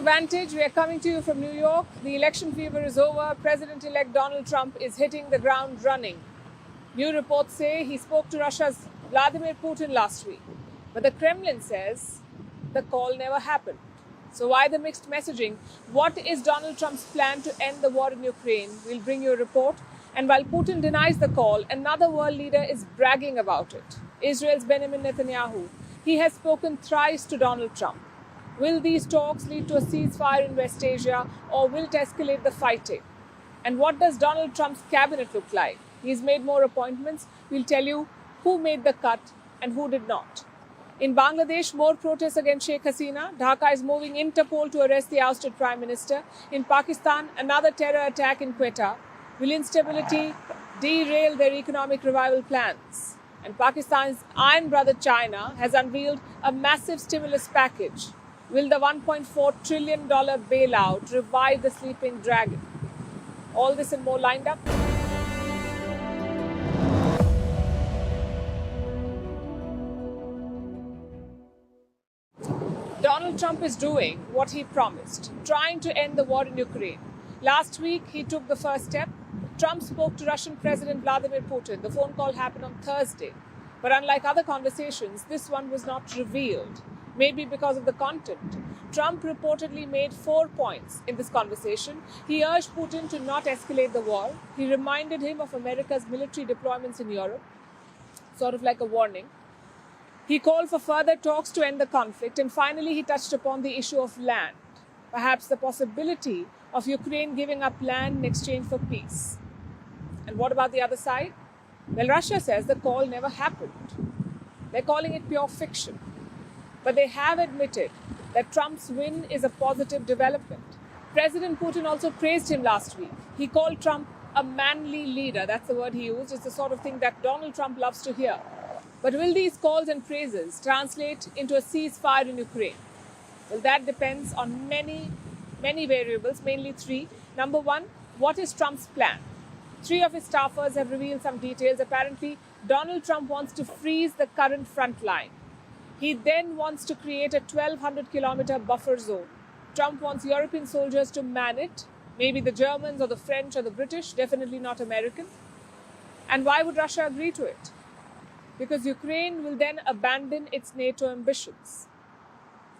Vantage, we are coming to you from New York. The election fever is over. President-elect Donald Trump is hitting the ground running. New reports say he spoke to Russia's Vladimir Putin last week. But the Kremlin says the call never happened. So why the mixed messaging? What is Donald Trump's plan to end the war in Ukraine? We'll bring you a report. And while Putin denies the call, another world leader is bragging about it. Israel's Benjamin Netanyahu. He has spoken thrice to Donald Trump. Will these talks lead to a ceasefire in West Asia, or will it escalate the fighting? And what does Donald Trump's cabinet look like? He's made more appointments. We'll tell you who made the cut and who did not. In Bangladesh, more protests against Sheikh Hasina. Dhaka is moving Interpol to arrest the ousted Prime Minister. In Pakistan, another terror attack in Quetta. Will instability derail their economic revival plans? And Pakistan's iron brother China has unveiled a massive stimulus package. Will the $1.4 trillion bailout revive the sleeping dragon? All this and more lined up. Donald Trump is doing what he promised, trying to end the war in Ukraine. Last week, he took the first step. Trump spoke to Russian President Vladimir Putin. The phone call happened on Thursday. But unlike other conversations, this one was not revealed. Maybe because of the content. Trump reportedly made 4 points in this conversation. He urged Putin to not escalate the war. He reminded him of America's military deployments in Europe, sort of like a warning. He called for further talks to end the conflict. And finally, he touched upon the issue of land. Perhaps the possibility of Ukraine giving up land in exchange for peace. And what about the other side? Well, Russia says the call never happened. They're calling it pure fiction. But they have admitted that Trump's win is a positive development. President Putin also praised him last week. He called Trump a manly leader. That's the word he used. It's the sort of thing that Donald Trump loves to hear. But will these calls and praises translate into a ceasefire in Ukraine? Well, that depends on many variables, mainly 3. Number 1, what is Trump's plan? 3 of his staffers have revealed some details. Apparently, Donald Trump wants to freeze the current front line. He then wants to create a 1,200-kilometer buffer zone. Trump wants European soldiers to man it, maybe the Germans or the French or the British, definitely not American. And why would Russia agree to it? Because Ukraine will then abandon its NATO ambitions.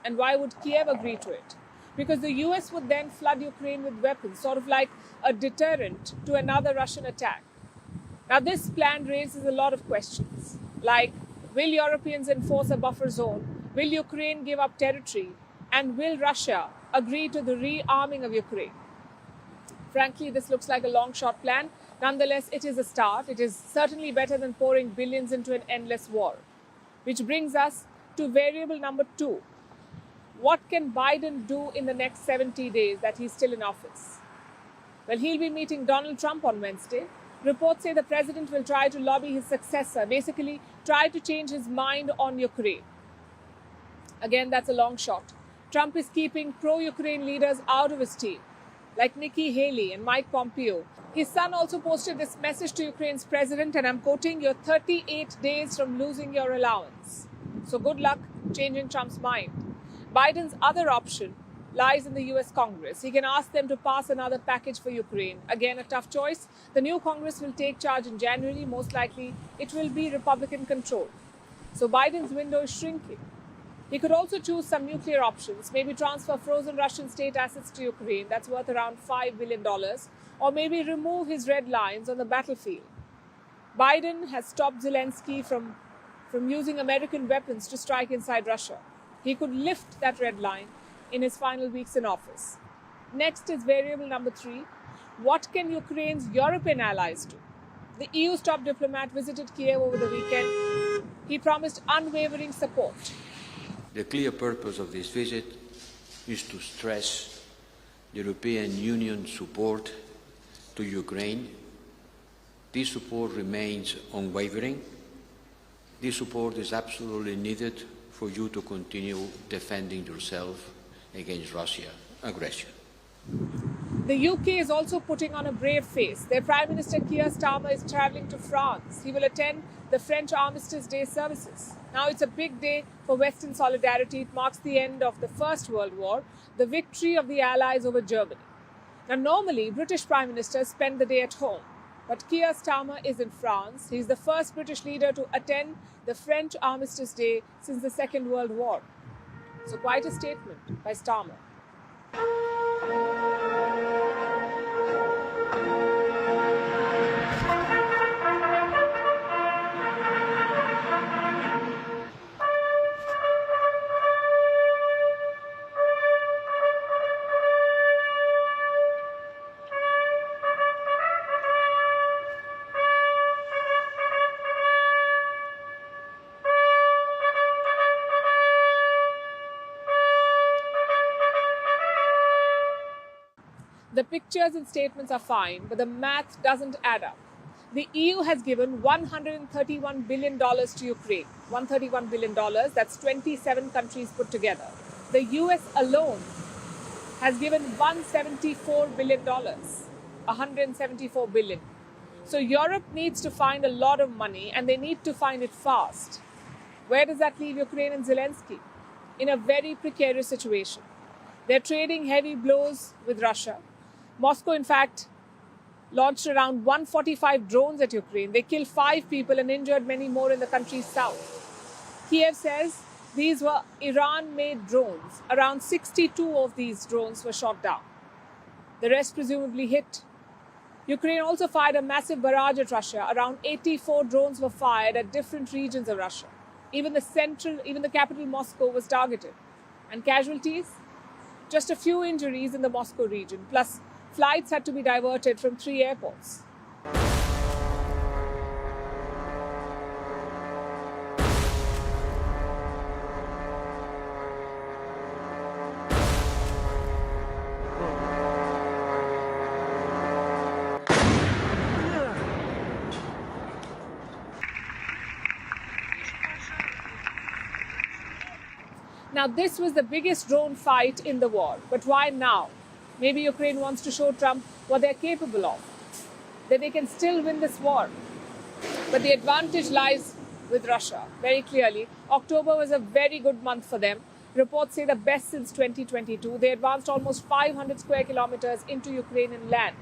And why would Kiev agree to it? Because the US would then flood Ukraine with weapons, sort of like a deterrent to another Russian attack. Now, this plan raises a lot of questions, like, will Europeans enforce a buffer zone? Will Ukraine give up territory? And will Russia agree to the rearming of Ukraine? Frankly, this looks like a long-shot plan. Nonetheless, it is a start. It is certainly better than pouring billions into an endless war. Which brings us to variable number 2. What can Biden do in the next 70 days that he's still in office? Well, he'll be meeting Donald Trump on Wednesday. Reports say the president will try to lobby his successor, basically try to change his mind on Ukraine. Again, that's a long shot. Trump is keeping pro-Ukraine leaders out of his team, like Nikki Haley and Mike Pompeo. His son also posted this message to Ukraine's president, and I'm quoting, "You're 38 days from losing your allowance. So good luck changing Trump's mind." Biden's other option lies in the US Congress. He can ask them to pass another package for Ukraine. Again, a tough choice. The new Congress will take charge in January. Most likely, it will be Republican-controlled. So Biden's window is shrinking. He could also choose some nuclear options, maybe transfer frozen Russian state assets to Ukraine, that's worth around $5 billion, or maybe remove his red lines on the battlefield. Biden has stopped Zelensky from using American weapons to strike inside Russia. He could lift that red line in his final weeks in office. Next is variable number 3. What can Ukraine's European allies do? The EU's top diplomat visited Kiev over the weekend. He promised unwavering support. The clear purpose of this visit is to stress the European Union's support to Ukraine. This support remains unwavering. This support is absolutely needed for you to continue defending yourself against Russia's aggression. The UK is also putting on a brave face. Their Prime Minister Keir Starmer is travelling to France. He will attend the French Armistice Day services. Now, it's a big day for Western solidarity. It marks the end of the First World War, the victory of the Allies over Germany. Now, normally, British Prime Ministers spend the day at home, but Keir Starmer is in France. He's the first British leader to attend the French Armistice Day since the Second World War. So, quite a statement by Starmer. The pictures and statements are fine, but the math doesn't add up. The EU has given $131 billion to Ukraine. $131 billion, that's 27 countries put together. The US alone has given $174 billion. $174 billion. So Europe needs to find a lot of money, and they need to find it fast. Where does that leave Ukraine and Zelensky? In a very precarious situation. They're trading heavy blows with Russia. Moscow, in fact, launched around 145 drones at Ukraine. They killed 5 people and injured many more in the country's south. Kiev says these were Iran-made drones. Around 62 of these drones were shot down. The rest presumably hit. Ukraine also fired a massive barrage at Russia. Around 84 drones were fired at different regions of Russia. Even the capital Moscow was targeted. And casualties? Just a few injuries in the Moscow region, plus flights had to be diverted from 3 airports. Now, this was the biggest drone fight in the war. But why now? Maybe Ukraine wants to show Trump what they're capable of, that they can still win this war. But the advantage lies with Russia, very clearly. October was a very good month for them. Reports say the best since 2022. They advanced almost 500 square kilometers into Ukrainian land.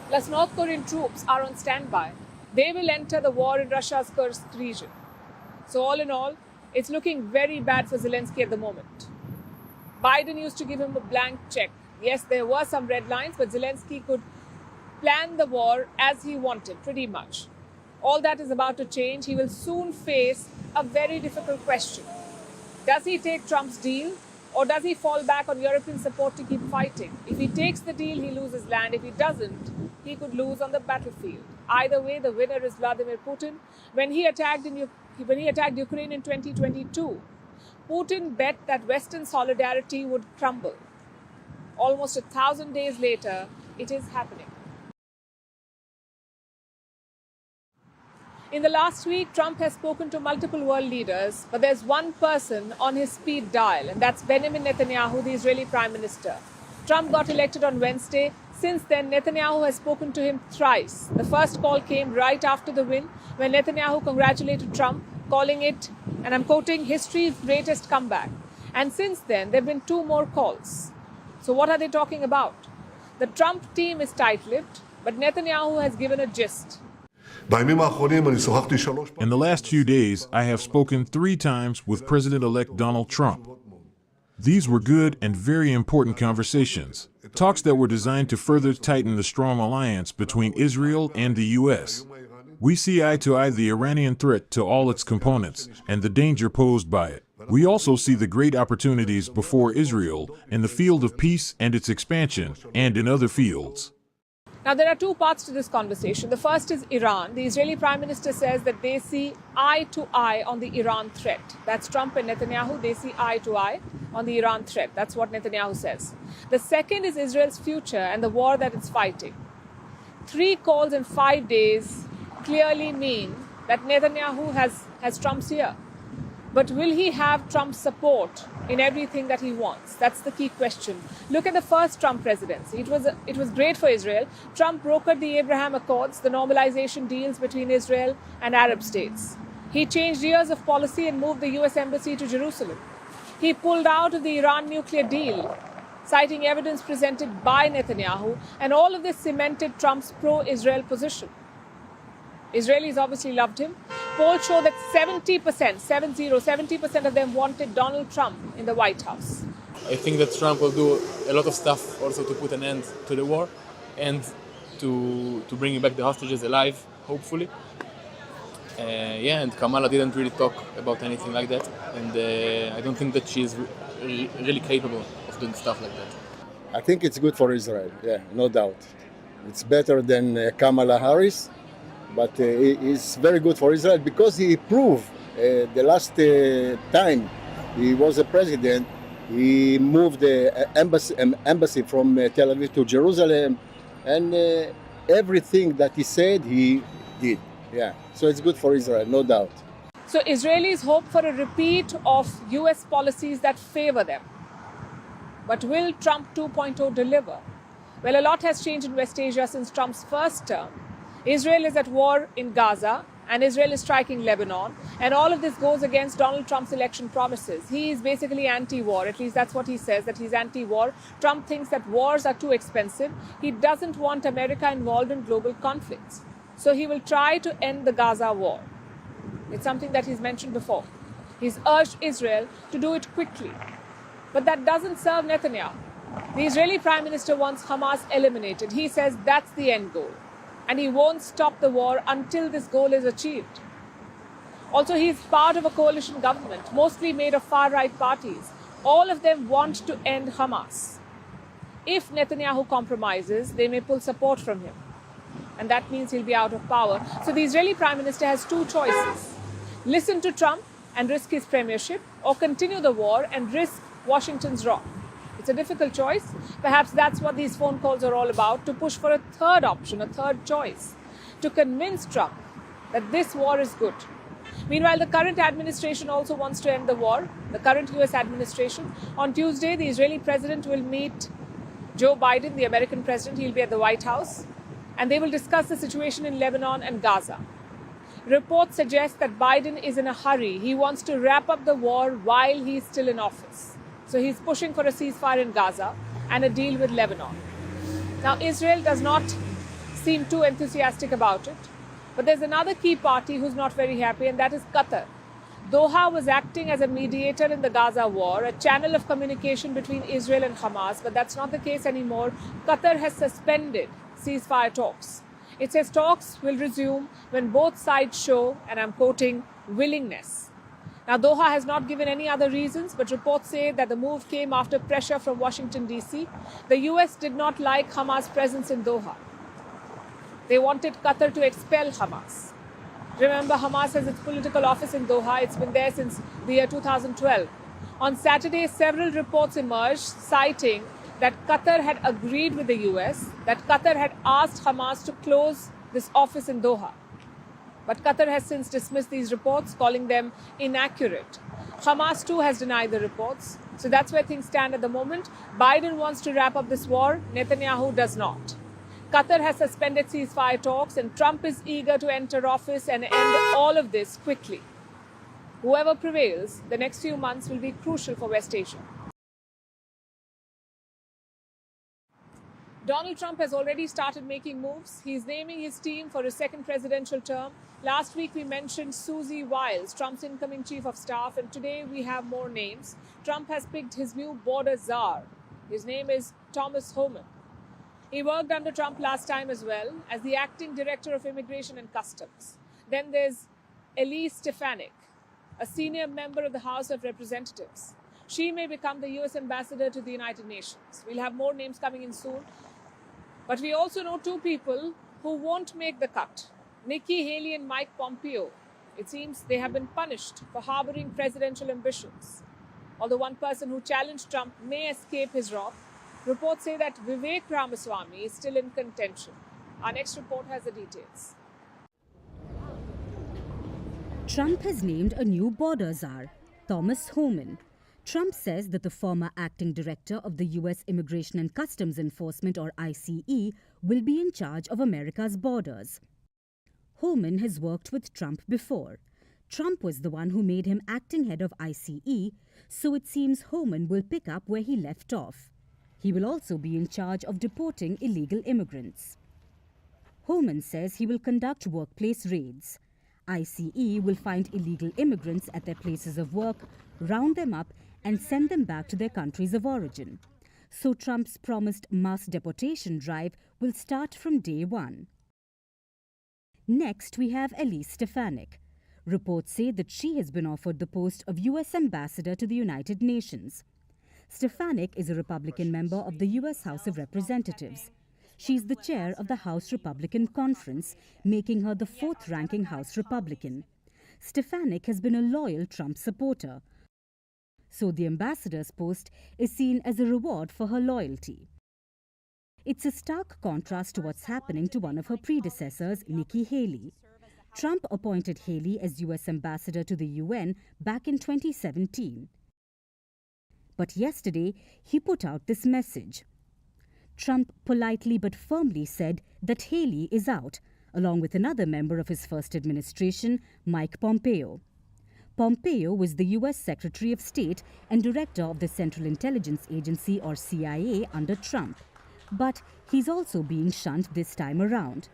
Plus, North Korean troops are on standby. They will enter the war in Russia's Kursk region. So all in all, it's looking very bad for Zelensky at the moment. Biden used to give him a blank check. Yes, there were some red lines, but Zelensky could plan the war as he wanted, pretty much. All that is about to change. He will soon face a very difficult question. Does he take Trump's deal, or does he fall back on European support to keep fighting? If he takes the deal, he loses land. If he doesn't, he could lose on the battlefield. Either way, the winner is Vladimir Putin. When he attacked Ukraine in 2022, Putin bet that Western solidarity would crumble. Almost 1,000 days later, it is happening. In the last week, Trump has spoken to multiple world leaders, but there's one person on his speed dial, and that's Benjamin Netanyahu, the Israeli Prime Minister. Trump got elected on Wednesday. Since then, Netanyahu has spoken to him thrice. The first call came right after the win, when Netanyahu congratulated Trump, calling it, and I'm quoting, history's greatest comeback. And since then, there have been 2 more calls. So what are they talking about? The Trump team is tight-lipped, but Netanyahu has given a gist. In the last few days, I have spoken 3 times with President-elect Donald Trump. These were good and very important conversations, talks that were designed to further tighten the strong alliance between Israel and the U.S. We see eye to eye the Iranian threat to all its components and the danger posed by it. We also see the great opportunities before Israel in the field of peace and its expansion, and in other fields. Now, there are 2 parts to this conversation. The first is Iran. The Israeli Prime Minister says that they see eye to eye on the Iran threat. That's Trump and Netanyahu. They see eye to eye on the Iran threat. That's what Netanyahu says. The second is Israel's future and the war that it's fighting. 3 calls in 5 days clearly mean that Netanyahu has Trump's ear. But will he have Trump's support in everything that he wants? That's the key question. Look at the first Trump presidency. It was great for Israel. Trump brokered the Abraham Accords, the normalization deals between Israel and Arab states. He changed years of policy and moved the US Embassy to Jerusalem. He pulled out of the Iran nuclear deal, citing evidence presented by Netanyahu, and all of this cemented Trump's pro-Israel position. Israelis obviously loved him. Polls show that 70% of them wanted Donald Trump in the White House. I think that Trump will do a lot of stuff also to put an end to the war and to bring back the hostages alive, hopefully. And Kamala didn't really talk about anything like that, and I don't think that she's really capable of doing stuff like that. I think it's good for Israel, yeah, no doubt. It's better than Kamala Harris, but it's very good for Israel because he proved the last time he was a president, he moved the embassy from Tel Aviv to Jerusalem, and everything that he said, he did. Yeah, so it's good for Israel, no doubt. So Israelis hope for a repeat of US policies that favor them. But will Trump 2.0 deliver? Well, a lot has changed in West Asia since Trump's first term. Israel is at war in Gaza, and Israel is striking Lebanon. And all of this goes against Donald Trump's election promises. He is basically anti-war, at least that's what he says, that he's anti-war. Trump thinks that wars are too expensive. He doesn't want America involved in global conflicts. So he will try to end the Gaza war. It's something that he's mentioned before. He's urged Israel to do it quickly. But that doesn't serve Netanyahu. The Israeli Prime Minister wants Hamas eliminated. He says that's the end goal. And he won't stop the war until this goal is achieved. Also, he's part of a coalition government, mostly made of far-right parties. All of them want to end Hamas. If Netanyahu compromises, they may pull support from him. And that means he'll be out of power. So the Israeli Prime Minister has two choices. Listen to Trump and risk his premiership, or continue the war and risk Washington's wrath. It's a difficult choice. Perhaps that's what these phone calls are all about, to push for a third option, a third choice, to convince Trump that this war is good. Meanwhile, the current administration also wants to end the war, the current US administration. On Tuesday, the Israeli president will meet Joe Biden, the American president. He'll be at the White House, and they will discuss the situation in Lebanon and Gaza. Reports suggest that Biden is in a hurry. He wants to wrap up the war while he's still in office. So he's pushing for a ceasefire in Gaza and a deal with Lebanon. Now, Israel does not seem too enthusiastic about it. But there's another key party who's not very happy, and that is Qatar. Doha was acting as a mediator in the Gaza war, a channel of communication between Israel and Hamas, but that's not the case anymore. Qatar has suspended ceasefire talks. It says talks will resume when both sides show, and I'm quoting, willingness. Now, Doha has not given any other reasons, but reports say that the move came after pressure from Washington, D.C. The US did not like Hamas' presence in Doha. They wanted Qatar to expel Hamas. Remember, Hamas has its political office in Doha. It's been there since the year 2012. On Saturday, several reports emerged citing that Qatar had agreed with the US, that Qatar had asked Hamas to close this office in Doha. But Qatar has since dismissed these reports, calling them inaccurate. Hamas too has denied the reports. So that's where things stand at the moment. Biden wants to wrap up this war. Netanyahu does not. Qatar has suspended ceasefire talks, and Trump is eager to enter office and end all of this quickly. Whoever prevails, the next few months will be crucial for West Asia. Donald Trump has already started making moves. He's naming his team for his second presidential term. Last week we mentioned Susie Wiles, Trump's incoming chief of staff, and today we have more names. Trump has picked his new border czar. His name is Thomas Homan. He worked under Trump last time as well as the acting director of Immigration and Customs. Then there's Elise Stefanik, a senior member of the House of Representatives. She may become the US ambassador to the United Nations. We'll have more names coming in soon. But we also know two people who won't make the cut. Nikki Haley and Mike Pompeo. It seems they have been punished for harboring presidential ambitions. Although one person who challenged Trump may escape his wrath, reports say that Vivek Ramaswamy is still in contention. Our next report has the details. Trump has named a new border czar, Thomas Homan. Trump says that the former acting director of the U.S. Immigration and Customs Enforcement, or ICE, will be in charge of America's borders. Homan has worked with Trump before. Trump was the one who made him acting head of ICE, so it seems Homan will pick up where he left off. He will also be in charge of deporting illegal immigrants. Homan says he will conduct workplace raids. ICE will find illegal immigrants at their places of work, round them up and send them back to their countries of origin. So Trump's promised mass deportation drive will start from day one. Next, we have Elise Stefanik. Reports say that she has been offered the post of U.S. Ambassador to the United Nations. Stefanik is a Republican member of the U.S. House of Representatives. She's the chair of the House Republican Conference, making her the fourth-ranking House Republican. Stefanik has been a loyal Trump supporter, so the ambassador's post is seen as a reward for her loyalty. It's a stark contrast to what's happening to one of her predecessors, Nikki Haley. Trump appointed Haley as U.S. ambassador to the UN back in 2017. But yesterday, he put out this message. Trump politely but firmly said that Haley is out, along with another member of his first administration, Mike Pompeo. Pompeo was the U.S. Secretary of State and Director of the Central Intelligence Agency, or CIA, under Trump. But he's also being shunned this time around.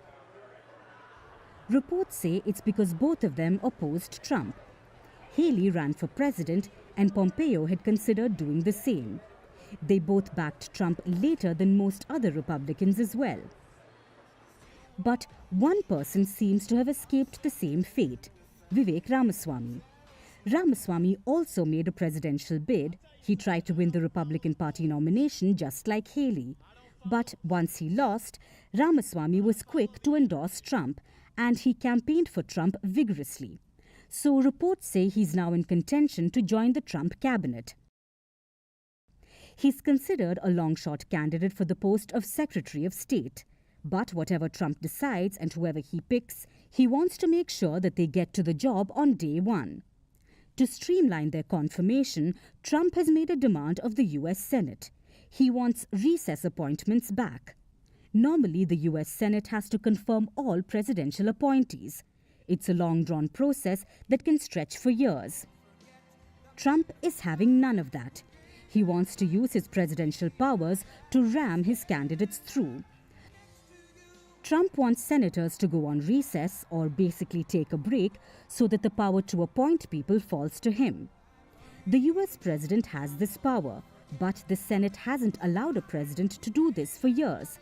Reports say it's because both of them opposed Trump. Haley ran for president and Pompeo had considered doing the same. They both backed Trump later than most other Republicans as well. But one person seems to have escaped the same fate, Vivek Ramaswamy. Ramaswamy also made a presidential bid. He tried to win the Republican Party nomination just like Haley. But once he lost, Ramaswamy was quick to endorse Trump, and he campaigned for Trump vigorously. So reports say he's now in contention to join the Trump cabinet. He's considered a long-shot candidate for the post of Secretary of State. But whatever Trump decides and whoever he picks, he wants to make sure that they get to the job on day one. To streamline their confirmation, Trump has made a demand of the U.S. Senate. He wants recess appointments back. Normally, the U.S. Senate has to confirm all presidential appointees. It's a long-drawn process that can stretch for years. Trump is having none of that. He wants to use his presidential powers to ram his candidates through. Trump wants senators to go on recess, or basically take a break, so that the power to appoint people falls to him. The U.S. president has this power, but the Senate hasn't allowed a president to do this for years.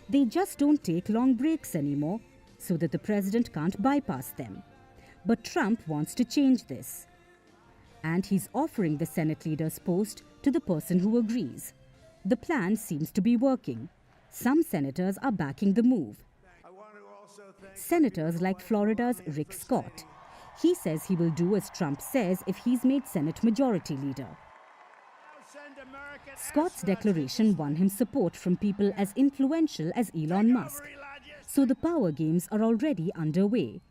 They just don't take long breaks anymore, so that the president can't bypass them. But Trump wants to change this. And he's offering the Senate leader's post to the person who agrees. The plan seems to be working. Some senators are backing the move. Senators like Florida's Rick Scott. He says he will do as Trump says if he's made Senate Majority Leader. Scott's declaration won him support from people as influential as Elon Musk. So the power games are already underway.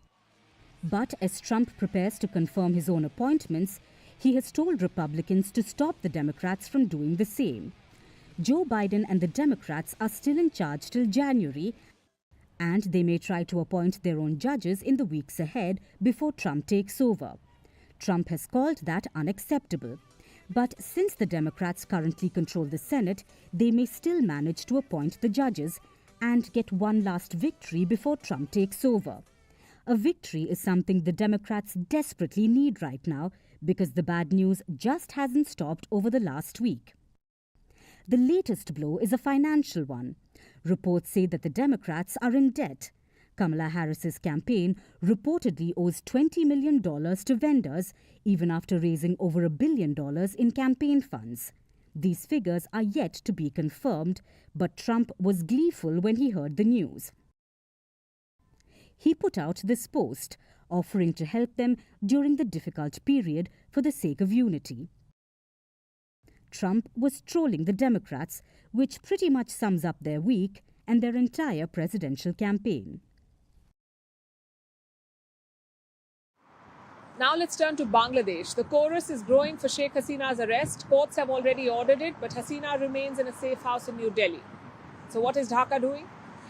But as Trump prepares to confirm his own appointments, he has told Republicans to stop the Democrats from doing the same. Joe Biden and the Democrats are still in charge till January, and they may try to appoint their own judges in the weeks ahead before Trump takes over. Trump has called that unacceptable. But since the Democrats currently control the Senate, they may still manage to appoint the judges and get one last victory before Trump takes over. A victory is something the Democrats desperately need right now because the bad news just hasn't stopped over the last week. The latest blow is a financial one. Reports say that the Democrats are in debt. Kamala Harris's campaign reportedly owes $20 million to vendors, even after raising over $1 billion in campaign funds. These figures are yet to be confirmed, but Trump was gleeful when he heard the news. He put out this post, offering to help them during the difficult period for the sake of unity. Trump was trolling the Democrats, which pretty much sums up their week and their entire presidential campaign. Now let's turn to Bangladesh. The chorus is growing for Sheikh Hasina's arrest. Courts have already ordered it, but Hasina remains in a safe house in New Delhi. So what is Dhaka doing?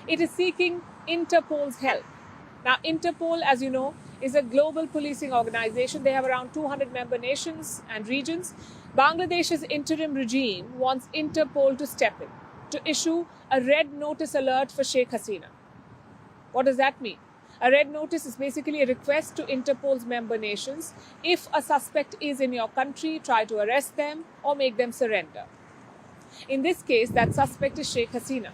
It is seeking Interpol's help. Now, Interpol, as you know, is a global policing organization. They have around 200 member nations and regions. Bangladesh's interim regime wants Interpol to step in, to issue a red notice alert for Sheikh Hasina. What does that mean? A red notice is basically a request to Interpol's member nations. If a suspect is in your country, try to arrest them or make them surrender. In this case, that suspect is Sheikh Hasina.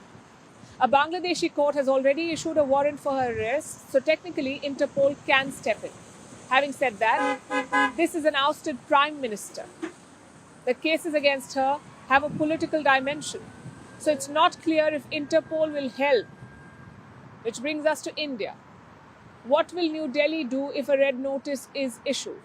A Bangladeshi court has already issued a warrant for her arrest, so technically Interpol can step in. Having said that, this is an ousted prime minister. The cases against her have a political dimension, so it's not clear if Interpol will help. Which brings us to India. What will New Delhi do if a red notice is issued?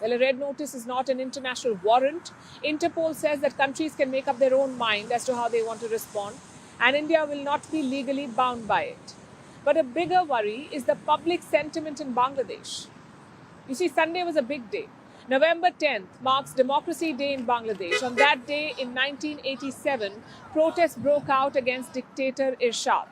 Well, a red notice is not an international warrant. Interpol says that countries can make up their own mind as to how they want to respond, and India will not be legally bound by it. But a bigger worry is the public sentiment in Bangladesh. You see, Sunday was a big day. November 10th marks Democracy Day in Bangladesh. On that day in 1987, protests broke out against dictator Irshad.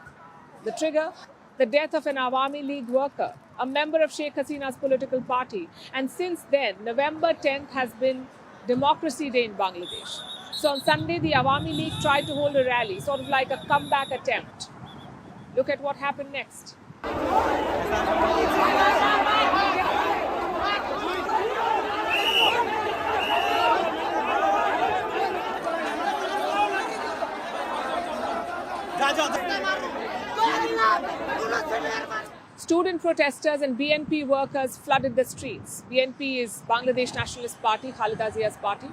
The trigger? The death of an Awami League worker, a member of Sheikh Hasina's political party. And since then, November 10th has been Democracy Day in Bangladesh. So on Sunday, the Awami League tried to hold a rally, sort of like a comeback attempt. Look at what happened next. Student protesters and BNP workers flooded the streets. BNP is Bangladesh Nationalist Party, Khaleda Zia's party,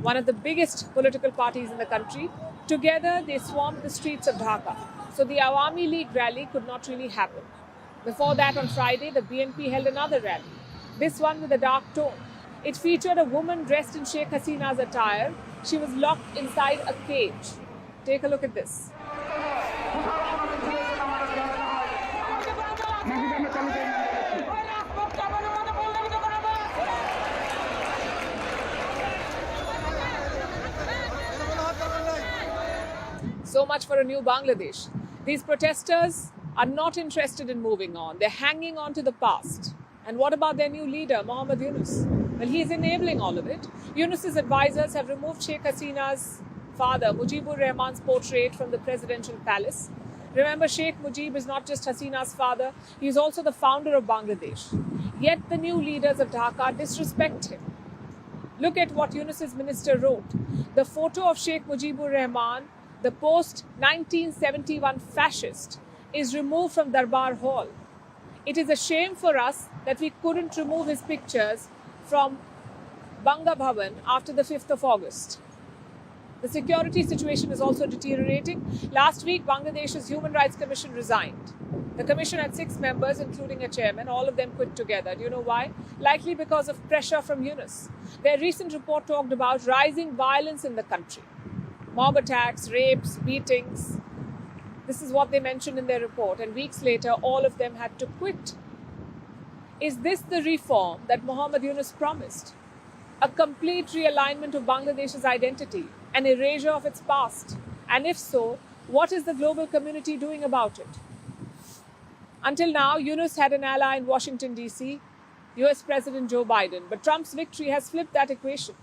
one of the biggest political parties in the country. Together, they swarmed the streets of Dhaka. So the Awami League rally could not really happen. Before that, on Friday, the BNP held another rally, this one with a dark tone. It featured a woman dressed in Sheikh Hasina's attire. She was locked inside a cage. Take a look at this. So much for a new Bangladesh. These protesters are not interested in moving on. They're hanging on to the past. And what about their new leader, Mohammed Yunus? Well, he's enabling all of it. Yunus's advisors have removed Sheikh Hasina's father, Mujibur Rahman's portrait from the presidential palace. Remember, Sheikh Mujib is not just Hasina's father, he is also the founder of Bangladesh. Yet the new leaders of Dhaka disrespect him. Look at what Yunus's minister wrote. The photo of Sheikh Mujibur Rahman, the post-1971 fascist, is removed from Darbar Hall. It is a shame for us that we couldn't remove his pictures from Banga Bhavan after the 5th of August. The security situation is also deteriorating. Last week, Bangladesh's Human Rights Commission resigned. The commission had 6 members, including a chairman. All of them quit together. Do you know why? Likely because of pressure from Yunus. Their recent report talked about rising violence in the country. Mob attacks, rapes, beatings. This is what they mentioned in their report. And weeks later, all of them had to quit. Is this the reform that Mohammed Yunus promised? A complete realignment of Bangladesh's identity, an erasure of its past? And if so, what is the global community doing about it? Until now, Yunus had an ally in Washington, D.C., US President Joe Biden. But Trump's victory has flipped that equation.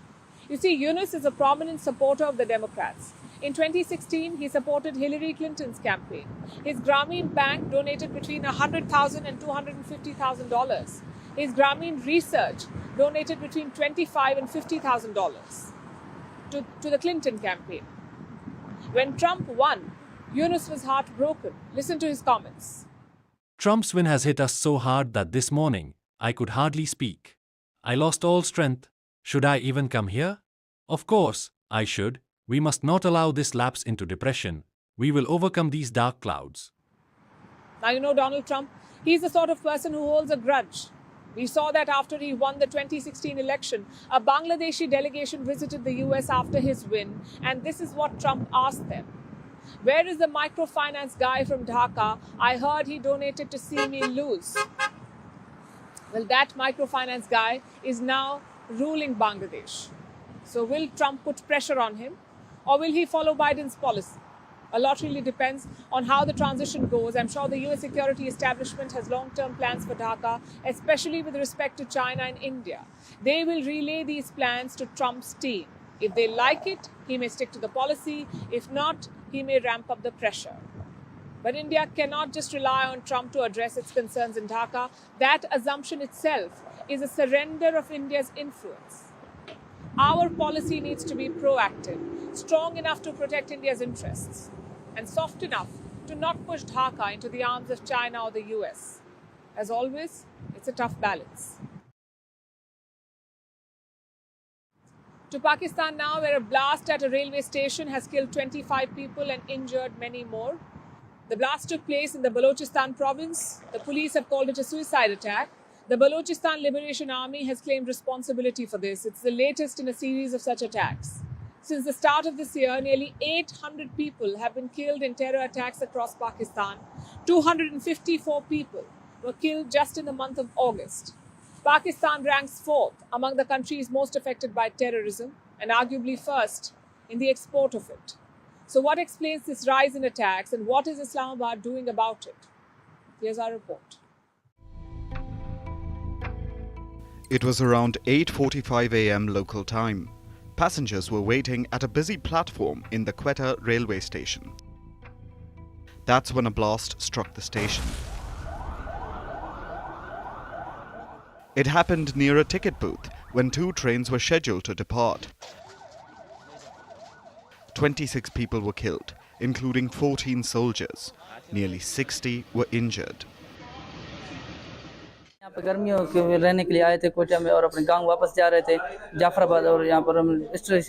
You see, Yunus is a prominent supporter of the Democrats. In 2016, he supported Hillary Clinton's campaign. His Grameen Bank donated between $100,000 and $250,000. His Grameen Research donated between $25,000 and $50,000 to the Clinton campaign. When Trump won, Yunus was heartbroken. Listen to his comments. Trump's win has hit us so hard that this morning, I could hardly speak. I lost all strength. Should I even come here? Of course, I should. We must not allow this lapse into depression. We will overcome these dark clouds. Now, you know Donald Trump, he's the sort of person who holds a grudge. We saw that after he won the 2016 election. A Bangladeshi delegation visited the US after his win, and this is what Trump asked them. Where is the microfinance guy from Dhaka? I heard he donated to see me lose. Well, that microfinance guy is now ruling Bangladesh. So will Trump put pressure on him, or will he follow Biden's policy? A lot really depends on how the transition goes. I'm sure the US security establishment has long-term plans for Dhaka, especially with respect to China and India. They will relay these plans to Trump's team. If they like it, he may stick to the policy. If not, he may ramp up the pressure. But India cannot just rely on Trump to address its concerns in Dhaka. That assumption itself is a surrender of India's influence. Our policy needs to be proactive, strong enough to protect India's interests, and soft enough to not push Dhaka into the arms of China or the US. As always, it's a tough balance. To Pakistan now, where a blast at a railway station has killed 25 people and injured many more. The blast took place in the Balochistan province. The police have called it a suicide attack. The Balochistan Liberation Army has claimed responsibility for this. It's the latest in a series of such attacks. Since the start of this year, nearly 800 people have been killed in terror attacks across Pakistan. 254 people were killed just in the month of August. Pakistan ranks fourth among the countries most affected by terrorism and arguably first in the export of it. So what explains this rise in attacks and what is Islamabad doing about it? Here's our report. It was around 8:45 a.m. local time. Passengers were waiting at a busy platform in the Quetta railway station. That's when a blast struck the station. It happened near a ticket booth when two trains were scheduled to depart. 26 people were killed, including 14 soldiers. Nearly 60 were injured. यहाँ पे गर्मियों के रहने के लिए आए थे कोटा में और अपने गांव वापस जा रहे थे जाफराबाद और यहाँ पर हम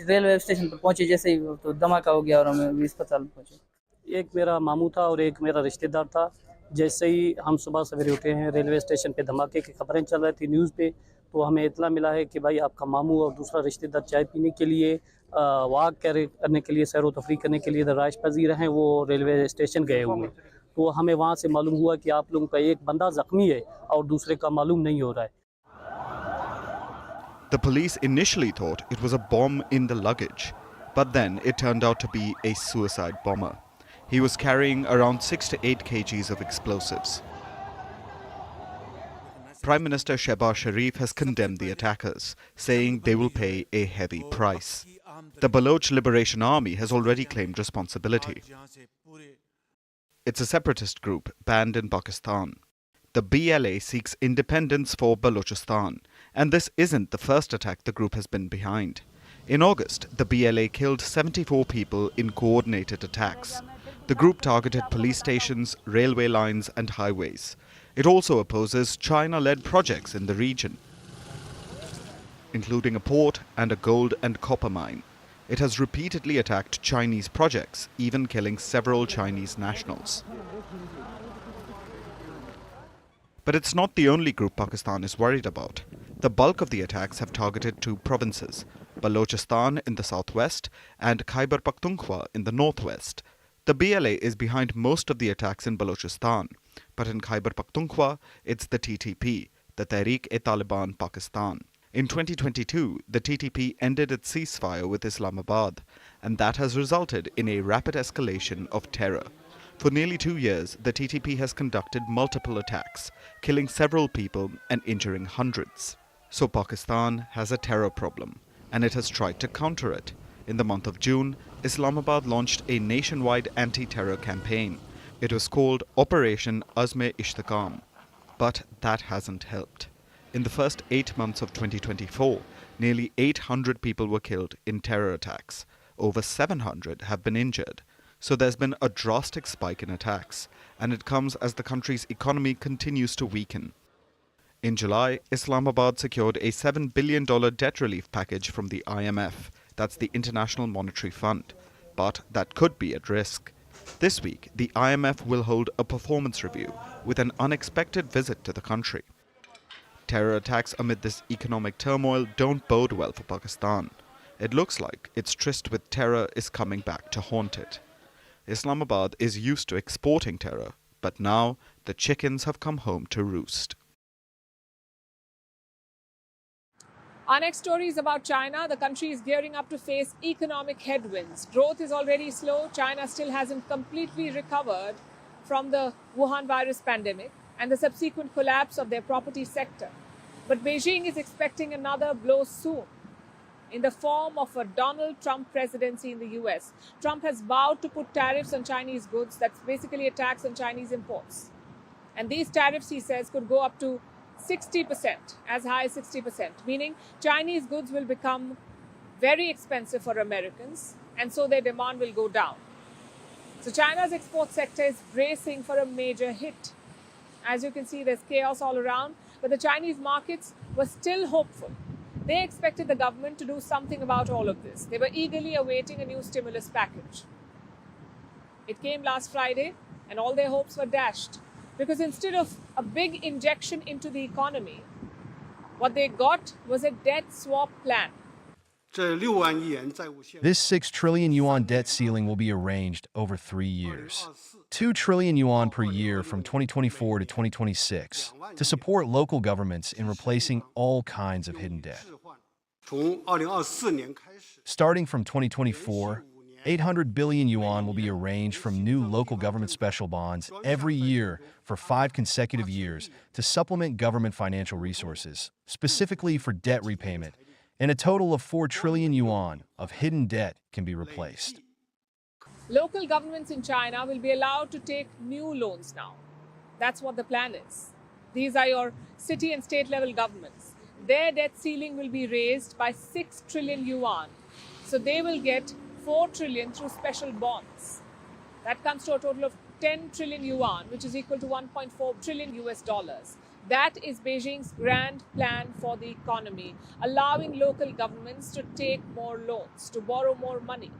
रेलवे स्टेशन पर पहुंचे जैसे ही तो धमाका हो गया और हम अस्पताल पहुंचे। एक मेरा मामू था और एक मेरा रिश्तेदार था। जैसे ही हम सुबह सवेरे उठे हैं रेलवे स्टेशन पे धमाके की खबरें चल रही थी न्यूज़ पे, तो हमें इतला मिला है कि भाई आपका मामू और दूसरा रिश्तेदार चाय पीने के लिए वॉक करने के लिए सैर व तफरी करने के लिए राइश पजीर हैं, वो रेलवे स्टेशन गए हुए। तो हमें वहाँ से मालूम हुआ कि आप लोगों का एक बंदा जख्मी है और दूसरे का मालूम नहीं हो रहा है। The police initially thought it was a bomb in the luggage, but then it turned out to be a suicide bomber. He was carrying around 6 to 8 kgs of explosives. Prime Minister Shehbaz Sharif has condemned the attackers, saying they will pay a heavy price. The Baloch Liberation Army has already claimed responsibility. It's a separatist group banned in Pakistan. The BLA seeks independence for Balochistan, and this isn't the first attack the group has been behind. In August, the BLA killed 74 people in coordinated attacks. The group targeted police stations, railway lines and highways. It also opposes China-led projects in the region, including a port and a gold and copper mine. It has repeatedly attacked Chinese projects, even killing several Chinese nationals. But it's not the only group Pakistan is worried about. The bulk of the attacks have targeted two provinces, Balochistan in the southwest and Khyber Pakhtunkhwa in the northwest. The BLA is behind most of the attacks in Balochistan, but in Khyber Pakhtunkhwa, it's the TTP, the Tehreek-e-Taliban Pakistan. In 2022, the TTP ended its ceasefire with Islamabad, and that has resulted in a rapid escalation of terror. For nearly 2 years, the TTP has conducted multiple attacks, killing several people and injuring hundreds. So Pakistan has a terror problem, and it has tried to counter it. In the month of June, Islamabad launched a nationwide anti-terror campaign. It was called Operation Azm-e-Ishtikam, but that hasn't helped. In the first 8 months of 2024, nearly 800 people were killed in terror attacks. Over 700 have been injured. So there's been a drastic spike in attacks, and it comes as the country's economy continues to weaken. In July, Islamabad secured a $7 billion debt relief package from the IMF, that's the International Monetary Fund, but that could be at risk. This week, the IMF will hold a performance review with an unexpected visit to the country. Terror attacks amid this economic turmoil don't bode well for Pakistan. It looks like its tryst with terror is coming back to haunt it. Islamabad is used to exporting terror, but now the chickens have come home to roost. Our next story is about China. The country is gearing up to face economic headwinds. Growth is already slow. China still hasn't completely recovered from the Wuhan virus pandemic and the subsequent collapse of their property sector. But Beijing is expecting another blow soon in the form of a Donald Trump presidency in the US. Trump has vowed to put tariffs on Chinese goods. That's basically a tax on Chinese imports. And these tariffs, he says, could go up to 60%, as high as 60%, meaning Chinese goods will become very expensive for Americans, and so their demand will go down. So China's export sector is bracing for a major hit. As you can see, there's chaos all around, but the Chinese markets were still hopeful. They expected the government to do something about all of this. They were eagerly awaiting a new stimulus package. It came last Friday, and all their hopes were dashed. Because instead of a big injection into the economy, what they got was a debt swap plan. This 6 trillion yuan debt ceiling will be arranged over 3 years. 2 trillion yuan per year from 2024 to 2026 to support local governments in replacing all kinds of hidden debt. Starting from 2024, 800 billion yuan will be arranged from new local government special bonds every year for 5 consecutive years to supplement government financial resources, specifically for debt repayment, and a total of 4 trillion yuan of hidden debt can be replaced. Local governments in China will be allowed to take new loans now. That's what the plan is. These are your city and state level governments. Their debt ceiling will be raised by 6 trillion yuan. So they will get 4 trillion through special bonds. That comes to a total of 10 trillion yuan, which is equal to 1.4 trillion US dollars. That is Beijing's grand plan for the economy, allowing local governments to take more loans, to borrow more money.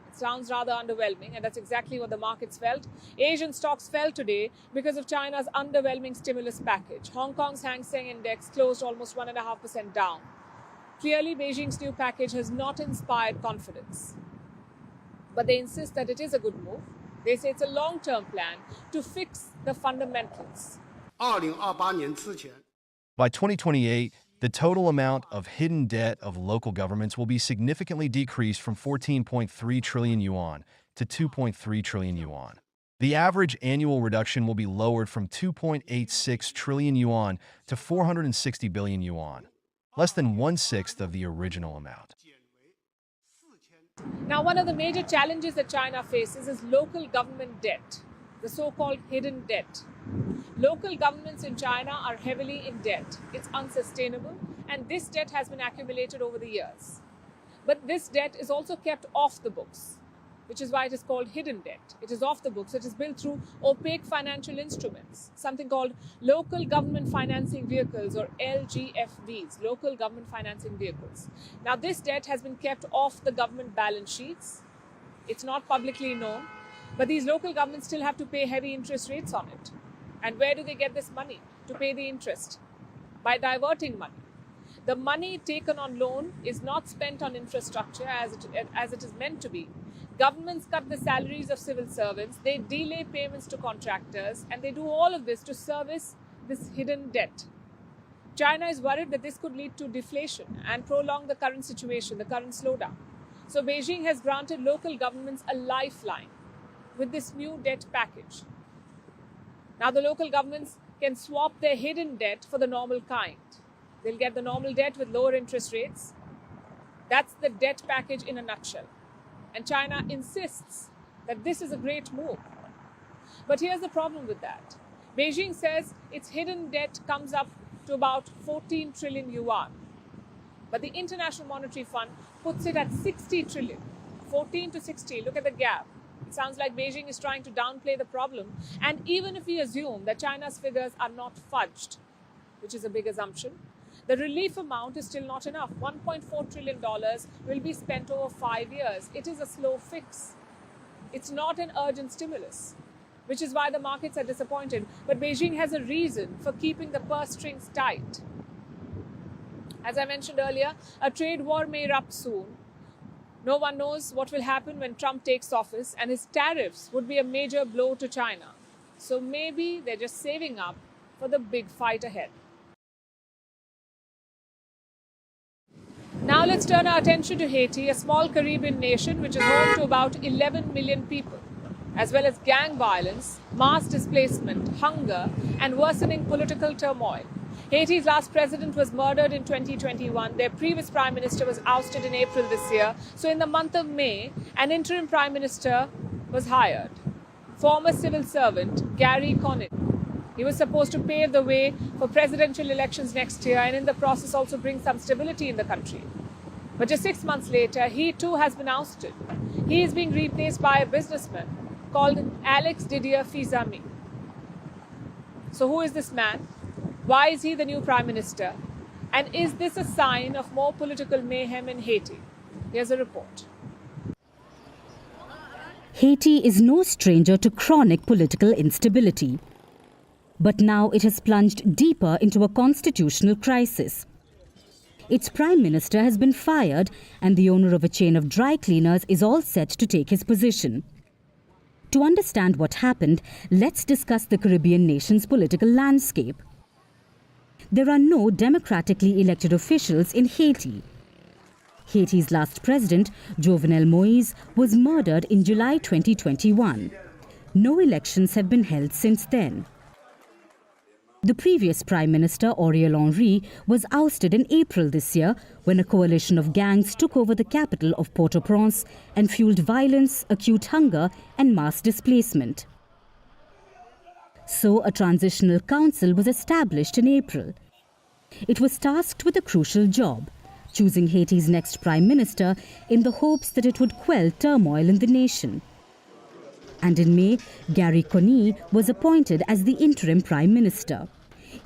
It sounds rather underwhelming, and that's exactly what the markets felt. Asian stocks fell today because of China's underwhelming stimulus package. Hong Kong's Hang Seng Index closed almost 1.5% down. Clearly, Beijing's new package has not inspired confidence. But they insist that it is a good move. They say it's a long-term plan to fix the fundamentals. By 2028, the total amount of hidden debt of local governments will be significantly decreased from 14.3 trillion yuan to 2.3 trillion yuan. The average annual reduction will be lowered from 2.86 trillion yuan to 460 billion yuan, less than 1/6 of the original amount. Now, one of the major challenges that China faces is local government debt, the so-called hidden debt. Local governments in China are heavily in debt. It's unsustainable, and this debt has been accumulated over the years. But this debt is also kept off the books, which is why it is called hidden debt. It is off the books. It is built through opaque financial instruments, something called local government financing vehicles, or LGFVs, local government financing vehicles. Now, this debt has been kept off the government balance sheets. It's not publicly known, but these local governments still have to pay heavy interest rates on it. And where do they get this money to pay the interest? By diverting money. The money taken on loan is not spent on infrastructure as it is meant to be. Governments cut the salaries of civil servants, they delay payments to contractors, and they do all of this to service this hidden debt. China is worried that this could lead to deflation and prolong the current situation, the current slowdown. So Beijing has granted local governments a lifeline with this new debt package. Now the local governments can swap their hidden debt for the normal kind. They'll get the normal debt with lower interest rates. That's the debt package in a nutshell. And China insists that this is a great move. But here's the problem with that. Beijing says its hidden debt comes up to about 14 trillion yuan. But the International Monetary Fund puts it at 60 trillion. 14 to 60, look at the gap. It sounds like Beijing is trying to downplay the problem. And even if we assume that China's figures are not fudged, which is a big assumption, the relief amount is still not enough. $1.4 trillion will be spent over 5 years. It is a slow fix. It's not an urgent stimulus, which is why the markets are disappointed. But Beijing has a reason for keeping the purse strings tight. As I mentioned earlier, a trade war may erupt soon. No one knows what will happen when Trump takes office, and his tariffs would be a major blow to China. So maybe they're just saving up for the big fight ahead. Now let's turn our attention to Haiti, a small Caribbean nation which is home to about 11 million people, as well as gang violence, mass displacement, hunger, and worsening political turmoil. Haiti's last president was murdered in 2021. Their previous prime minister was ousted in April this year. So in the month of May, an interim prime minister was hired. Former civil servant Gary Conille. He was supposed to pave the way for presidential elections next year and in the process also bring some stability in the country. But just 6 months later, he too has been ousted. He is being replaced by a businessman called Alex Didier Fils-Aimé. So who is this man? Why is he the new prime minister? And is this a sign of more political mayhem in Haiti? Here's a report. Haiti is no stranger to chronic political instability. But now it has plunged deeper into a constitutional crisis. Its prime minister has been fired and the owner of a chain of dry cleaners is all set to take his position. To understand what happened, let's discuss the Caribbean nation's political landscape. There are no democratically elected officials in Haiti. Haiti's last president, Jovenel Moïse, was murdered in July 2021. No elections have been held since then. The previous Prime Minister, Ariel Henry, was ousted in April this year when a coalition of gangs took over the capital of Port-au-Prince and fueled violence, acute hunger and mass displacement. So a transitional council was established in April. It was tasked with a crucial job, choosing Haiti's next Prime Minister in the hopes that it would quell turmoil in the nation. And in May, Gary Conille was appointed as the interim Prime Minister.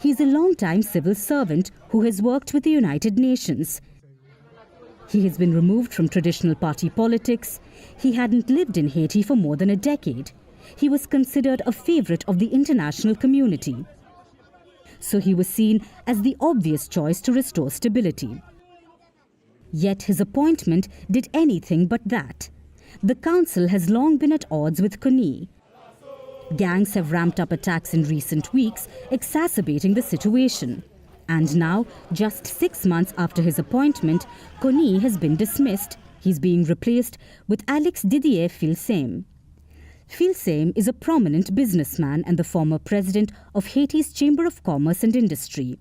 He is a long-time civil servant who has worked with the United Nations. He has been removed from traditional party politics. He hadn't lived in Haiti for more than a decade. He was considered a favorite of the international community. So he was seen as the obvious choice to restore stability. Yet his appointment did anything but that. The council has long been at odds with Conille. Gangs have ramped up attacks in recent weeks, exacerbating the situation. And now, just 6 months after his appointment, Conille has been dismissed. He's being replaced with Alex Didier Fils-Aimé. Fils-Aimé is a prominent businessman and the former president of Haiti's Chamber of Commerce and Industry.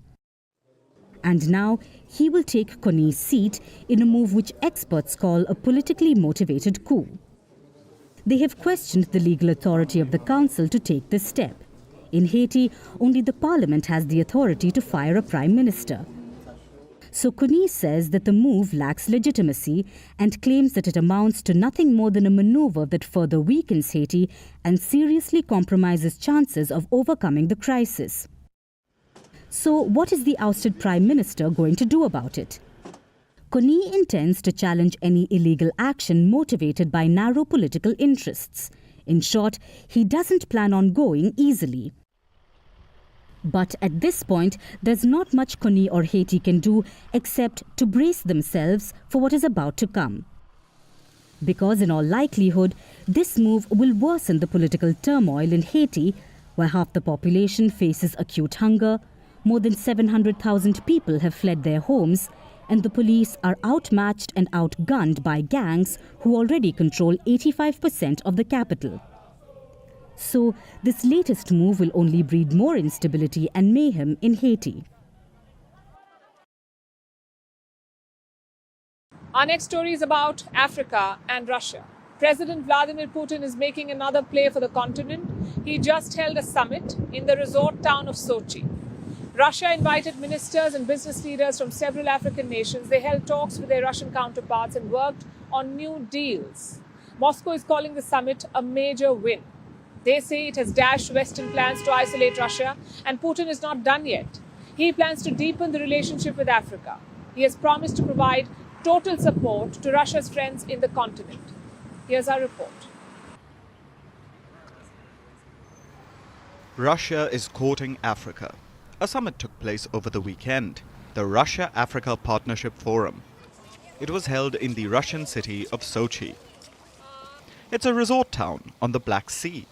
And now, he will take Conille's seat in a move which experts call a politically motivated coup. They have questioned the legal authority of the council to take this step. In Haiti, only the parliament has the authority to fire a prime minister. So Conille says that the move lacks legitimacy and claims that it amounts to nothing more than a maneuver that further weakens Haiti and seriously compromises chances of overcoming the crisis. So what is the ousted prime minister going to do about it? Conille intends to challenge any illegal action motivated by narrow political interests. In short, he doesn't plan on going easily. But at this point, there's not much Conille or Haiti can do except to brace themselves for what is about to come. Because in all likelihood, this move will worsen the political turmoil in Haiti, where half the population faces acute hunger, more than 700,000 people have fled their homes, and the police are outmatched and outgunned by gangs who already control 85% of the capital. So, this latest move will only breed more instability and mayhem in Haiti. Our next story is about Africa and Russia. President Vladimir Putin is making another play for the continent. He just held a summit in the resort town of Sochi. Russia invited ministers and business leaders from several African nations. They held talks with their Russian counterparts and worked on new deals. Moscow is calling the summit a major win. They say it has dashed Western plans to isolate Russia, and Putin is not done yet. He plans to deepen the relationship with Africa. He has promised to provide total support to Russia's friends in the continent. Here's our report. Russia is courting Africa. A summit took place over the weekend, the Russia-Africa Partnership Forum. It was held in the Russian city of Sochi. It's a resort town on the Black Sea.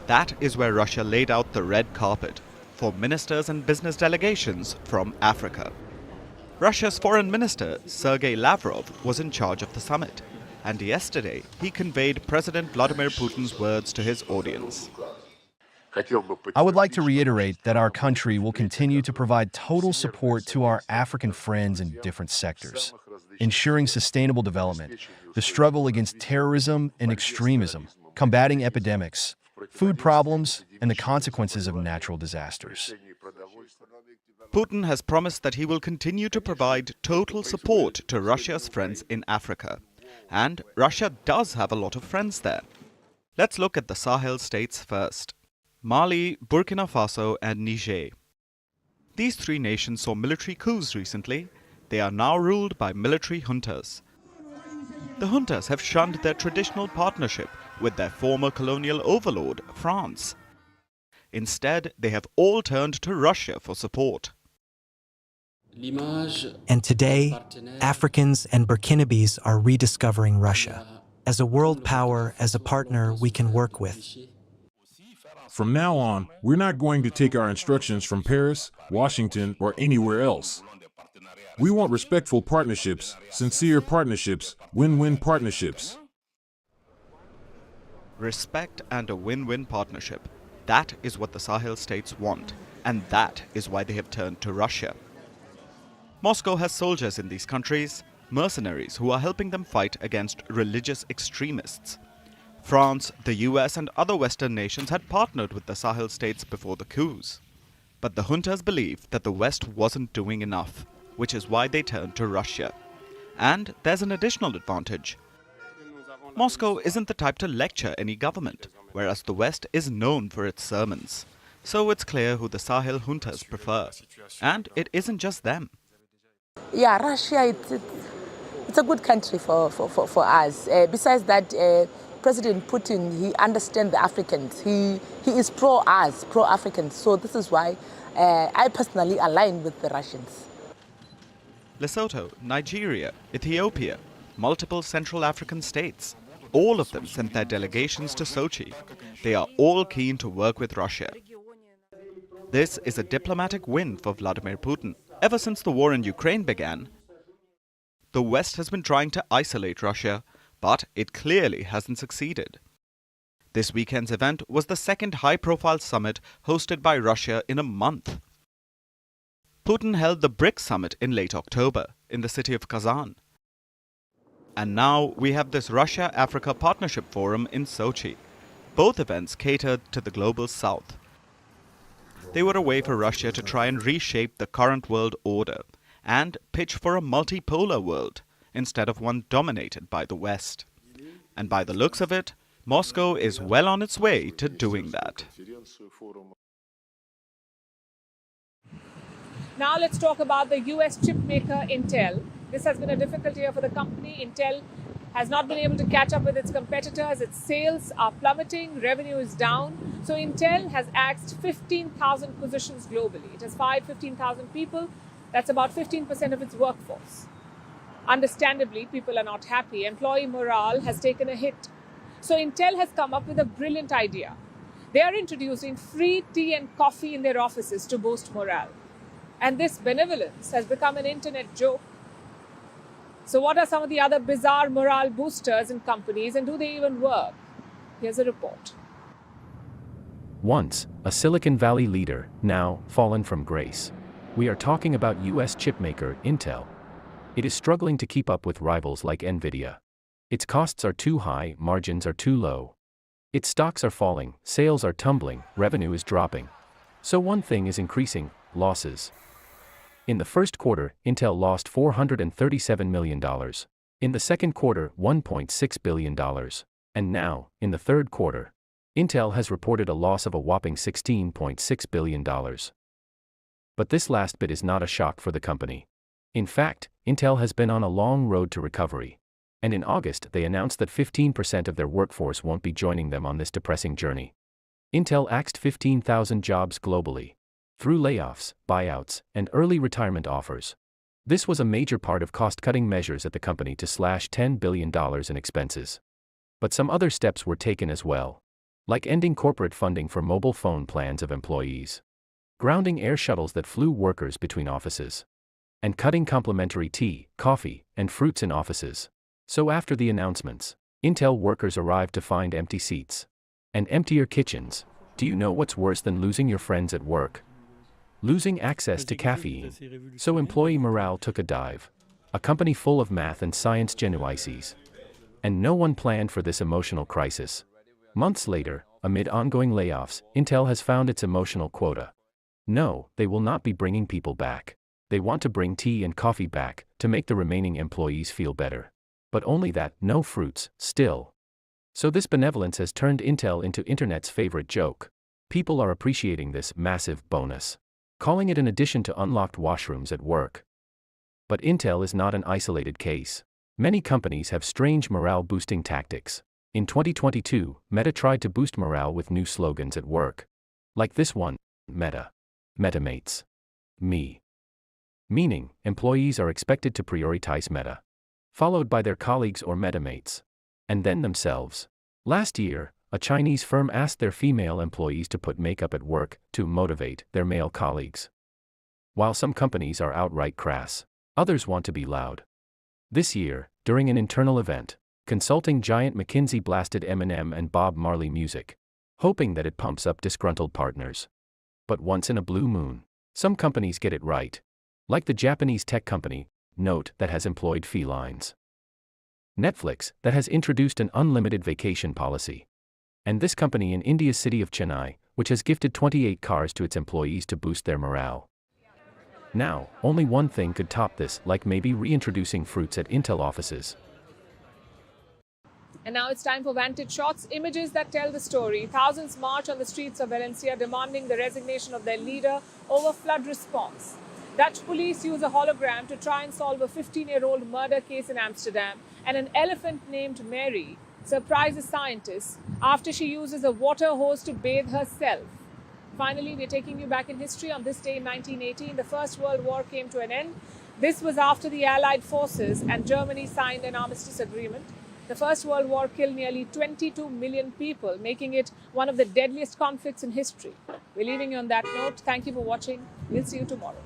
That is where Russia laid out the red carpet for ministers and business delegations from Africa. Russia's foreign minister, Sergei Lavrov, was in charge of the summit, and yesterday he conveyed President Vladimir Putin's words to his audience. I would like to reiterate that our country will continue to provide total support to our African friends in different sectors, ensuring sustainable development, the struggle against terrorism and extremism, combating epidemics, food problems, and the consequences of natural disasters. Putin has promised that he will continue to provide total support to Russia's friends in Africa. And Russia does have a lot of friends there. Let's look at the Sahel states first. Mali, Burkina Faso and Niger. These three nations saw military coups recently. They are now ruled by military juntas. The juntas have shunned their traditional partnership with their former colonial overlord, France. Instead, they have all turned to Russia for support. And today, Africans and Burkinabes are rediscovering Russia as a world power, as a partner we can work with. From now on, we're not going to take our instructions from Paris, Washington, or anywhere else. We want respectful partnerships, sincere partnerships, win-win partnerships. Respect and a win-win partnership. That is what the Sahel states want, and that is why they have turned to Russia. Moscow has soldiers in these countries, mercenaries who are helping them fight against religious extremists. France, the US and other Western nations had partnered with the Sahel states before the coups. But the juntas believed that the West wasn't doing enough, which is why they turned to Russia. And there's an additional advantage. Moscow isn't the type to lecture any government, whereas the West is known for its sermons. So it's clear who the Sahel juntas prefer. And it isn't just them. Yeah, Russia, it's a good country for us. Besides that, President Putin, he understands the Africans. He is pro-us, pro-Africans. So this is why I personally align with the Russians. Lesotho, Nigeria, Ethiopia, multiple Central African states. All of them sent their delegations to Sochi. They are all keen to work with Russia. This is a diplomatic win for Vladimir Putin. Ever since the war in Ukraine began, the West has been trying to isolate Russia, but it clearly hasn't succeeded. This weekend's event was the second high-profile summit hosted by Russia in a month. Putin held the BRICS summit in late October in the city of Kazan. And now we have this Russia-Africa Partnership Forum in Sochi. Both events catered to the global south. They were a way for Russia to try and reshape the current world order and pitch for a multipolar world instead of one dominated by the West. And by the looks of it, Moscow is well on its way to doing that. Now let's talk about the US chip maker Intel. This has been a difficult year for the company. Intel has not been able to catch up with its competitors. Its sales are plummeting, revenue is down. So Intel has axed 15,000 positions globally. It has fired 15,000 people. That's about 15% of its workforce. Understandably, people are not happy. Employee morale has taken a hit. So Intel has come up with a brilliant idea. They are introducing free tea and coffee in their offices to boost morale. And this benevolence has become an internet joke. So what are some of the other bizarre morale boosters in companies, and do they even work? Here's a report. Once a Silicon Valley leader, now fallen from grace. We are talking about US chipmaker Intel. It is struggling to keep up with rivals like Nvidia. Its costs are too high, margins are too low. Its stocks are falling, sales are tumbling, revenue is dropping. So one thing is increasing: losses. In the first quarter, Intel lost $437 million. In the second quarter, $1.6 billion. And now, in the third quarter, Intel has reported a loss of a whopping $16.6 billion. But this last bit is not a shock for the company. In fact, Intel has been on a long road to recovery. And in August, they announced that 15% of their workforce won't be joining them on this depressing journey. Intel axed 15,000 jobs globally, through layoffs, buyouts, and early retirement offers. This was a major part of cost-cutting measures at the company to slash $10 billion in expenses. But some other steps were taken as well, like ending corporate funding for mobile phone plans of employees, grounding air shuttles that flew workers between offices, and cutting complimentary tea, coffee, and fruits in offices. So after the announcements, Intel workers arrived to find empty seats and emptier kitchens. Do you know what's worse than losing your friends at work? Losing access to caffeine. So employee morale took a dive. A company full of math and science genuices. And no one planned for this emotional crisis. Months later, amid ongoing layoffs, Intel has found its emotional quota. No, they will not be bringing people back. They want to bring tea and coffee back to make the remaining employees feel better. But only that, no fruits, still. So this benevolence has turned Intel into internet's favorite joke. People are appreciating this massive bonus, calling it an addition to unlocked washrooms at work. But Intel is not an isolated case. Many companies have strange morale-boosting tactics. In 2022, Meta tried to boost morale with new slogans at work. Like this one, Meta. Metamates. Me. Meaning, employees are expected to prioritize Meta, followed by their colleagues or metamates, and then themselves. Last year, a Chinese firm asked their female employees to put makeup at work to motivate their male colleagues. While some companies are outright crass, others want to be loud. This year, during an internal event, consulting giant McKinsey blasted Eminem and Bob Marley music, hoping that it pumps up disgruntled partners. But once in a blue moon, some companies get it right. Like the Japanese tech company, Note, that has employed felines. Netflix, that has introduced an unlimited vacation policy. And this company in India's city of Chennai, which has gifted 28 cars to its employees to boost their morale. Now, only one thing could top this, like maybe reintroducing fruits at Intel offices. And now it's time for Vantage Shots, images that tell the story. Thousands march on the streets of Valencia demanding the resignation of their leader over flood response. Dutch police use a hologram to try and solve a 15-year-old murder case in Amsterdam, and an elephant named Mary surprises scientists after she uses a water hose to bathe herself. Finally, we're taking you back in history. On this day in 1918, the First World War came to an end. This was after the Allied forces and Germany signed an armistice agreement. The First World War killed nearly 22 million people, making it one of the deadliest conflicts in history. We're leaving you on that note. Thank you for watching. We'll see you tomorrow.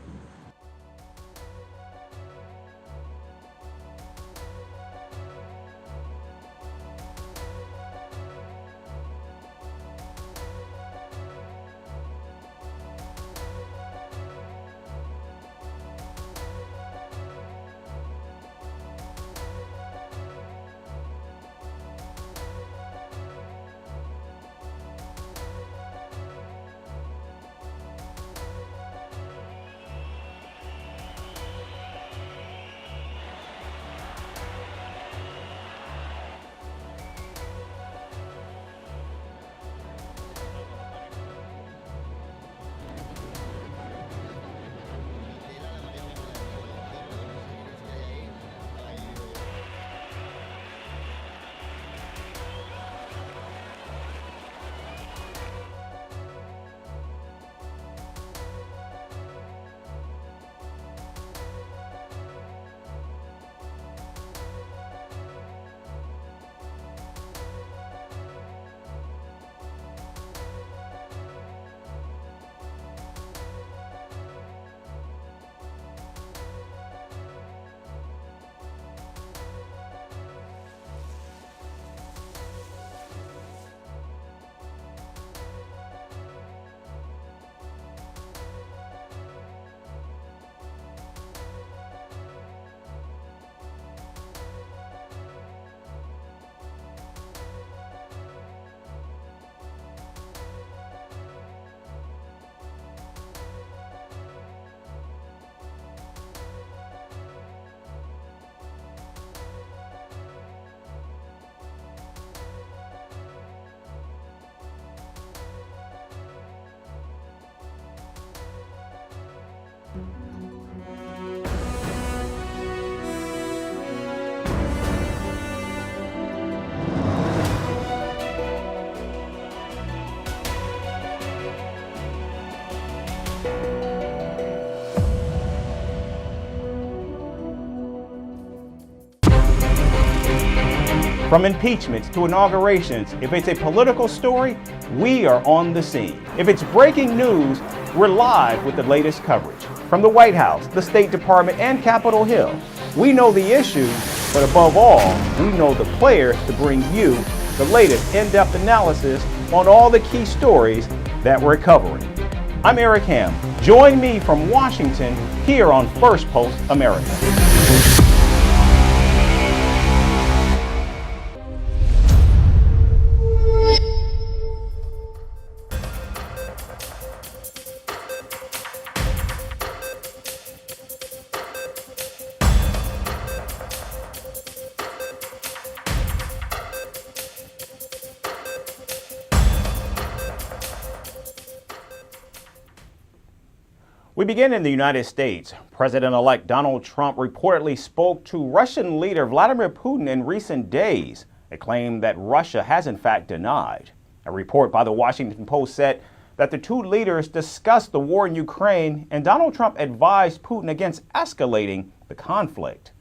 From impeachments to inaugurations, if it's a political story, we are on the scene. If it's breaking news, we're live with the latest coverage. From the White House, the State Department, and Capitol Hill, we know the issues, but above all, we know the players to bring you the latest in-depth analysis on all the key stories that we're covering. I'm Eric Ham. Join me from Washington here on Firstpost America. We begin in the United States. President-elect Donald Trump reportedly spoke to Russian leader Vladimir Putin in recent days, a claim that Russia has in fact denied. A report by the Washington Post said that the two leaders discussed the war in Ukraine, and Donald Trump advised Putin against escalating the conflict.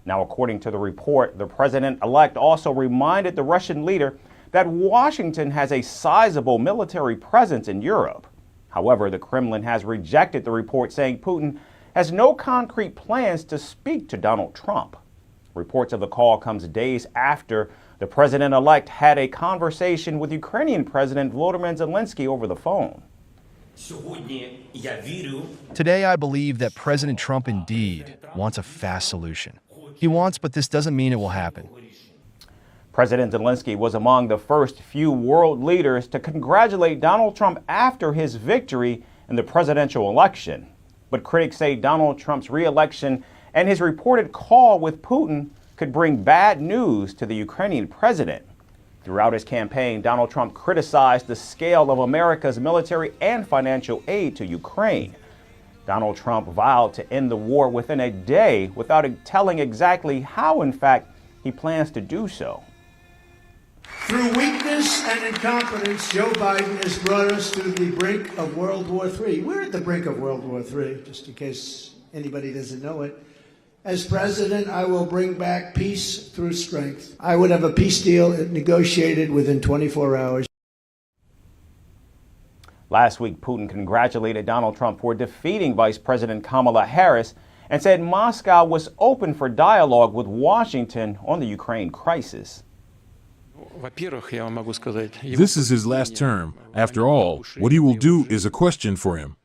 Now, according to the report, the president-elect also reminded the Russian leader that Washington has a sizable military presence in Europe. However, the Kremlin has rejected the report, saying Putin has no concrete plans to speak to Donald Trump. Reports of the call comes days after the president-elect had a conversation with Ukrainian President Volodymyr Zelensky over the phone. Today, I believe that President Trump indeed wants a fast solution. He wants, but this doesn't mean it will happen. President Zelensky was among the first few world leaders to congratulate Donald Trump after his victory in the presidential election. But critics say Donald Trump's re-election and his reported call with Putin could bring bad news to the Ukrainian president. Throughout his campaign, Donald Trump criticized the scale of America's military and financial aid to Ukraine. Donald Trump vowed to end the war within a day without telling exactly how, in fact, he plans to do so. Through weakness and incompetence, Joe Biden has brought us to the brink of World War III. We're at the brink of World War III, just in case anybody doesn't know it. As president, I will bring back peace through strength. I would have a peace deal negotiated within 24 hours. Last week, Putin congratulated Donald Trump for defeating Vice President Kamala Harris and said Moscow was open for dialogue with Washington on the Ukraine crisis. This is his last term. After all, what he will do is a question for him.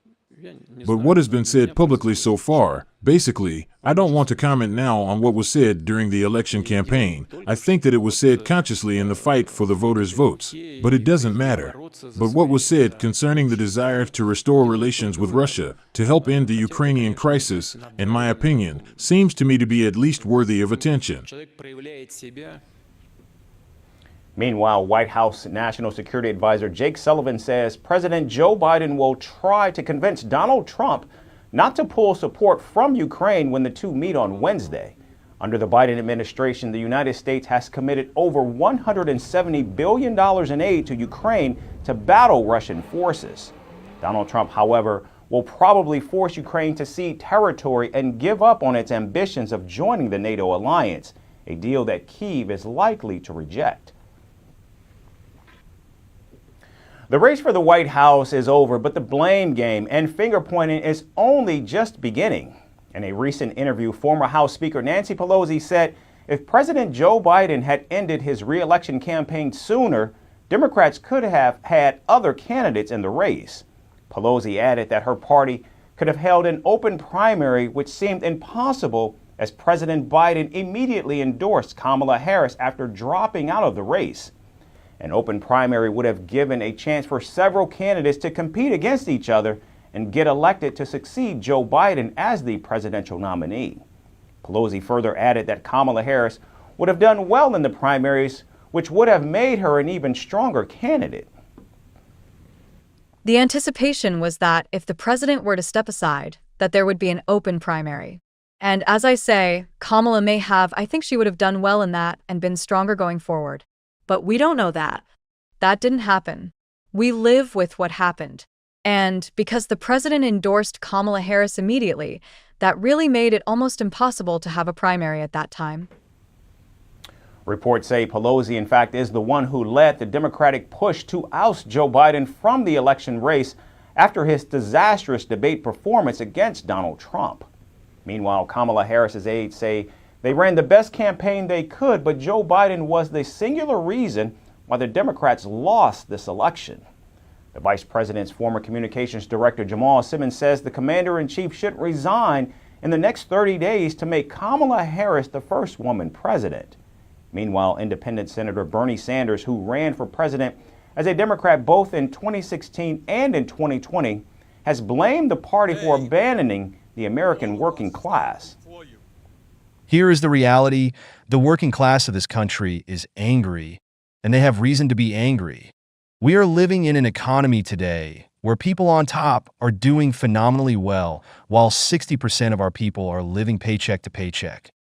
But what has been said publicly so far, basically, I don't want to comment now on what was said during the election campaign. I think that it was said consciously in the fight for the voters' votes. But it doesn't matter. But what was said concerning the desire to restore relations with Russia to help end the Ukrainian crisis, in my opinion, seems to me to be at least worthy of attention. Meanwhile, White House National Security Advisor Jake Sullivan says President Joe Biden will try to convince Donald Trump not to pull support from Ukraine when the two meet on Wednesday. Under the Biden administration, the United States has committed over $170 billion in aid to Ukraine to battle Russian forces. Donald Trump, however, will probably force Ukraine to cede territory and give up on its ambitions of joining the NATO alliance, a deal that Kyiv is likely to reject. The race for the White House is over, but the blame game and finger-pointing is only just beginning. In a recent interview, former House Speaker Nancy Pelosi said if President Joe Biden had ended his re-election campaign sooner, Democrats could have had other candidates in the race. Pelosi added that her party could have held an open primary, which seemed impossible as President Biden immediately endorsed Kamala Harris after dropping out of the race. An open primary would have given a chance for several candidates to compete against each other and get elected to succeed Joe Biden as the presidential nominee. Pelosi further added that Kamala Harris would have done well in the primaries, which would have made her an even stronger candidate. The anticipation was that if the president were to step aside, that there would be an open primary. And as I say, Kamala may have, I think she would have done well in that and been stronger going forward. But we don't know that. That didn't happen. We live with what happened. And because the president endorsed Kamala Harris immediately, that really made it almost impossible to have a primary at that time. Reports say Pelosi, in fact, is the one who led the Democratic push to oust Joe Biden from the election race after his disastrous debate performance against Donald Trump. Meanwhile, Kamala Harris's aides say they ran the best campaign they could, but Joe Biden was the singular reason why the Democrats lost this election. The vice president's former communications director, Jamal Simmons, says the commander-in-chief should resign in the next 30 days to make Kamala Harris the first woman president. Meanwhile, independent Senator Bernie Sanders, who ran for president as a Democrat both in 2016 and in 2020, has blamed the party for abandoning the American working class. Here is the reality. The working class of this country is angry, and they have reason to be angry. We are living in an economy today where people on top are doing phenomenally well, while 60% of our people are living paycheck to paycheck.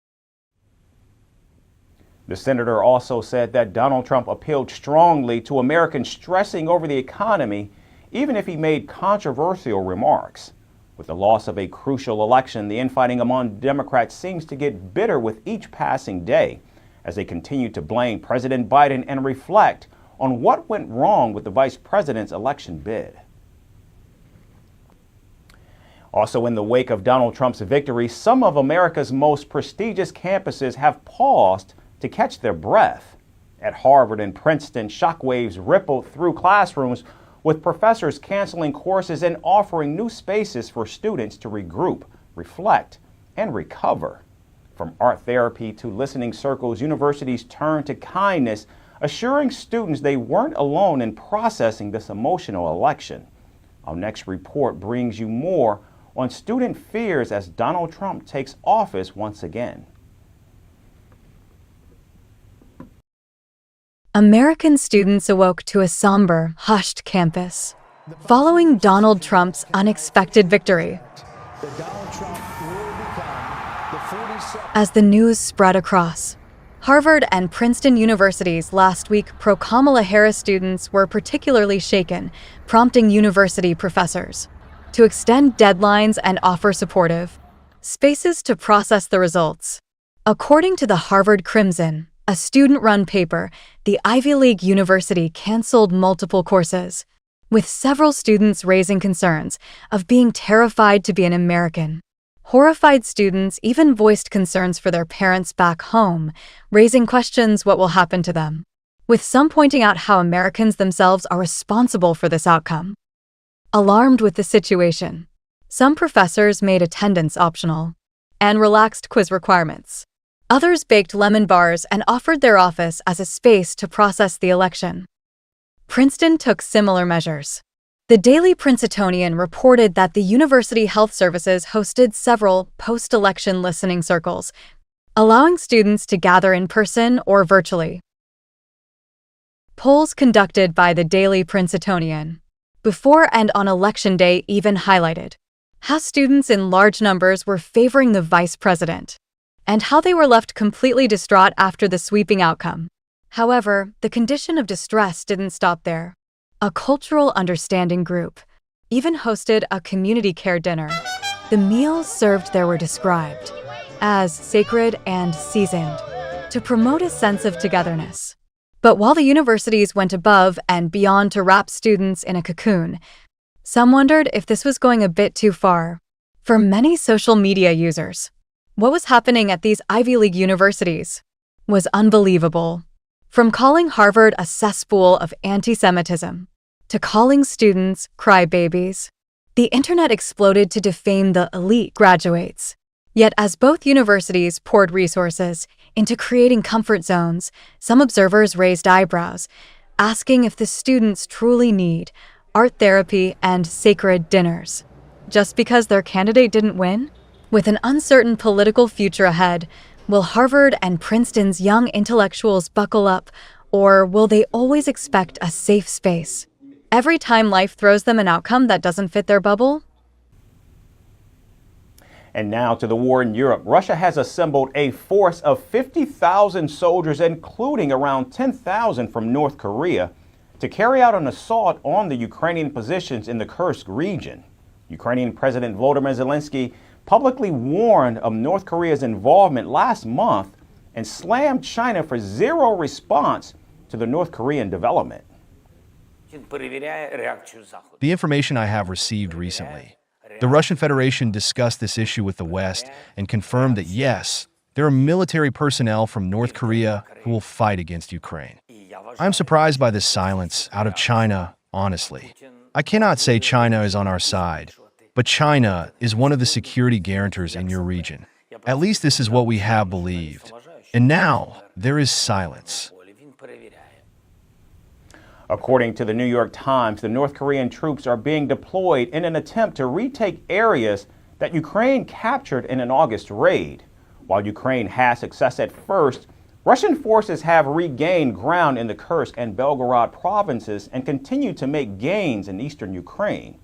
The senator also said that Donald Trump appealed strongly to Americans stressing over the economy, even if he made controversial remarks. With the loss of a crucial election, the infighting among Democrats seems to get bitter with each passing day as they continue to blame President Biden and reflect on what went wrong with the vice president's election bid. Also, in the wake of Donald Trump's victory, some of America's most prestigious campuses have paused to catch their breath. At Harvard and Princeton, shockwaves rippled through classrooms, with professors canceling courses and offering new spaces for students to regroup, reflect, and recover. From art therapy to listening circles, universities turned to kindness, assuring students they weren't alone in processing this emotional election. Our next report brings you more on student fears as Donald Trump takes office once again. American students awoke to a somber, hushed campus following Donald Trump's unexpected victory. As the news spread across, Harvard and Princeton universities last week pro-Kamala Harris students were particularly shaken, prompting university professors to extend deadlines and offer supportive spaces to process the results. According to the Harvard Crimson, a student-run paper, the Ivy League university canceled multiple courses, with several students raising concerns of being terrified to be an American. Horrified students even voiced concerns for their parents back home, raising questions what will happen to them, with some pointing out how Americans themselves are responsible for this outcome. Alarmed with the situation, some professors made attendance optional and relaxed quiz requirements. Others baked lemon bars and offered their office as a space to process the election. Princeton took similar measures. The Daily Princetonian reported that the University Health Services hosted several post-election listening circles, allowing students to gather in person or virtually. Polls conducted by the Daily Princetonian before and on Election Day even highlighted how students in large numbers were favoring the vice president, and how they were left completely distraught after the sweeping outcome. However, the condition of distress didn't stop there. A cultural understanding group even hosted a community care dinner. The meals served there were described as sacred and seasoned to promote a sense of togetherness. But while the universities went above and beyond to wrap students in a cocoon, some wondered if this was going a bit too far. For many social media users, what was happening at these Ivy League universities was unbelievable. From calling Harvard a cesspool of anti-Semitism to calling students crybabies, the internet exploded to defame the elite graduates. Yet as both universities poured resources into creating comfort zones, some observers raised eyebrows, asking if the students truly need art therapy and sacred dinners just because their candidate didn't win? With an uncertain political future ahead, will Harvard and Princeton's young intellectuals buckle up, or will they always expect a safe space every time life throws them an outcome that doesn't fit their bubble? And now to the war in Europe. Russia has assembled a force of 50,000 soldiers, including around 10,000 from North Korea, to carry out an assault on the Ukrainian positions in the Kursk region. Ukrainian President Volodymyr Zelensky publicly warned of North Korea's involvement last month and slammed China for zero response to the North Korean development. The information I have received recently, the Russian Federation discussed this issue with the West and confirmed that yes, there are military personnel from North Korea who will fight against Ukraine. I'm surprised by this silence out of China, honestly. I cannot say China is on our side, but China is one of the security guarantors in your region. At least this is what we have believed. And now, there is silence. According to the New York Times, the North Korean troops are being deployed in an attempt to retake areas that Ukraine captured in an August raid. While Ukraine had success at first, Russian forces have regained ground in the Kursk and Belgorod provinces and continue to make gains in eastern Ukraine.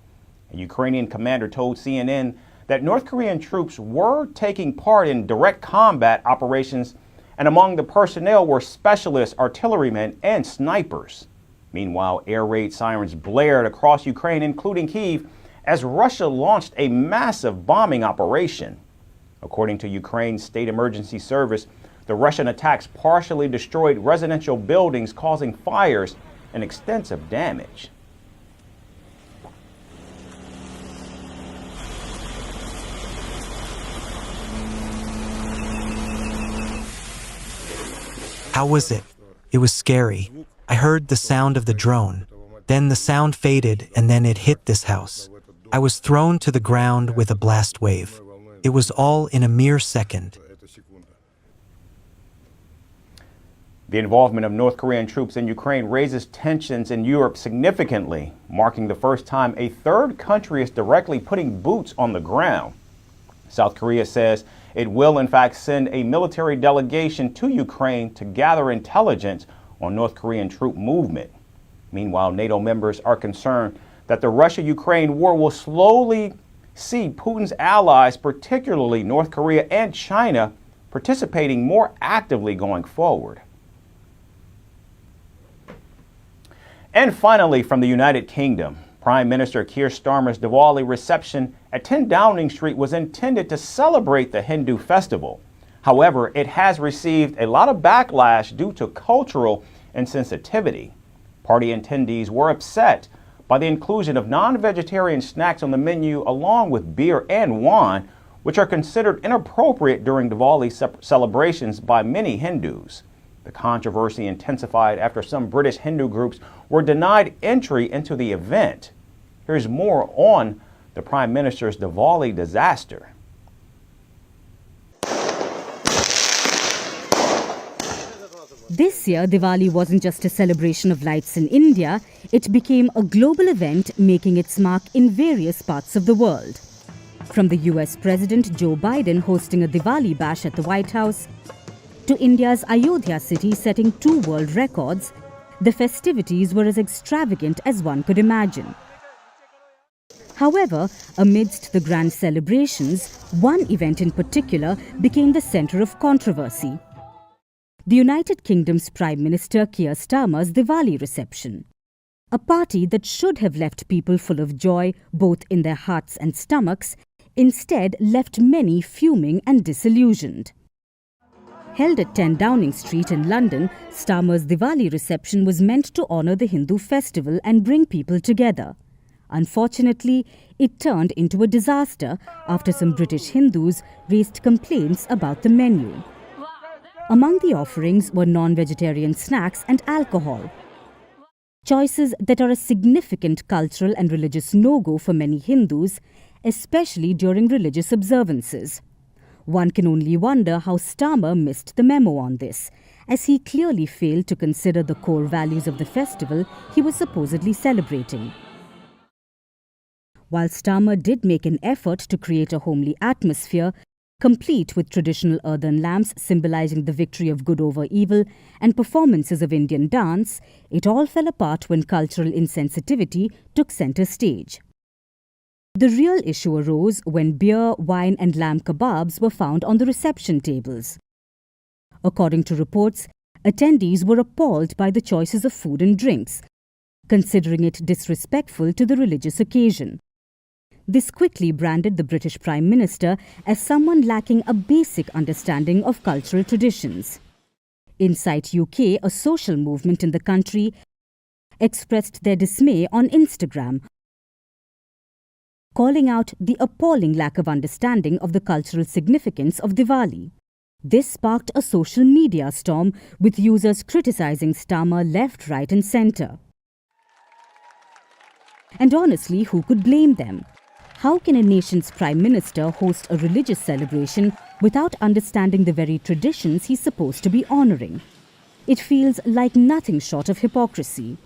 A Ukrainian commander told CNN that North Korean troops were taking part in direct combat operations, and among the personnel were specialist artillerymen and snipers. Meanwhile, air raid sirens blared across Ukraine, including Kyiv, as Russia launched a massive bombing operation. According to Ukraine's State Emergency Service, the Russian attacks partially destroyed residential buildings, causing fires and extensive damage. How was it? It was scary. I heard the sound of the drone. Then the sound faded and then it hit this house. I was thrown to the ground with a blast wave. It was all in a mere second. The involvement of North Korean troops in Ukraine raises tensions in Europe significantly, marking the first time a third country is directly putting boots on the ground. South Korea says it will in fact send a military delegation to Ukraine to gather intelligence on North Korean troop movement. Meanwhile, NATO members are concerned that the Russia-Ukraine war will slowly see Putin's allies, particularly North Korea and China, participating more actively going forward. And finally, from the United Kingdom, Prime Minister Keir Starmer's Diwali reception at 10 Downing Street was intended to celebrate the Hindu festival. However, it has received a lot of backlash due to cultural insensitivity. Party attendees were upset by the inclusion of non-vegetarian snacks on the menu along with beer and wine, which are considered inappropriate during Diwali celebrations by many Hindus. The controversy intensified after some British Hindu groups were denied entry into the event. Here's more on the Prime Minister's Diwali disaster. This year, Diwali wasn't just a celebration of lights in India, it became a global event, making its mark in various parts of the world. From the US President Joe Biden hosting a Diwali bash at the White House, to India's Ayodhya city setting 2 world records, the festivities were as extravagant as one could imagine. However, amidst the grand celebrations, one event in particular became the center of controversy. The United Kingdom's Prime Minister Keir Starmer's Diwali reception. A party that should have left people full of joy, both in their hearts and stomachs, instead left many fuming and disillusioned. Held at 10 Downing Street in London, Starmer's Diwali reception was meant to honour the Hindu festival and bring people together. Unfortunately, it turned into a disaster after some British Hindus raised complaints about the menu. Among the offerings were non-vegetarian snacks and alcohol. Choices that are a significant cultural and religious no-go for many Hindus, especially during religious observances. One can only wonder how Starmer missed the memo on this, as he clearly failed to consider the core values of the festival he was supposedly celebrating. While Starmer did make an effort to create a homely atmosphere, complete with traditional earthen lamps symbolizing the victory of good over evil and performances of Indian dance, it all fell apart when cultural insensitivity took center stage. The real issue arose when beer, wine and lamb kebabs were found on the reception tables. According to reports, attendees were appalled by the choices of food and drinks, considering it disrespectful to the religious occasion. This quickly branded the British Prime Minister as someone lacking a basic understanding of cultural traditions. Insight UK, a social movement in the country, expressed their dismay on Instagram, calling out the appalling lack of understanding of the cultural significance of Diwali. This sparked a social media storm, with users criticizing Starmer left, right and centre. And honestly, who could blame them? How can a nation's Prime Minister host a religious celebration without understanding the very traditions he's supposed to be honouring? It feels like nothing short of hypocrisy.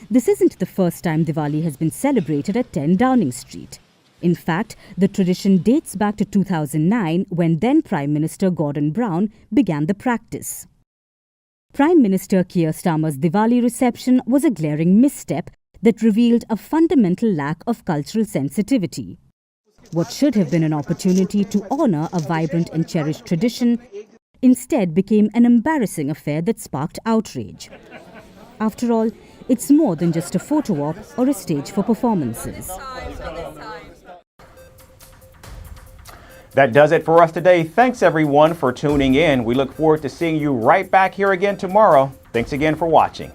This isn't the first time Diwali has been celebrated at 10 Downing Street. In fact, the tradition dates back to 2009, when then Prime Minister Gordon Brown began the practice. Prime Minister Keir Starmer's Diwali reception was a glaring misstep that revealed a fundamental lack of cultural sensitivity. What should have been an opportunity to honour a vibrant and cherished tradition instead became an embarrassing affair that sparked outrage. After all, it's more than just a photo op or a stage for performances. That does it for us today. Thanks everyone for tuning in. We look forward to seeing you right back here again tomorrow. Thanks again for watching.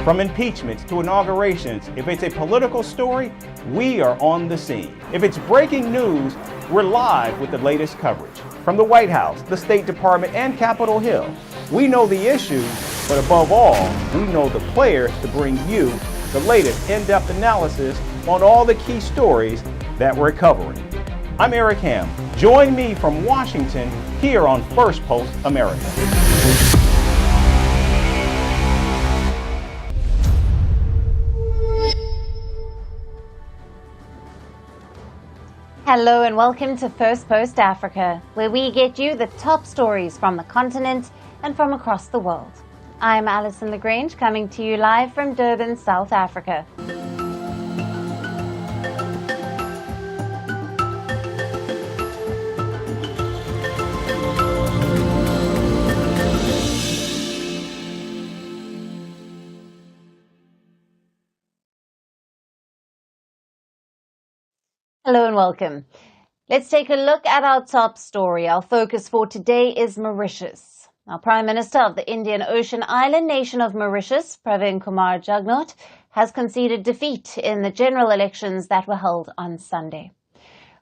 From impeachments to inaugurations, if it's a political story, we are on the scene. If it's breaking news, we're live with the latest coverage. From the White House, the State Department, and Capitol Hill, we know the issues, but above all, we know the players to bring you the latest in-depth analysis on all the key stories that we're covering. I'm Eric Ham. Join me from Washington here on Firstpost America. Hello and welcome to Firstpost Africa, where we get you the top stories from the continent and from across the world. I'm Alison Lagrange, coming to you live from Durban, South Africa. Hello and welcome. Let's take a look at our top story. Our focus for today is Mauritius. Our Prime Minister of the Indian Ocean island nation of Mauritius, Pravin Kumar Jugnauth, has conceded defeat in the general elections that were held on Sunday.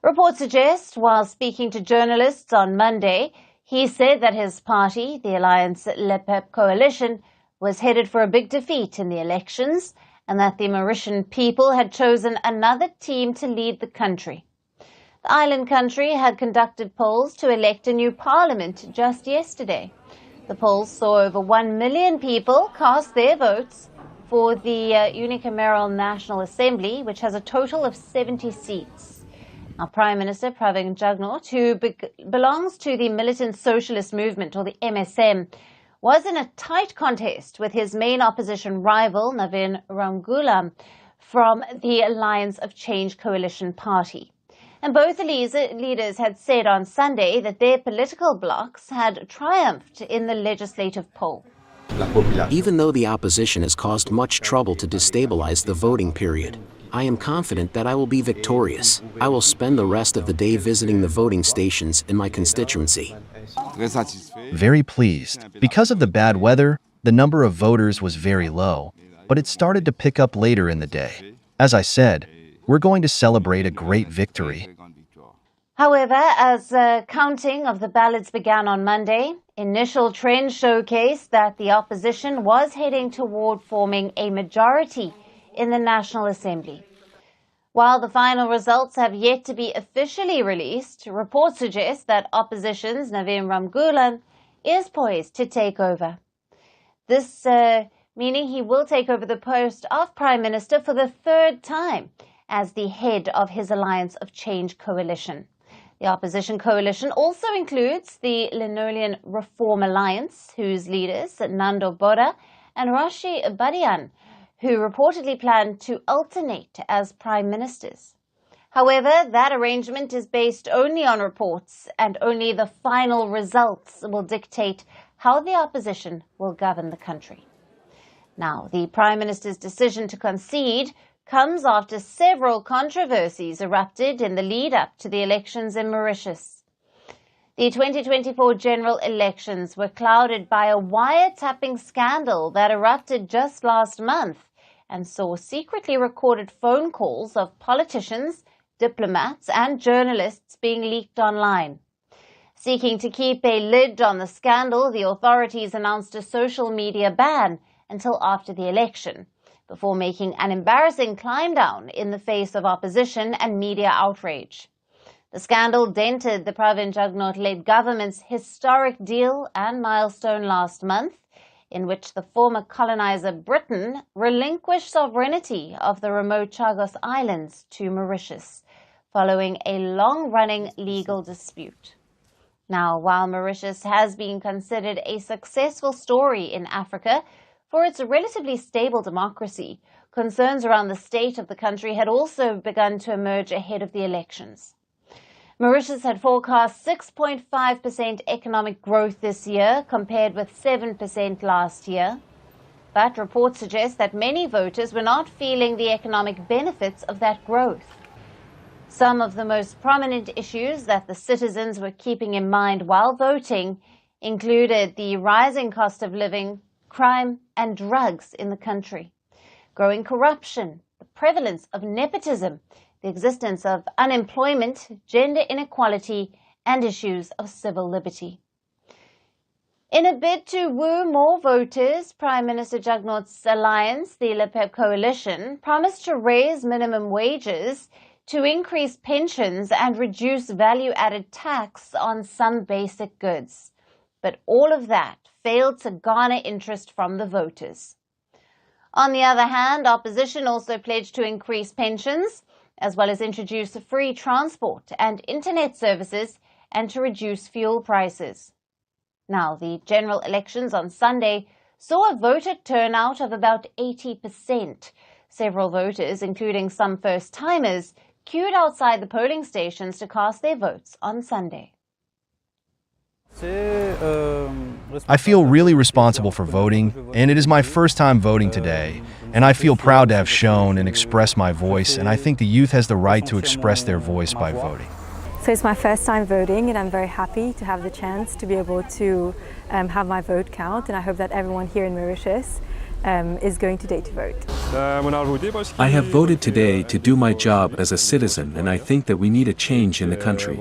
Reports suggest, while speaking to journalists on Monday, he said that his party, the Alliance Le Peuple Coalition, was headed for a big defeat in the elections, and that the Mauritian people had chosen another team to lead the country. The island country had conducted polls to elect a new parliament just yesterday. The polls saw over 1 million people cast their votes for the unicameral National Assembly, which has a total of 70 seats. Our Prime Minister, Pravin Jugnauth, who belongs to the Militant Socialist Movement, or the MSM, was in a tight contest with his main opposition rival, Navin Ramgoolam, from the Alliance of Change Coalition Party. And both the leaders had said on Sunday that their political blocs had triumphed in the legislative poll. Even though the opposition has caused much trouble to destabilize the voting period, I am confident that I will be victorious. I will spend the rest of the day visiting the voting stations in my constituency. Very pleased. Because of the bad weather, the number of voters was very low, but it started to pick up later in the day. As I said, we're going to celebrate a great victory. However, as counting of the ballots began on Monday, initial trends showcased that the opposition was heading toward forming a majority in the National Assembly. While the final results have yet to be officially released, reports suggest that opposition's Navin Ramgoolam is poised to take over. This meaning he will take over the post of Prime Minister for the third time as the head of his Alliance of Change coalition. The opposition coalition also includes the Linoleum Reform Alliance, whose leaders, Nando Bora and Rashi Badian, who reportedly plan to alternate as prime ministers. However, that arrangement is based only on reports, and only the final results will dictate how the opposition will govern the country. Now, the Prime Minister's decision to concede comes after several controversies erupted in the lead-up to the elections in Mauritius. The 2024 general elections were clouded by a wiretapping scandal that erupted just last month and saw secretly recorded phone calls of politicians, diplomats and journalists being leaked online. Seeking to keep a lid on the scandal, the authorities announced a social media ban until after the election, before making an embarrassing climb down in the face of opposition and media outrage. The scandal dented the Pravin Jugnauth-led government's historic deal and milestone last month, in which the former colonizer Britain relinquished sovereignty of the remote Chagos Islands to Mauritius, following a long-running legal dispute. Now, while Mauritius has been considered a successful story in Africa for its relatively stable democracy, concerns around the state of the country had also begun to emerge ahead of the elections. Mauritius had forecast 6.5% economic growth this year, compared with 7% last year. But reports suggest that many voters were not feeling the economic benefits of that growth. Some of the most prominent issues that the citizens were keeping in mind while voting included the rising cost of living, crime and drugs in the country, growing corruption, the prevalence of nepotism, the existence of unemployment, gender inequality, and issues of civil liberty. In a bid to woo more voters, Prime Minister Jugnauth's alliance, the Le Peuple coalition, promised to raise minimum wages, to increase pensions and reduce value-added tax on some basic goods. But all of that failed to garner interest from the voters. On the other hand, opposition also pledged to increase pensions, as well as introduce free transport and internet services and to reduce fuel prices. Now, the general elections on Sunday saw a voter turnout of about 80%. Several voters, including some first-timers, queued outside the polling stations to cast their votes on Sunday. I feel really responsible for voting, and it is my first time voting today, and I feel proud to have shown and expressed my voice, and I think the youth has the right to express their voice by voting. So it's my first time voting, and I'm very happy to have the chance to be able to have my vote count, and I hope that everyone here in Mauritius is going today to vote. I have voted today to do my job as a citizen, and I think that we need a change in the country.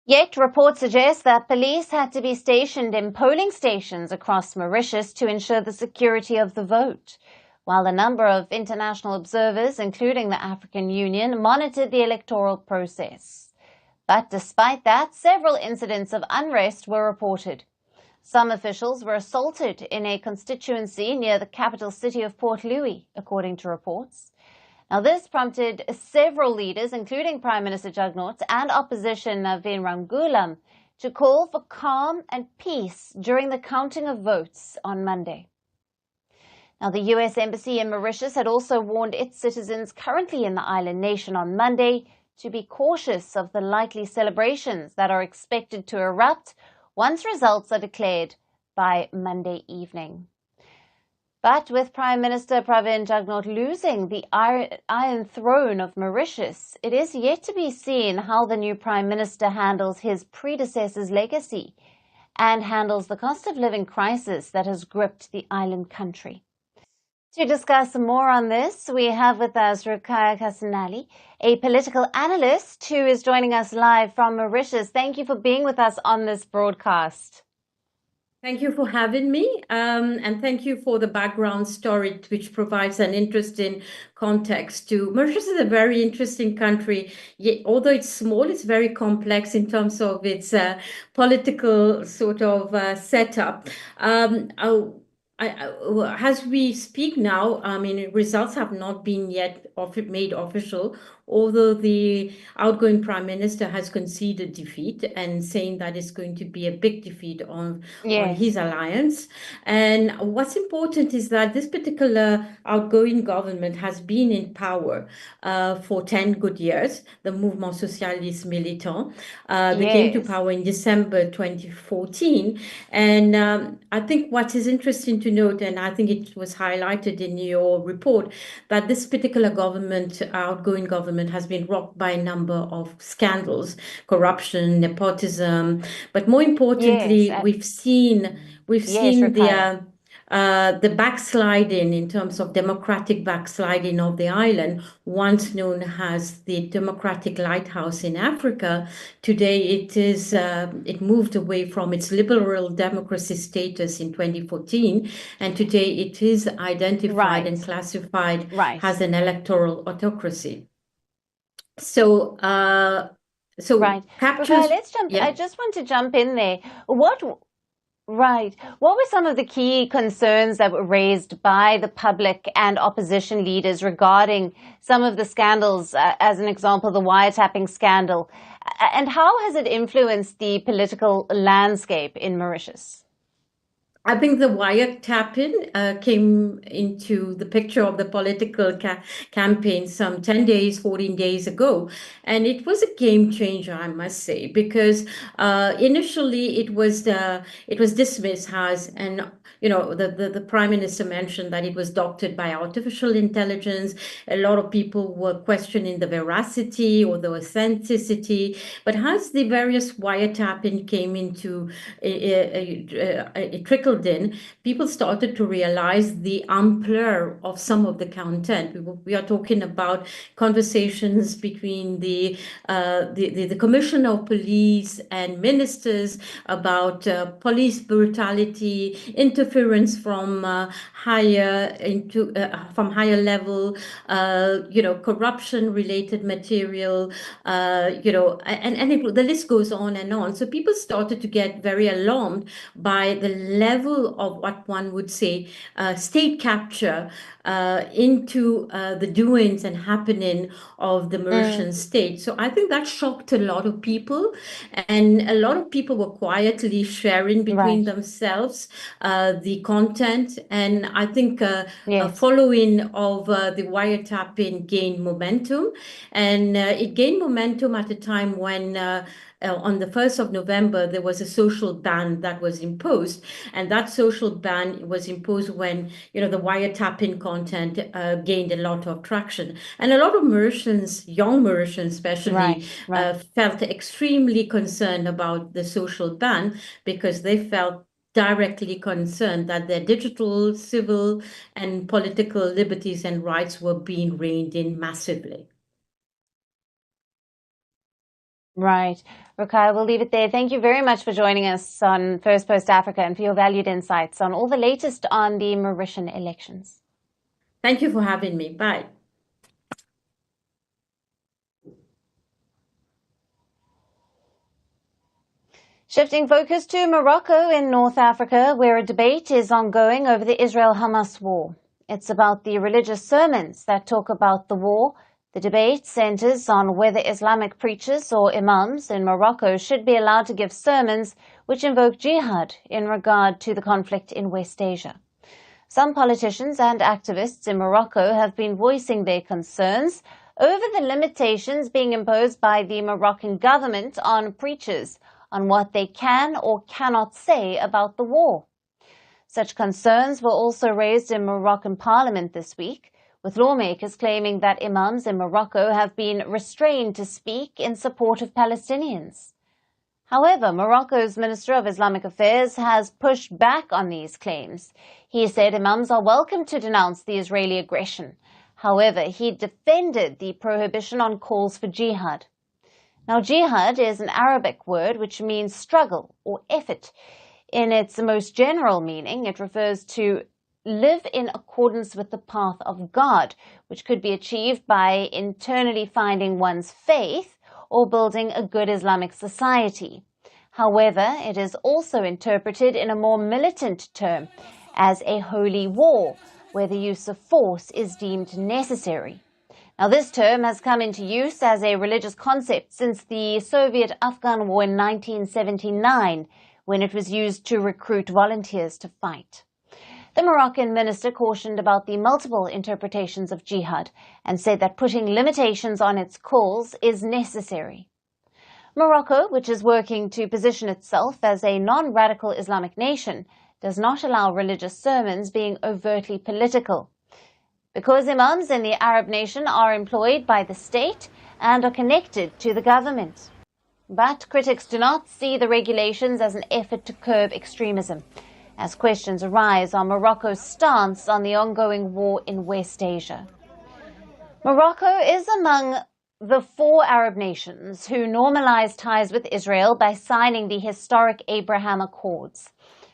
Yet reports suggest that police had to be stationed in polling stations across Mauritius to ensure the security of the vote, while a number of international observers, including the African Union, monitored the electoral process. But despite that, several incidents of unrest were reported. Some officials were assaulted in a constituency near the capital city of Port Louis, according to reports. Now, this prompted several leaders, including Prime Minister Jugnauth and opposition Navin Ramgoolam, to call for calm and peace during the counting of votes on Monday. Now, the U.S. Embassy in Mauritius had also warned its citizens currently in the island nation on Monday to be cautious of the likely celebrations that are expected to erupt once results are declared by Monday evening. But with Prime Minister Pravin Jugnauth losing the Iron Throne of Mauritius, it is yet to be seen how the new Prime Minister handles his predecessor's legacy and handles the cost of living crisis that has gripped the island country. To discuss more on this, we have with us Ruqaiya Kassanali, a political analyst who is joining us live from Mauritius. Thank you for being with us on this broadcast. Thank you for having me, and thank you for the background story, which provides an interesting context to Mauritius. Is a very interesting country. Yet, although it's small, it's very complex in terms of its political sort of setup. As we speak now, results have not been yet made official, although the outgoing prime minister has conceded defeat and saying that it's going to be a big defeat on his alliance. And what's important is that this particular outgoing government has been in power for 10 good years, the Mouvement Socialiste Militant. They came to power in December 2014. And I think what is interesting to note, and I think it was highlighted in your report, that this particular government, outgoing government, has been rocked by a number of scandals, corruption, nepotism, but more importantly, we've seen the backsliding in terms of democratic backsliding of the island, once known as the democratic lighthouse in Africa. Today, it moved away from its liberal democracy status in 2014, and today it is identified and classified as an electoral autocracy. So, captures. Okay, let's jump. I just want to jump in there. What were some of the key concerns that were raised by the public and opposition leaders regarding some of the scandals, as an example, the wiretapping scandal, and how has it influenced the political landscape in Mauritius? I think the wiretapping came into the picture of the political campaign some 10 days, 14 days ago. And it was a game changer, I must say, because initially it was dismissed as, and the Prime Minister mentioned that it was doctored by artificial intelligence. A lot of people were questioning the veracity or the authenticity. But as the various wiretapping came into it trickled in, people started to realize the ampleur of some of the content. We are talking about conversations between the Commissioner of Police and ministers about police brutality, interference from higher level, corruption-related material, the list goes on and on. So people started to get very alarmed by the level of what one would say state capture into the doings and happening of the Mauritian state. So I think that shocked a lot of people, and a lot of people were quietly sharing between themselves the content. And I think following of the wiretapping gained momentum, and it gained momentum at a time when on the 1st of November, there was a social ban that was imposed. And that social ban was imposed when, the wiretapping content gained a lot of traction. And a lot of Mauritians, young Mauritians especially, felt extremely concerned about the social ban, because they felt directly concerned that their digital, civil, and political liberties and rights were being reined in massively. Right. Rukai, we'll leave it there. Thank you very much for joining us on Firstpost Africa and for your valued insights on all the latest on the Mauritian elections. Thank you for having me. Bye. Shifting focus to Morocco in North Africa, where a debate is ongoing over the Israel-Hamas war. It's about the religious sermons that talk about the war. The debate centers on whether Islamic preachers or imams in Morocco should be allowed to give sermons which invoke jihad in regard to the conflict in West Asia. Some politicians and activists in Morocco have been voicing their concerns over the limitations being imposed by the Moroccan government on preachers on what they can or cannot say about the war. Such concerns were also raised in Moroccan parliament this week, with lawmakers claiming that imams in Morocco have been restrained to speak in support of Palestinians. However, Morocco's Minister of Islamic Affairs has pushed back on these claims. He said imams are welcome to denounce the Israeli aggression. However, he defended the prohibition on calls for jihad. Now, jihad is an Arabic word which means struggle or effort. In its most general meaning, it refers to live in accordance with the path of God, which could be achieved by internally finding one's faith or building a good Islamic society. However, it is also interpreted in a more militant term as a holy war, where the use of force is deemed necessary. Now, this term has come into use as a religious concept since the Soviet-Afghan War in 1979, when it was used to recruit volunteers to fight. The Moroccan minister cautioned about the multiple interpretations of jihad and said that putting limitations on its calls is necessary. Morocco, which is working to position itself as a non-radical Islamic nation, does not allow religious sermons being overtly political. Because imams in the Arab nation are employed by the state and are connected to the government. But critics do not see the regulations as an effort to curb extremism, as questions arise on Morocco's stance on the ongoing war in West Asia. Morocco is among the 4 Arab nations who normalized ties with Israel by signing the historic Abraham Accords,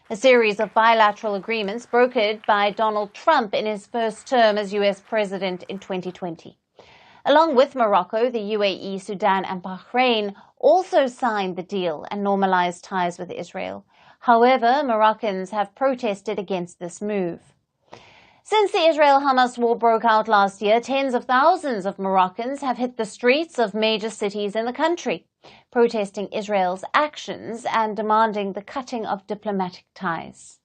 a series of bilateral agreements brokered by Donald Trump in his first term as U.S. president in 2020. Along with Morocco, the UAE, Sudan and Bahrain also signed the deal and normalized ties with Israel. However, Moroccans have protested against this move. Since the Israel-Hamas war broke out last year, tens of thousands of Moroccans have hit the streets of major cities in the country, protesting Israel's actions and demanding the cutting of diplomatic ties.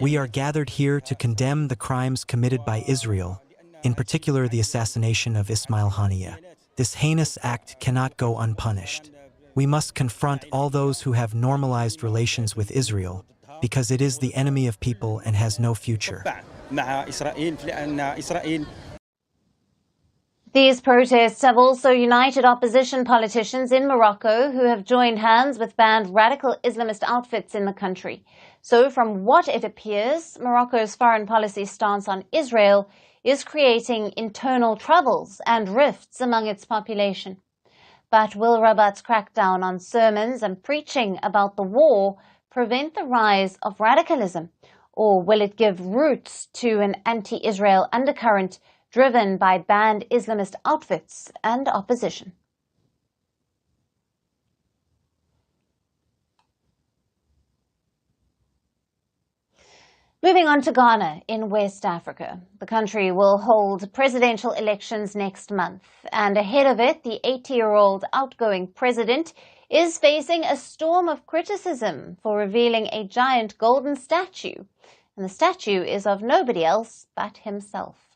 We are gathered here to condemn the crimes committed by Israel, in particular the assassination of Ismail Haniyeh. This heinous act cannot go unpunished. We must confront all those who have normalized relations with Israel, because it is the enemy of people and has no future. These protests have also united opposition politicians in Morocco who have joined hands with banned radical Islamist outfits in the country. So from what it appears, Morocco's foreign policy stance on Israel is creating internal troubles and rifts among its population. But will Rabat's crackdown on sermons and preaching about the war prevent the rise of radicalism, or will it give roots to an anti-Israel undercurrent driven by banned Islamist outfits and opposition? Moving on to Ghana in West Africa. The country will hold presidential elections next month, and ahead of it, the 80-year-old outgoing president is facing a storm of criticism for revealing a giant golden statue, and the statue is of nobody else but himself.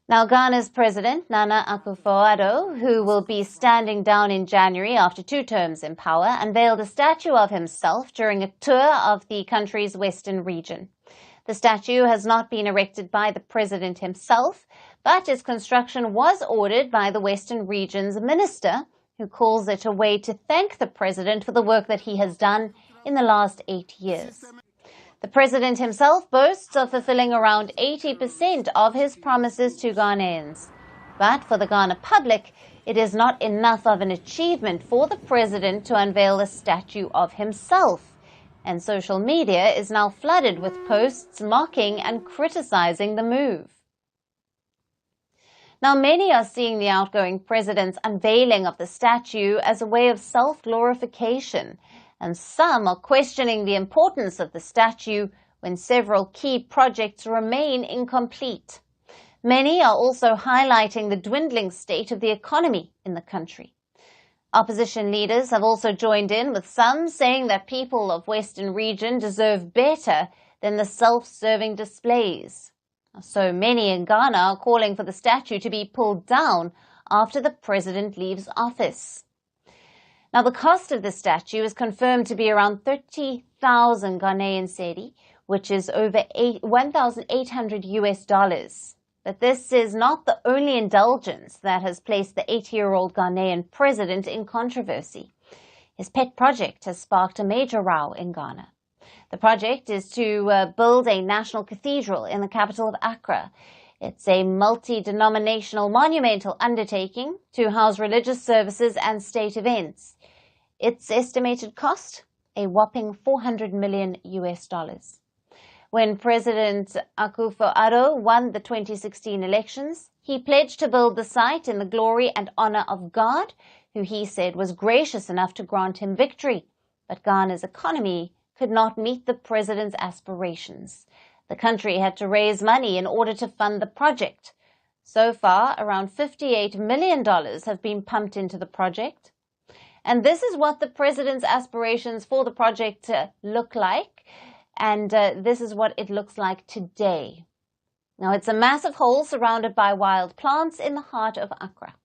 Now, Ghana's president, Nana Akufo-Addo, who will be standing down in January after 2 terms in power, unveiled a statue of himself during a tour of the country's western region. The statue has not been erected by the president himself, but its construction was ordered by the western region's minister, who calls it a way to thank the president for the work that he has done in the last 8 years. The president himself boasts of fulfilling around 80% of his promises to Ghanaians. But for the Ghana public, it is not enough of an achievement for the president to unveil a statue of himself. And social media is now flooded with posts mocking and criticizing the move. Now, many are seeing the outgoing president's unveiling of the statue as a way of self-glorification, and some are questioning the importance of the statue when several key projects remain incomplete. Many are also highlighting the dwindling state of the economy in the country. Opposition leaders have also joined in, with some saying that people of Western region deserve better than the self-serving displays. So many in Ghana are calling for the statue to be pulled down after the president leaves office. Now, the cost of the statue is confirmed to be around 30,000 Ghanaian cedi, which is over $1,800. But this is not the only indulgence that has placed the 80-year-old Ghanaian president in controversy. His pet project has sparked a major row in Ghana. The project is to build a national cathedral in the capital of Accra. It's a multi-denominational monumental undertaking to house religious services and state events. Its estimated cost, a whopping $400 million. When President Akufo-Addo won the 2016 elections, he pledged to build the site in the glory and honor of God, who he said was gracious enough to grant him victory. But Ghana's economy could not meet the president's aspirations. The country had to raise money in order to fund the project. So far, around $58 million have been pumped into the project. And this is what the president's aspirations for the project look like. And this is what it looks like today. Now, it's a massive hole surrounded by wild plants in the heart of Accra.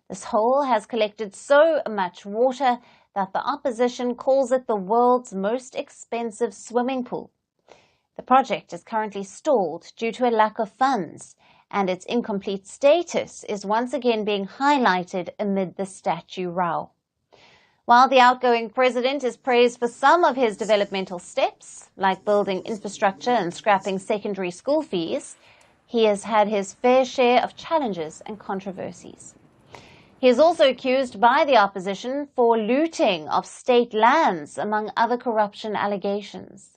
This hole has collected so much water that the opposition calls it the world's most expensive swimming pool. The project is currently stalled due to a lack of funds, and its incomplete status is once again being highlighted amid the statue row. While the outgoing president is praised for some of his developmental steps, like building infrastructure and scrapping secondary school fees, he has had his fair share of challenges and controversies. He is also accused by the opposition for looting of state lands, among other corruption allegations.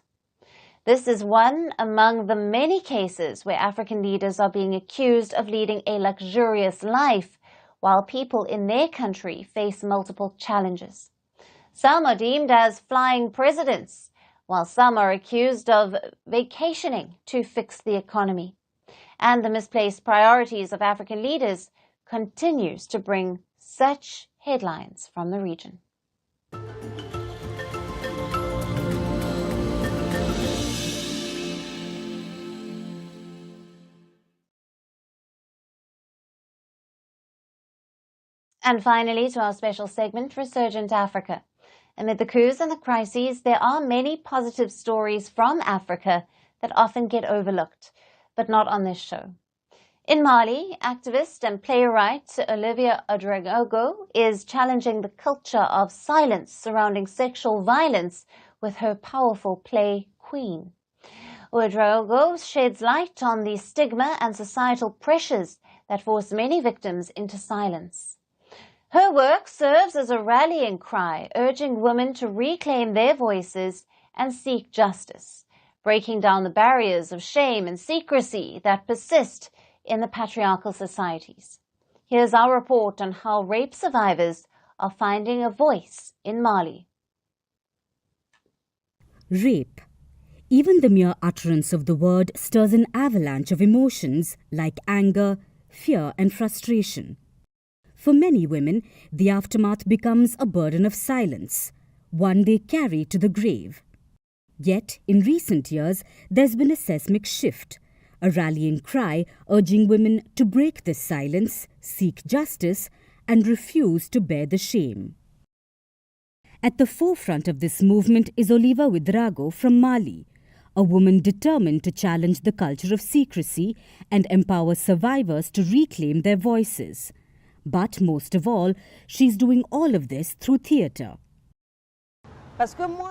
This is one among the many cases where African leaders are being accused of leading a luxurious life, while people in their country face multiple challenges. Some are deemed as flying presidents, while some are accused of vacationing to fix the economy. And the misplaced priorities of African leaders continues to bring such headlines from the region. And finally, to our special segment, Resurgent Africa. Amid the coups and the crises, there are many positive stories from Africa that often get overlooked, but not on this show. In Mali, activist and playwright Olivia Ouedraogo is challenging the culture of silence surrounding sexual violence with her powerful play Queen. Ouedraogo sheds light on the stigma and societal pressures that force many victims into silence. Her work serves as a rallying cry, urging women to reclaim their voices and seek justice, breaking down the barriers of shame and secrecy that persist in the patriarchal societies. Here's our report on how rape survivors are finding a voice in Mali. Rape. Even the mere utterance of the word stirs an avalanche of emotions like anger, fear, and frustration. For many women, the aftermath becomes a burden of silence, one they carry to the grave. Yet, in recent years, there's been a seismic shift, a rallying cry urging women to break this silence, seek justice, and refuse to bear the shame. At the forefront of this movement is Olivia Ouedraogo from Mali, a woman determined to challenge the culture of secrecy and empower survivors to reclaim their voices. But most of all, she's doing all of this through theatre.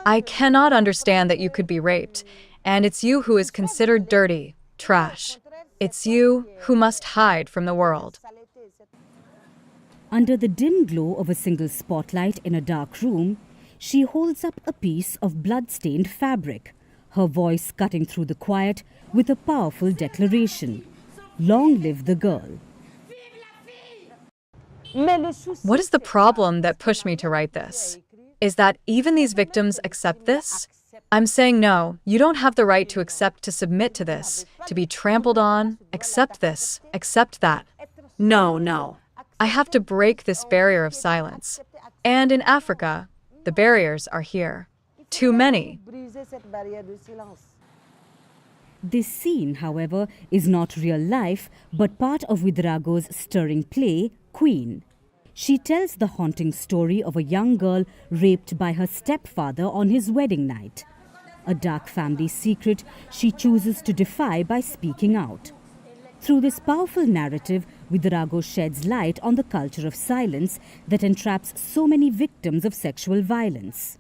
I cannot understand that you could be raped, and it's you who is considered dirty, trash. It's you who must hide from the world. Under the dim glow of a single spotlight in a dark room, she holds up a piece of blood-stained fabric, her voice cutting through the quiet with a powerful declaration. Long live the girl. What is the problem that pushed me to write this? Is that even these victims accept this? I'm saying no, you don't have the right to accept to submit to this, to be trampled on, accept this, accept that. No. I have to break this barrier of silence. And in Africa, the barriers are here. Too many. This scene, however, is not real life, but part of Ouedraogo's stirring play, Queen. She tells the haunting story of a young girl raped by her stepfather on his wedding night. A dark family secret she chooses to defy by speaking out. Through this powerful narrative, Ouedraogo sheds light on the culture of silence that entraps so many victims of sexual violence.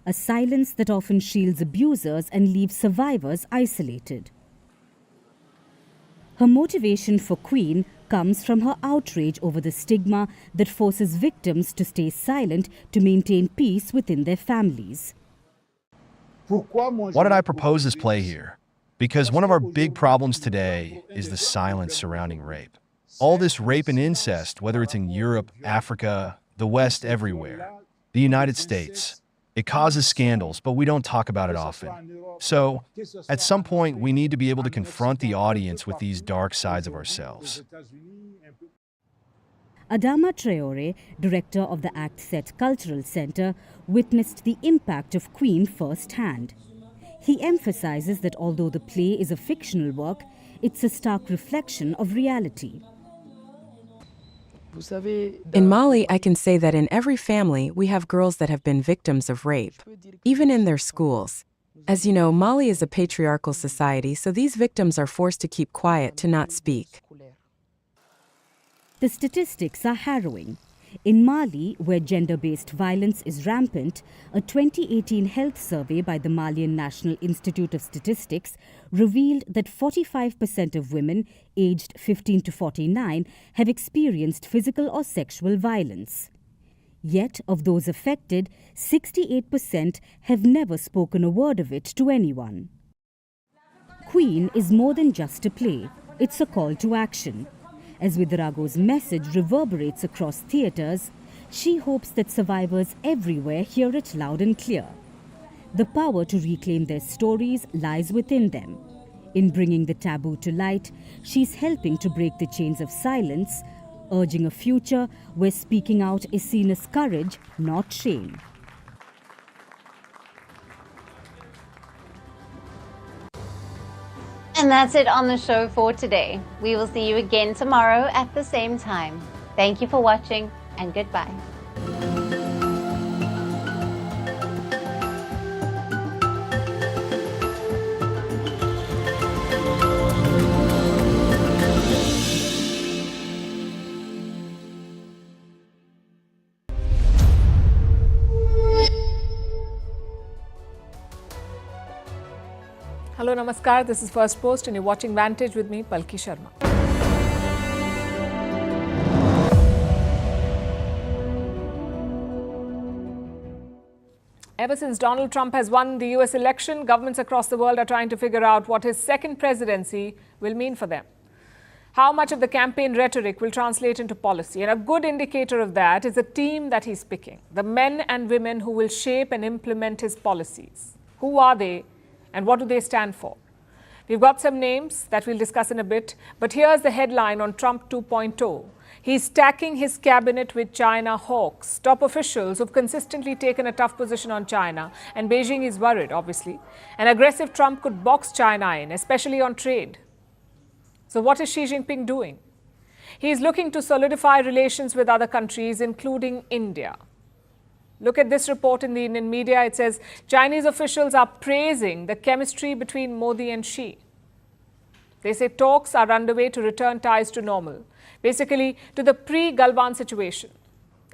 A silence that often shields abusers and leaves survivors isolated. Her motivation for Queen comes from her outrage over the stigma that forces victims to stay silent to maintain peace within their families. Why did I propose this play here? Because one of our big problems today is the silence surrounding rape. All this rape and incest, whether it's in Europe, Africa, the West, everywhere, the United States. It causes scandals, but we don't talk about it often. So, at some point, we need to be able to confront the audience with these dark sides of ourselves. Adama Traore, director of the Act Set Cultural Center, witnessed the impact of Queen firsthand. He emphasizes that although the play is a fictional work, it's a stark reflection of reality. In Mali, I can say that in every family, we have girls that have been victims of rape, even in their schools. As you know, Mali is a patriarchal society, so these victims are forced to keep quiet, to not speak. The statistics are harrowing. In Mali, where gender-based violence is rampant, a 2018 health survey by the Malian National Institute of Statistics revealed that 45% of women aged 15 to 49 have experienced physical or sexual violence. Yet, of those affected, 68% have never spoken a word of it to anyone. Queen is more than just a play. It's a call to action. As Widarago's message reverberates across theatres, she hopes that survivors everywhere hear it loud and clear. The power to reclaim their stories lies within them. In bringing the taboo to light, she's helping to break the chains of silence, urging a future where speaking out is seen as courage, not shame. And that's it on the show for today. We will see you again tomorrow at the same time. Thank you for watching, and goodbye. Hello, namaskar. This is Firstpost, and you're watching Vantage with me, Palki Sharma. Ever since Donald Trump has won the US election, governments across the world are trying to figure out what his second presidency will mean for them. How much of the campaign rhetoric will translate into policy? And a good indicator of that is the team that he's picking, the men and women who will shape and implement his policies. Who are they? And what do they stand for? We've got some names that we'll discuss in a bit, but here's the headline on Trump 2.0. He's stacking his cabinet with China hawks, top officials who've consistently taken a tough position on China, and Beijing is worried, obviously. An aggressive Trump could box China in, especially on trade. So what is Xi Jinping doing? He's looking to solidify relations with other countries, including India. Look at this report in the Indian media. It says Chinese officials are praising the chemistry between Modi and Xi. They say talks are underway to return ties to normal, basically to the pre-Galwan situation.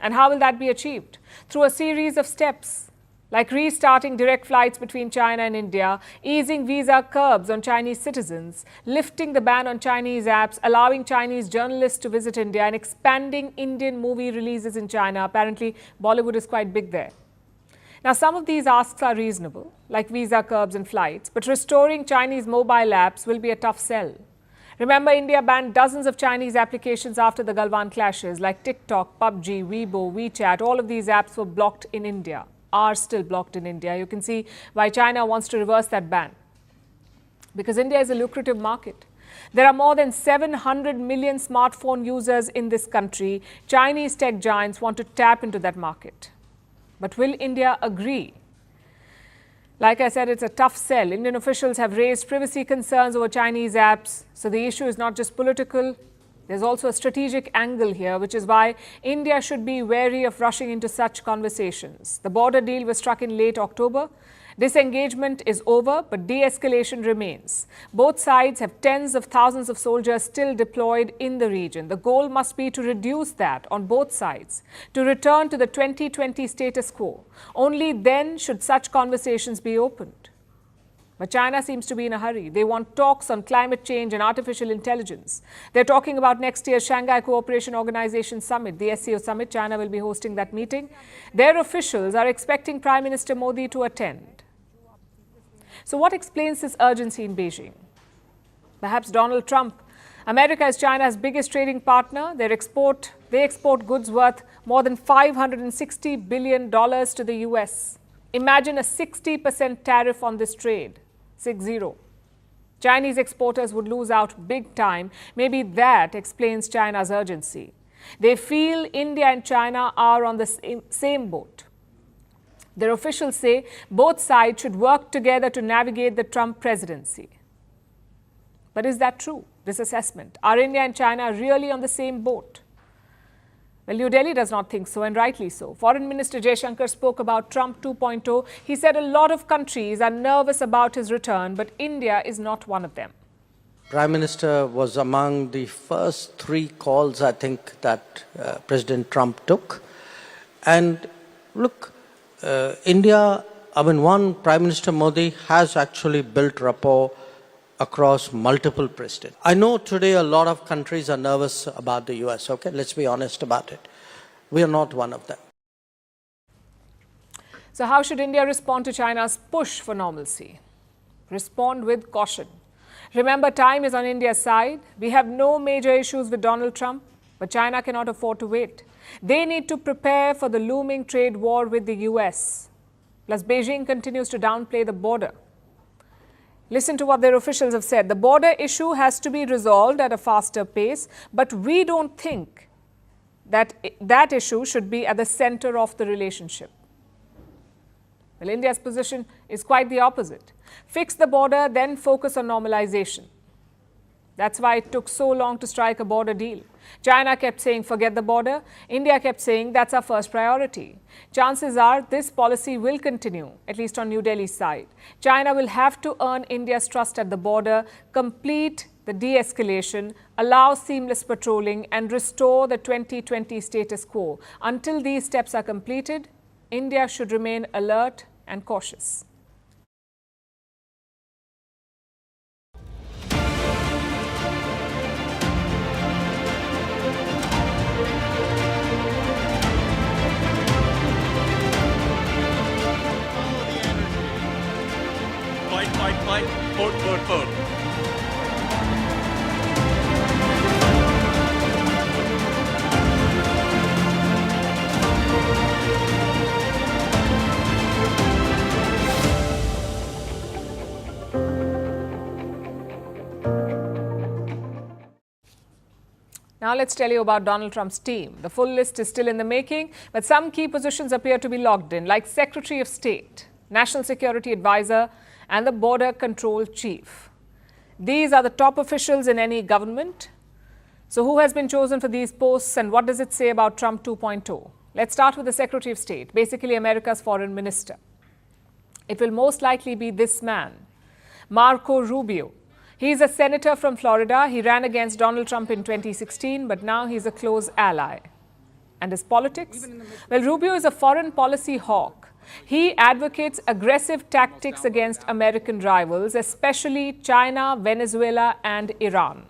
And how will that be achieved? Through a series of steps, like restarting direct flights between China and India, easing visa curbs on Chinese citizens, lifting the ban on Chinese apps, allowing Chinese journalists to visit India, and expanding Indian movie releases in China. Apparently, Bollywood is quite big there. Now, some of these asks are reasonable, like visa curbs and flights, but restoring Chinese mobile apps will be a tough sell. Remember, India banned dozens of Chinese applications after the Galwan clashes, like TikTok, PUBG, Weibo, WeChat. All of these apps were blocked in India. Are still blocked in India. You can see why China wants to reverse that ban. Because India is a lucrative market. There are more than 700 million smartphone users in this country. Chinese tech giants want to tap into that market. But will India agree? Like I said, it's a tough sell. Indian officials have raised privacy concerns over Chinese apps. So the issue is not just political. There's also a strategic angle here, which is why India should be wary of rushing into such conversations. The border deal was struck in late October. Disengagement is over, but de-escalation remains. Both sides have tens of thousands of soldiers still deployed in the region. The goal must be to reduce that on both sides, to return to the 2020 status quo. Only then should such conversations be opened. But China seems to be in a hurry. They want talks on climate change and artificial intelligence. They're talking about next year's Shanghai Cooperation Organization Summit, the SCO Summit. China will be hosting that meeting. Their officials are expecting Prime Minister Modi to attend. So what explains this urgency in Beijing? Perhaps Donald Trump. America is China's biggest trading partner. They export goods worth more than $560 billion to the US. Imagine a 60% tariff on this trade. 60. Chinese exporters would lose out big time. Maybe that explains China's urgency. They feel India and China are on the same boat. Their officials say both sides should work together to navigate the Trump presidency. But is that true, this assessment? Are India and China really on the same boat? Well, New Delhi does not think so, and rightly so. Foreign Minister Jaishankar spoke about Trump 2.0. He said a lot of countries are nervous about his return, but India is not one of them. Prime Minister was among the first 3 calls, I think, that President Trump took. And look, India, Prime Minister Modi has actually built rapport across multiple presidents. I know today a lot of countries are nervous about the US, okay? Let's be honest about it. We are not one of them. So how should India respond to China's push for normalcy? Respond with caution. Remember, time is on India's side. We have no major issues with Donald Trump, but China cannot afford to wait. They need to prepare for the looming trade war with the US. Plus, Beijing continues to downplay the border. Listen to what their officials have said. The border issue has to be resolved at a faster pace, but we don't think that that issue should be at the center of the relationship. Well, India's position is quite the opposite. Fix the border, then focus on normalization. That's why it took so long to strike a border deal. China kept saying, forget the border. India kept saying, that's our first priority. Chances are this policy will continue, at least on New Delhi's side. China will have to earn India's trust at the border, complete the de-escalation, allow seamless patrolling, and restore the 2020 status quo. Until these steps are completed, India should remain alert and cautious. Fight, vote. Now let's tell you about Donald Trump's team. The full list is still in the making, but some key positions appear to be locked in, like Secretary of State, National Security Advisor, and the Border Control Chief. These are the top officials in any government. So who has been chosen for these posts, and what does it say about Trump 2.0? Let's start with the Secretary of State, basically America's foreign minister. It will most likely be this man, Marco Rubio. He's a senator from Florida. He ran against Donald Trump in 2016, but now he's a close ally. And his politics? Well, Rubio is a foreign policy hawk. He advocates aggressive tactics against American rivals, especially China, Venezuela, and Iran.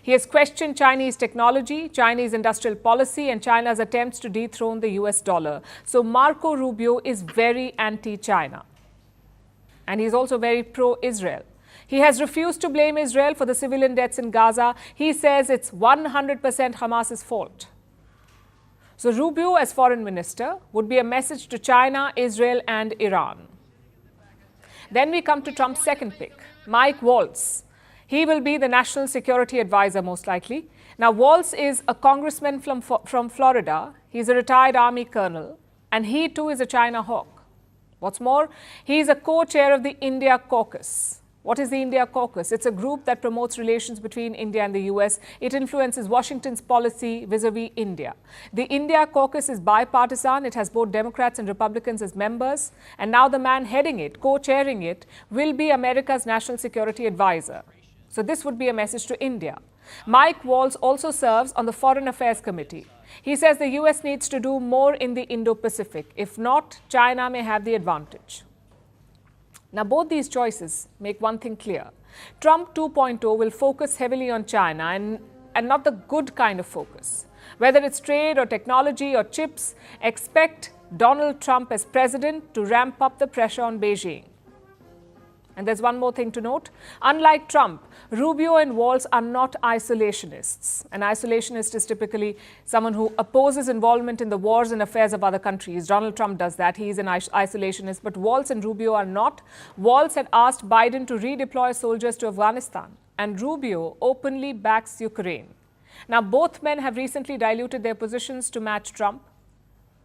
He has questioned Chinese technology, Chinese industrial policy, and China's attempts to dethrone the US dollar. So Marco Rubio is very anti-China. And he's also very pro-Israel. He has refused to blame Israel for the civilian deaths in Gaza. He says it's 100% Hamas's fault. So Rubio, as foreign minister, would be a message to China, Israel, and Iran. Then we come to Trump's second pick, Mike Waltz. He will be the national security advisor, most likely. Now, Waltz is a congressman from Florida. He's a retired army colonel, and he too is a China hawk. What's more, he's a co-chair of the India Caucus. What is the India Caucus? It's a group that promotes relations between India and the US. It influences Washington's policy vis-a-vis India. The India Caucus is bipartisan. It has both Democrats and Republicans as members. And now the man heading it, co-chairing it, will be America's national security advisor. So this would be a message to India. Mike Waltz also serves on the Foreign Affairs Committee. He says the US needs to do more in the Indo-Pacific. If not, China may have the advantage. Now, both these choices make one thing clear. Trump 2.0 will focus heavily on China and not the good kind of focus. Whether it's trade or technology or chips, expect Donald Trump as president to ramp up the pressure on Beijing. And there's one more thing to note. Unlike Trump, Rubio and Walz are not isolationists. An isolationist is typically someone who opposes involvement in the wars and affairs of other countries. Donald Trump does that. He is an isolationist. But Walz and Rubio are not. Walz had asked Biden to redeploy soldiers to Afghanistan. And Rubio openly backs Ukraine. Now, both men have recently diluted their positions to match Trump.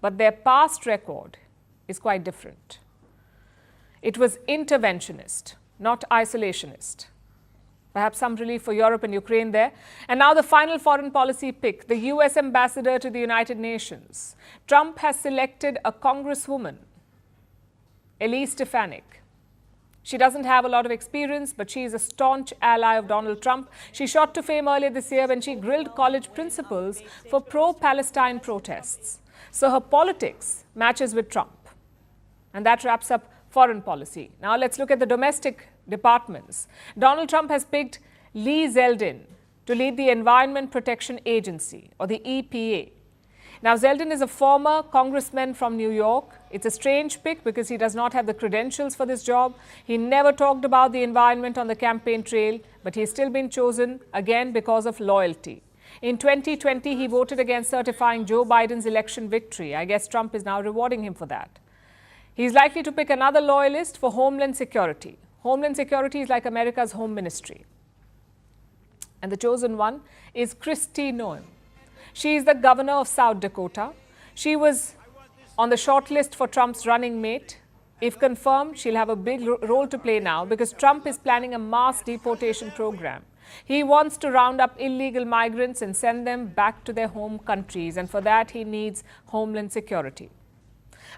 But their past record is quite different. It was interventionist, not isolationist. Perhaps some relief for Europe and Ukraine there. And now the final foreign policy pick, the US ambassador to the United Nations. Trump has selected a congresswoman, Elise Stefanik. She doesn't have a lot of experience, but she is a staunch ally of Donald Trump. She shot to fame earlier this year when she grilled college principals for pro-Palestine protests. So her politics matches with Trump. And that wraps up foreign policy. Now let's look at the domestic departments. Donald Trump has picked Lee Zeldin to lead the Environment Protection Agency, or the EPA. Now, Zeldin is a former congressman from New York. It's a strange pick because he does not have the credentials for this job. He never talked about the environment on the campaign trail, but he's still been chosen again because of loyalty. In 2020, he voted against certifying Joe Biden's election victory. I guess Trump is now rewarding him for that. He's likely to pick another loyalist for Homeland Security. Homeland Security is like America's home ministry. And the chosen one is Kristi Noem. She is the governor of South Dakota. She was on the short list for Trump's running mate. If confirmed, she'll have a big role to play now because Trump is planning a mass deportation program. He wants to round up illegal migrants and send them back to their home countries. And for that, he needs Homeland Security.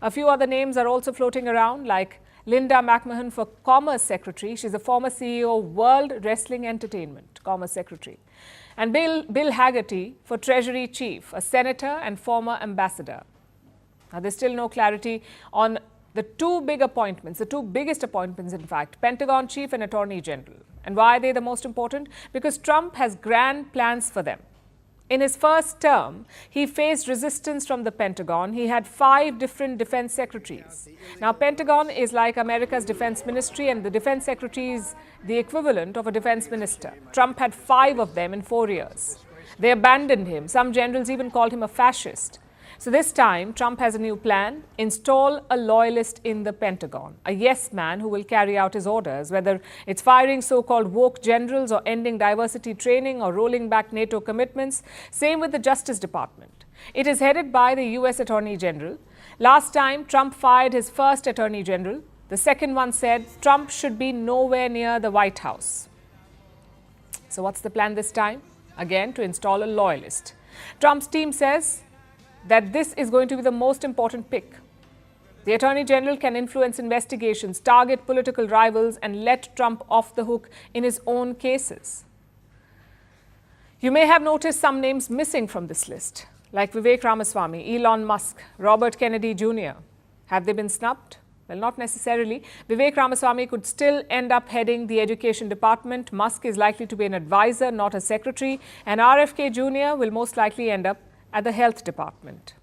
A few other names are also floating around, like Linda McMahon for Commerce Secretary. She's a former CEO of World Wrestling Entertainment, Commerce Secretary. And Bill Hagerty for Treasury Chief, a senator and former ambassador. Now, there's still no clarity on the two big appointments, the two biggest appointments, in fact, Pentagon Chief and Attorney General. And why are they the most important? Because Trump has grand plans for them. In his first term, he faced resistance from the Pentagon. He had 5 different defense secretaries. Now, Pentagon is like America's defense ministry, and the defense secretary is the equivalent of a defense minister. Trump had 5 of them in 4 years. They abandoned him. Some generals even called him a fascist. So this time, Trump has a new plan: install a loyalist in the Pentagon, a yes man who will carry out his orders, whether it's firing so-called woke generals or ending diversity training or rolling back NATO commitments. Same with the Justice Department. It is headed by the US Attorney General. Last time, Trump fired his first Attorney General. The second one said Trump should be nowhere near the White House. So what's the plan this time? Again, to install a loyalist. Trump's team says that this is going to be the most important pick. The Attorney General can influence investigations, target political rivals, and let Trump off the hook in his own cases. You may have noticed some names missing from this list, like Vivek Ramaswamy, Elon Musk, Robert Kennedy Jr. Have they been snubbed? Well, not necessarily. Vivek Ramaswamy could still end up heading the Education Department. Musk is likely to be an advisor, not a secretary. And RFK Jr. will most likely end up at the Health Department.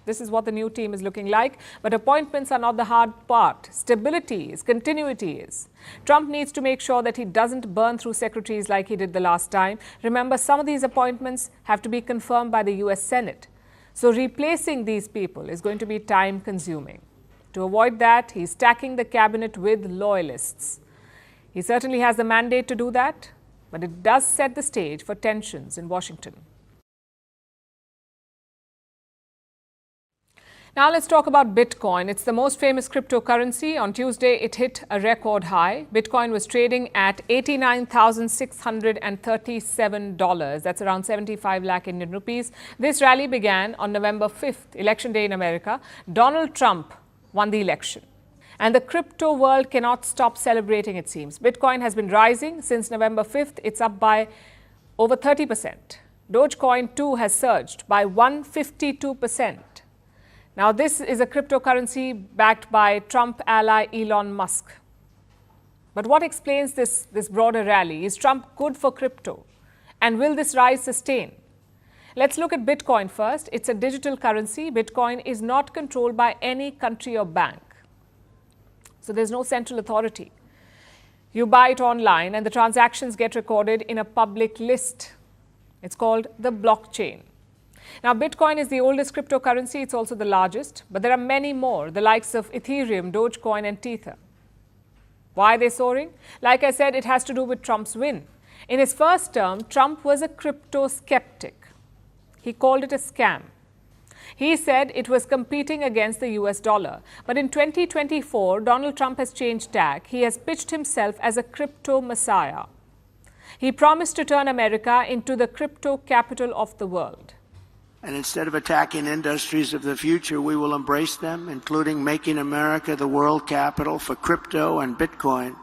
This is what the new team is looking like. But appointments are not the hard part. Stability is, continuity is. Trump needs to make sure that he doesn't burn through secretaries like he did the last time. Remember, some of these appointments have to be confirmed by the US Senate. So replacing these people is going to be time-consuming. To avoid that, he's stacking the cabinet with loyalists. He certainly has the mandate to do that, but it does set the stage for tensions in Washington. Now let's talk about Bitcoin. It's the most famous cryptocurrency. On Tuesday, it hit a record high. Bitcoin was trading at $89,637. That's around 75 lakh Indian rupees. This rally began on November 5th, election day in America. Donald Trump won the election. And the crypto world cannot stop celebrating, it seems. Bitcoin has been rising since November 5th. It's up by over 30%. Dogecoin too has surged by 152%. Now, this is a cryptocurrency backed by Trump ally Elon Musk. But what explains this broader rally? Is Trump good for crypto? And will this rise sustain? Let's look at Bitcoin first. It's a digital currency. Bitcoin is not controlled by any country or bank. So there's no central authority. You buy it online and the transactions get recorded in a public list. It's called the blockchain. Now, Bitcoin is the oldest cryptocurrency. It's also the largest, but there are many more, the likes of Ethereum, Dogecoin, and Tether. Why are they soaring? Like I said, it has to do with Trump's win. In his first term, Trump was a crypto skeptic. He called it a scam. He said it was competing against the US dollar. But in 2024, Donald Trump has changed tack. He has pitched himself as a crypto messiah. He promised to turn America into the crypto capital of the world. And instead of attacking industries of the future, we will embrace them, including making America the world capital for crypto and Bitcoin.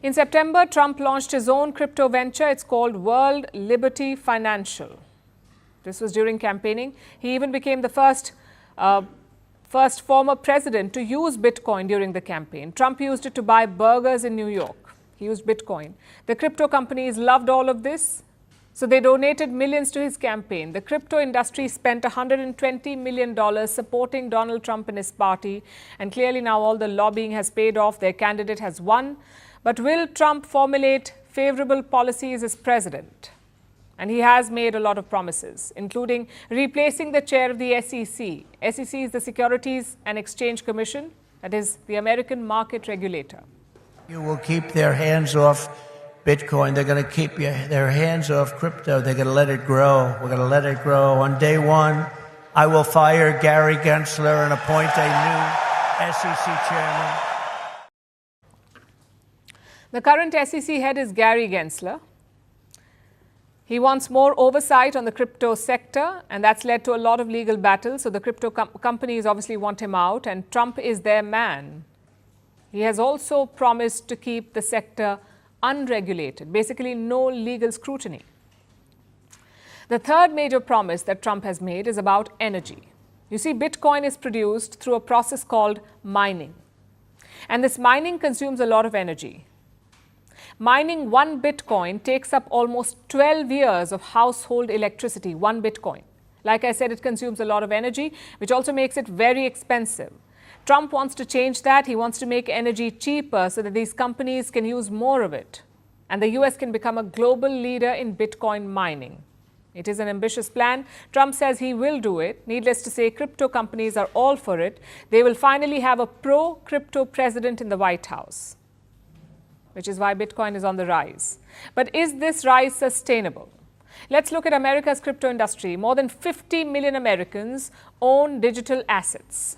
In September, Trump launched his own crypto venture. It's called World Liberty Financial. This was during campaigning. He even became the first former president to use Bitcoin during the campaign. Trump used it to buy burgers in New York. He used Bitcoin. The crypto companies loved all of this, so they donated millions to his campaign. The crypto industry spent $120 million supporting Donald Trump and his party. And clearly now all the lobbying has paid off. Their candidate has won. But will Trump formulate favorable policies as president? And he has made a lot of promises, including replacing the chair of the SEC. SEC is the Securities and Exchange Commission, that is the American market regulator. You will keep their hands off Bitcoin. They're going to keep their hands off crypto. They're going to let it grow. We're going to let it grow. On day one, I will fire Gary Gensler and appoint a new SEC chairman. The current SEC head is Gary Gensler. He wants more oversight on the crypto sector, and that's led to a lot of legal battles. So the crypto companies obviously want him out, and Trump is their man. He has also promised to keep the sector unregulated, basically no legal scrutiny. The third major promise that Trump has made is about energy. You see, Bitcoin is produced through a process called mining. And this mining consumes a lot of energy. Mining one Bitcoin takes up almost 12 years of household electricity, one Bitcoin. Like I said, it consumes a lot of energy, which also makes it very expensive. Trump wants to change that. He wants to make energy cheaper so that these companies can use more of it. And the US can become a global leader in Bitcoin mining. It is an ambitious plan. Trump says he will do it. Needless to say, crypto companies are all for it. They will finally have a pro-crypto president in the White House, which is why Bitcoin is on the rise. But is this rise sustainable? Let's look at America's crypto industry. More than 50 million Americans own digital assets.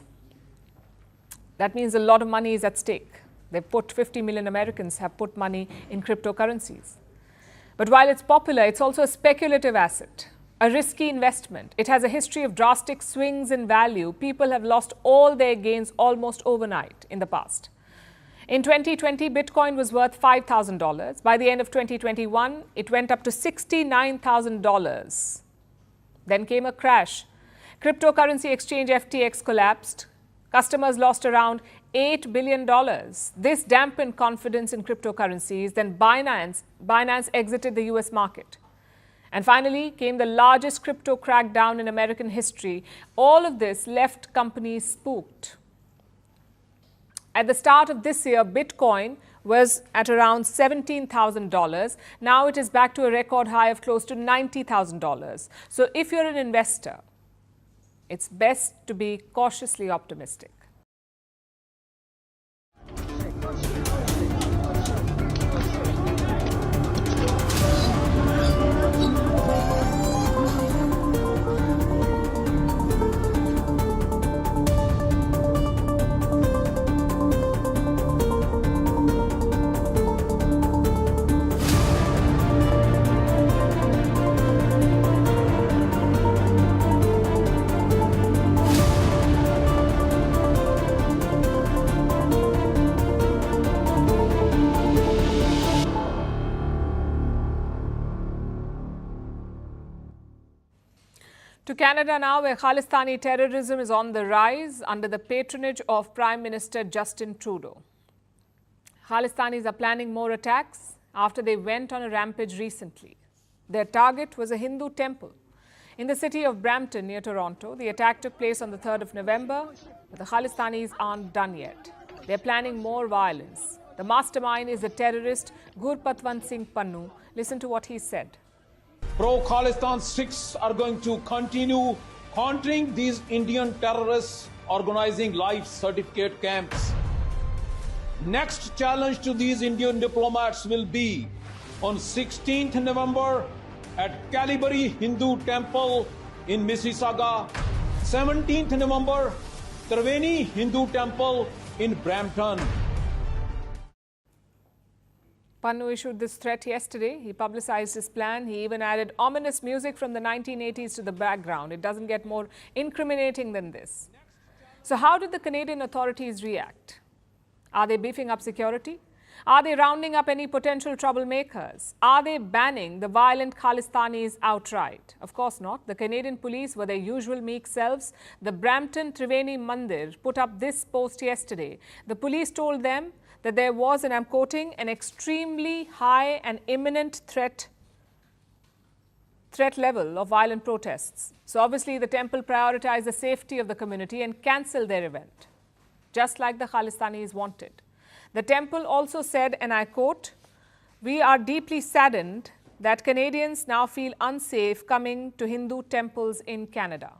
That means a lot of money is at stake. 50 million Americans have put money in cryptocurrencies. But while it's popular, it's also a speculative asset, a risky investment. It has a history of drastic swings in value. People have lost all their gains almost overnight in the past. In 2020, Bitcoin was worth $5,000. By the end of 2021, it went up to $69,000. Then came a crash. Cryptocurrency exchange FTX collapsed. Customers lost around $8 billion. This dampened confidence in cryptocurrencies. Then Binance exited the US market. And finally came the largest crypto crackdown in American history. All of this left companies spooked. At the start of this year, Bitcoin was at around $17,000. Now it is back to a record high of close to $90,000. So if you're an investor, it's best to be cautiously optimistic. To Canada now, where Khalistani terrorism is on the rise under the patronage of Prime Minister Justin Trudeau. Khalistanis are planning more attacks after they went on a rampage recently. Their target was a Hindu temple in the city of Brampton near Toronto. The attack took place on the 3rd of November, but the Khalistanis aren't done yet. They're planning more violence. The mastermind is the terrorist Gurpatwant Singh Pannu. Listen to what he said. Pro-Khalistan Sikhs are going to continue countering these Indian terrorists organizing life certificate camps. Next challenge to these Indian diplomats will be on 16th November at Calibari Hindu Temple in Mississauga, 17th November, Triveni Hindu Temple in Brampton. Pannu issued this threat yesterday. He publicized his plan. He even added ominous music from the 1980s to the background. It doesn't get more incriminating than this. So how did the Canadian authorities react? Are they beefing up security? Are they rounding up any potential troublemakers? Are they banning the violent Khalistanis outright? Of course not. The Canadian police were their usual meek selves. The Brampton Triveni Mandir put up this post yesterday. The police told them that there was, and I'm quoting, an extremely high and imminent threat level of violent protests. So obviously the temple prioritized the safety of the community and cancelled their event, just like the Khalistanis wanted. The temple also said, and I quote, "We are deeply saddened that Canadians now feel unsafe coming to Hindu temples in Canada."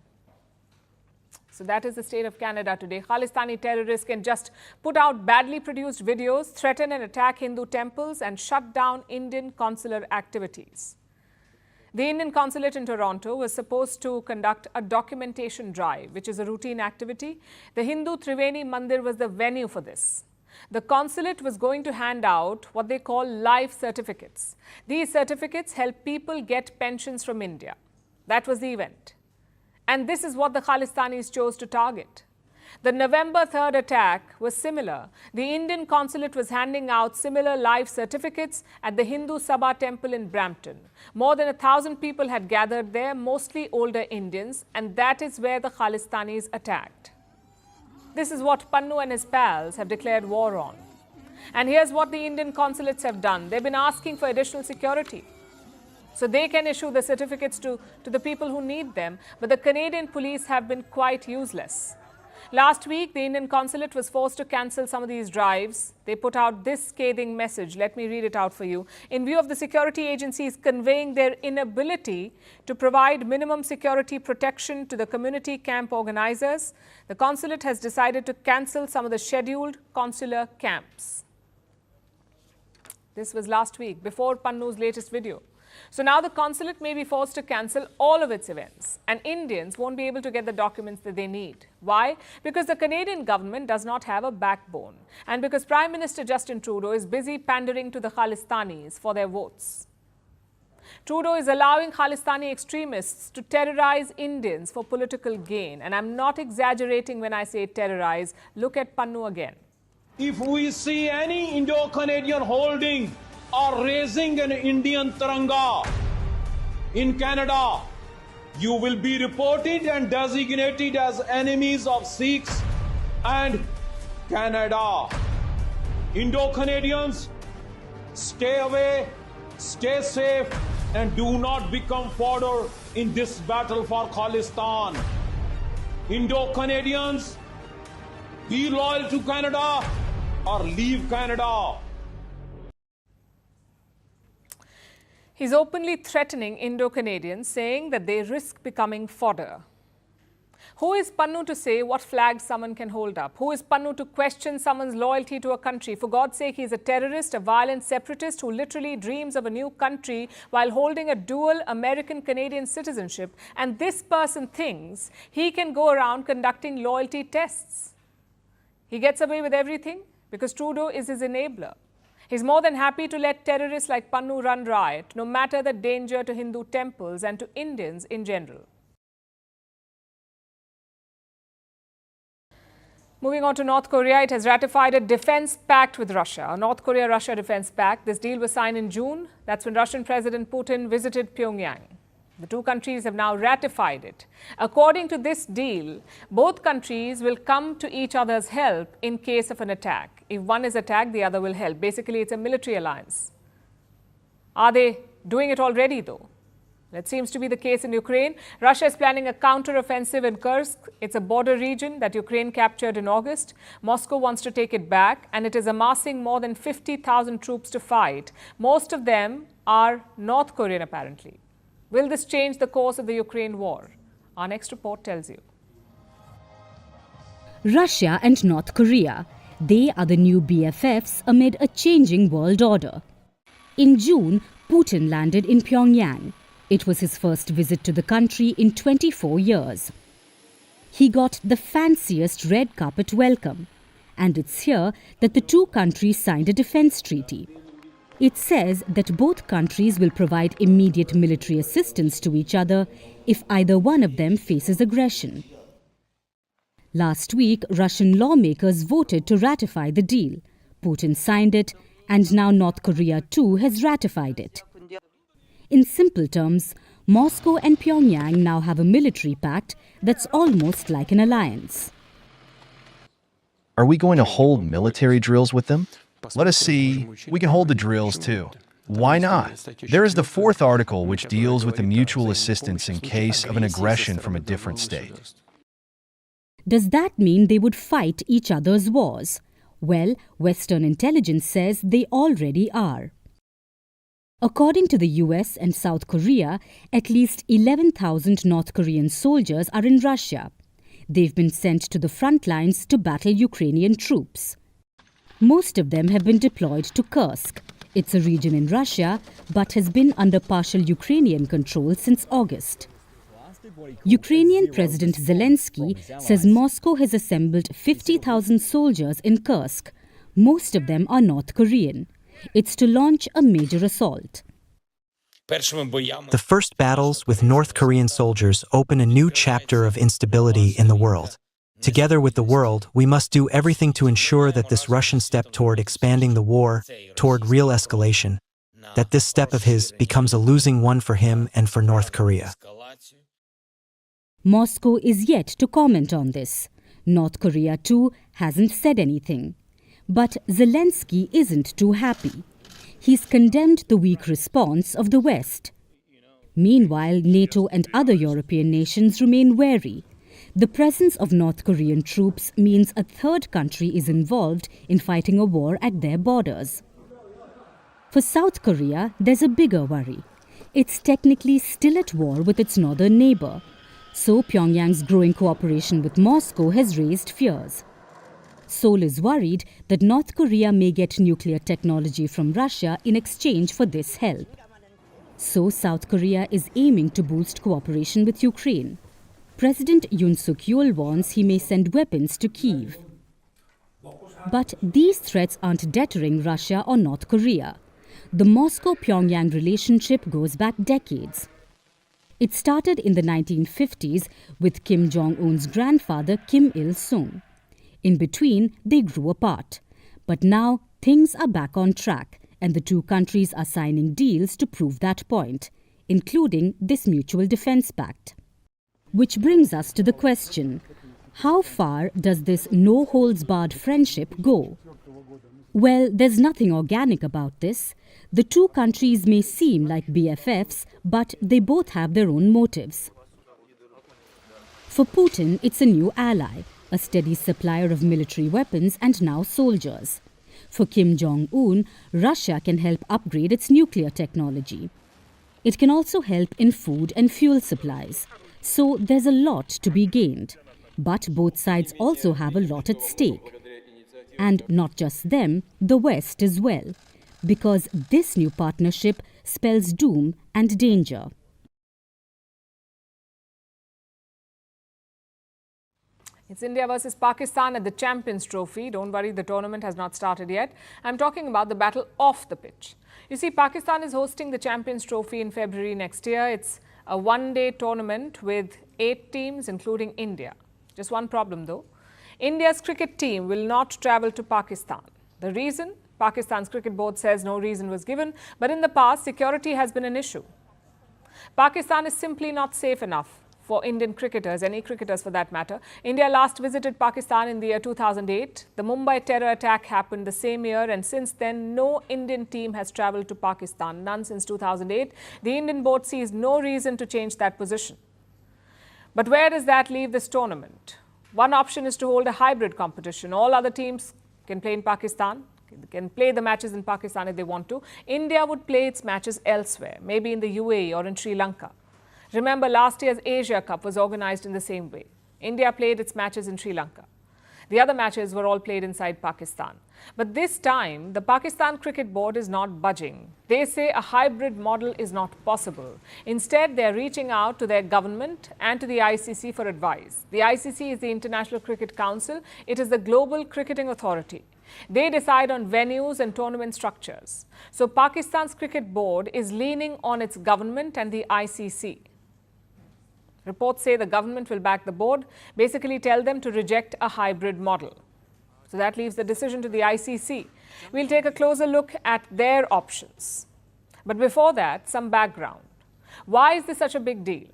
So that is the state of Canada today. Khalistani terrorists can just put out badly produced videos, threaten and attack Hindu temples, and shut down Indian consular activities. The Indian consulate in Toronto was supposed to conduct a documentation drive, which is a routine activity. The Hindu Triveni Mandir was the venue for this. The consulate was going to hand out what they call life certificates. These certificates help people get pensions from India. That was the event. And this is what the Khalistanis chose to target. The November 3rd attack was similar. The Indian consulate was handing out similar life certificates at the Hindu Sabha temple in Brampton. More than 1,000 people had gathered there, mostly older Indians, and that is where the Khalistanis attacked. This is what Pannu and his pals have declared war on. And here's what the Indian consulates have done. They've been asking for additional security, so they can issue the certificates to the people who need them. But the Canadian police have been quite useless. Last week, the Indian consulate was forced to cancel some of these drives. They put out this scathing message. Let me read it out for you. In view of the security agencies conveying their inability to provide minimum security protection to the community camp organizers, the consulate has decided to cancel some of the scheduled consular camps. This was last week, before Pannu's latest video. So now the consulate may be forced to cancel all of its events, and Indians won't be able to get the documents that they need. Why? Because the Canadian government does not have a backbone, and because Prime Minister Justin Trudeau is busy pandering to the Khalistanis for their votes. Trudeau is allowing Khalistani extremists to terrorize Indians for political gain, and I'm not exaggerating when I say terrorize. Look at Pannu again. If we see any Indo-Canadian holding or raising an Indian Tiranga in Canada, you will be reported and designated as enemies of Sikhs and Canada. Indo-Canadians, stay away, stay safe, and do not become fodder in this battle for Khalistan. Indo-Canadians, be loyal to Canada or leave Canada. He's openly threatening Indo-Canadians, saying that they risk becoming fodder. Who is Pannu to say what flag someone can hold up? Who is Pannu to question someone's loyalty to a country? For God's sake, he's a terrorist, a violent separatist who literally dreams of a new country while holding a dual American-Canadian citizenship. And this person thinks he can go around conducting loyalty tests. He gets away with everything because Trudeau is his enabler. He's more than happy to let terrorists like Pannu run riot, no matter the danger to Hindu temples and to Indians in general. Moving on to North Korea, it has ratified a defense pact with Russia, a North Korea-Russia defense pact. This deal was signed in June. That's when Russian President Putin visited Pyongyang. The two countries have now ratified it. According to this deal, both countries will come to each other's help in case of an attack. If one is attacked, the other will help. Basically, it's a military alliance. Are they doing it already, though? That seems to be the case in Ukraine. Russia is planning a counter-offensive in Kursk. It's a border region that Ukraine captured in August. Moscow wants to take it back, and it is amassing more than 50,000 troops to fight. Most of them are North Korean, apparently. Will this change the course of the Ukraine war? Our next report tells you. Russia and North Korea, they are the new BFFs amid a changing world order. In June, Putin landed in Pyongyang. It was his first visit to the country in 24 years. He got the fanciest red carpet welcome. And it's here that the two countries signed a defense treaty. It says that both countries will provide immediate military assistance to each other if either one of them faces aggression. Last week, Russian lawmakers voted to ratify the deal. Putin signed it, and now North Korea too has ratified it. In simple terms, Moscow and Pyongyang now have a military pact that's almost like an alliance. Are we going to hold military drills with them? Let us see. We can hold the drills too. Why not? There is the fourth article which deals with the mutual assistance in case of an aggression from a different state. Does that mean they would fight each other's wars? Well, Western intelligence says they already are. According to the US and South Korea, at least 11,000 North Korean soldiers are in Russia. They've been sent to the front lines to battle Ukrainian troops. Most of them have been deployed to Kursk. It's a region in Russia, but has been under partial Ukrainian control since August. Ukrainian President Zelensky says Moscow has assembled 50,000 soldiers in Kursk. Most of them are North Korean. It's to launch a major assault. The first battles with North Korean soldiers open a new chapter of instability in the world. Together with the world, we must do everything to ensure that this Russian step toward expanding the war, toward real escalation, that this step of his becomes a losing one for him and for North Korea. Moscow is yet to comment on this. North Korea too hasn't said anything. But Zelensky isn't too happy. He's condemned the weak response of the West. Meanwhile, NATO and other European nations remain wary. The presence of North Korean troops means a third country is involved in fighting a war at their borders. For South Korea, there's a bigger worry. It's technically still at war with its northern neighbor. So Pyongyang's growing cooperation with Moscow has raised fears. Seoul is worried that North Korea may get nuclear technology from Russia in exchange for this help. So South Korea is aiming to boost cooperation with Ukraine. President Yoon Suk-yeol warns he may send weapons to Kyiv. But these threats aren't deterring Russia or North Korea. The Moscow-Pyongyang relationship goes back decades. It started in the 1950s with Kim Jong-un's grandfather Kim Il-sung. In between, they grew apart. But now, things are back on track, and the two countries are signing deals to prove that point, including this mutual defense pact. Which brings us to the question, how far does this no-holds-barred friendship go? Well, there's nothing organic about this. The two countries may seem like BFFs, but they both have their own motives. For Putin, it's a new ally, a steady supplier of military weapons and now soldiers. For Kim Jong-un, Russia can help upgrade its nuclear technology. It can also help in food and fuel supplies. So there's a lot to be gained. But both sides also have a lot at stake. And not just them, the West as well. Because this new partnership spells doom and danger. It's India versus Pakistan at the Champions Trophy. Don't worry, the tournament has not started yet. I'm talking about the battle off the pitch. You see, Pakistan is hosting the Champions Trophy in February next year. It's a one-day tournament with 8 teams, including India. Just one problem, though. India's cricket team will not travel to Pakistan. The reason? Pakistan's cricket board says no reason was given, but in the past, security has been an issue. Pakistan is simply not safe enough for Indian cricketers, any cricketers for that matter. India last visited Pakistan in the year 2008. The Mumbai terror attack happened the same year, and since then, no Indian team has travelled to Pakistan, none since 2008. The Indian board sees no reason to change that position. But where does that leave this tournament? One option is to hold a hybrid competition. All other teams can play in Pakistan, can play the matches in Pakistan if they want to. India would play its matches elsewhere, maybe in the UAE or in Sri Lanka. Remember, last year's Asia Cup was organised in the same way. India played its matches in Sri Lanka. The other matches were all played inside Pakistan. But this time, the Pakistan Cricket Board is not budging. They say a hybrid model is not possible. Instead, they are reaching out to their government and to the ICC for advice. The ICC is the International Cricket Council. It is the global cricketing authority. They decide on venues and tournament structures. So Pakistan's Cricket Board is leaning on its government and the ICC. Reports say the government will back the board, basically tell them to reject a hybrid model. So that leaves the decision to the ICC. We'll take a closer look at their options. But before that, some background. Why is this such a big deal?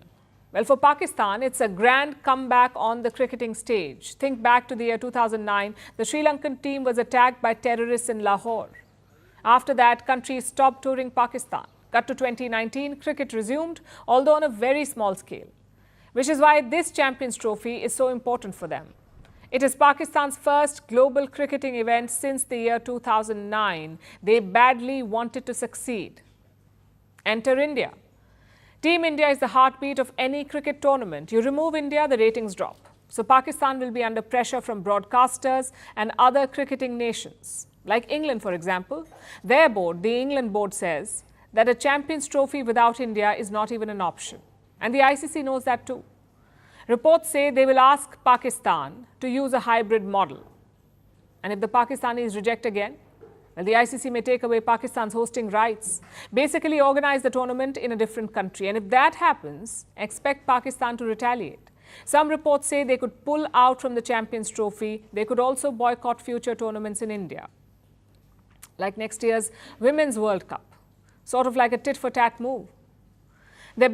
Well, for Pakistan, it's a grand comeback on the cricketing stage. Think back to the year 2009. The Sri Lankan team was attacked by terrorists in Lahore. After that, countries stopped touring Pakistan. Cut to 2019, cricket resumed, although on a very small scale. Which is why this Champions Trophy is so important for them. It is Pakistan's first global cricketing event since the year 2009. They badly wanted to succeed. Enter India. Team India is the heartbeat of any cricket tournament. You remove India, the ratings drop. So Pakistan will be under pressure from broadcasters and other cricketing nations. Like England, for example. Their board, the England board, says that a Champions Trophy without India is not even an option. And the ICC knows that too. Reports say they will ask Pakistan to use a hybrid model. And if the Pakistanis reject again, well, the ICC may take away Pakistan's hosting rights, basically organize the tournament in a different country. And if that happens, expect Pakistan to retaliate. Some reports say they could pull out from the Champions Trophy. They could also boycott future tournaments in India, like next year's Women's World Cup, sort of like a tit-for-tat move. There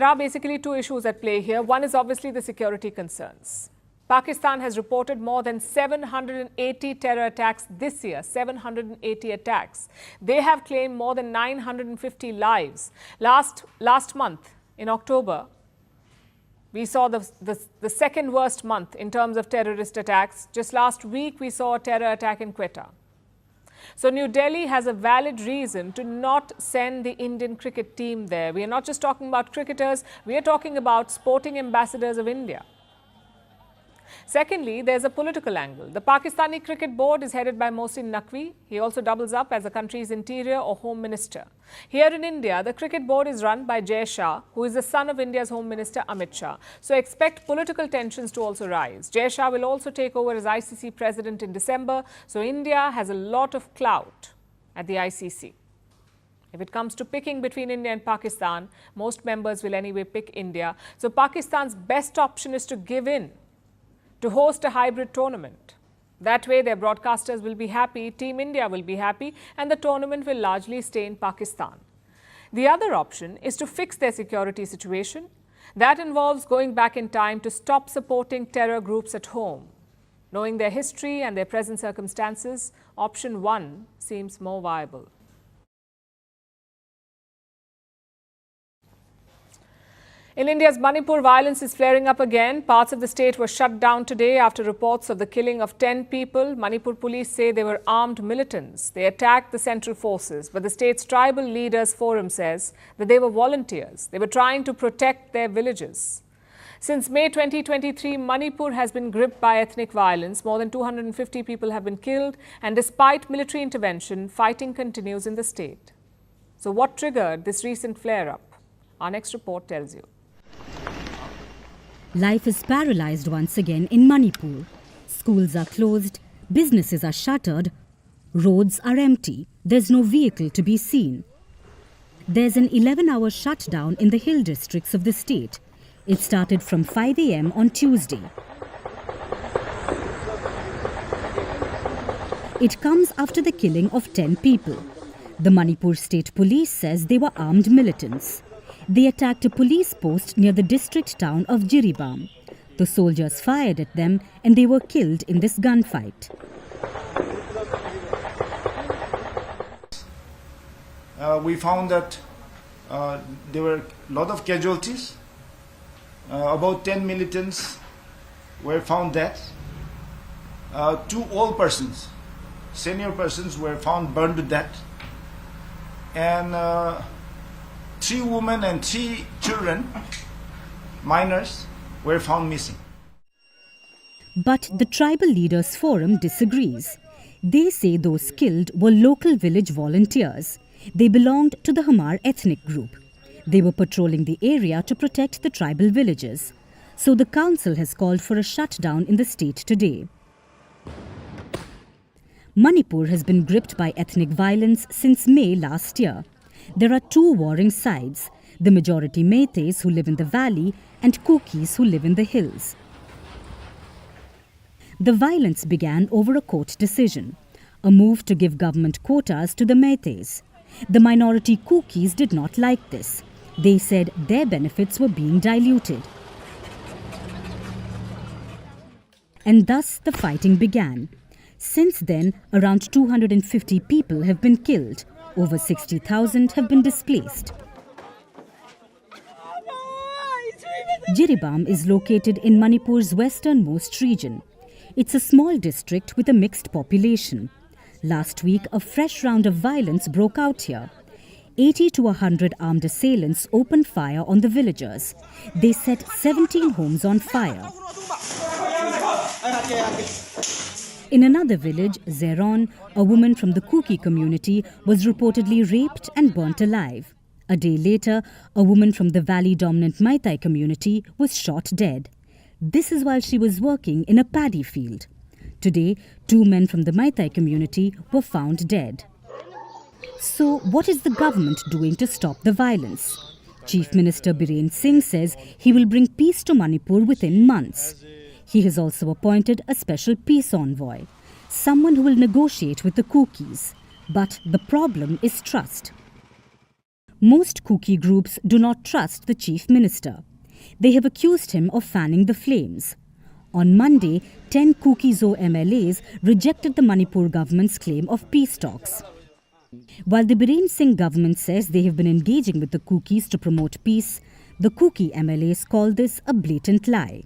are basically two issues at play here. One is obviously the security concerns. Pakistan has reported more than 780 terror attacks this year, 780 attacks. They have claimed more than 950 lives. Last month, in October, we saw the second worst month in terms of terrorist attacks. Just last week, we saw a terror attack in Quetta. So New Delhi has a valid reason to not send the Indian cricket team there. We are not just talking about cricketers, we are talking about sporting ambassadors of India. Secondly, there's a political angle. The Pakistani Cricket Board is headed by Mohsin Naqvi. He also doubles up as the country's interior or home minister. Here in India, the Cricket Board is run by Jai Shah, who is the son of India's Home Minister Amit Shah. So expect political tensions to also rise. Jai Shah will also take over as ICC president in December. So India has a lot of clout at the ICC. If it comes to picking between India and Pakistan, most members will anyway pick India. So Pakistan's best option is to give in, to host a hybrid tournament. That way their broadcasters will be happy, Team India will be happy, and the tournament will largely stay in Pakistan. The other option is to fix their security situation. That involves going back in time to stop supporting terror groups at home. Knowing their history and their present circumstances, option one seems more viable. In India's Manipur, violence is flaring up again. Parts of the state were shut down today after reports of the killing of 10 people. Manipur police say they were armed militants. They attacked the central forces, but the state's tribal leaders forum says that they were volunteers. They were trying to protect their villages. Since May 2023, Manipur has been gripped by ethnic violence. More than 250 people have been killed, and despite military intervention, fighting continues in the state. So what triggered this recent flare-up? Our next report tells you. Life is paralyzed once again in Manipur. Schools are closed, businesses are shuttered, roads are empty, there's no vehicle to be seen. There's an 11-hour shutdown in the hill districts of the state. It started from 5 a.m. on Tuesday. It comes after the killing of 10 people. The Manipur State Police says they were armed militants. They attacked a police post near the district town of Jiribam. The soldiers fired at them and they were killed in this gunfight. We found that there were a lot of casualties. About 10 militants were found dead. 2 old persons, senior persons, were found burned to death. And 3 women and 3 children, minors, were found missing. But the Tribal Leaders Forum disagrees. They say those killed were local village volunteers. They belonged to the Hamar ethnic group. They were patrolling the area to protect the tribal villages. So the council has called for a shutdown in the state today. Manipur has been gripped by ethnic violence since May last year. There are 2 warring sides, the majority Meiteis who live in the valley and Kukis who live in the hills. The violence began over a court decision, a move to give government quotas to the Meiteis. The minority Kukis did not like this. They said their benefits were being diluted. And thus the fighting began. Since then, around 250 people have been killed. Over 60,000 have been displaced. Jiribam is located in Manipur's westernmost region. It's a small district with a mixed population. Last week, a fresh round of violence broke out here. 80 to 100 armed assailants opened fire on the villagers. They set 17 homes on fire. In another village, Zeron, a woman from the Kuki community was reportedly raped and burnt alive. A day later, a woman from the valley-dominant Maitai community was shot dead. This is while she was working in a paddy field. Today, 2 men from the Maitai community were found dead. So, what is the government doing to stop the violence? Chief Minister Biren Singh says he will bring peace to Manipur within months. He has also appointed a special peace envoy, someone who will negotiate with the Kukis. But the problem is trust. Most Kuki groups do not trust the chief minister. They have accused him of fanning the flames. On Monday, 10 Kuki-Zo MLAs rejected the Manipur government's claim of peace talks. While the Biren Singh government says they have been engaging with the Kukis to promote peace, the Kuki MLAs call this a blatant lie.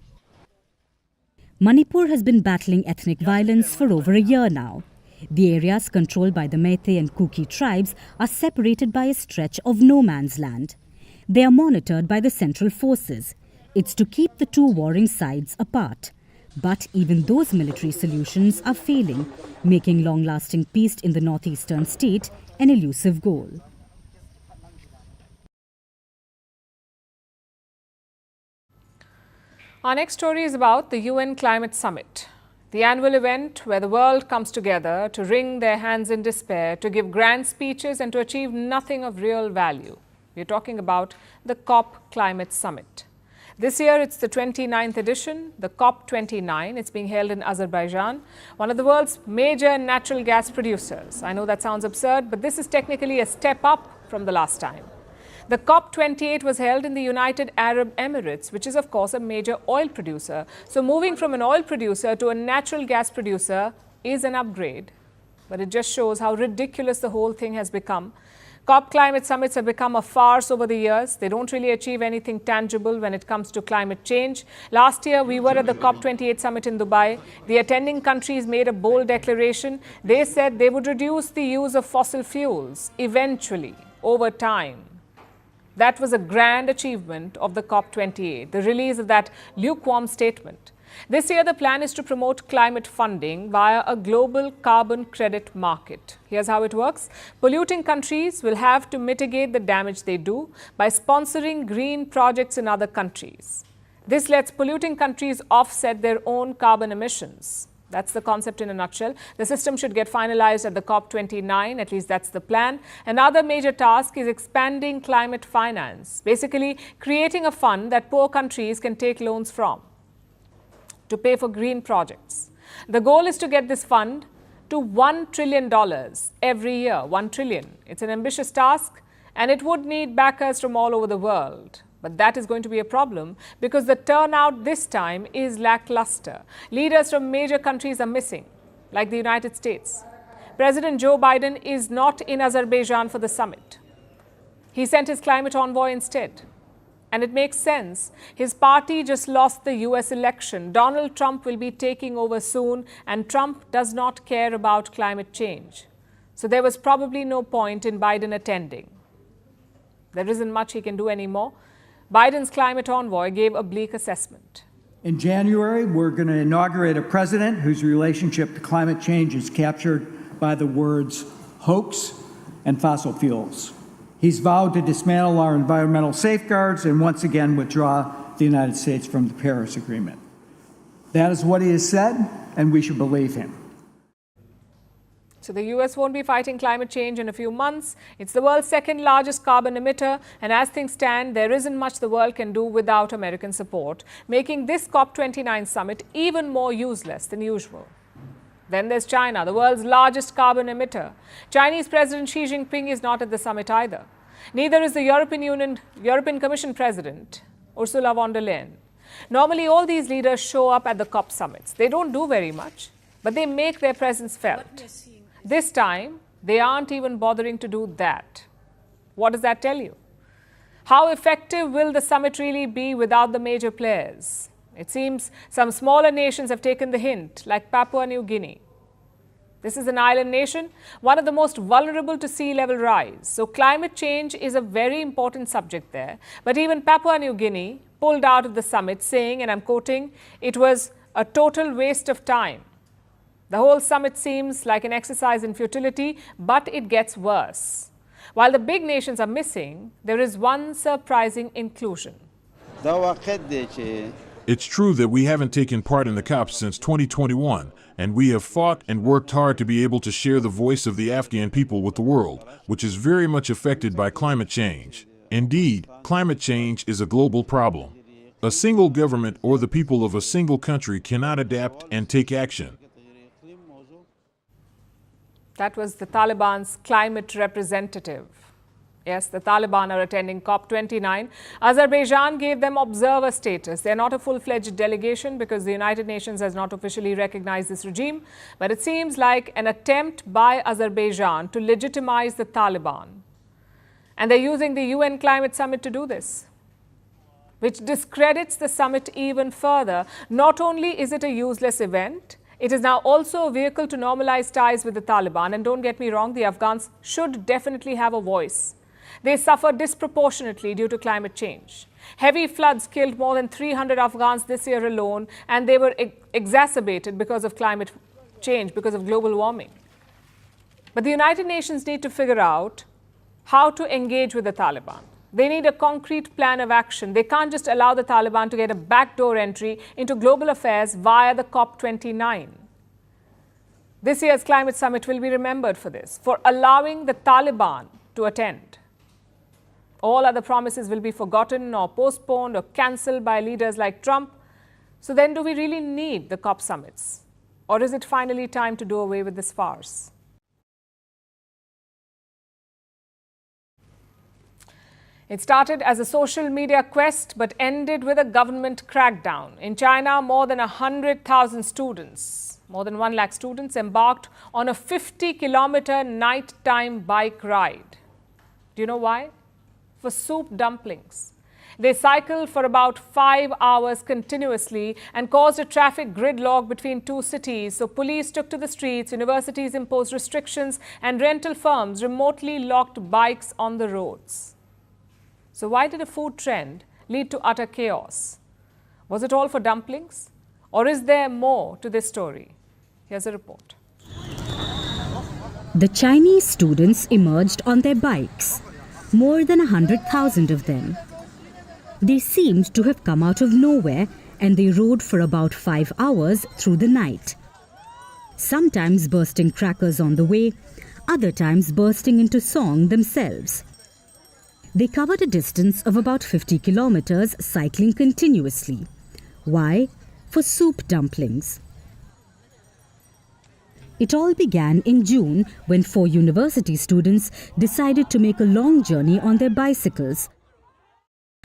Manipur has been battling ethnic violence for over a year now. The areas controlled by the Meitei and Kuki tribes are separated by a stretch of no man's land. They are monitored by the central forces. It's to keep the 2 warring sides apart. But even those military solutions are failing, making long-lasting peace in the northeastern state an elusive goal. Our next story is about the UN Climate Summit, the annual event where the world comes together to wring their hands in despair, to give grand speeches and to achieve nothing of real value. We're talking about the COP Climate Summit. This year, it's the 29th edition, the COP29. It's being held in Azerbaijan, one of the world's major natural gas producers. I know that sounds absurd, but this is technically a step up from the last time. The COP28 was held in the United Arab Emirates, which is, of course, a major oil producer. So moving from an oil producer to a natural gas producer is an upgrade. But it just shows how ridiculous the whole thing has become. COP climate summits have become a farce over the years. They don't really achieve anything tangible when it comes to climate change. Last year, we were at the COP28 summit in Dubai. The attending countries made a bold declaration. They said they would reduce the use of fossil fuels eventually, over time. That was a grand achievement of the COP28, the release of that lukewarm statement. This year, the plan is to promote climate funding via a global carbon credit market. Here's how it works. Polluting countries will have to mitigate the damage they do by sponsoring green projects in other countries. This lets polluting countries offset their own carbon emissions. That's the concept in a nutshell. The system should get finalized at the COP29, at least that's the plan. Another major task is expanding climate finance, basically creating a fund that poor countries can take loans from to pay for green projects. The goal is to get this fund to $1 trillion every year, 1 trillion. It's an ambitious task, And it would need backers from all over the world. But that is going to be a problem because the turnout this time is lackluster. Leaders from major countries are missing, like the United States. President Joe Biden is not in Azerbaijan for the summit. He sent his climate envoy instead. And it makes sense. His party just lost the US election. Donald Trump will be taking over soon, and Trump does not care about climate change. So there was probably no point in Biden attending. There isn't much he can do anymore. Biden's climate envoy gave a bleak assessment. In January, we're going to inaugurate a president whose relationship to climate change is captured by the words hoax and fossil fuels. He's vowed to dismantle our environmental safeguards and once again withdraw the United States from the Paris Agreement. That is what he has said, and we should believe him. So the US won't be fighting climate change in a few months. It's the world's second largest carbon emitter, and as things stand, there isn't much the world can do without American support, making this COP29 summit even more useless than usual. Then there's China, the world's largest carbon emitter. Chinese President Xi Jinping is not at the summit either. Neither is the European Commission President, Ursula von der Leyen. Normally, all these leaders show up at the COP summits. They don't do very much, but they make their presence felt. This time, they aren't even bothering to do that. What does that tell you? How effective will the summit really be without the major players? It seems some smaller nations have taken the hint, like Papua New Guinea. This is an island nation, one of the most vulnerable to sea level rise. So climate change is a very important subject there. But even Papua New Guinea pulled out of the summit saying, and I'm quoting, "It was a total waste of time." The whole summit seems like an exercise in futility, but it gets worse. While the big nations are missing, there is one surprising inclusion. It's true that we haven't taken part in the COP since 2021, and we have fought and worked hard to be able to share the voice of the Afghan people with the world, which is very much affected by climate change. Indeed, climate change is a global problem. A single government or the people of a single country cannot adapt and take action. That was the Taliban's climate representative. Yes, the Taliban are attending COP29. Azerbaijan gave them observer status. They're not a full-fledged delegation because the United Nations has not officially recognized this regime. But it seems like an attempt by Azerbaijan to legitimize the Taliban. And they're using the UN Climate Summit to do this, which discredits the summit even further. Not only is it a useless event, it is now also a vehicle to normalize ties with the Taliban. And don't get me wrong, the Afghans should definitely have a voice. They suffer disproportionately due to climate change. Heavy floods killed more than 300 Afghans this year alone, and they were exacerbated because of climate change, because of global warming. But the United Nations need to figure out how to engage with the Taliban. They need a concrete plan of action. They can't just allow the Taliban to get a backdoor entry into global affairs via the COP29. This year's climate summit will be remembered for this, for allowing the Taliban to attend. All other promises will be forgotten or postponed or cancelled by leaders like Trump. So then do we really need the COP summits? Or is it finally time to do away with this farce? It started as a social media quest but ended with a government crackdown. In China, more than 100,000 students, more than 1 lakh students embarked on a 50-kilometer nighttime bike ride. Do you know why? For soup dumplings. They cycled for about 5 hours continuously and caused a traffic gridlock between two cities. So police took to the streets, universities imposed restrictions, and rental firms remotely locked bikes on the roads. So why did a food trend lead to utter chaos? Was it all for dumplings? Or is there more to this story? Here's a report. The Chinese students emerged on their bikes, more than 100,000 of them. They seemed to have come out of nowhere, and they rode for about 5 hours through the night. Sometimes bursting crackers on the way, other times bursting into song themselves. They covered a distance of about 50 kilometers cycling continuously. Why? For soup dumplings. It all began in June when 4 university students decided to make a long journey on their bicycles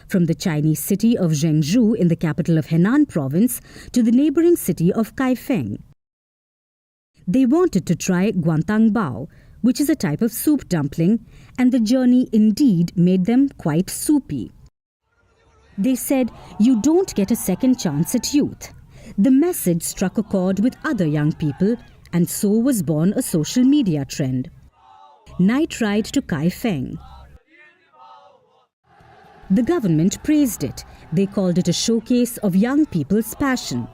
from the Chinese city of Zhengzhou in the capital of Henan province to the neighboring city of Kaifeng. They wanted to try guantang which is a type of soup dumpling, and the journey indeed made them quite soupy. They said, "You don't get a second chance at youth." The message struck a chord with other young people, and so was born a social media trend. Night Ride to Kaifeng. The government praised it. They called it a showcase of young people's passion.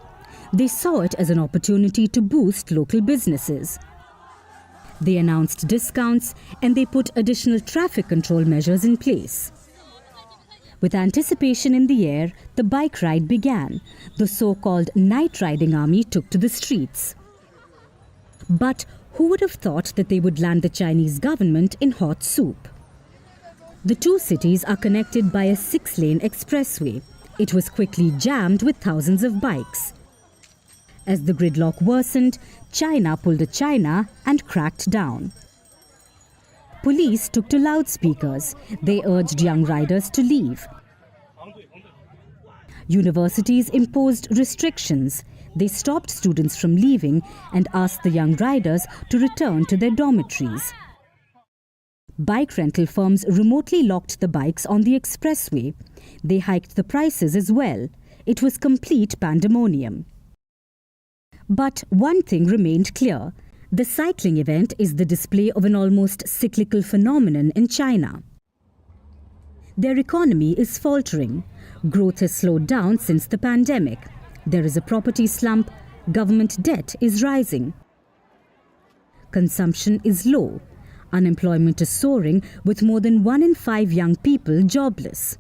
They saw it as an opportunity to boost local businesses. They announced discounts and they put additional traffic control measures in place. With anticipation in the air, the bike ride began. The so-called night riding army took to the streets. But who would have thought that they would land the Chinese government in hot soup? The two cities are connected by a 6-lane expressway. It was quickly jammed with thousands of bikes. As the gridlock worsened, China pulled a China and cracked down. Police took to loudspeakers. They urged young riders to leave. Universities imposed restrictions. They stopped students from leaving and asked the young riders to return to their dormitories. Bike rental firms remotely locked the bikes on the expressway. They hiked the prices as well. It was complete pandemonium. But one thing remained clear. The cycling event is the display of an almost cyclical phenomenon in China. Their economy is faltering. Growth has slowed down since the pandemic. There is a property slump. Government debt is rising. Consumption is low. Unemployment is soaring, with more than 1 in 5 young people jobless.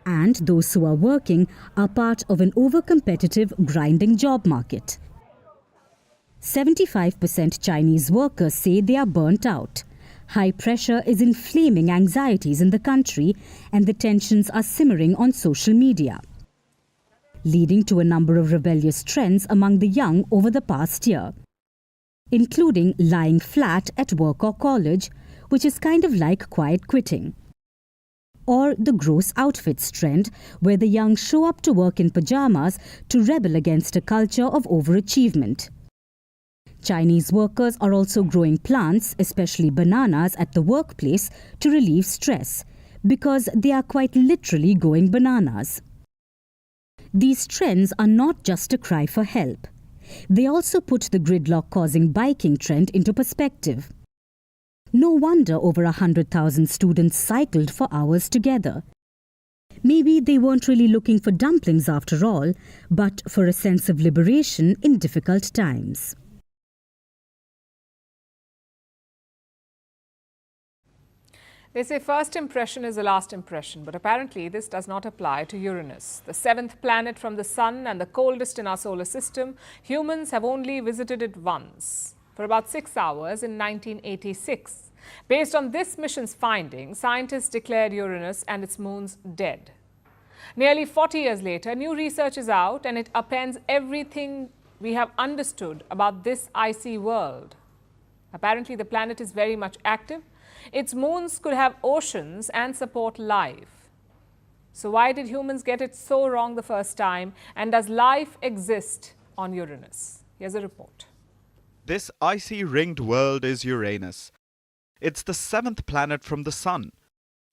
And those who are working are part of an over-competitive, grinding job market. 75% Chinese workers say they are burnt out. High pressure is inflaming anxieties in the country, and the tensions are simmering on social media, leading to a number of rebellious trends among the young over the past year, including lying flat at work or college, which is kind of like quiet quitting, or the gross outfits trend, where the young show up to work in pajamas to rebel against a culture of overachievement. Chinese workers are also growing plants, especially bananas, at the workplace to relieve stress, because they are quite literally going bananas. These trends are not just a cry for help. They also put the gridlock-causing biking trend into perspective. No wonder over 100,000 students cycled for hours together. Maybe they weren't really looking for dumplings after all, but for a sense of liberation in difficult times. They say first impression is the last impression, but apparently this does not apply to Uranus. The 7th planet from the Sun and the coldest in our solar system, humans have only visited it once, for about 6 hours in 1986. Based on this mission's findings, scientists declared Uranus and its moons dead. Nearly 40 years later, new research is out and it appends everything we have understood about this icy world. Apparently, the planet is very much active. Its moons could have oceans and support life. So why did humans get it so wrong the first time? And does life exist on Uranus? Here's a report. This icy ringed world is Uranus. It's the 7th planet from the Sun.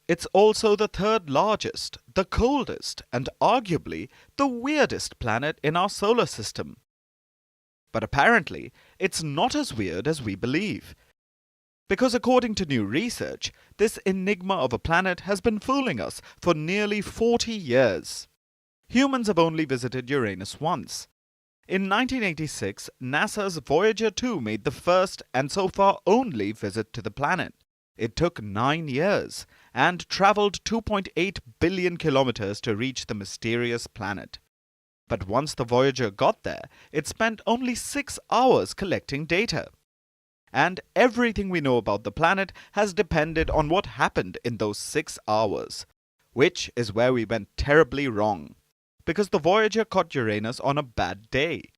It's also the 3rd largest, the coldest, and arguably the weirdest planet in our solar system. But apparently, it's not as weird as we believe. Because according to new research, this enigma of a planet has been fooling us for nearly 40 years. Humans have only visited Uranus once. In 1986, NASA's Voyager 2 made the first and so far only visit to the planet. It took 9 years and traveled 2.8 billion kilometers to reach the mysterious planet. But once the Voyager got there, it spent only 6 hours collecting data. And everything we know about the planet has depended on what happened in those 6 hours, which is where we went terribly wrong, because the Voyager caught Uranus on a bad day.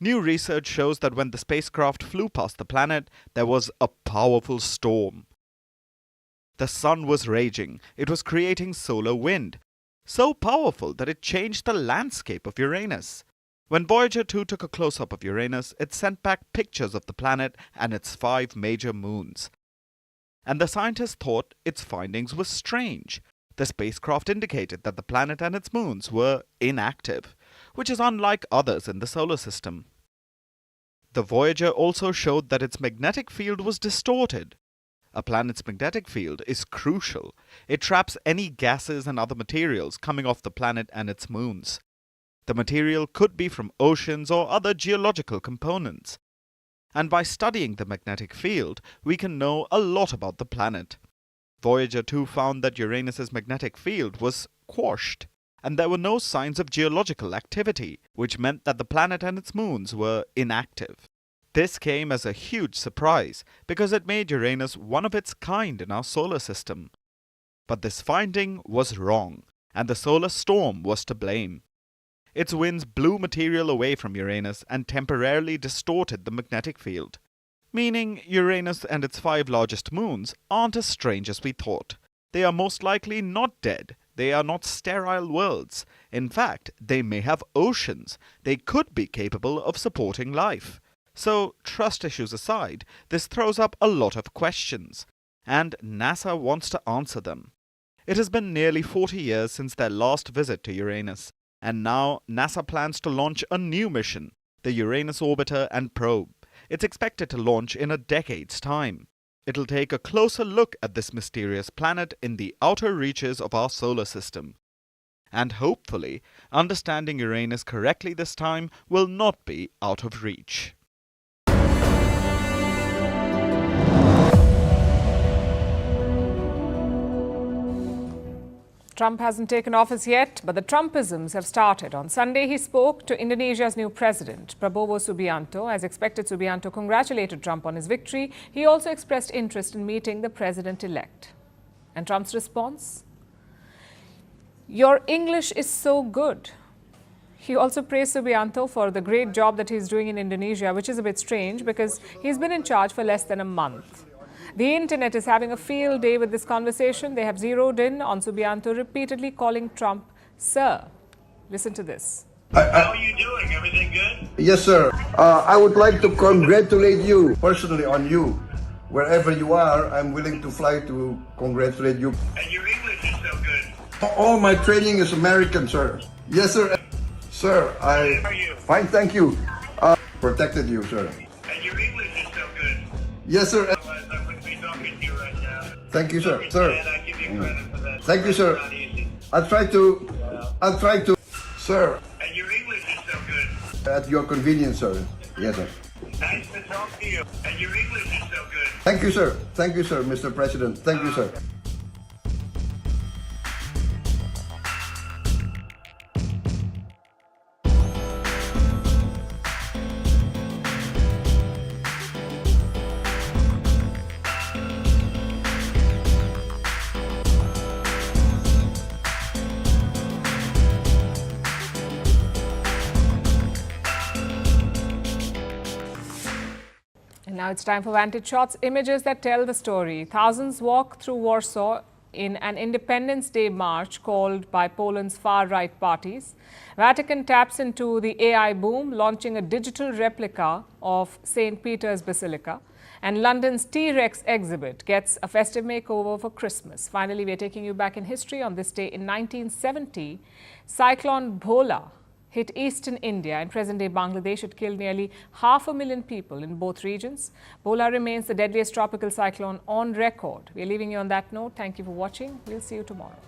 New research shows that when the spacecraft flew past the planet, there was a powerful storm. The sun was raging. It was creating solar wind, so powerful that it changed the landscape of Uranus. When Voyager 2 took a close-up of Uranus, it sent back pictures of the planet and its 5 major moons. And the scientists thought its findings were strange. The spacecraft indicated that the planet and its moons were inactive, which is unlike others in the solar system. The Voyager also showed that its magnetic field was distorted. A planet's magnetic field is crucial. It traps any gases and other materials coming off the planet and its moons. The material could be from oceans or other geological components. And by studying the magnetic field, we can know a lot about the planet. Voyager 2 found that Uranus's magnetic field was quashed, and there were no signs of geological activity, which meant that the planet and its moons were inactive. This came as a huge surprise, because it made Uranus one of its kind in our solar system. But this finding was wrong, and the solar storm was to blame. Its winds blew material away from Uranus and temporarily distorted the magnetic field, meaning Uranus and its 5 largest moons aren't as strange as we thought. They are most likely not dead. They are not sterile worlds. In fact, they may have oceans. They could be capable of supporting life. So, trust issues aside, this throws up a lot of questions, and NASA wants to answer them. It has been nearly 40 years since their last visit to Uranus, and now NASA plans to launch a new mission, the Uranus Orbiter and Probe. It's expected to launch in a decade's time. It'll take a closer look at this mysterious planet in the outer reaches of our solar system. And hopefully, understanding Uranus correctly this time will not be out of reach. Trump hasn't taken office yet, but the Trumpisms have started. On Sunday, he spoke to Indonesia's new president, Prabowo Subianto. As expected, Subianto congratulated Trump on his victory. He also expressed interest in meeting the president-elect. And Trump's response? "Your English is so good." He also praised Subianto for the great job that he's doing in Indonesia, which is a bit strange because he's been in charge for less than a month. The internet is having a field day with this conversation. They have zeroed in on Subianto repeatedly calling Trump sir. Listen to this. How are you doing? Everything good? Yes, sir. I would like to congratulate you, personally on you. Wherever you are, I'm willing to fly to congratulate you. And your English is so good. All my training is American, sir. Yes, sir. Sir, How are you? Fine, thank you. Protected you, sir. And your English is so good. Yes, sir. Otherwise, I wouldn't be talking to you right now. Thank you, sir. And Sir. I give you credit for that. Thank you, sir. It's not easy. I'll try to, sir. And your English is so good. At your convenience, sir. Yes, sir. Nice to talk to you. And your English is so good. Thank you, sir. Thank you, sir, Mr. President. Thank you, sir. And now it's time for Vantage Shots, images that tell the story. Thousands walk through Warsaw in an Independence Day march called by Poland's far-right parties. Vatican taps into the AI boom, launching a digital replica of St. Peter's Basilica. And London's T-Rex exhibit gets a festive makeover for Christmas. Finally, we're taking you back in history. On this day in 1970, Cyclone Bhola hit eastern India and present-day Bangladesh. It killed nearly 500,000 people in both regions. Bhola remains the deadliest tropical cyclone on record. We're leaving you on that note. Thank you for watching. We'll see you tomorrow.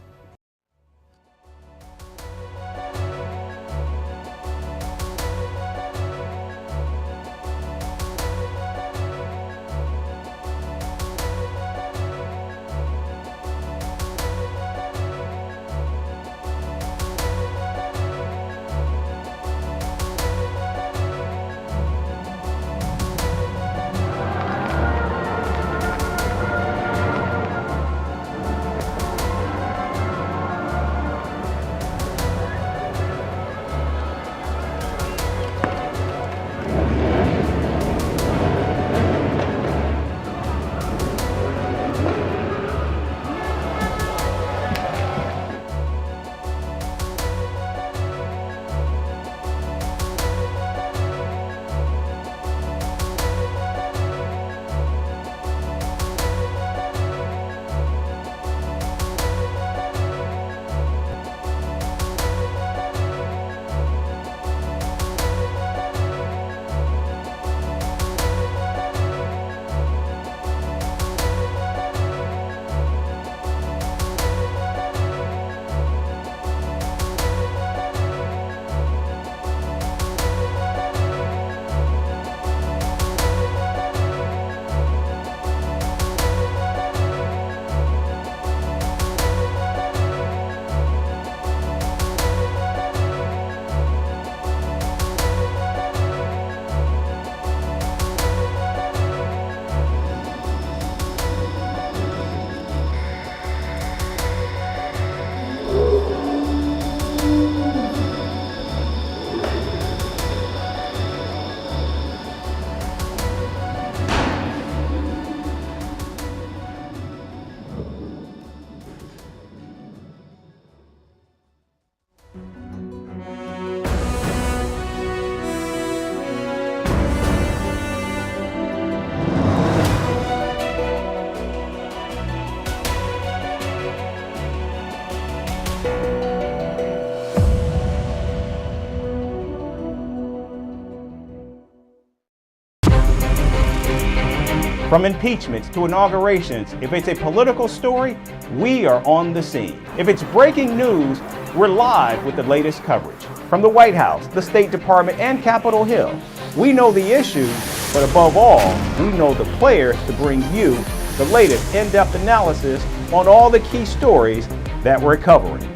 From impeachments to inaugurations, if it's a political story, we are on the scene. If it's breaking news, we're live with the latest coverage. From the White House, the State Department, and Capitol Hill, we know the issues, but above all, we know the players to bring you the latest in-depth analysis on all the key stories that we're covering.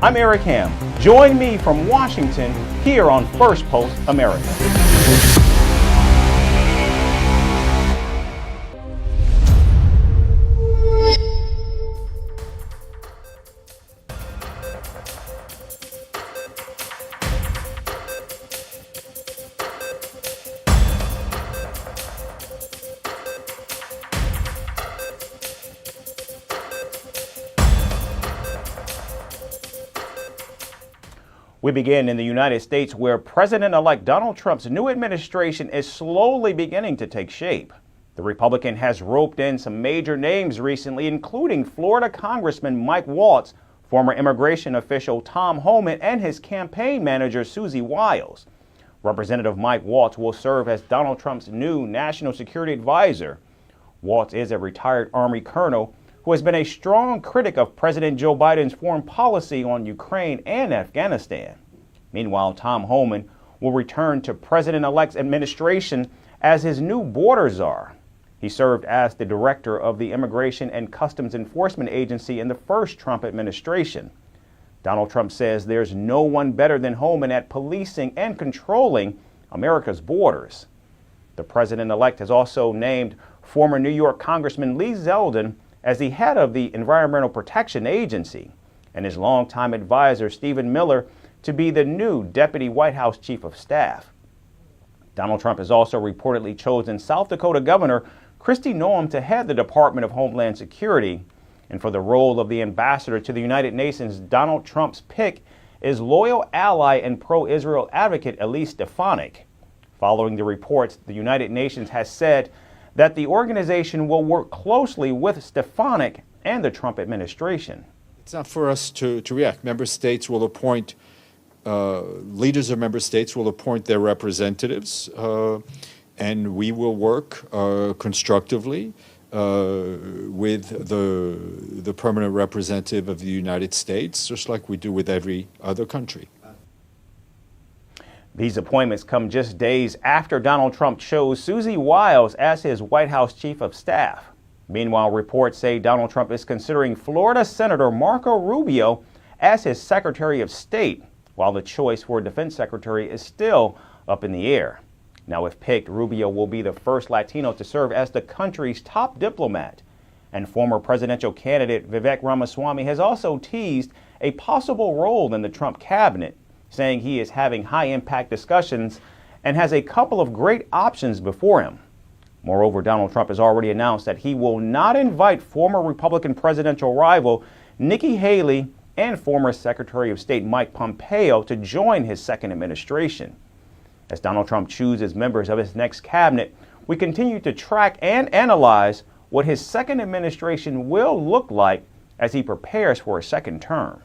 I'm Eric Ham. Join me from Washington here on First Post America. We begin in the United States, where President-elect Donald Trump's new administration is slowly beginning to take shape. The Republican has roped in some major names recently, including Florida Congressman Mike Waltz, former immigration official Tom Homan, and his campaign manager Susie Wiles. Representative Mike Waltz will serve as Donald Trump's new national security advisor. Waltz is a retired Army colonel who has been a strong critic of President Joe Biden's foreign policy on Ukraine and Afghanistan. Meanwhile, Tom Homan will return to President-elect's administration as his new border czar. He served as the director of the Immigration and Customs Enforcement Agency in the first Trump administration. Donald Trump says there's no one better than Homan at policing and controlling America's borders. The president-elect has also named former New York Congressman Lee Zeldin as the head of the Environmental Protection Agency, and his longtime advisor Stephen Miller to be the new Deputy White House Chief of Staff. Donald Trump has also reportedly chosen South Dakota Governor Kristi Noem to head the Department of Homeland Security, and for the role of the ambassador to the United Nations, Donald Trump's pick is loyal ally and pro-Israel advocate Elise Stefanik. Following the reports, the United Nations has said that the organization will work closely with Stefanik and the Trump administration. It's not for us to react. Member states will appoint, leaders of member states will appoint their representatives, and we will work constructively with the permanent representative of the United States, just like we do with every other country. These appointments come just days after Donald Trump chose Susie Wiles as his White House Chief of Staff. Meanwhile, reports say Donald Trump is considering Florida Senator Marco Rubio as his Secretary of State, while the choice for Defense Secretary is still up in the air. Now, if picked, Rubio will be the first Latino to serve as the country's top diplomat. And former presidential candidate Vivek Ramaswamy has also teased a possible role in the Trump cabinet, saying he is having high-impact discussions and has a couple of great options before him. Moreover, Donald Trump has already announced that he will not invite former Republican presidential rival Nikki Haley and former Secretary of State Mike Pompeo to join his second administration. As Donald Trump chooses members of his next cabinet, we continue to track and analyze what his second administration will look like as he prepares for a second term.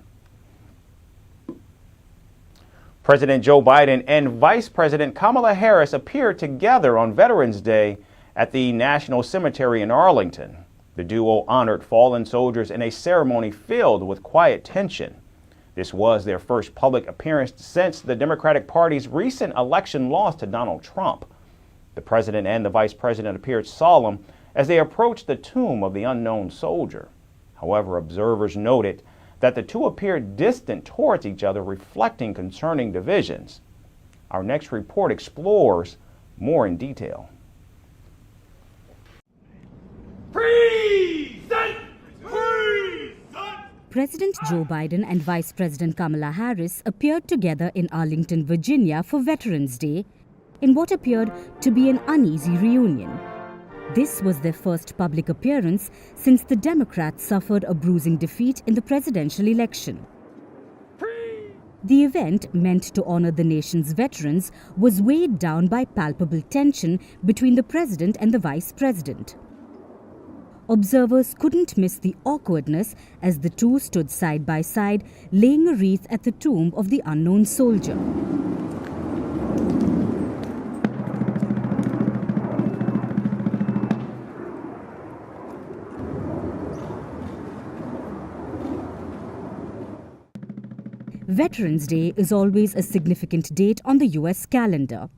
President Joe Biden and Vice President Kamala Harris appeared together on Veterans Day at the National Cemetery in Arlington. The duo honored fallen soldiers in a ceremony filled with quiet tension. This was their first public appearance since the Democratic Party's recent election loss to Donald Trump. The president and the vice president appeared solemn as they approached the tomb of the unknown soldier. However, observers noted that the two appeared distant towards each other, reflecting concerning divisions. Our next report explores more in detail. President Joe Biden and Vice President Kamala Harris appeared together in Arlington, Virginia for Veterans Day in what appeared to be an uneasy reunion. This was their first public appearance since the Democrats suffered a bruising defeat in the presidential election. The event, meant to honor the nation's veterans, was weighed down by palpable tension between the president and the vice president. Observers couldn't miss the awkwardness as the two stood side by side, laying a wreath at the tomb of the unknown soldier. Veterans Day is always a significant date on the US calendar.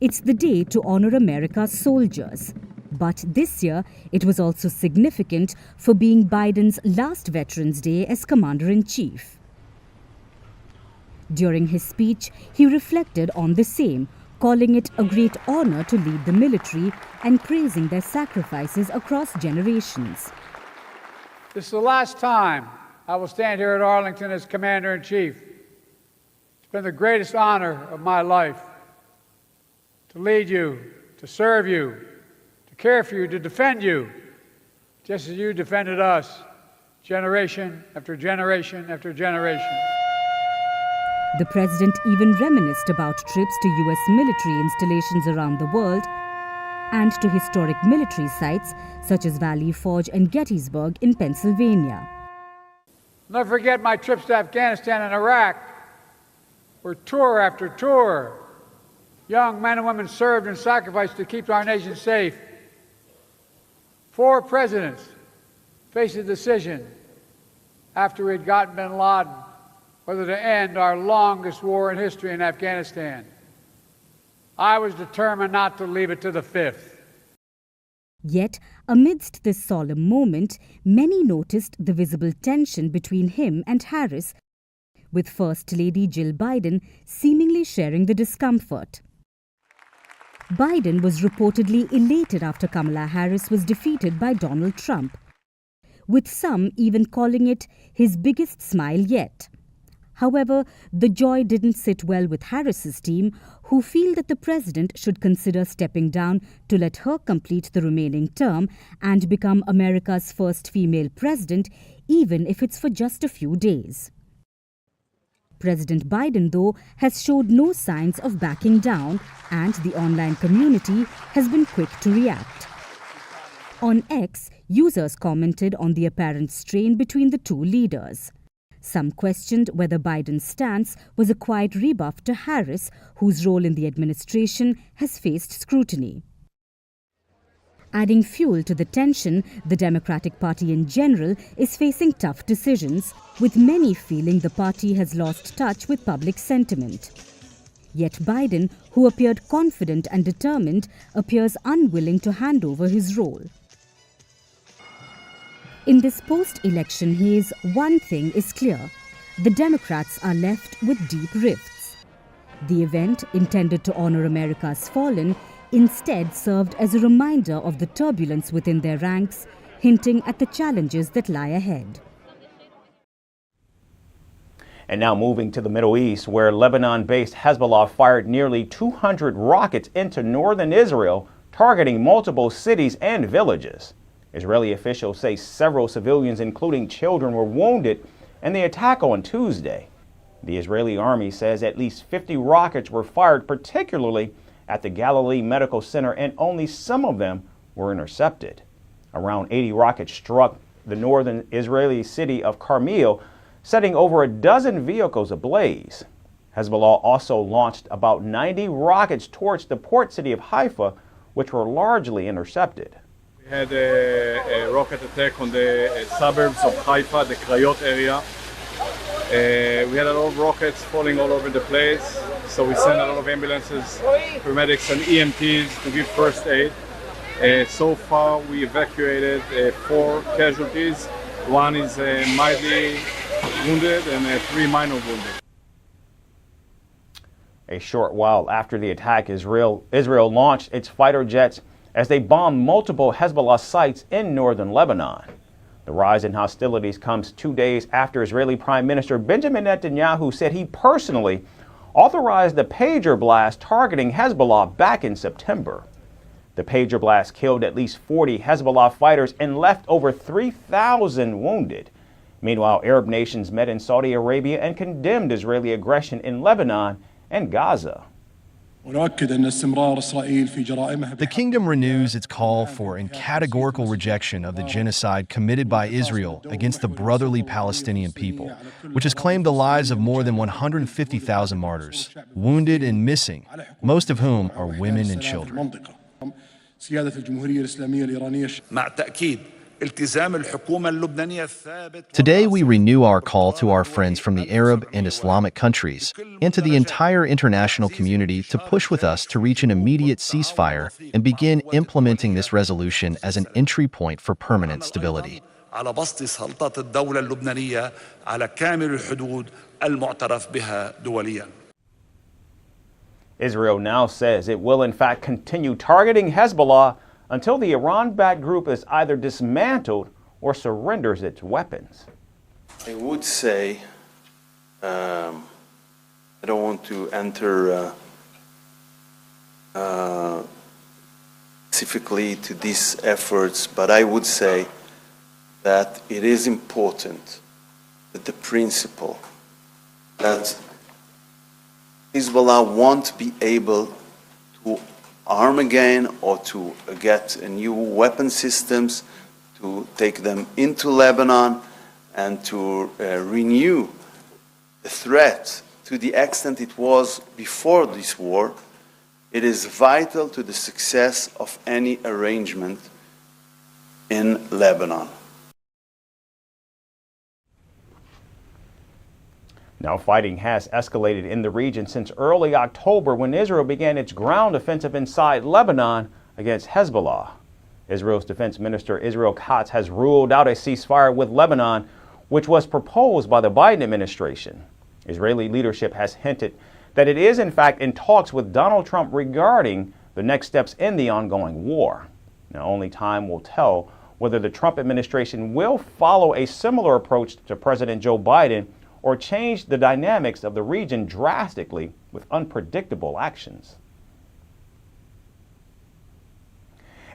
It's the day to honor America's soldiers. But this year, it was also significant for being Biden's last Veterans Day as Commander-in-Chief. During his speech, he reflected on the same, calling it a great honor to lead the military and praising their sacrifices across generations. This is the last time I will stand here at Arlington as Commander-in-Chief. It's been the greatest honor of my life to lead you, to serve you, to care for you, to defend you, just as you defended us, generation after generation after generation. The president even reminisced about trips to US military installations around the world and to historic military sites such as Valley Forge and Gettysburg in Pennsylvania. Never forget my trips to Afghanistan and Iraq, where tour after tour, young men and women served and sacrificed to keep our nation safe. 4 presidents faced a decision after we'd gotten bin Laden whether to end our longest war in history in Afghanistan. I was determined not to leave it to the 5th. Yet, amidst this solemn moment, many noticed the visible tension between him and Harris, with First Lady Jill Biden seemingly sharing the discomfort. Biden was reportedly elated after Kamala Harris was defeated by Donald Trump, with some even calling it his biggest smile yet. However, the joy didn't sit well with Harris's team, who feel that the president should consider stepping down to let her complete the remaining term and become America's first female president, even if it's for just a few days. President Biden, though, has showed no signs of backing down, and the online community has been quick to react. On X, users commented on the apparent strain between the two leaders. Some questioned whether Biden's stance was a quiet rebuff to Harris, whose role in the administration has faced scrutiny. Adding fuel to the tension, the Democratic Party in general is facing tough decisions, with many feeling the party has lost touch with public sentiment. Yet Biden, who appeared confident and determined, appears unwilling to hand over his role. In this post-election haze, one thing is clear. The Democrats are left with deep rifts. The event, intended to honor America's fallen, instead served as a reminder of the turbulence within their ranks, hinting at the challenges that lie ahead. And now moving to the Middle East, where Lebanon-based Hezbollah fired nearly 200 rockets into northern Israel, targeting multiple cities and villages. Israeli officials say several civilians, including children, were wounded in the attack on Tuesday. The Israeli army says at least 50 rockets were fired, particularly at the Galilee Medical Center, and only some of them were intercepted. Around 80 rockets struck the northern Israeli city of Carmel, setting over a dozen vehicles ablaze. Hezbollah also launched about 90 rockets towards the port city of Haifa, which were largely intercepted. We had a rocket attack on the suburbs of Haifa, the Krayot area. We had a lot of rockets falling all over the place, so we sent a lot of ambulances, paramedics and EMTs to give first aid. So far we evacuated 4 casualties. One is mildly wounded and 3 minor wounded. A short while after the attack, Israel launched its fighter jets as they bombed multiple Hezbollah sites in northern Lebanon. The rise in hostilities comes 2 days after Israeli Prime Minister Benjamin Netanyahu said he personally authorized the pager blast targeting Hezbollah back in September. The pager blast killed at least 40 Hezbollah fighters and left over 3,000 wounded. Meanwhile, Arab nations met in Saudi Arabia and condemned Israeli aggression in Lebanon and Gaza. The kingdom renews its call for and categorical rejection of the genocide committed by Israel against the brotherly Palestinian people, which has claimed the lives of more than 150,000 martyrs, wounded and missing, most of whom are women and children. مع تأكيد Today, we renew our call to our friends from the Arab and Islamic countries and to the entire international community to push with us to reach an immediate ceasefire and begin implementing this resolution as an entry point for permanent stability. على بسط سلطات الدولة اللبنانية على كامل الحدود المعترف بها دولياً. Israel now says it will in fact continue targeting Hezbollah until the Iran-backed group is either dismantled or surrenders its weapons. I would say, I don't want to enter specifically to these efforts, but I would say that it is important that the principle that Hezbollah won't be able to arm again or to get new weapon systems, to take them into Lebanon and to renew the threat to the extent it was before this war. It is vital to the success of any arrangement in Lebanon. Now, fighting has escalated in the region since early October when Israel began its ground offensive inside Lebanon against Hezbollah. Israel's Defense Minister Israel Katz has ruled out a ceasefire with Lebanon, which was proposed by the Biden administration. Israeli leadership has hinted that it is in fact in talks with Donald Trump regarding the next steps in the ongoing war. Now, only time will tell whether the Trump administration will follow a similar approach to President Joe Biden or change the dynamics of the region drastically with unpredictable actions.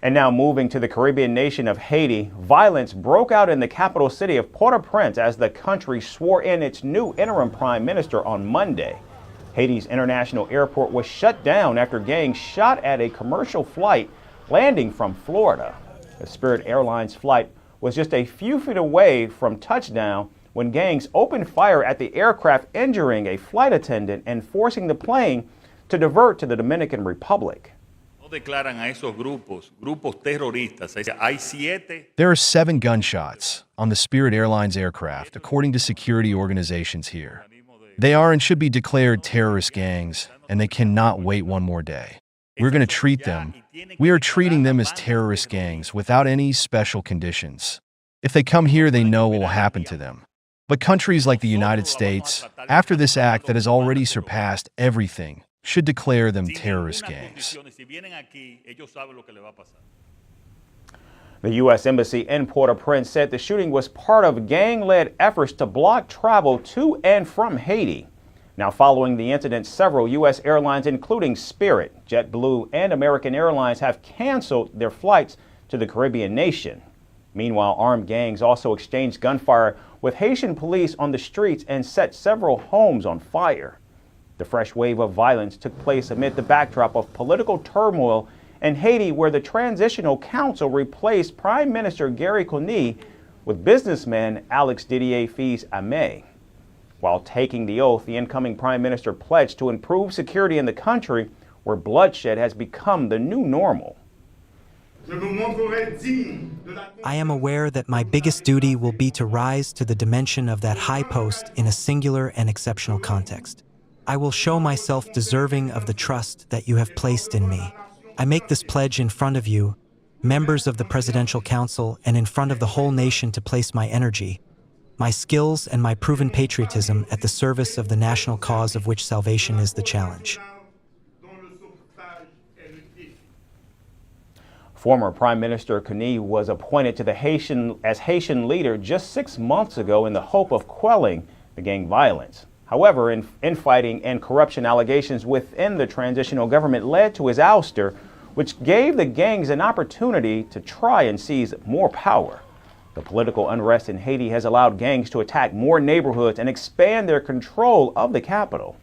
And now moving to the Caribbean nation of Haiti, violence broke out in the capital city of Port-au-Prince as the country swore in its new interim prime minister on Monday. Haiti's international airport was shut down after gangs shot at a commercial flight landing from Florida. The Spirit Airlines flight was just a few feet away from touchdown when gangs opened fire at the aircraft, injuring a flight attendant and forcing the plane to divert to the Dominican Republic. There are 7 gunshots on the Spirit Airlines aircraft, according to security organizations here. They are and should be declared terrorist gangs, and they cannot wait one more day. We are treating them as terrorist gangs without any special conditions. If they come here, they know what will happen to them. But countries like the United States, after this act that has already surpassed everything, should declare them terrorist gangs. The U.S. Embassy in Port-au-Prince said the shooting was part of gang-led efforts to block travel to and from Haiti. Now, following the incident, several U.S. airlines, including Spirit, JetBlue, and American Airlines, have canceled their flights to the Caribbean nation. Meanwhile, armed gangs also exchanged gunfire with Haitian police on the streets and set several homes on fire. The fresh wave of violence took place amid the backdrop of political turmoil in Haiti, where the Transitional Council replaced Prime Minister Gary Conille with businessman Alex Didier Fils-Aimé. While taking the oath, the incoming Prime Minister pledged to improve security in the country where bloodshed has become the new normal. I am aware that my biggest duty will be to rise to the dimension of that high post in a singular and exceptional context. I will show myself deserving of the trust that you have placed in me. I make this pledge in front of you, members of the Presidential Council, and in front of the whole nation to place my energy, my skills, and my proven patriotism at the service of the national cause of which salvation is the challenge. Former Prime Minister Conille was appointed to the Haitian leader just 6 months ago in the hope of quelling the gang violence. However, infighting and corruption allegations within the transitional government led to his ouster, which gave the gangs an opportunity to try and seize more power. The political unrest in Haiti has allowed gangs to attack more neighborhoods and expand their control of the capital.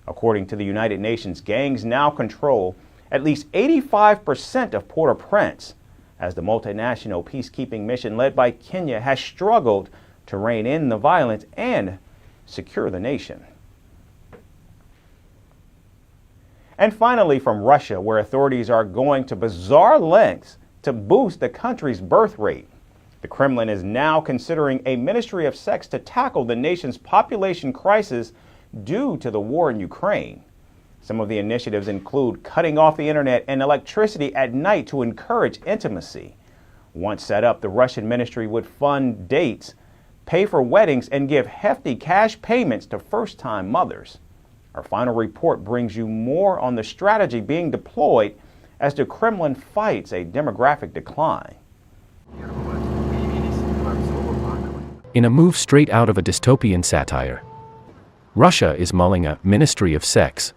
According to the United Nations, gangs now control at least 85% of Port-au-Prince, as the multinational peacekeeping mission led by Kenya has struggled to rein in the violence and secure the nation. And finally, from Russia, where authorities are going to bizarre lengths to boost the country's birth rate. The Kremlin is now considering a Ministry of Sex to tackle the nation's population crisis due to the war in Ukraine. Some of the initiatives include cutting off the internet and electricity at night to encourage intimacy. Once set up, the Russian ministry would fund dates, pay for weddings, and give hefty cash payments to first-time mothers. Our final report brings you more on the strategy being deployed as the Kremlin fights a demographic decline. In a move straight out of a dystopian satire, Russia is mulling a Ministry of Sex.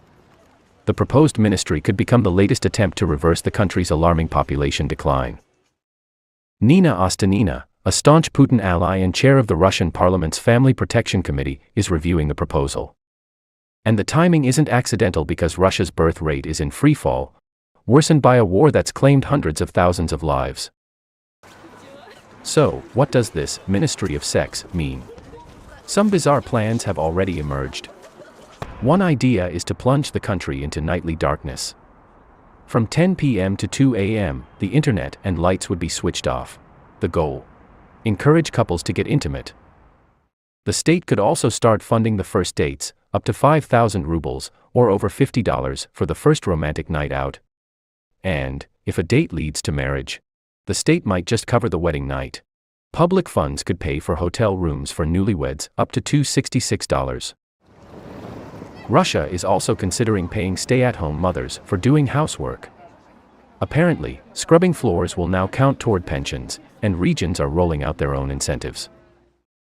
The proposed ministry could become the latest attempt to reverse the country's alarming population decline. Nina Ostanina, a staunch Putin ally and chair of the Russian parliament's Family Protection Committee, is reviewing the proposal. And the timing isn't accidental because Russia's birth rate is in free fall, worsened by a war that's claimed hundreds of thousands of lives. So, what does this Ministry of Sex mean? Some bizarre plans have already emerged. One idea is to plunge the country into nightly darkness. From 10 p.m. to 2 a.m., the internet and lights would be switched off. The goal: encourage couples to get intimate. The state could also start funding the first dates, up to 5,000 rubles, or over $50, for the first romantic night out. And, if a date leads to marriage, the state might just cover the wedding night. Public funds could pay for hotel rooms for newlyweds, up to $266. Russia is also considering paying stay-at-home mothers for doing housework. Apparently, scrubbing floors will now count toward pensions, and regions are rolling out their own incentives.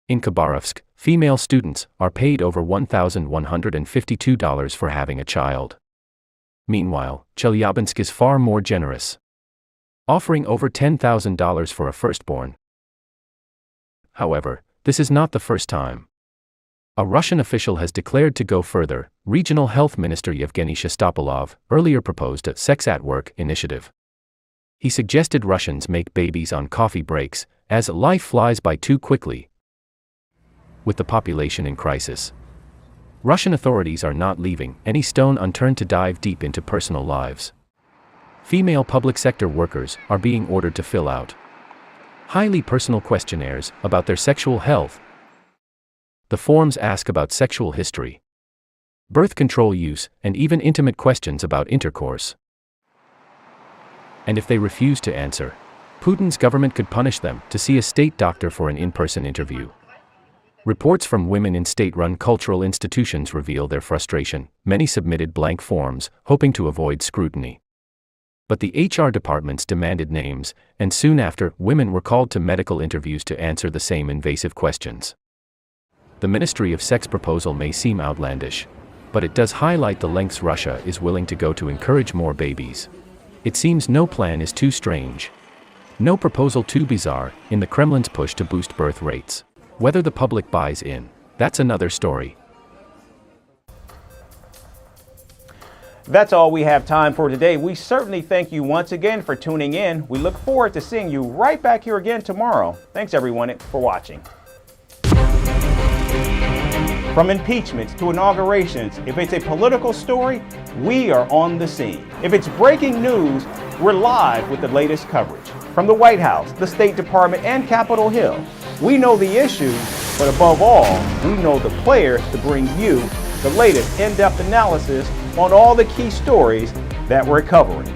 In Khabarovsk, female students are paid over $1,152 for having a child. Meanwhile, Chelyabinsk is far more generous, offering over $10,000 for a firstborn. However, this is not the first time. A Russian official has declared to go further. Regional Health Minister Yevgeny Shestopolov earlier proposed a Sex at Work initiative. He suggested Russians make babies on coffee breaks, as life flies by too quickly. With the population in crisis, Russian authorities are not leaving any stone unturned to dive deep into personal lives. Female public sector workers are being ordered to fill out highly personal questionnaires about their sexual health. The forms ask about sexual history, birth control use, and even intimate questions about intercourse. And if they refuse to answer, Putin's government could punish them to see a state doctor for an in-person interview. Reports from women in state-run cultural institutions reveal their frustration. Many submitted blank forms, hoping to avoid scrutiny. But the HR departments demanded names, and soon after, women were called to medical interviews to answer the same invasive questions. The Ministry of Sex proposal may seem outlandish, but it does highlight the lengths Russia is willing to go to encourage more babies. It seems no plan is too strange, no proposal too bizarre, in the Kremlin's push to boost birth rates. Whether the public buys in, that's another story. That's all we have time for today. We certainly thank you once again for tuning in. We look forward to seeing you right back here again tomorrow. Thanks everyone for watching. From impeachments to inaugurations, if it's a political story, we are on the scene. If it's breaking news, we're live with the latest coverage. From the White House, the State Department, and Capitol Hill, we know the issues, but above all, we know the players to bring you the latest in-depth analysis on all the key stories that we're covering.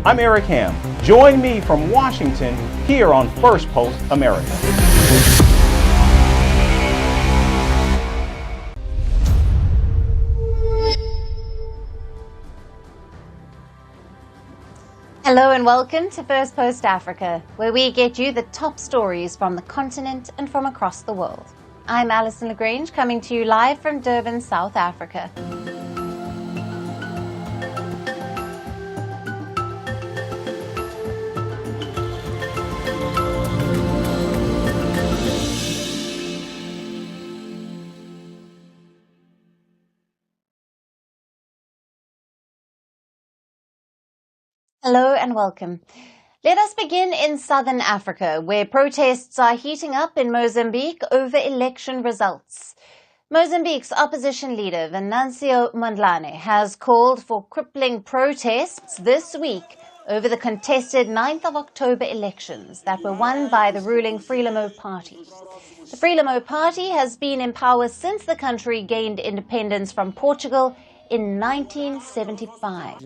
I'm Eric Ham. Join me from Washington here on Firstpost America. Hello and welcome to Firstpost Africa, where we get you the top stories from the continent and from across the world. I'm Alison Lagrange, coming to you live from Durban, South Africa. Hello and welcome. Let us begin in southern Africa, where protests are heating up in Mozambique over election results. Mozambique's opposition leader, Venancio Mondlane, has called for crippling protests this week over the contested 9th of October elections that were won by the ruling Frelimo Party. The Frelimo Party has been in power since the country gained independence from Portugal in 1975.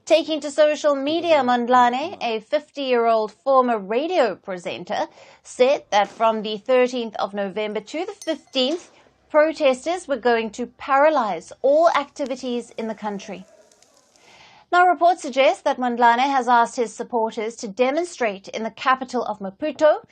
Taking to social media, Mondlane, a 50-year-old former radio presenter, said that from the 13th of November to the 15th, protesters were going to paralyze all activities in the country. Now, reports suggest that Mondlane has asked his supporters to demonstrate in the capital of Maputo,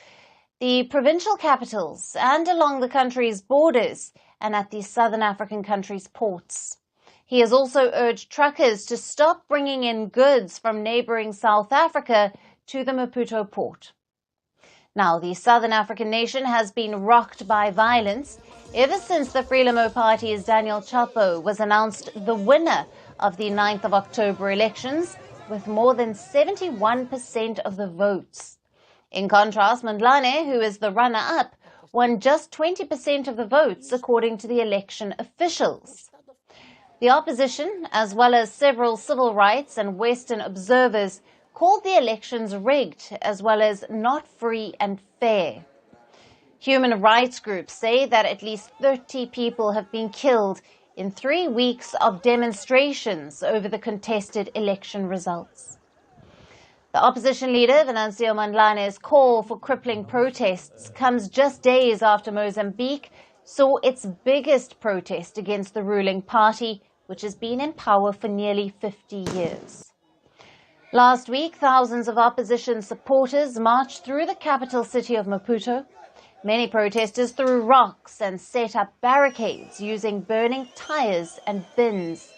the provincial capitals, and along the country's borders and at the southern African country's ports. He has also urged truckers to stop bringing in goods from neighboring South Africa to the Maputo port. Now, the southern African nation has been rocked by violence ever since the Frelimo Party's Daniel Chapo was announced the winner of the 9th of October elections with more than 71% of the votes. In contrast, Mondlane, who is the runner-up, won just 20% of the votes according to the election officials. The opposition, as well as several civil rights and Western observers, called the elections rigged as well as not free and fair. Human rights groups say that at least 30 people have been killed in 3 weeks of demonstrations over the contested election results. The opposition leader, Venancio Mondlane's call for crippling protests comes just days after Mozambique saw its biggest protest against the ruling party, which has been in power for nearly 50 years. Last week, thousands of opposition supporters marched through the capital city of Maputo. Many protesters threw rocks and set up barricades using burning tires and bins,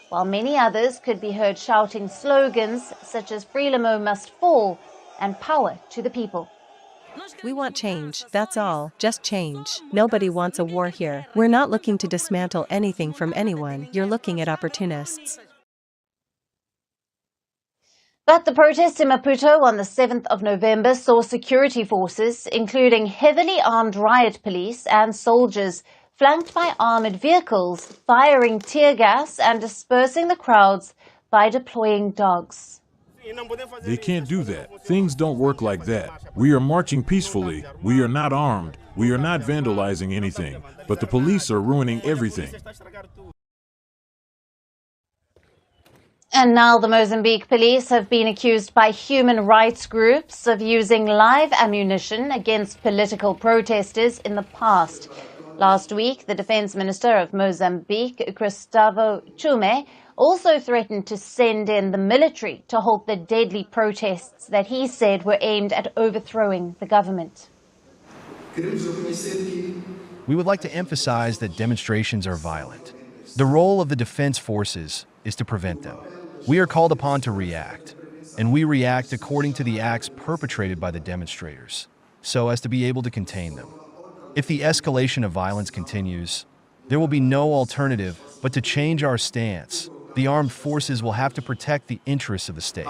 while many others could be heard shouting slogans such as Frelimo must fall and power to the people. We want change, that's all, just change. Nobody wants a war here. We're not looking to dismantle anything from anyone. You're looking at opportunists. But the protests in Maputo on the 7th of November saw security forces, including heavily armed riot police and soldiers, flanked by armored vehicles, firing tear gas and dispersing the crowds by deploying dogs. They can't do that. Things don't work like that. We are marching peacefully. We are not armed. We are not vandalizing anything. But the police are ruining everything. And now the Mozambique police have been accused by human rights groups of using live ammunition against political protesters in the past. Last week, the defense minister of Mozambique, Gustavo Chume, also threatened to send in the military to halt the deadly protests that he said were aimed at overthrowing the government. We would like to emphasize that demonstrations are violent. The role of the defense forces is to prevent them. We are called upon to react, and we react according to the acts perpetrated by the demonstrators, so as to be able to contain them. If the escalation of violence continues, there will be no alternative but to change our stance. The armed forces will have to protect the interests of the state.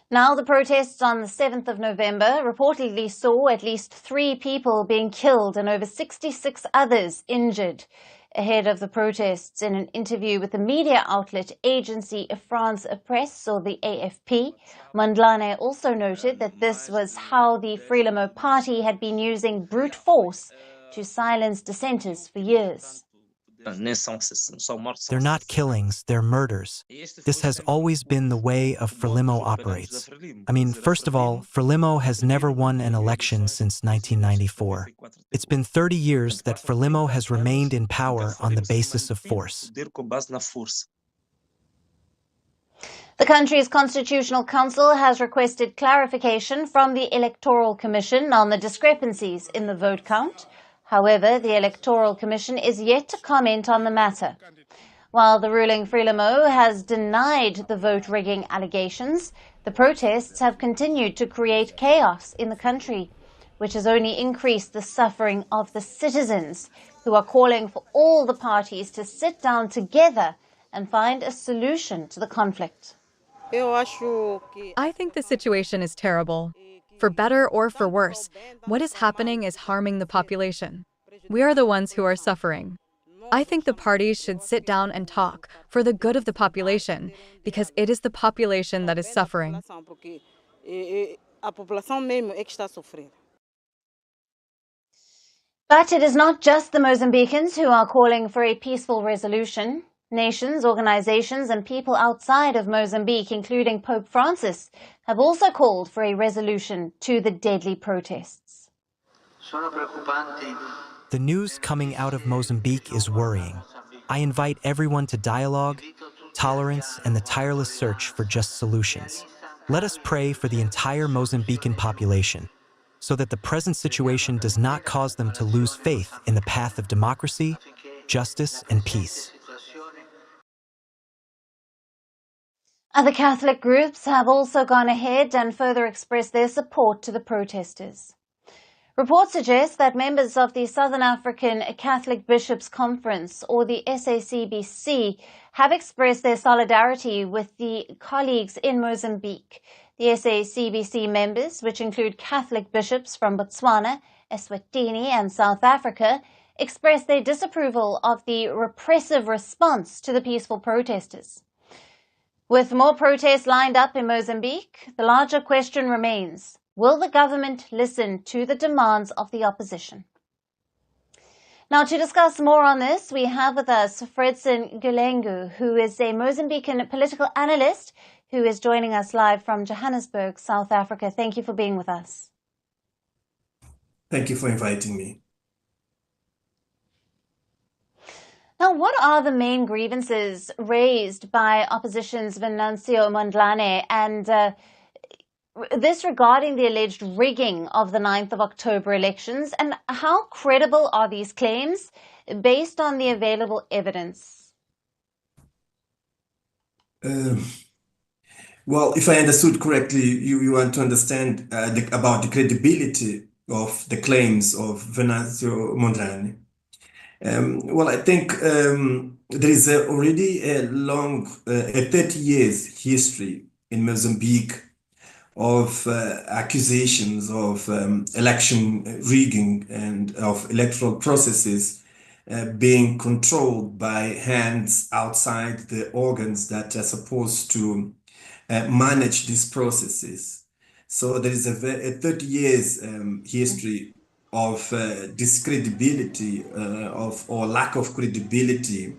Now, the protests on the 7th of November reportedly saw at least 3 people being killed and over 66 others injured. Ahead of the protests, in an interview with the media outlet Agency France Presse, or the AFP, Mondlane also noted that this was how the Frelimo Party had been using brute force to silence dissenters for years. They're not killings, they're murders. This has always been the way of Frelimo operates. I mean, first of all, Frelimo has never won an election since 1994. It's been 30 years that Frelimo has remained in power on the basis of force. The country's Constitutional Council has requested clarification from the Electoral Commission on the discrepancies in the vote count. However, the Electoral Commission is yet to comment on the matter. While the ruling Frelimo has denied the vote-rigging allegations, the protests have continued to create chaos in the country, which has only increased the suffering of the citizens, who are calling for all the parties to sit down together and find a solution to the conflict. I think the situation is terrible. For better or for worse, what is happening is harming the population. We are the ones who are suffering. I think the parties should sit down and talk for the good of the population, because it is the population that is suffering. But it is not just the Mozambicans who are calling for a peaceful resolution. Nations, organizations, and people outside of Mozambique, including Pope Francis, have also called for a resolution to the deadly protests. The news coming out of Mozambique is worrying. I invite everyone to dialogue, tolerance, and the tireless search for just solutions. Let us pray for the entire Mozambican population, so that the present situation does not cause them to lose faith in the path of democracy, justice, and peace. Other Catholic groups have also gone ahead and further expressed their support to the protesters. Reports suggest that members of the Southern African Catholic Bishops' Conference, or the SACBC, have expressed their solidarity with the colleagues in Mozambique. The SACBC members, which include Catholic bishops from Botswana, Eswatini, and South Africa, expressed their disapproval of the repressive response to the peaceful protesters. With more protests lined up in Mozambique, the larger question remains: will the government listen to the demands of the opposition? Now, to discuss more on this, we have with us Fredson Gulengu, who is a Mozambican political analyst who is joining us live from Johannesburg, South Africa. Thank you for being with us. Thank you for inviting me. Now, what are the main grievances raised by opposition's Venancio Mondlane, and this regarding the alleged rigging of the 9th of October elections? And how credible are these claims based on the available evidence? Well, if I understood correctly, you want to understand about the credibility of the claims of Venancio Mondlane. Well, I think there is already a 30 years history in Mozambique of accusations of election rigging and of electoral processes being controlled by hands outside the organs that are supposed to manage these processes. So there is a 30 years history of discredibility or lack of credibility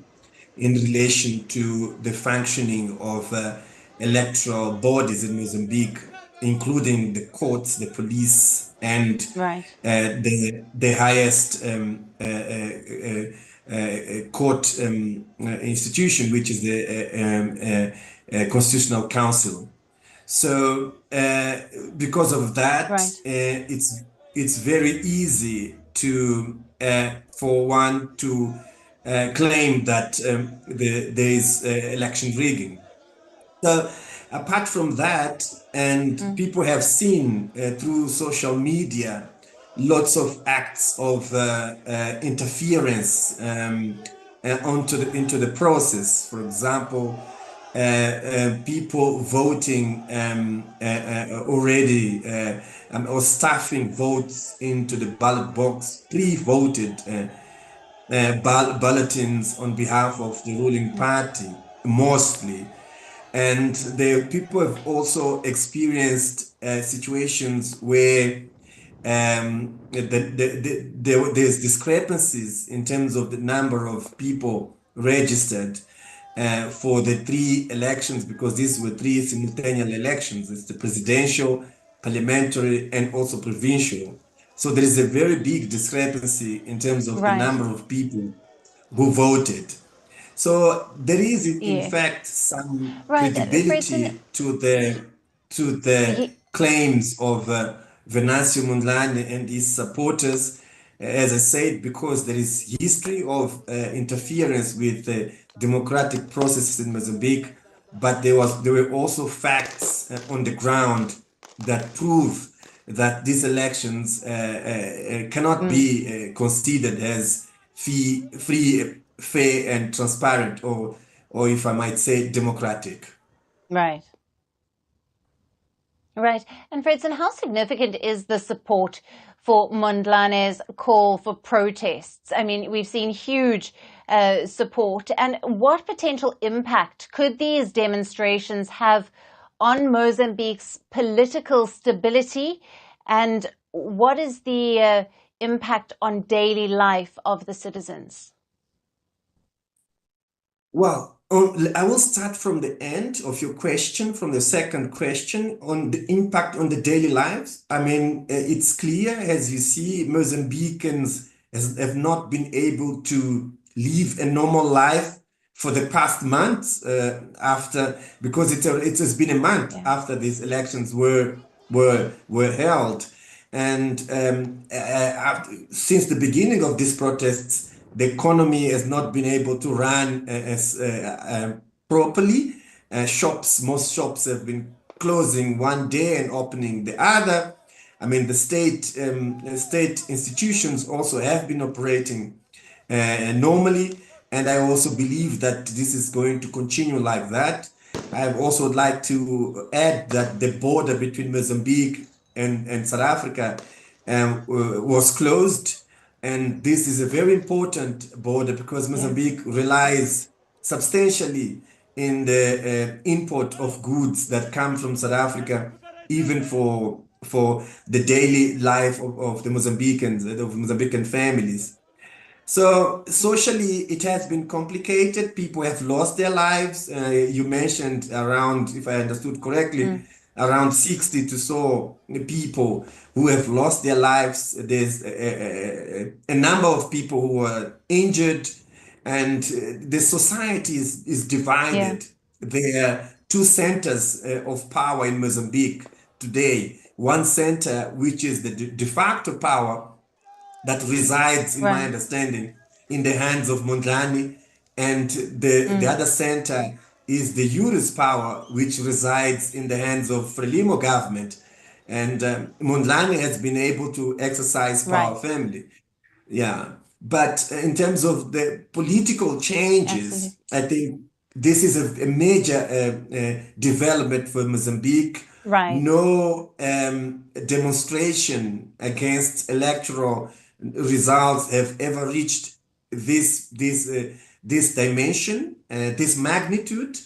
in relation to the functioning of electoral bodies in Mozambique, including the courts, the police, and the highest court institution, which is the Constitutional Council. So because of that, it's very easy to for one to claim that there is election rigging. So apart from that, and people have seen through social media lots of acts of interference into the process. For example, people voting already or stuffing votes into the ballot box, pre-voted bulletins on behalf of the ruling party, mostly. And the people have also experienced situations where there's discrepancies in terms of the number of people registered for the 3 elections, because these were 3 simultaneous elections. It's the presidential, parliamentary, and also provincial. So there is a very big discrepancy in terms of the number of people who voted. So there is, in fact, some credibility to the claims of Venancio Mondlane and his supporters, as I said, because there is history of interference with democratic processes in Mozambique, but there were also facts on the ground that prove that these elections cannot be considered as free, fair, and transparent, or if I might say, democratic. Right. Right. And Fredson, how significant is the support for Mondlane's call for protests? I mean, we've seen huge support. And what potential impact could these demonstrations have on Mozambique's political stability? And what is the impact on daily life of the citizens? Well, I will start from the end of your question, from the second question on the impact on the daily lives. I mean, it's clear, as you see, Mozambicans have not been able to live a normal life for the past months because it has been a month after these elections were held. And since the beginning of these protests, the economy has not been able to run as properly. Most shops have been closing one day and opening the other. I mean, the state institutions also have been operating normally, and I also believe that this is going to continue like that. I would also like to add that the border between Mozambique and South Africa was closed. And this is a very important border because Mozambique relies substantially in the import of goods that come from South Africa, even for the daily life of the Mozambicans, of Mozambican families. So socially, it has been complicated. People have lost their lives. You mentioned around, if I understood correctly, around 60 to so people who have lost their lives. There's a number of people who are injured, and the society is divided. There are two centers of power in Mozambique today. One center, which is the de facto power that resides, in my understanding, in the hands of Mondlane, and the other center is the Juris power, which resides in the hands of Frelimo government. And Mondlane has been able to exercise power firmly. Yeah. But in terms of the political changes, I think this is a major development for Mozambique. No demonstration against electoral results have ever reached this dimension, this magnitude.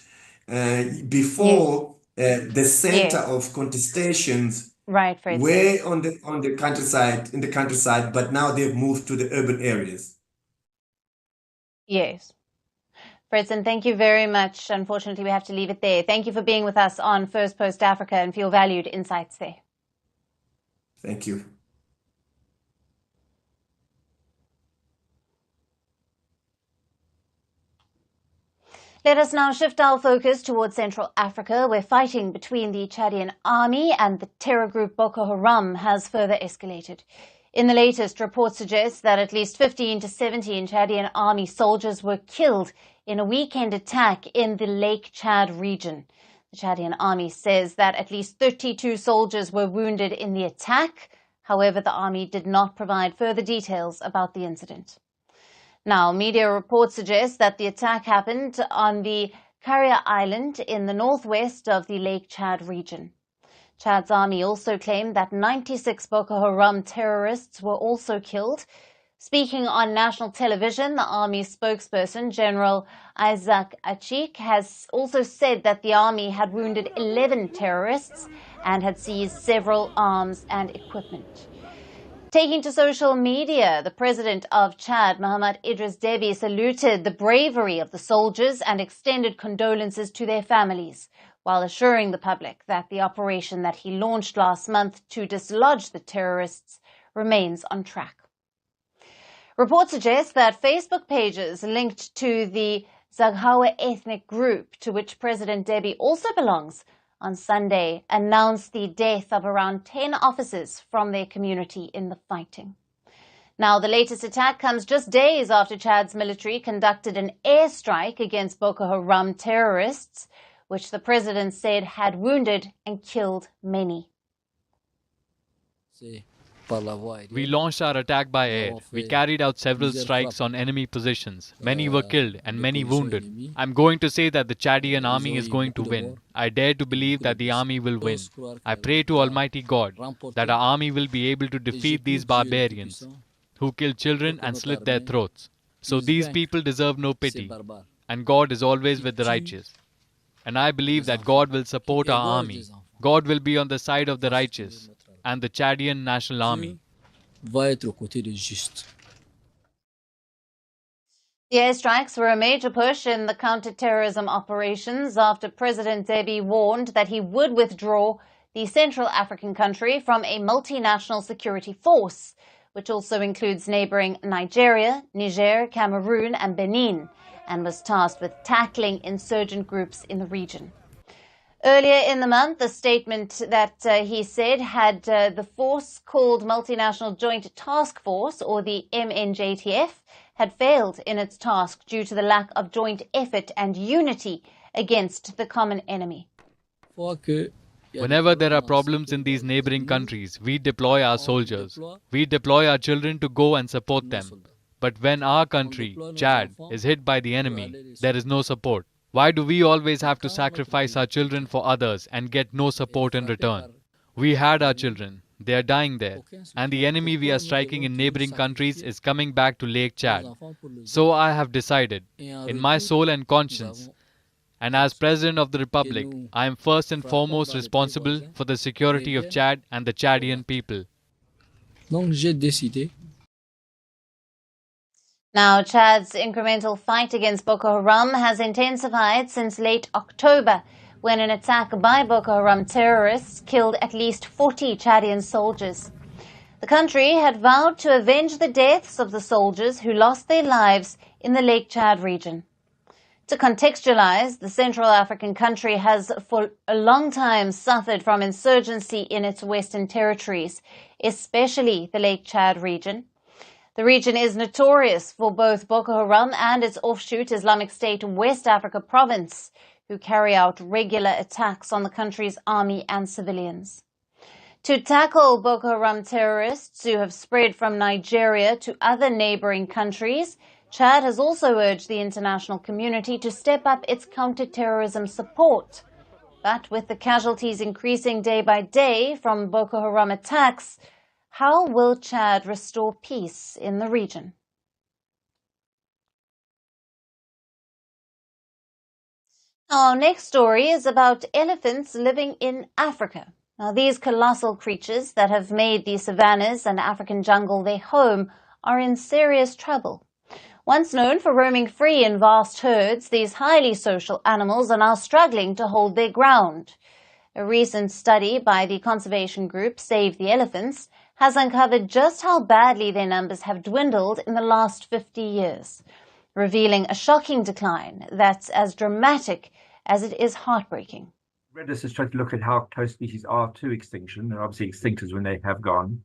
Before, the center of contestations were on the countryside, but now they've moved to the urban areas. Yes. Fredson, thank you very much. Unfortunately, we have to leave it there. Thank you for being with us on First Post Africa and for your valued insights there. Thank you. Let us now shift our focus towards Central Africa, where fighting between the Chadian army and the terror group Boko Haram has further escalated. In the latest, reports suggest that at least 15 to 17 Chadian army soldiers were killed in a weekend attack in the Lake Chad region. The Chadian army says that at least 32 soldiers were wounded in the attack. However, the army did not provide further details about the incident. Now, media reports suggest that the attack happened on the Carrier Island in the northwest of the Lake Chad region. Chad's army also claimed that 96 Boko Haram terrorists were also killed. Speaking on national television, the army spokesperson, General Isaac Achik, has also said that the army had wounded 11 terrorists and had seized several arms and equipment. Taking to social media, the president of Chad, Mohamed Idris Deby, saluted the bravery of the soldiers and extended condolences to their families, while assuring the public that the operation that he launched last month to dislodge the terrorists remains on track. Reports suggest that Facebook pages linked to the Zaghawa ethnic group, to which President Deby also belongs, on Sunday announced the death of around 10 officers from their community in the fighting. Now, the latest attack comes just days after Chad's military conducted an airstrike against Boko Haram terrorists, which the president said had wounded and killed many. We launched our attack by air. We carried out several strikes on enemy positions. Many were killed and many wounded. I'm going to say that the Chadian army is going to win. I dare to believe that the army will win. I pray to Almighty God that our army will be able to defeat these barbarians who kill children and slit their throats. So these people deserve no pity, and God is always with the righteous. And I believe that God will support our army. God will be on the side of the righteous and the Chadian National Army. The airstrikes were a major push in the counter-terrorism operations after President Deby warned that he would withdraw the Central African country from a multinational security force, which also includes neighboring Nigeria, Niger, Cameroon and Benin, and was tasked with tackling insurgent groups in the region. Earlier in the month, a statement that he said had the force called Multinational Joint Task Force, or the MNJTF, had failed in its task due to the lack of joint effort and unity against the common enemy. Whenever there are problems in these neighboring countries, we deploy our soldiers. We deploy our children to go and support them. But when our country, Chad, is hit by the enemy, there is no support. Why do we always have to sacrifice our children for others and get no support in return? We had our children. They are dying there. And the enemy we are striking in neighboring countries is coming back to Lake Chad. So I have decided, in my soul and conscience, and as President of the Republic, I am first and foremost responsible for the security of Chad and the Chadian people. Now, Chad's incremental fight against Boko Haram has intensified since late October, when an attack by Boko Haram terrorists killed at least 40 Chadian soldiers. The country had vowed to avenge the deaths of the soldiers who lost their lives in the Lake Chad region. To contextualize, the Central African country has for a long time suffered from insurgency in its western territories, especially the Lake Chad region. The region is notorious for both Boko Haram and its offshoot Islamic State West Africa province, who carry out regular attacks on the country's army and civilians. To tackle Boko Haram terrorists who have spread from Nigeria to other neighboring countries, Chad has also urged the international community to step up its counter-terrorism support. But with the casualties increasing day by day from Boko Haram attacks, how will Chad restore peace in the region? Our next story is about elephants living in Africa. Now, these colossal creatures that have made the savannas and African jungle their home are in serious trouble. Once known for roaming free in vast herds, these highly social animals are now struggling to hold their ground. A recent study by the conservation group Save the Elephants has uncovered just how badly their numbers have dwindled in the last 50 years, revealing a shocking decline that's as dramatic as it is heartbreaking. Redis has tried to look at how close species are to extinction. They're obviously extinct as when they have gone.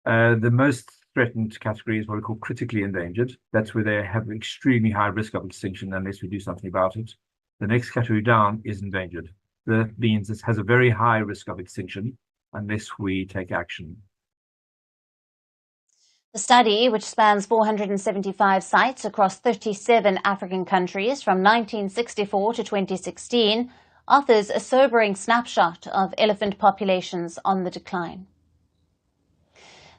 The most threatened category is what we call critically endangered. That's where they have extremely high risk of extinction unless we do something about it. The next category down is endangered. That means it has a very high risk of extinction unless we take action. The study, which spans 475 sites across 37 African countries from 1964 to 2016, offers a sobering snapshot of elephant populations on the decline.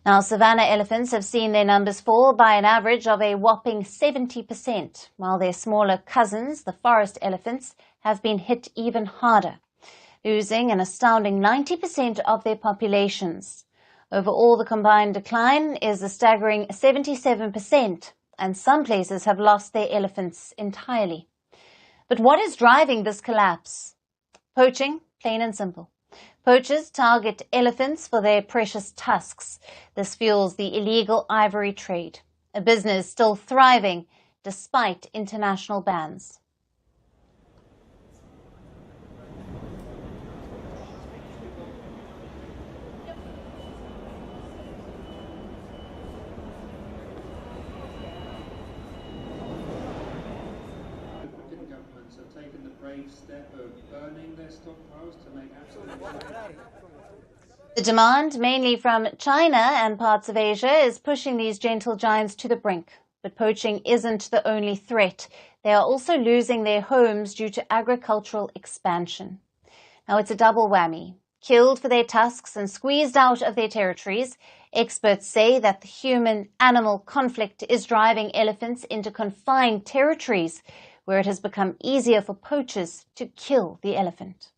Now, savanna elephants have seen their numbers fall by an average of a whopping 70%, while their smaller cousins, the forest elephants, have been hit even harder, losing an astounding 90% of their populations. Overall, the combined decline is a staggering 77%, and some places have lost their elephants entirely. But what is driving this collapse? Poaching, plain and simple. Poachers target elephants for their precious tusks. This fuels the illegal ivory trade, a business still thriving despite international bans. Governments have taken the brave step of burning their stockpiles to make absolute sure. The demand, mainly from China and parts of Asia, is pushing these gentle giants to the brink. But poaching isn't the only threat. They are also losing their homes due to agricultural expansion. Now, it's a double whammy. Killed for their tusks and squeezed out of their territories, experts say that the human-animal conflict is driving elephants into confined territories, where it has become easier for poachers to kill the elephant.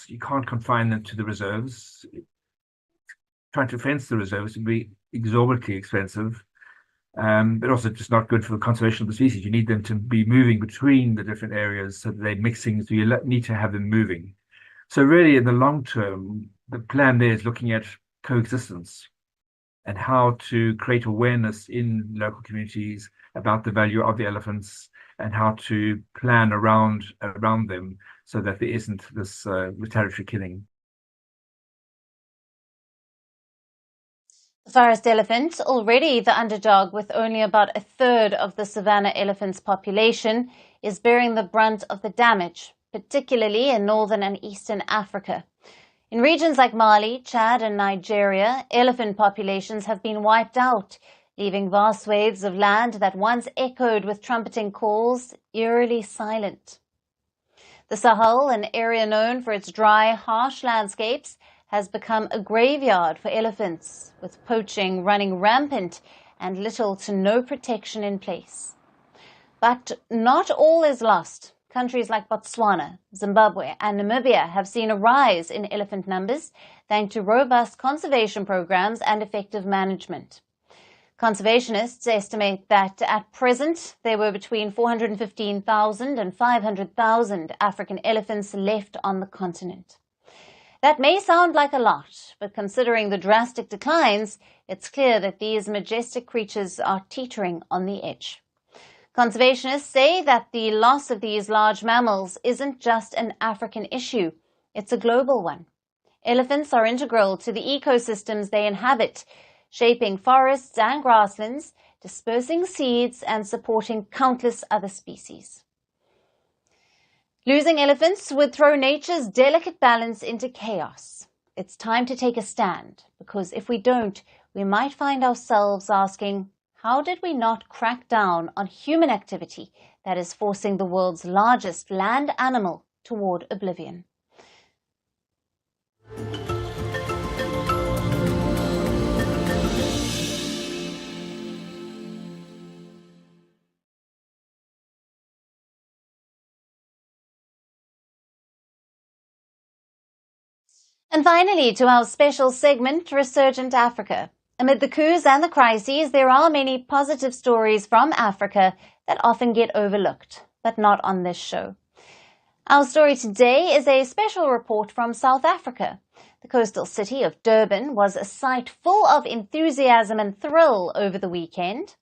You can't confine them to the reserves. Trying to fence the reserves would be exorbitantly expensive, but also just not good for the conservation of the species. You need them to be moving between the different areas so that they're mixing, so you need to have them moving. So really, in the long term, the plan there is looking at coexistence and how to create awareness in local communities about the value of the elephants and how to plan around them so that there isn't this retaliatory killing. The forest elephant, already the underdog with only about a third of the savanna elephant's population, is bearing the brunt of the damage, particularly in northern and eastern Africa. In regions like Mali, Chad and Nigeria, elephant populations have been wiped out, leaving vast swathes of land that once echoed with trumpeting calls eerily silent. The Sahel, an area known for its dry, harsh landscapes, has become a graveyard for elephants, with poaching running rampant and little to no protection in place. But not all is lost. Countries like Botswana, Zimbabwe and Namibia have seen a rise in elephant numbers thanks to robust conservation programs and effective management. Conservationists estimate that at present there were between 415,000 and 500,000 African elephants left on the continent. That may sound like a lot, but considering the drastic declines, it's clear that these majestic creatures are teetering on the edge. Conservationists say that the loss of these large mammals isn't just an African issue, it's a global one. Elephants are integral to the ecosystems they inhabit, shaping forests and grasslands, dispersing seeds and supporting countless other species. Losing elephants would throw nature's delicate balance into chaos. It's time to take a stand, because if we don't, we might find ourselves asking, how did we not crack down on human activity that is forcing the world's largest land animal toward oblivion? And finally, to our special segment, Resurgent Africa. Amid the coups and the crises, there are many positive stories from Africa that often get overlooked, but not on this show. Our story today is a special report from South Africa. The coastal city of Durban was a sight full of enthusiasm and thrill over the weekend.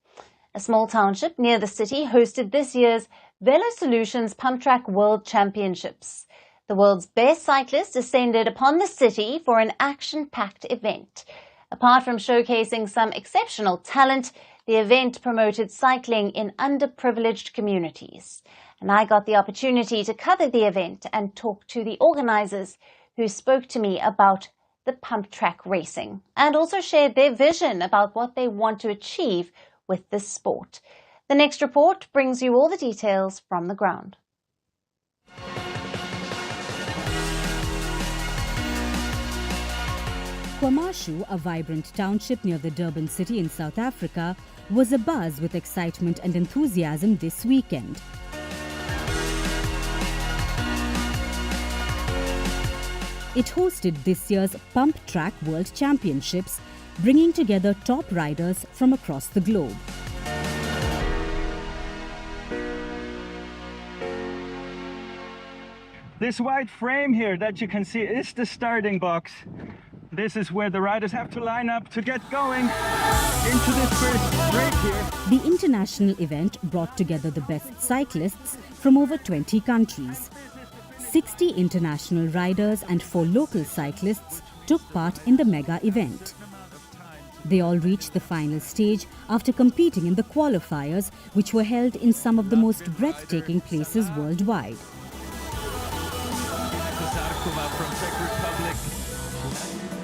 A small township near the city hosted this year's Velo Solutions Pump Track World Championships. The world's best cyclists descended upon the city for an action-packed event. Apart from showcasing some exceptional talent, the event promoted cycling in underprivileged communities. And I got the opportunity to cover the event and talk to the organizers, who spoke to me about the pump track racing and also shared their vision about what they want to achieve with this sport. The next report brings you all the details from the ground. KwaMashu, a vibrant township near the Durban city in South Africa, was abuzz with excitement and enthusiasm this weekend. It hosted this year's Pump Track World Championships, bringing together top riders from across the globe. This white frame here that you can see is the starting box. This is where the riders have to line up to get going into this first break here. The international event brought together the best cyclists from over 20 countries. 60 international riders and 4 local cyclists took part in the mega event. They all reached the final stage after competing in the qualifiers, which were held in some of the most breathtaking places worldwide. Zarkova from Czech Republic.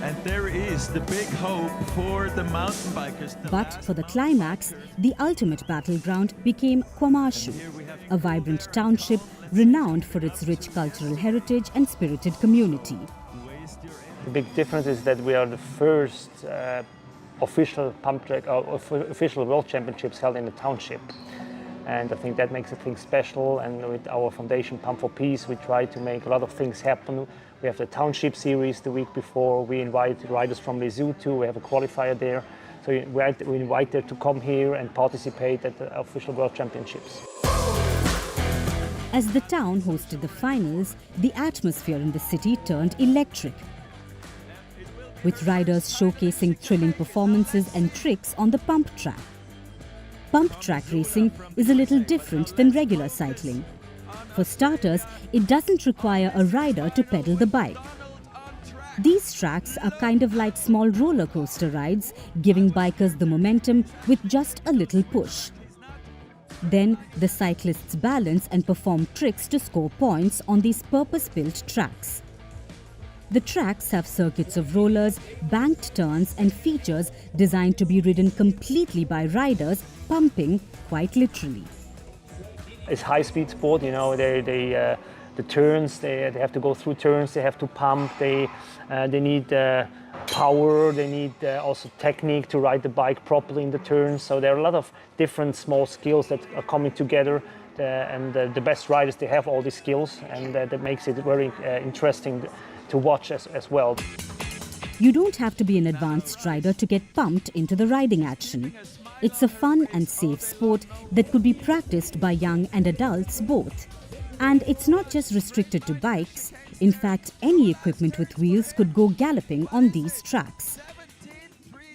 And there is the big hope for the mountain bikers. But for the climax, the ultimate battleground became Kwamashu, a vibrant township renowned for its rich cultural heritage and spirited community. The big difference is that we are the first official pump track, official world championships held in the township. And I think that makes the thing special. And with our foundation, Pump for Peace, we try to make a lot of things happen. We have the township series the week before. We invite riders from Lesotho. We have a qualifier there. So we invite them to come here and participate at the official world championships. As the town hosted the finals, the atmosphere in the city turned electric, with riders showcasing thrilling performances and tricks on the pump track. Pump track racing is a little different than regular cycling. For starters, it doesn't require a rider to pedal the bike. These tracks are kind of like small roller coaster rides, giving bikers the momentum with just a little push. Then the cyclists balance and perform tricks to score points on these purpose-built tracks. The tracks have circuits of rollers, banked turns and features designed to be ridden completely by riders, pumping quite literally. It's high-speed sport, you know. The turns, they have to go through turns. They have to pump. They need power. They need also technique to ride the bike properly in the turns. So there are a lot of different small skills that are coming together. And the best riders, they have all these skills, and that makes it very interesting to watch as well. You don't have to be an advanced rider to get pumped into the riding action. It's a fun and safe sport that could be practiced by young and adults both. And it's not just restricted to bikes. In fact, any equipment with wheels could go galloping on these tracks.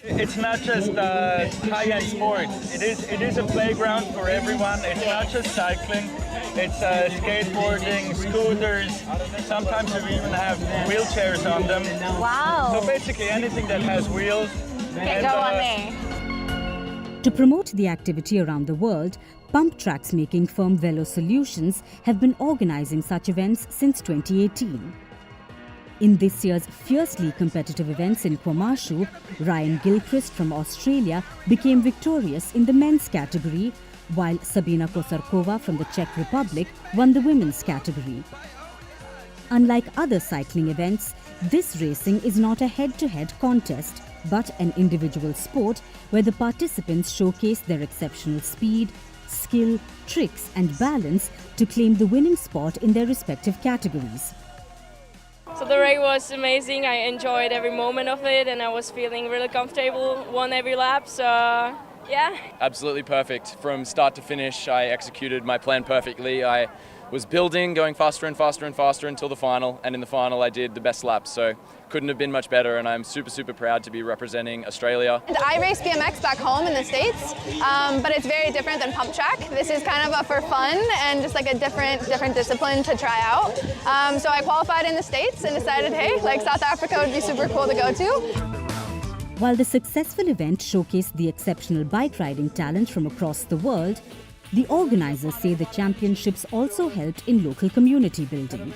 It's not just a high-end sport. It is a playground for everyone. It's not just cycling. It's skateboarding, scooters. Sometimes we even have wheelchairs on them. Wow. So basically anything that has wheels. Can go on there. To promote the activity around the world, pump tracks making firm Velo Solutions have been organizing such events since 2018. In this year's fiercely competitive events in Kwamashu, Ryan Gilchrist from Australia became victorious in the men's category, while Sabina Kosarkova from the Czech Republic won the women's category. Unlike other cycling events, this racing is not a head-to-head contest, but an individual sport where the participants showcase their exceptional speed, skill, tricks and balance to claim the winning spot in their respective categories. So the race was amazing. I enjoyed every moment of it and I was feeling really comfortable, won every lap, so yeah. Absolutely perfect. From start to finish, I executed my plan perfectly. I was building, going faster and faster and faster until the final, and in the final I did the best lap, so couldn't have been much better, and I'm super proud to be representing Australia. I race BMX back home in the States, but it's very different than pump track. This is kind of for fun and just like a different discipline to try out. So I qualified in the States and decided, hey, like South Africa would be super cool to go to. While the successful event showcased the exceptional bike riding talent from across the world, the organizers say the championships also helped in local community building.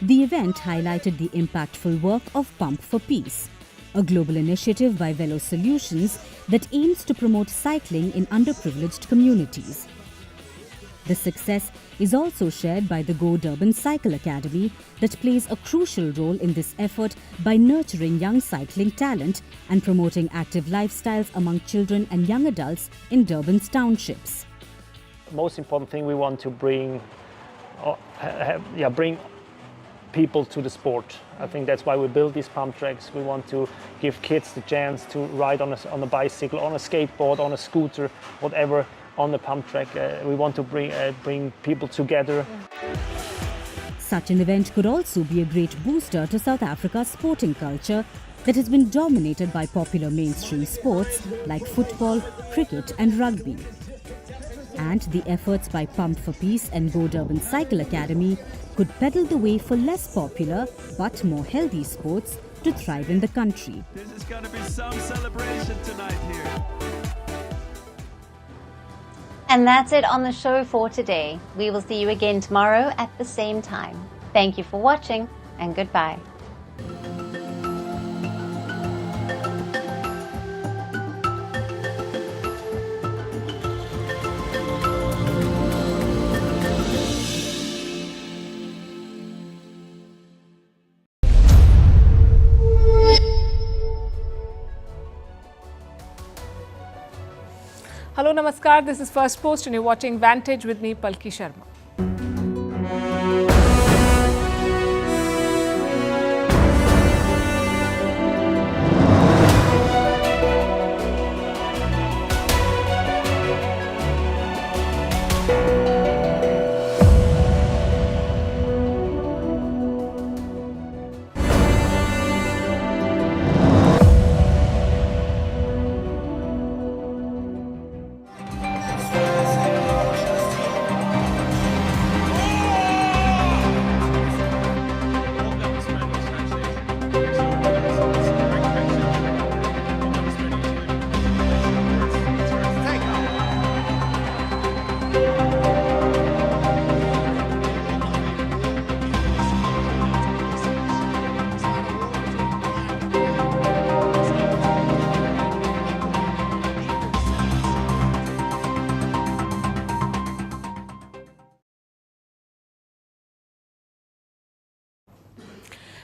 The event highlighted the impactful work of Pump for Peace, a global initiative by Velo Solutions that aims to promote cycling in underprivileged communities. The success is also shared by the Go Durban Cycle Academy that plays a crucial role in this effort by nurturing young cycling talent and promoting active lifestyles among children and young adults in Durban's townships. Most important thing, we want to bring people to the sport. I think that's why we build these pump tracks. We want to give kids the chance to ride on a bicycle, on a skateboard, on a scooter, whatever, on the pump track. We want to bring people together. Such an event could also be a great booster to South Africa's sporting culture that has been dominated by popular mainstream sports like football, cricket and rugby. And the efforts by Pump for Peace and Go Durban Cycle Academy could pedal the way for less popular but more healthy sports to thrive in the country. This is going to be some celebration tonight here. And that's it on the show for today. We will see you again tomorrow at the same time. Thank you for watching. and goodbye. Hello, Namaskar. This is Firstpost and you're watching Vantage with me, Palki Sharma.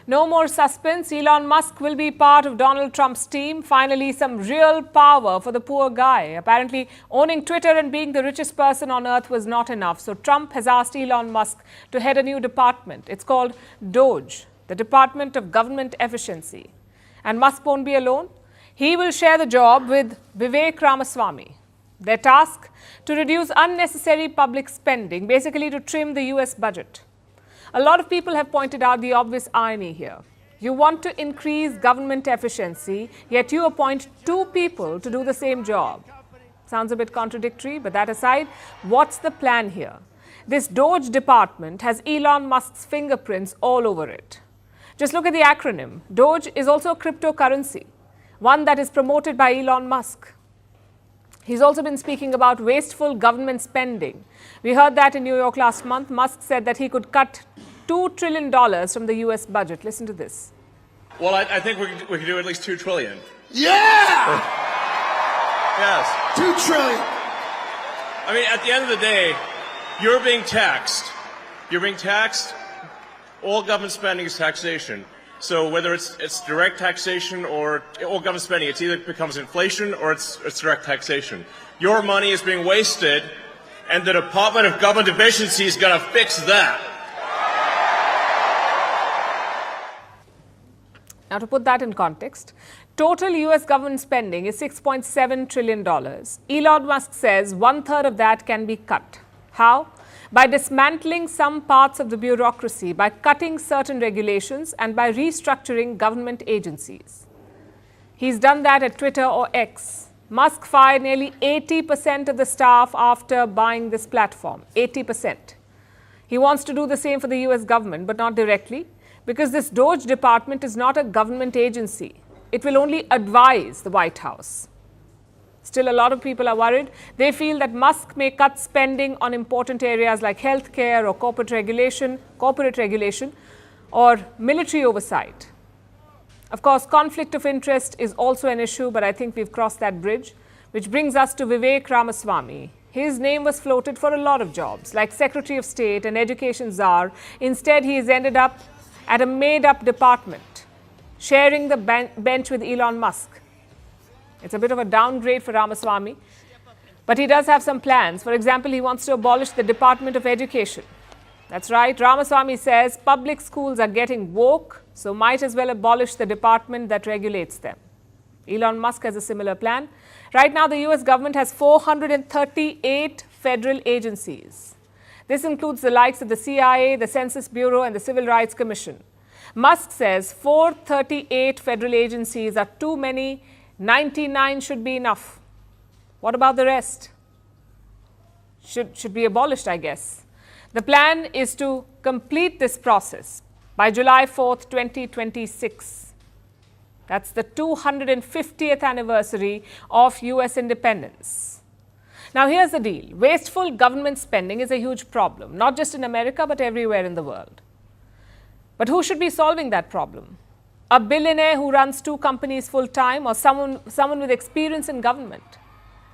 No more suspense. Elon Musk will be part of Donald Trump's team. Finally, some real power for the poor guy. Apparently, owning Twitter and being the richest person on earth was not enough. So Trump has asked Elon Musk to head a new department. It's called DOGE, the Department of Government Efficiency. And Musk won't be alone. He will share the job with Vivek Ramaswamy. Their task? To reduce unnecessary public spending, basically to trim the US budget. A lot of people have pointed out the obvious irony here. You want to increase government efficiency, yet you appoint two people to do the same job. Sounds a bit contradictory, but that aside, what's the plan here? This DOGE department has Elon Musk's fingerprints all over it. Just look at the acronym. DOGE is also a cryptocurrency, one that is promoted by Elon Musk. He's also been speaking about wasteful government spending. We heard that in New York last month. Musk said that he could cut $2 trillion from the US budget. Listen to this. Well, I think we could do at least $2 trillion. Yeah! Yes. $2 trillion. I mean, at the end of the day, you're being taxed. You're being taxed. All government spending is taxation. So whether it's direct taxation or all government spending, it either becomes inflation or it's direct taxation. Your money is being wasted, and the Department of Government Efficiency is going to fix that. Now, to put that in context, total US government spending is $6.7 trillion. Elon Musk says 1/3 of that can be cut. How? By dismantling some parts of the bureaucracy, by cutting certain regulations, and by restructuring government agencies. He's done that at Twitter or X. Musk fired nearly 80% of the staff after buying this platform. 80%. He wants to do the same for the US government, but not directly, because this DOGE department is not a government agency. It will only advise the White House. Still, a lot of people are worried. They feel that Musk may cut spending on important areas like healthcare or corporate regulation, or military oversight. Of course, conflict of interest is also an issue, but I think we've crossed that bridge, which brings us to Vivek Ramaswamy. His name was floated for a lot of jobs, like Secretary of State and Education Czar. Instead, he has ended up at a made-up department, sharing the bench with Elon Musk. It's a bit of a downgrade for Ramaswamy, but he does have some plans. For example, he wants to abolish the Department of Education. That's right, Ramaswamy says public schools are getting woke, so might as well abolish the department that regulates them. Elon Musk has a similar plan. Right now, the US government has 438 federal agencies. This includes the likes of the CIA, the Census Bureau, and the Civil Rights Commission. Musk says 438 federal agencies are too many. 99 should be enough. What about the rest? Should be abolished, I guess. The plan is to complete this process by July 4th, 2026. That's the 250th anniversary of US independence. Now, here's the deal. Wasteful government spending is a huge problem, not just in America, but everywhere in the world. But who should be solving that problem? A billionaire who runs 2 companies full-time, or someone with experience in government?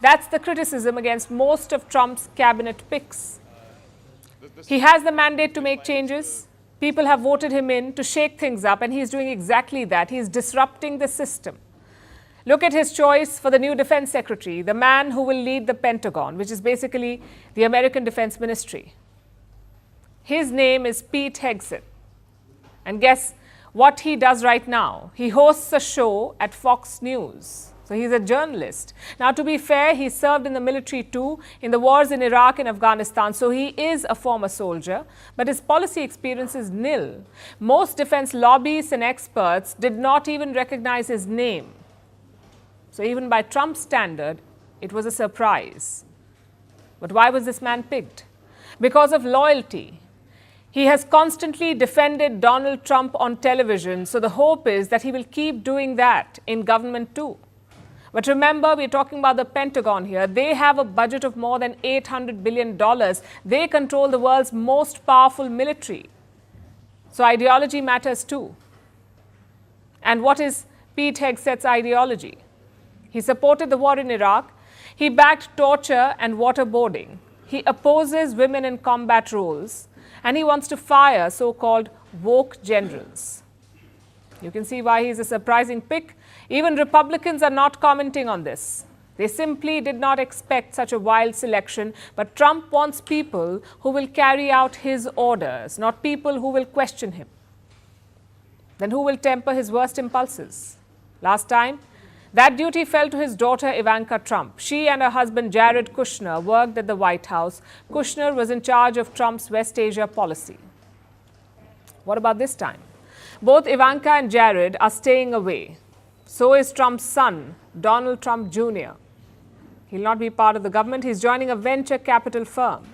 That's the criticism against most of Trump's cabinet picks. He has the mandate to make changes. People have voted him in to shake things up, and he's doing exactly that. He's disrupting the system. Look at his choice for the new defense secretary, the man who will lead the Pentagon, which is basically the American Defense Ministry. His name is Pete Hegseth. And guess what he does right now? He hosts a show at Fox News. So he's a journalist. Now, to be fair, he served in the military too, in the wars in Iraq and Afghanistan. So he is a former soldier, but his policy experience is nil. Most defense lobbyists and experts did not even recognize his name. So even by Trump's standard, it was a surprise. But why was this man picked? Because of loyalty. He has constantly defended Donald Trump on television, so the hope is that he will keep doing that in government too. But remember, we're talking about the Pentagon here. They have a budget of more than $800 billion. They control the world's most powerful military. So ideology matters too. And what is Pete Hegseth's ideology? He supported the war in Iraq. He backed torture and waterboarding. He opposes women in combat roles. And he wants to fire so-called woke generals. You can see why he's a surprising pick. Even Republicans are not commenting on this. They simply did not expect such a wild selection, but Trump wants people who will carry out his orders, not people who will question him. Then who will temper his worst impulses? Last time, that duty fell to his daughter Ivanka Trump. She and her husband Jared Kushner worked at the White House. Kushner was in charge of Trump's West Asia policy. What about this time? Both Ivanka and Jared are staying away. So is Trump's son, Donald Trump Jr. He'll not be part of the government. He's joining a venture capital firm.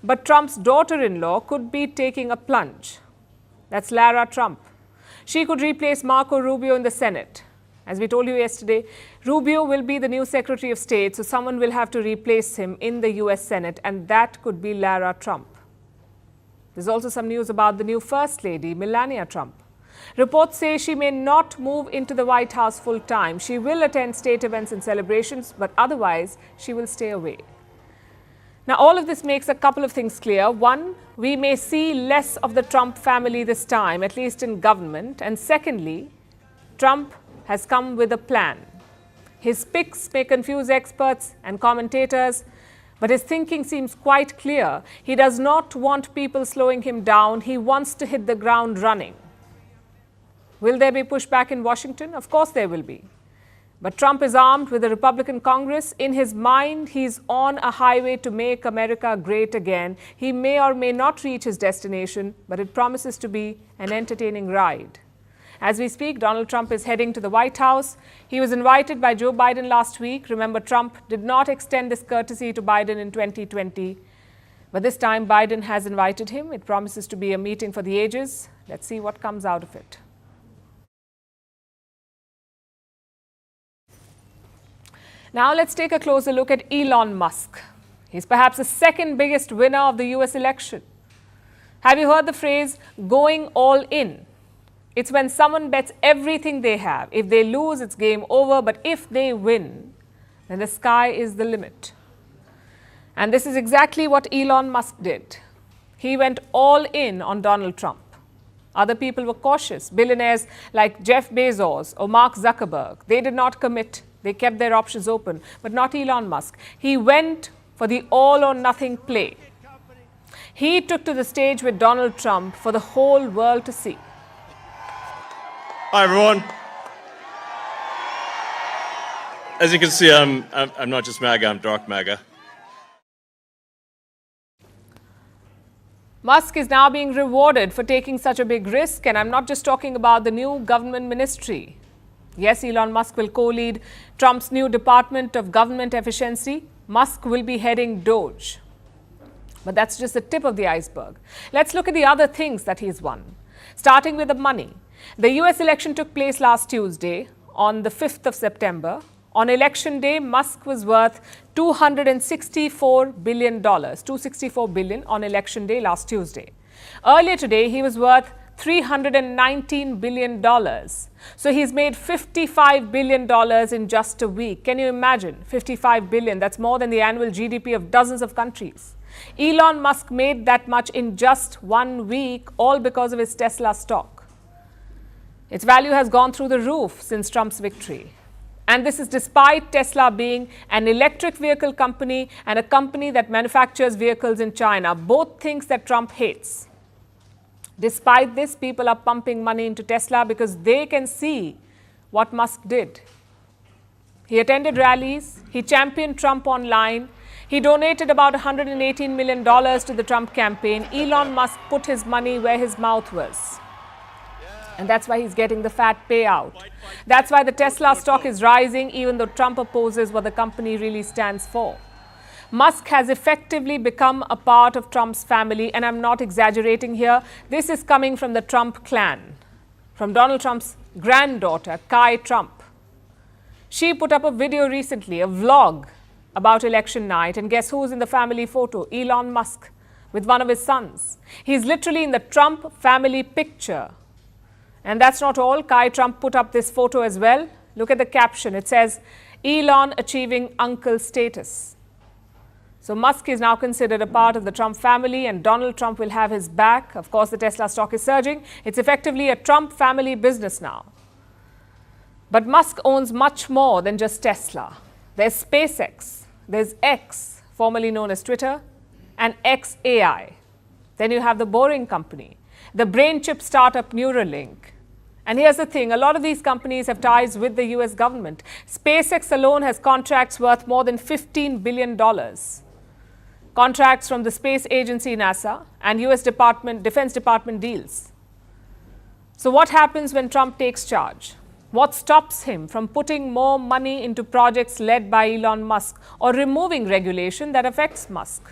But Trump's daughter-in-law could be taking a plunge. That's Lara Trump. She could replace Marco Rubio in the Senate. As we told you yesterday, Rubio will be the new Secretary of State, so someone will have to replace him in the US Senate, and that could be Lara Trump. There's also some news about the new First Lady, Melania Trump. Reports say she may not move into the White House full-time. She will attend state events and celebrations, but otherwise, she will stay away. Now, all of this makes a couple of things clear. One, we may see less of the Trump family this time, at least in government. And secondly, Trump has come with a plan. His picks may confuse experts and commentators, but his thinking seems quite clear. He does not want people slowing him down. He wants to hit the ground running. Will there be pushback in Washington? Of course there will be. But Trump is armed with a Republican Congress. In his mind, he's on a highway to make America great again. He may or may not reach his destination, but it promises to be an entertaining ride. As we speak, Donald Trump is heading to the White House. He was invited by Joe Biden last week. Remember, Trump did not extend this courtesy to Biden in 2020. But this time, Biden has invited him. It promises to be a meeting for the ages. Let's see what comes out of it. Now let's take a closer look at Elon Musk. He's perhaps the second biggest winner of the US election. Have you heard the phrase, going all in? It's when someone bets everything they have. If they lose, it's game over. But if they win, then the sky is the limit. And this is exactly what Elon Musk did. He went all in on Donald Trump. Other people were cautious. Billionaires like Jeff Bezos or Mark Zuckerberg, they did not commit. They kept their options open, but not Elon Musk. He went for the all or nothing play. He took to the stage with Donald Trump for the whole world to see. Hi, everyone. As you can see, I'm not just MAGA, I'm dark MAGA. Musk is now being rewarded for taking such a big risk, and I'm not just talking about the new government ministry. Yes, Elon Musk will co-lead Trump's new Department of Government Efficiency. Musk will be heading DOGE. But that's just the tip of the iceberg. Let's look at the other things that he's won. Starting with the money. The US election took place last Tuesday on the 5th of September. On election day, Musk was worth $264 billion. $264 billion on election day last Tuesday. Earlier today, he was worth $319 billion. So he's made $55 billion in just a week. Can you imagine? $55 billion. That's more than the annual GDP of dozens of countries. Elon Musk made that much in just 1 week, all because of his Tesla stock. Its value has gone through the roof since Trump's victory. And this is despite Tesla being an electric vehicle company and a company that manufactures vehicles in China, both things that Trump hates. Despite this, people are pumping money into Tesla because they can see what Musk did. He attended rallies, he championed Trump online, he donated about $118 million to the Trump campaign. Elon Musk put his money where his mouth was. And that's why he's getting the fat payout. That's why the Tesla stock is rising, even though Trump opposes what the company really stands for. Musk has effectively become a part of Trump's family, and I'm not exaggerating here. This is coming from the Trump clan, from Donald Trump's granddaughter, Kai Trump. She put up a video recently, a vlog about election night, and guess who's in the family photo? Elon Musk with one of his sons. He's literally in the Trump family picture. And that's not all. Kai Trump put up this photo as well. Look at the caption. It says, Elon achieving uncle status. So Musk is now considered a part of the Trump family, and Donald Trump will have his back. Of course, the Tesla stock is surging. It's effectively a Trump family business now. But Musk owns much more than just Tesla. There's SpaceX, there's X, formerly known as Twitter, and XAI. Then you have the Boring Company, the brain chip startup Neuralink. And here's the thing, a lot of these companies have ties with the US government. SpaceX alone has contracts worth more than $15 billion. Contracts from the space agency NASA and US Defense Department deals. So what happens when Trump takes charge? What stops him from putting more money into projects led by Elon Musk or removing regulation that affects Musk?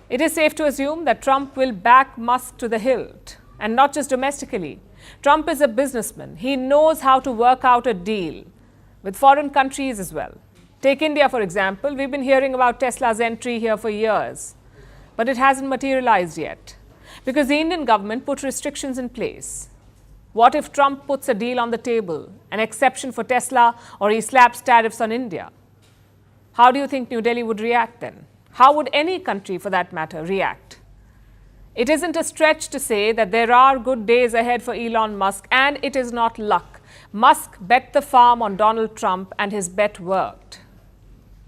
It is safe to assume that Trump will back Musk to the hilt, and not just domestically. Trump is a businessman. He knows how to work out a deal with foreign countries as well. Take India, for example. We've been hearing about Tesla's entry here for years, but it hasn't materialized yet because the Indian government put restrictions in place. What if Trump puts a deal on the table, an exception for Tesla, or he slaps tariffs on India? How do you think New Delhi would react then? How would any country, for that matter, react? It isn't a stretch to say that there are good days ahead for Elon Musk, and it is not luck. Musk bet the farm on Donald Trump, and his bet worked.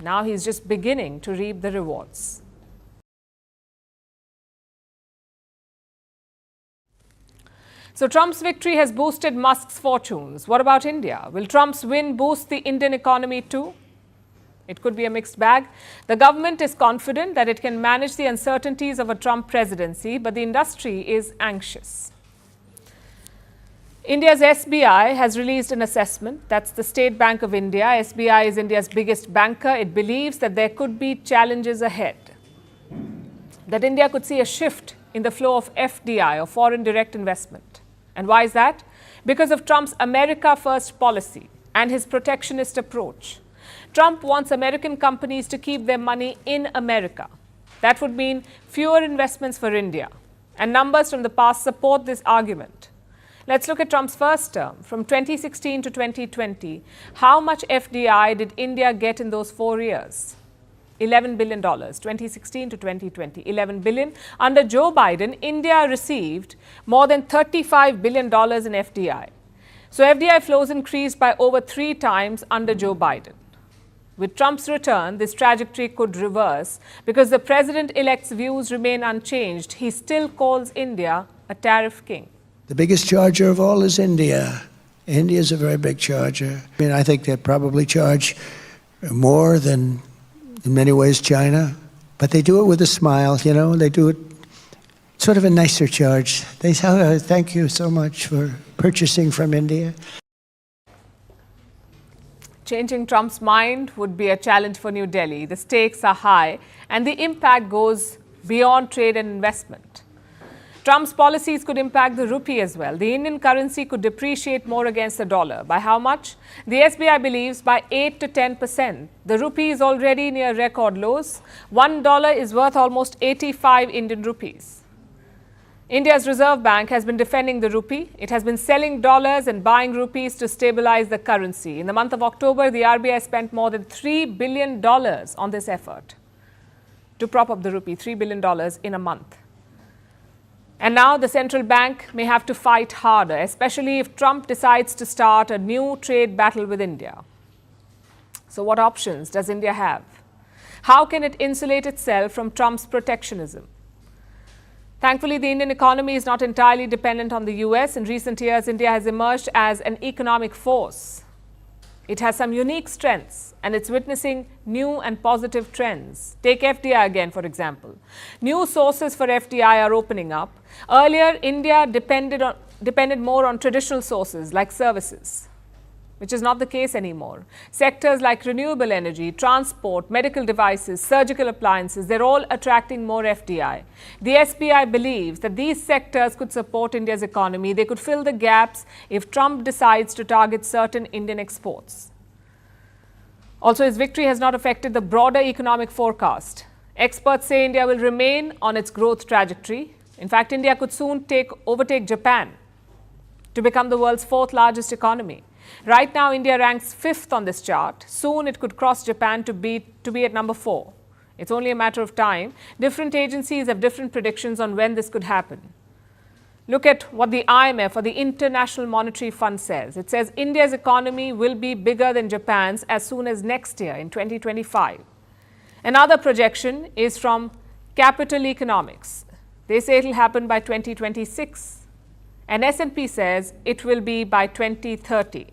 Now he's just beginning to reap the rewards. So Trump's victory has boosted Musk's fortunes. What about India? Will Trump's win boost the Indian economy too? It could be a mixed bag. The government is confident that it can manage the uncertainties of a Trump presidency, but the industry is anxious. India's SBI has released an assessment. That's the State Bank of India. SBI is India's biggest banker. It believes that there could be challenges ahead, that India could see a shift in the flow of FDI, or foreign direct investment. And why is that? Because of Trump's America First policy and his protectionist approach. Trump wants American companies to keep their money in America. That would mean fewer investments for India. And numbers from the past support this argument. Let's look at Trump's first term. From 2016 to 2020, how much FDI did India get in those 4 years? $11 billion, 2016 to 2020, $11 billion. Under Joe Biden, India received more than $35 billion in FDI. So FDI flows increased by over 3 times under Joe Biden. With Trump's return, this trajectory could reverse because the president-elect's views remain unchanged. He still calls India a tariff king. The biggest charger of all is India. India is a very big charger. I mean, I think they probably charge more than, in many ways, China. But they do it with a smile, you know. They do it sort of a nicer charge. They say, oh, thank you so much for purchasing from India. Changing Trump's mind would be a challenge for New Delhi. The stakes are high, and the impact goes beyond trade and investment. Trump's policies could impact the rupee as well. The Indian currency could depreciate more against the dollar. By how much? The SBI believes by 8 to 10%. The rupee is already near record lows. $1 is worth almost 85 Indian rupees. India's Reserve Bank has been defending the rupee. It has been selling dollars and buying rupees to stabilize the currency. In the month of October, the RBI spent more than $3 billion on this effort to prop up the rupee, $3 billion in a month. And now the central bank may have to fight harder, especially if Trump decides to start a new trade battle with India. So what options does India have? How can it insulate itself from Trump's protectionism? Thankfully, the Indian economy is not entirely dependent on the US. In recent years, India has emerged as an economic force. It has some unique strengths and it's witnessing new and positive trends. Take FDI again, for example. New sources for FDI are opening up. Earlier, India depended more on traditional sources like services, which is not the case anymore. Sectors like renewable energy, transport, medical devices, surgical appliances, they're all attracting more FDI. The SBI believes that these sectors could support India's economy. They could fill the gaps if Trump decides to target certain Indian exports. Also, his victory has not affected the broader economic forecast. Experts say India will remain on its growth trajectory. In fact, India could soon overtake Japan to become the world's fourth largest economy. Right now, India ranks 5th on this chart. Soon, it could cross Japan to be at number 4. It's only a matter of time. Different agencies have different predictions on when this could happen. Look at what the IMF or the International Monetary Fund says. It says India's economy will be bigger than Japan's as soon as next year in 2025. Another projection is from Capital Economics. They say it will happen by 2026. And S&P says it will be by 2030.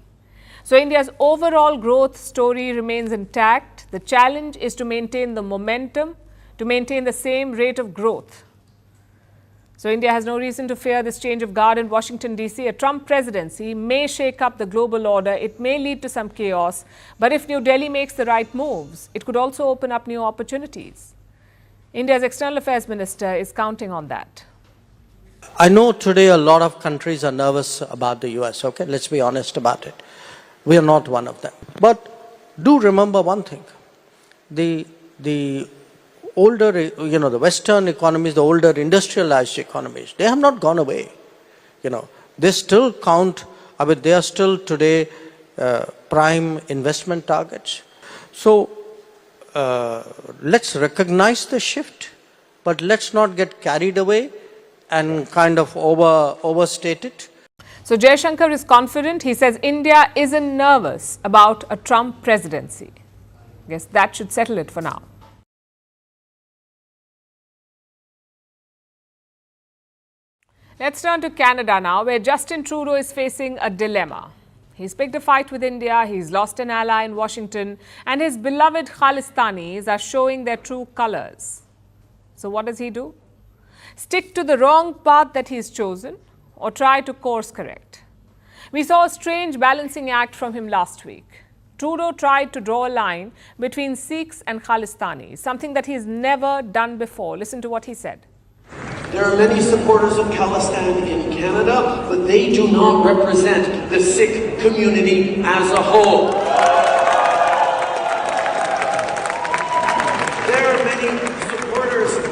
So India's overall growth story remains intact. The challenge is to maintain the momentum, to maintain the same rate of growth. So India has no reason to fear this change of guard in Washington, D.C. A Trump presidency may shake up the global order. It may lead to some chaos. But if New Delhi makes the right moves, it could also open up new opportunities. India's External Affairs Minister is counting on that. I know today a lot of countries are nervous about the US, okay? Let's be honest about it. We are not one of them. But do remember one thing. The older, the Western economies, the older industrialized economies, they have not gone away. They still count, they are still today prime investment targets. So let's recognize the shift, but let's not get carried away and kind of overstate it. So Jaishankar is confident. He says India isn't nervous about a Trump presidency. I guess that should settle it for now. Let's turn to Canada now, where Justin Trudeau is facing a dilemma. He's picked a fight with India, he's lost an ally in Washington, and his beloved Khalistanis are showing their true colors. So what does he do? Stick to the wrong path that he's chosen, or try to course correct? We saw a strange balancing act from him last week. Trudeau tried to draw a line between Sikhs and Khalistanis, something that he's never done before. Listen to what he said. There are many supporters of Khalistan in Canada, but they do not represent the Sikh community as a whole. There are many supporters of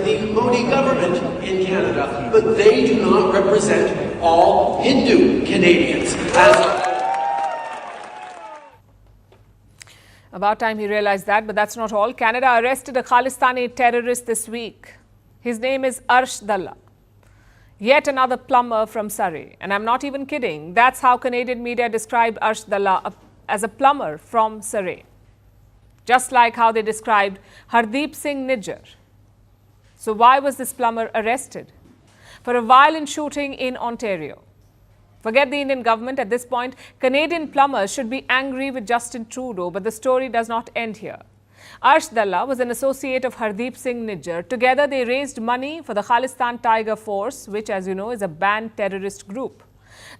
the Modi government in Canada, but they do not represent all Hindu Canadians as a whole. About time he realized that, but that's not all. Canada arrested a Khalistani terrorist this week. His name is Arsh Dalla, yet another plumber from Surrey. And I'm not even kidding. That's how Canadian media described Arsh Dalla as a plumber from Surrey. Just like how they described Hardeep Singh Nijjar. So why was this plumber arrested? For a violent shooting in Ontario. Forget the Indian government at this point. Canadian plumbers should be angry with Justin Trudeau, but the story does not end here. Arsh Dalla was an associate of Hardeep Singh Nijjar. Together, they raised money for the Khalistan Tiger Force, which, as you know, is a banned terrorist group.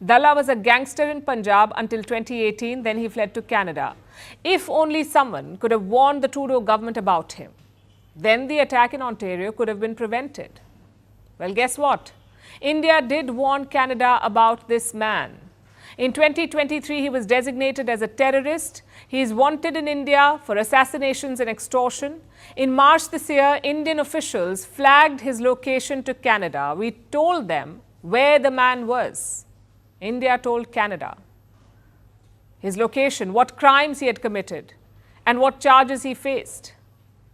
Dalla was a gangster in Punjab until 2018, then he fled to Canada. If only someone could have warned the Trudeau government about him, then the attack in Ontario could have been prevented. Well, guess what? India did warn Canada about this man. In 2023, he was designated as a terrorist. He is wanted in India for assassinations and extortion. In March this year, Indian officials flagged his location to Canada. We told them where the man was. India told Canada his location, what crimes he had committed, and what charges he faced.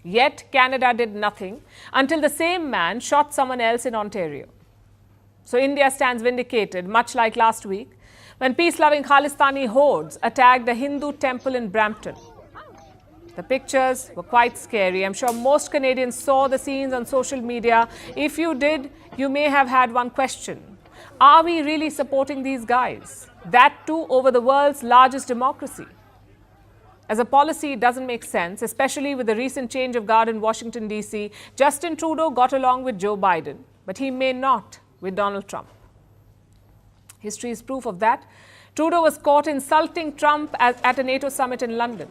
Yet Canada did nothing until the same man shot someone else in Ontario. So India stands vindicated, much like last week when peace-loving Khalistani hordes attacked a Hindu temple in Brampton. The pictures were quite scary. I'm sure most Canadians saw the scenes on social media. If you did, you may have had one question. Are we really supporting these guys? That too over the world's largest democracy. As a policy, it doesn't make sense, especially with the recent change of guard in Washington, D.C. Justin Trudeau got along with Joe Biden, but he may not with Donald Trump. History is proof of that. Trudeau was caught insulting Trump at a NATO summit in London.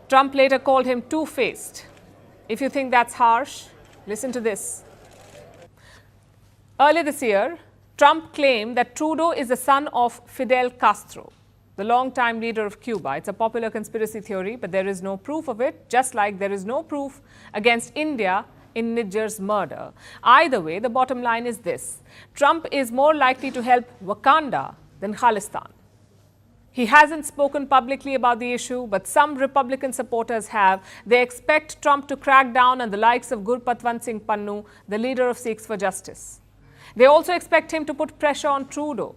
Trump later called him two-faced. If you think that's harsh, listen to this. Earlier this year, Trump claimed that Trudeau is the son of Fidel Castro, the longtime leader of Cuba. It's a popular conspiracy theory, but there is no proof of it, just like there is no proof against India in Niger's murder. Either way, the bottom line is this. Trump is more likely to help Wakanda than Khalistan. He hasn't spoken publicly about the issue, but some Republican supporters have. They expect Trump to crack down on the likes of Gurpatwant Singh Pannu, the leader of Sikhs for Justice. They also expect him to put pressure on Trudeau.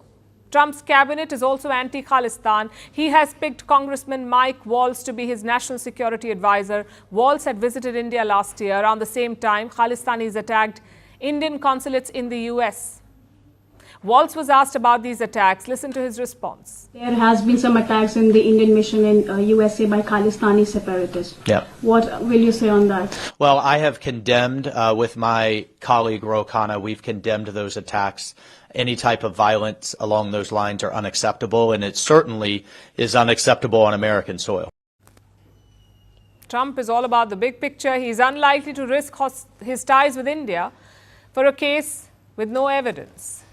Trump's cabinet is also anti-Khalistan. He has picked Congressman Mike Waltz to be his national security advisor. Waltz had visited India last year. Around the same time, Khalistanis attacked Indian consulates in the US. Waltz was asked about these attacks. Listen to his response. There has been some attacks in the Indian mission in USA by Khalistani separatists. Yeah. What will you say on that? Well, I have condemned, with my colleague Ro Khanna, we've condemned those attacks. Any type of violence along those lines are unacceptable, and it certainly is unacceptable on American soil. Trump is all about the big picture. He's unlikely to risk his ties with India for a case with no evidence.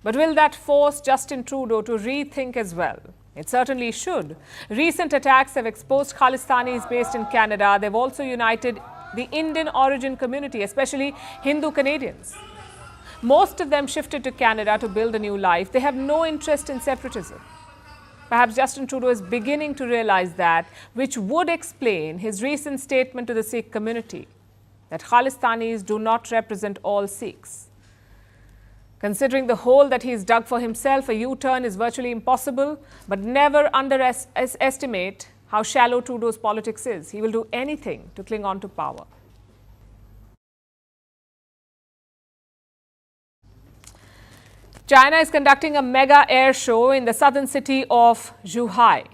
But will that force Justin Trudeau to rethink as well? It certainly should. Recent attacks have exposed Khalistanis based in Canada. They've also united the Indian origin community, especially Hindu Canadians. Most of them shifted to Canada to build a new life. They have no interest in separatism. Perhaps Justin Trudeau is beginning to realize that, which would explain his recent statement to the Sikh community that Khalistanis do not represent all Sikhs. Considering the hole that he's dug for himself, a U-turn is virtually impossible, but never underestimate how shallow Trudeau's politics is. He will do anything to cling on to power. China is conducting a mega air show in the southern city of Zhuhai.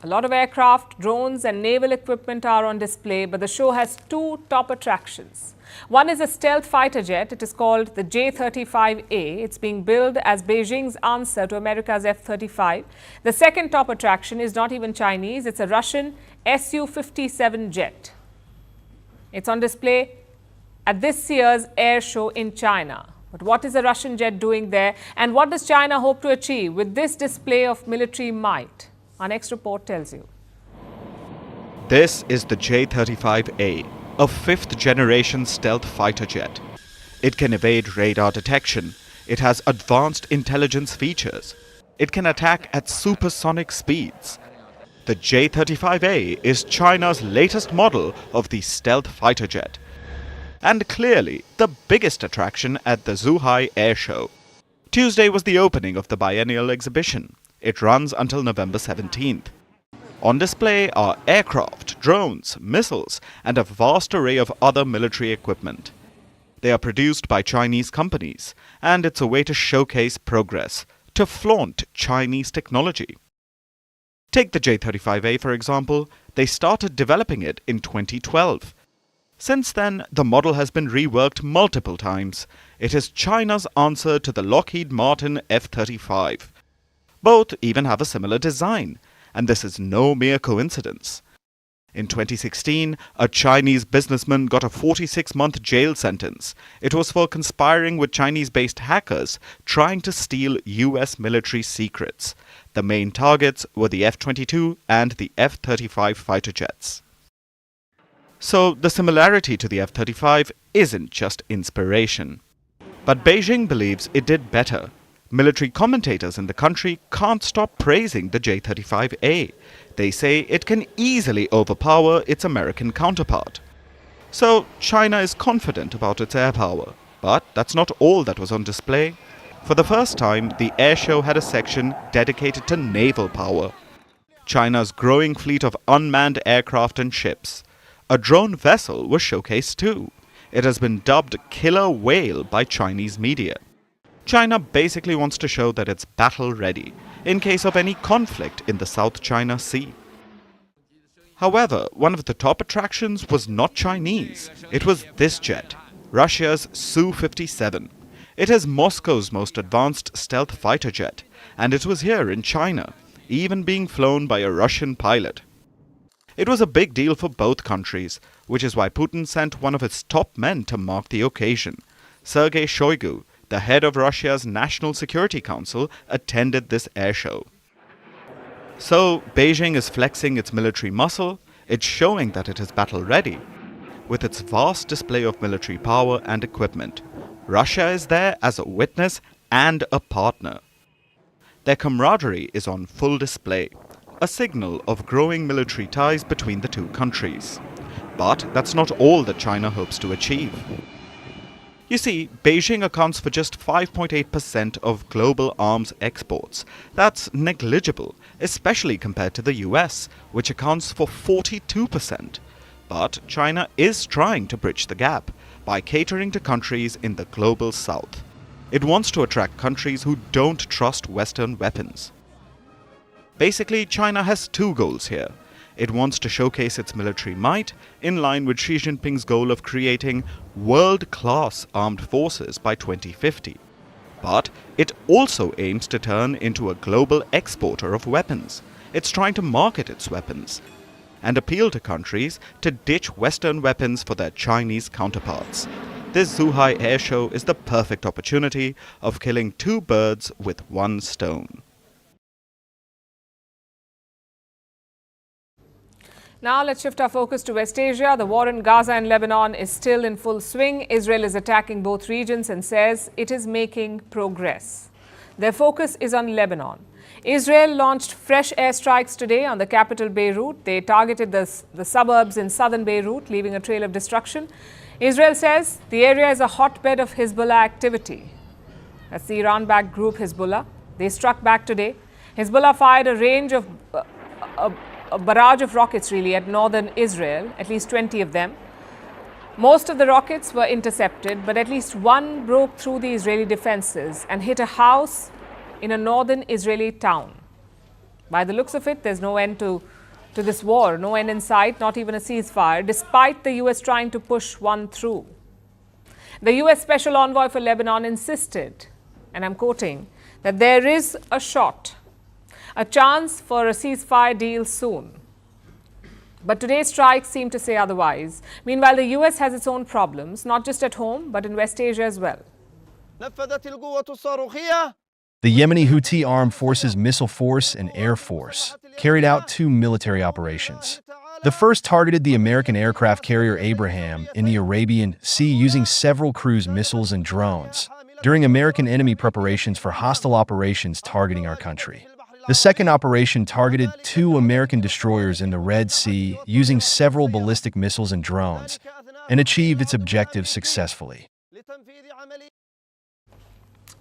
A lot of aircraft, drones and naval equipment are on display, but the show has two top attractions. One is a stealth fighter jet. It is called the J-35A. It's being billed as Beijing's answer to America's F-35. The second top attraction is not even Chinese. It's a Russian Su-57 jet. It's on display at this year's air show in China. But what is a Russian jet doing there? And what does China hope to achieve with this display of military might? Our next report tells you. This is the J-35A, a fifth-generation stealth fighter jet. It can evade radar detection. It has advanced intelligence features. It can attack at supersonic speeds. The J-35A is China's latest model of the stealth fighter jet, and clearly the biggest attraction at the Zhuhai Air Show. Tuesday was the opening of the biennial exhibition. It runs until November 17th. On display are aircraft, drones, missiles, and a vast array of other military equipment. They are produced by Chinese companies, and it's a way to showcase progress, to flaunt Chinese technology. Take the J-35A, for example. They started developing it in 2012. Since then, the model has been reworked multiple times. It is China's answer to the Lockheed Martin F-35. Both even have a similar design, and this is no mere coincidence. In 2016, a Chinese businessman got a 46-month jail sentence. It was for conspiring with Chinese-based hackers trying to steal US military secrets. The main targets were the F-22 and the F-35 fighter jets. So the similarity to the F-35 isn't just inspiration. But Beijing believes it did better. Military commentators in the country can't stop praising the J-35A. They say it can easily overpower its American counterpart. So China is confident about its air power. But that's not all that was on display. For the first time, the air show had a section dedicated to naval power. China's growing fleet of unmanned aircraft and ships. A drone vessel was showcased too. It has been dubbed Killer Whale by Chinese media. China basically wants to show that it's battle-ready in case of any conflict in the South China Sea. However, one of the top attractions was not Chinese. It was this jet, Russia's Su-57. It is Moscow's most advanced stealth fighter jet, and it was here in China, even being flown by a Russian pilot. It was a big deal for both countries, which is why Putin sent one of his top men to mark the occasion. Sergei Shoigu, the head of Russia's National Security Council, attended this air show. So, Beijing is flexing its military muscle, it's showing that it is battle-ready. With its vast display of military power and equipment, Russia is there as a witness and a partner. Their camaraderie is on full display, a signal of growing military ties between the two countries. But that's not all that China hopes to achieve. You see, Beijing accounts for just 5.8% of global arms exports. That's negligible, especially compared to the US, which accounts for 42%. But China is trying to bridge the gap by catering to countries in the global south. It wants to attract countries who don't trust Western weapons. Basically, China has two goals here. It wants to showcase its military might, in line with Xi Jinping's goal of creating world-class armed forces by 2050. But it also aims to turn into a global exporter of weapons. It's trying to market its weapons and appeal to countries to ditch Western weapons for their Chinese counterparts. This Zhuhai air show is the perfect opportunity of killing two birds with one stone. Now let's shift our focus to West Asia. The war in Gaza and Lebanon is still in full swing. Israel is attacking both regions and says it is making progress. Their focus is on Lebanon. Israel launched fresh airstrikes today on the capital Beirut. They targeted the suburbs in southern Beirut, leaving a trail of destruction. Israel says the area is a hotbed of Hezbollah activity. That's the Iran-backed group Hezbollah. They struck back today. Hezbollah fired a range of a barrage of rockets really at northern Israel, at least 20 of them. Most of the rockets were intercepted, but at least one broke through the Israeli defenses and hit a house in a northern Israeli town. By the looks of it, there's no end to this war, no end in sight, not even a ceasefire, despite the US trying to push one through. The US Special Envoy for Lebanon insisted, and I'm quoting, that there is a shot, a chance for a ceasefire deal soon. But today's strikes seem to say otherwise. Meanwhile, the US has its own problems, not just at home, but in West Asia as well. The Yemeni Houthi Armed Forces Missile Force and Air Force carried out two military operations. The first targeted the American aircraft carrier Abraham in the Arabian Sea using several cruise missiles and drones during American enemy preparations for hostile operations targeting our country. The second operation targeted two American destroyers in the Red Sea using several ballistic missiles and drones and achieved its objectives successfully.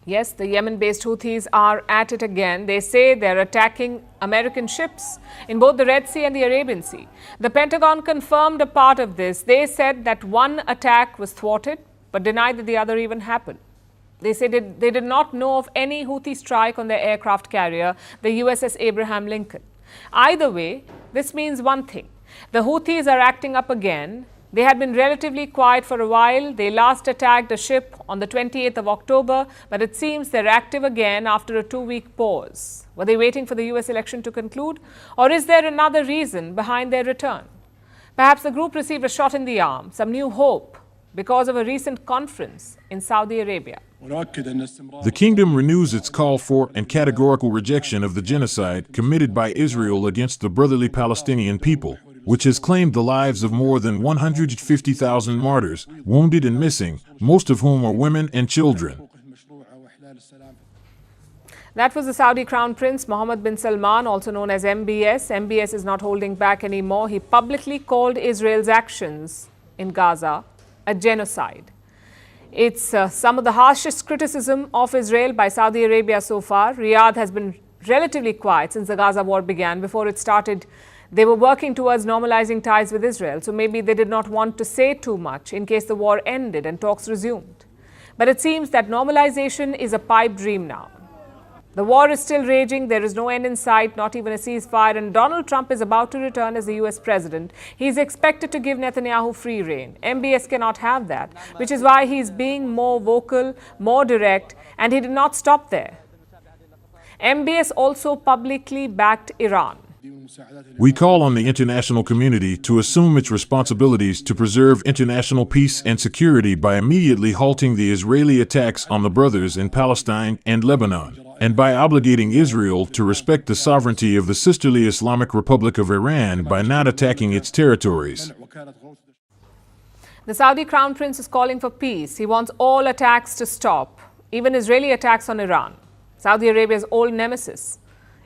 Yes, the Yemen-based Houthis are at it again. They say they're attacking American ships in both the Red Sea and the Arabian Sea. The Pentagon confirmed a part of this. They said that one attack was thwarted, but denied that the other even happened. They said they did not know of any Houthi strike on their aircraft carrier, the USS Abraham Lincoln. Either way, this means one thing. The Houthis are acting up again. They had been relatively quiet for a while. They last attacked a ship on the 28th of October, but it seems they're active again after a 2-week pause. Were they waiting for the US election to conclude? Or is there another reason behind their return? Perhaps the group received a shot in the arm, some new hope, because of a recent conference in Saudi Arabia. The kingdom renews its call for and categorical rejection of the genocide committed by Israel against the brotherly Palestinian people, which has claimed the lives of more than 150,000 martyrs, wounded and missing, most of whom are women and children. That was the Saudi Crown Prince Mohammed bin Salman, also known as MBS. MBS is not holding back anymore. He publicly called Israel's actions in Gaza a genocide. It's some of the harshest criticism of Israel by Saudi Arabia so far. Riyadh has been relatively quiet since the Gaza war began. Before it started, they were working towards normalizing ties with Israel, so maybe they did not want to say too much in case the war ended and talks resumed. But it seems that normalization is a pipe dream now. The war is still raging, there is no end in sight, not even a ceasefire, and Donald Trump is about to return as the US president. He is expected to give Netanyahu free rein. MBS cannot have that, which is why he is being more vocal, more direct, and he did not stop there. MBS also publicly backed Iran. We call on the international community to assume its responsibilities to preserve international peace and security by immediately halting the Israeli attacks on the brothers in Palestine and Lebanon, and by obligating Israel to respect the sovereignty of the sisterly Islamic Republic of Iran by not attacking its territories. The Saudi Crown Prince is calling for peace. He wants all attacks to stop, even Israeli attacks on Iran, Saudi Arabia's old nemesis.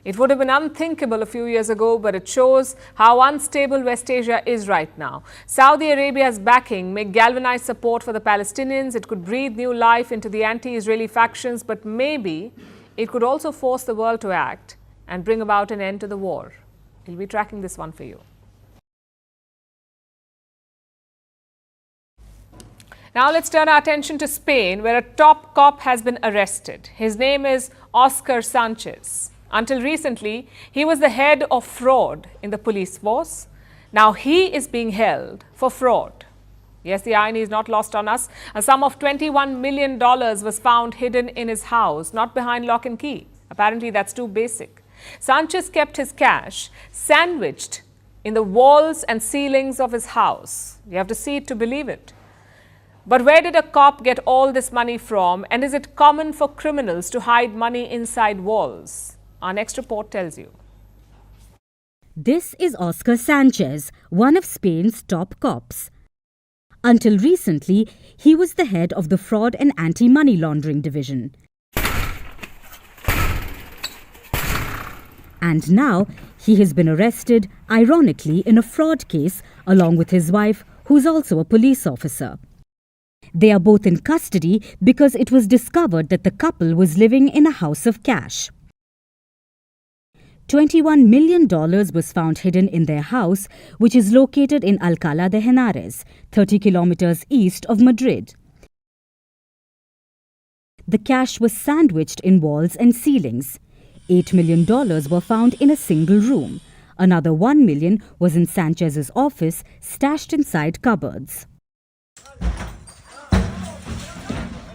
It would have been unthinkable a few years ago, but it shows how unstable West Asia is right now. Saudi Arabia's backing may galvanize support for the Palestinians. It could breathe new life into the anti-Israeli factions, but maybe it could also force the world to act and bring about an end to the war. We'll be tracking this one for you. Now let's turn our attention to Spain, where a top cop has been arrested. His name is Oscar Sanchez. Until recently, he was the head of fraud in the police force. Now he is being held for fraud. Yes, the irony is not lost on us. A sum of $21 million was found hidden in his house, not behind lock and key. Apparently, that's too basic. Sanchez kept his cash sandwiched in the walls and ceilings of his house. You have to see it to believe it. But where did a cop get all this money from? And is it common for criminals to hide money inside walls? Our next report tells you. This is Oscar Sanchez, one of Spain's top cops. Until recently, he was the head of the Fraud and Anti-Money Laundering Division. And now, he has been arrested, ironically, in a fraud case along with his wife, who's also a police officer. They are both in custody because it was discovered that the couple was living in a house of cash. $21 million was found hidden in their house, which is located in Alcalá de Henares, 30 kilometers east of Madrid. The cash was sandwiched in walls and ceilings. $8 million were found in a single room. Another $1 million was in Sanchez's office, stashed inside cupboards.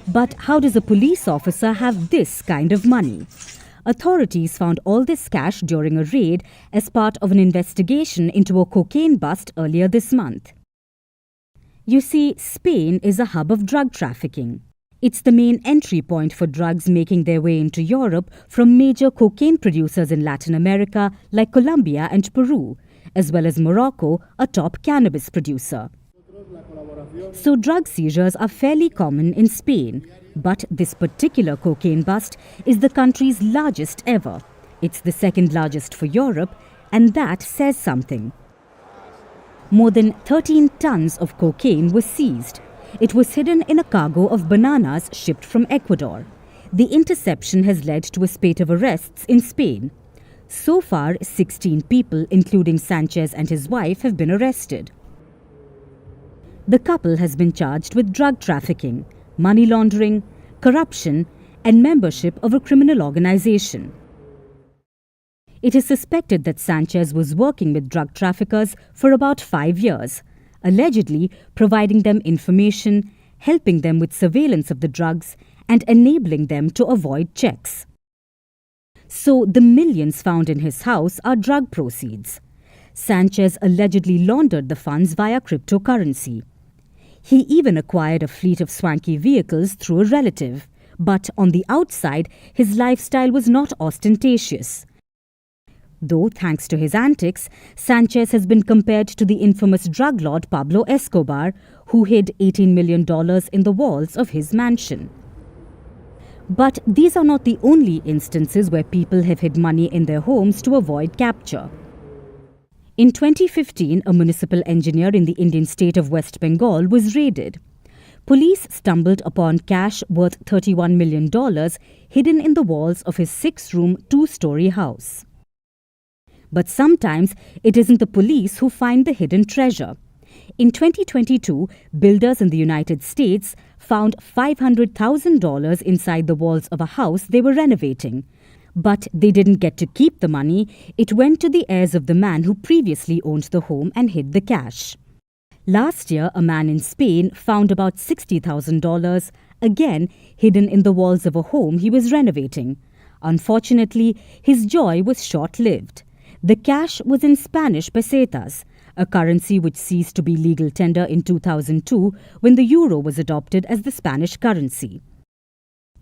But how does a police officer have this kind of money? Authorities found all this cash during a raid as part of an investigation into a cocaine bust earlier this month. You see, Spain is a hub of drug trafficking. It's the main entry point for drugs making their way into Europe from major cocaine producers in Latin America like Colombia and Peru, as well as Morocco, a top cannabis producer. So drug seizures are fairly common in Spain. But this particular cocaine bust is the country's largest ever. It's the second largest for Europe, and that says something. More than 13 tons of cocaine was seized. It was hidden in a cargo of bananas shipped from Ecuador. The interception has led to a spate of arrests in Spain. So far, 16 people, including Sanchez and his wife, have been arrested. The couple has been charged with drug trafficking, money laundering, corruption, and membership of a criminal organization. It is suspected that Sanchez was working with drug traffickers for about 5 years, allegedly providing them information, helping them with surveillance of the drugs, and enabling them to avoid checks. So the millions found in his house are drug proceeds. Sanchez allegedly laundered the funds via cryptocurrency. He even acquired a fleet of swanky vehicles through a relative. But on the outside, his lifestyle was not ostentatious. Though, thanks to his antics, Sanchez has been compared to the infamous drug lord Pablo Escobar, who hid $18 million in the walls of his mansion. But these are not the only instances where people have hid money in their homes to avoid capture. In 2015, a municipal engineer in the Indian state of West Bengal was raided. Police stumbled upon cash worth $31 million hidden in the walls of his 6-room, 2-story house. But sometimes it isn't the police who find the hidden treasure. In 2022, builders in the United States found $500,000 inside the walls of a house they were renovating. But they didn't get to keep the money. It went to the heirs of the man who previously owned the home and hid the cash. Last year, a man in Spain found about $60,000, again hidden in the walls of a home he was renovating. Unfortunately, his joy was short-lived. The cash was in Spanish pesetas, a currency which ceased to be legal tender in 2002 when the euro was adopted as the Spanish currency.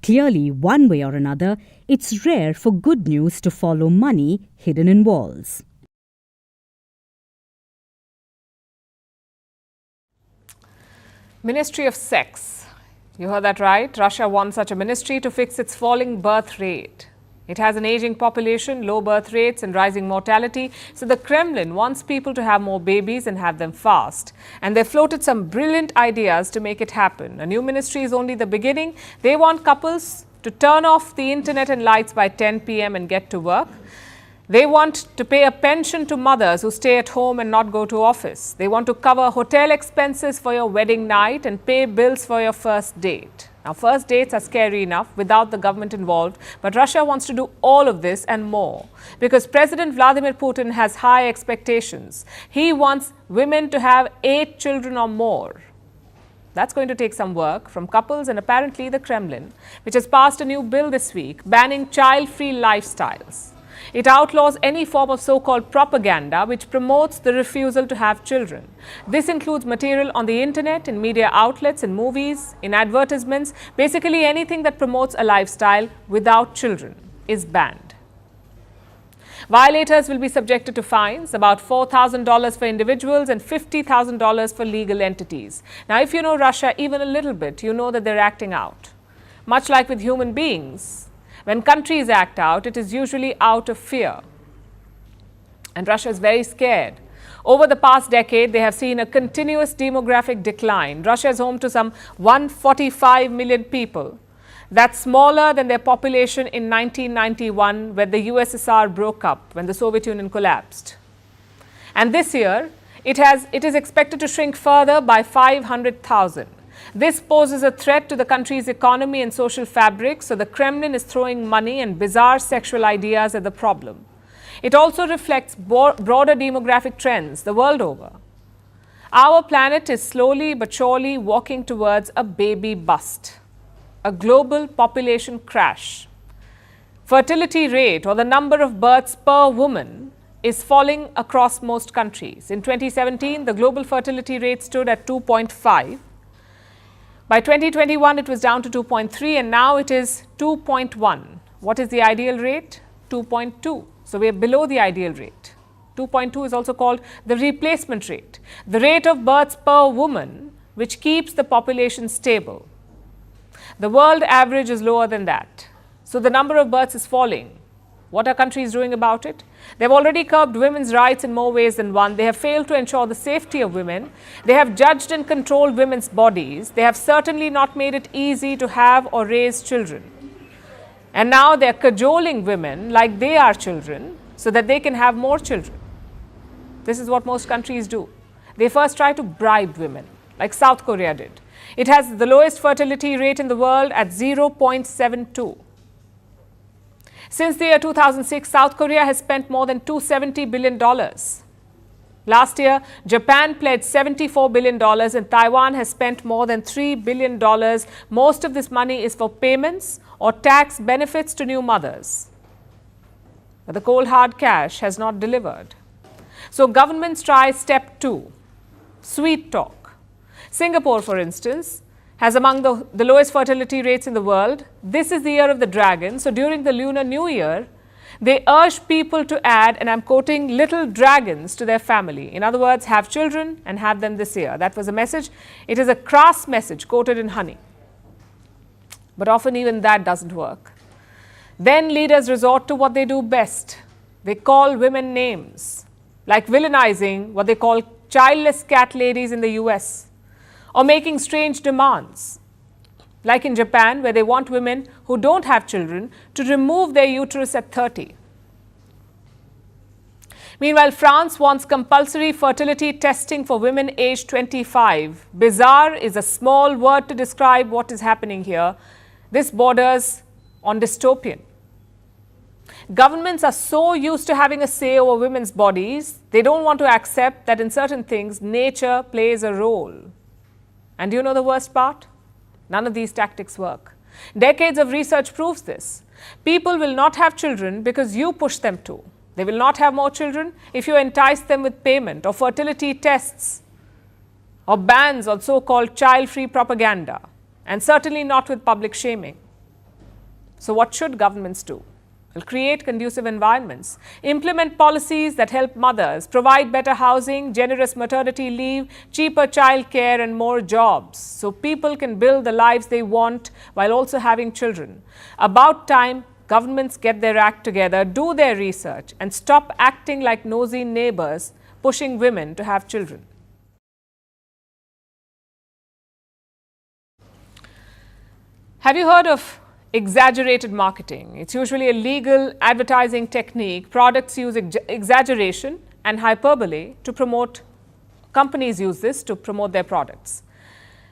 Clearly, one way or another, it's rare for good news to follow money hidden in walls. Ministry of Sex. You heard that right. Russia wants such a ministry to fix its falling birth rate. It has an aging population, low birth rates and rising mortality. So the Kremlin wants people to have more babies and have them fast. And they floated some brilliant ideas to make it happen. A new ministry is only the beginning. They want couples to turn off the internet and lights by 10 p.m. and get to work. They want to pay a pension to mothers who stay at home and not go to office. They want to cover hotel expenses for your wedding night and pay bills for your first date. Now, first dates are scary enough without the government involved, but Russia wants to do all of this and more because President Vladimir Putin has high expectations. He wants women to have 8 children or more. That's going to take some work from couples and apparently the Kremlin, which has passed a new bill this week banning child-free lifestyles. It outlaws any form of so-called propaganda which promotes the refusal to have children. This includes material on the internet, in media outlets, in movies, in advertisements. Basically anything that promotes a lifestyle without children is banned. Violators will be subjected to fines, about $4,000 for individuals and $50,000 for legal entities. Now, if you know Russia even a little bit, you know that they're acting out. Much like with human beings, when countries act out, it is usually out of fear. And Russia is very scared. Over the past decade, they have seen a continuous demographic decline. Russia is home to some 145 million people. That's smaller than their population in 1991 when the USSR broke up, when the Soviet Union collapsed. And this year, it is expected to shrink further by 500,000. This poses a threat to the country's economy and social fabric, so the Kremlin is throwing money and bizarre sexual ideas at the problem. It also reflects broader demographic trends the world over. Our planet is slowly but surely walking towards a baby bust, a global population crash. Fertility rate, or the number of births per woman, is falling across most countries. In 2017, the global fertility rate stood at 2.5. By 2021, it was down to 2.3 and now it is 2.1. What is the ideal rate? 2.2. So we are below the ideal rate. 2.2 is also called the replacement rate, the rate of births per woman, which keeps the population stable. The world average is lower than that. So the number of births is falling. What are countries doing about it? They've already curbed women's rights in more ways than one. They have failed to ensure the safety of women. They have judged and controlled women's bodies. They have certainly not made it easy to have or raise children. And now they're cajoling women like they are children so that they can have more children. This is what most countries do. They first try to bribe women, like South Korea did. It has the lowest fertility rate in the world at 0.72. Since the year 2006, South Korea has spent more than $270 billion. Last year, Japan pledged $74 billion and Taiwan has spent more than $3 billion. Most of this money is for payments or tax benefits to new mothers. But the cold hard cash has not delivered. So governments try step 2, sweet talk. Singapore, for instance, has among the lowest fertility rates in the world. This is the year of the dragon. So during the Lunar New Year, they urge people to add, and I'm quoting, little dragons to their family. In other words, have children and have them this year. That was a message. It is a crass message coated in honey. But often even that doesn't work. Then leaders resort to what they do best. They call women names, like villainizing what they call childless cat ladies in the US, or making strange demands, like in Japan, where they want women who don't have children to remove their uterus at 30. Meanwhile, France wants compulsory fertility testing for women aged 25. Bizarre is a small word to describe what is happening here. This borders on dystopian. Governments are so used to having a say over women's bodies, they don't want to accept that in certain things, nature plays a role. And do you know the worst part? None of these tactics work. Decades of research proves this. People will not have children because you push them to. They will not have more children if you entice them with payment or fertility tests or bans on so-called child-free propaganda, and certainly not with public shaming. So what should governments do? Well, create conducive environments, implement policies that help mothers, provide better housing, generous maternity leave, cheaper childcare, and more jobs, so people can build the lives they want while also having children. About time governments get their act together, do their research, and stop acting like nosy neighbors pushing women to have children. Have you heard of exaggerated marketing? It's usually a legal advertising technique. Products use exaggeration and hyperbole to promote, companies use this to promote their products.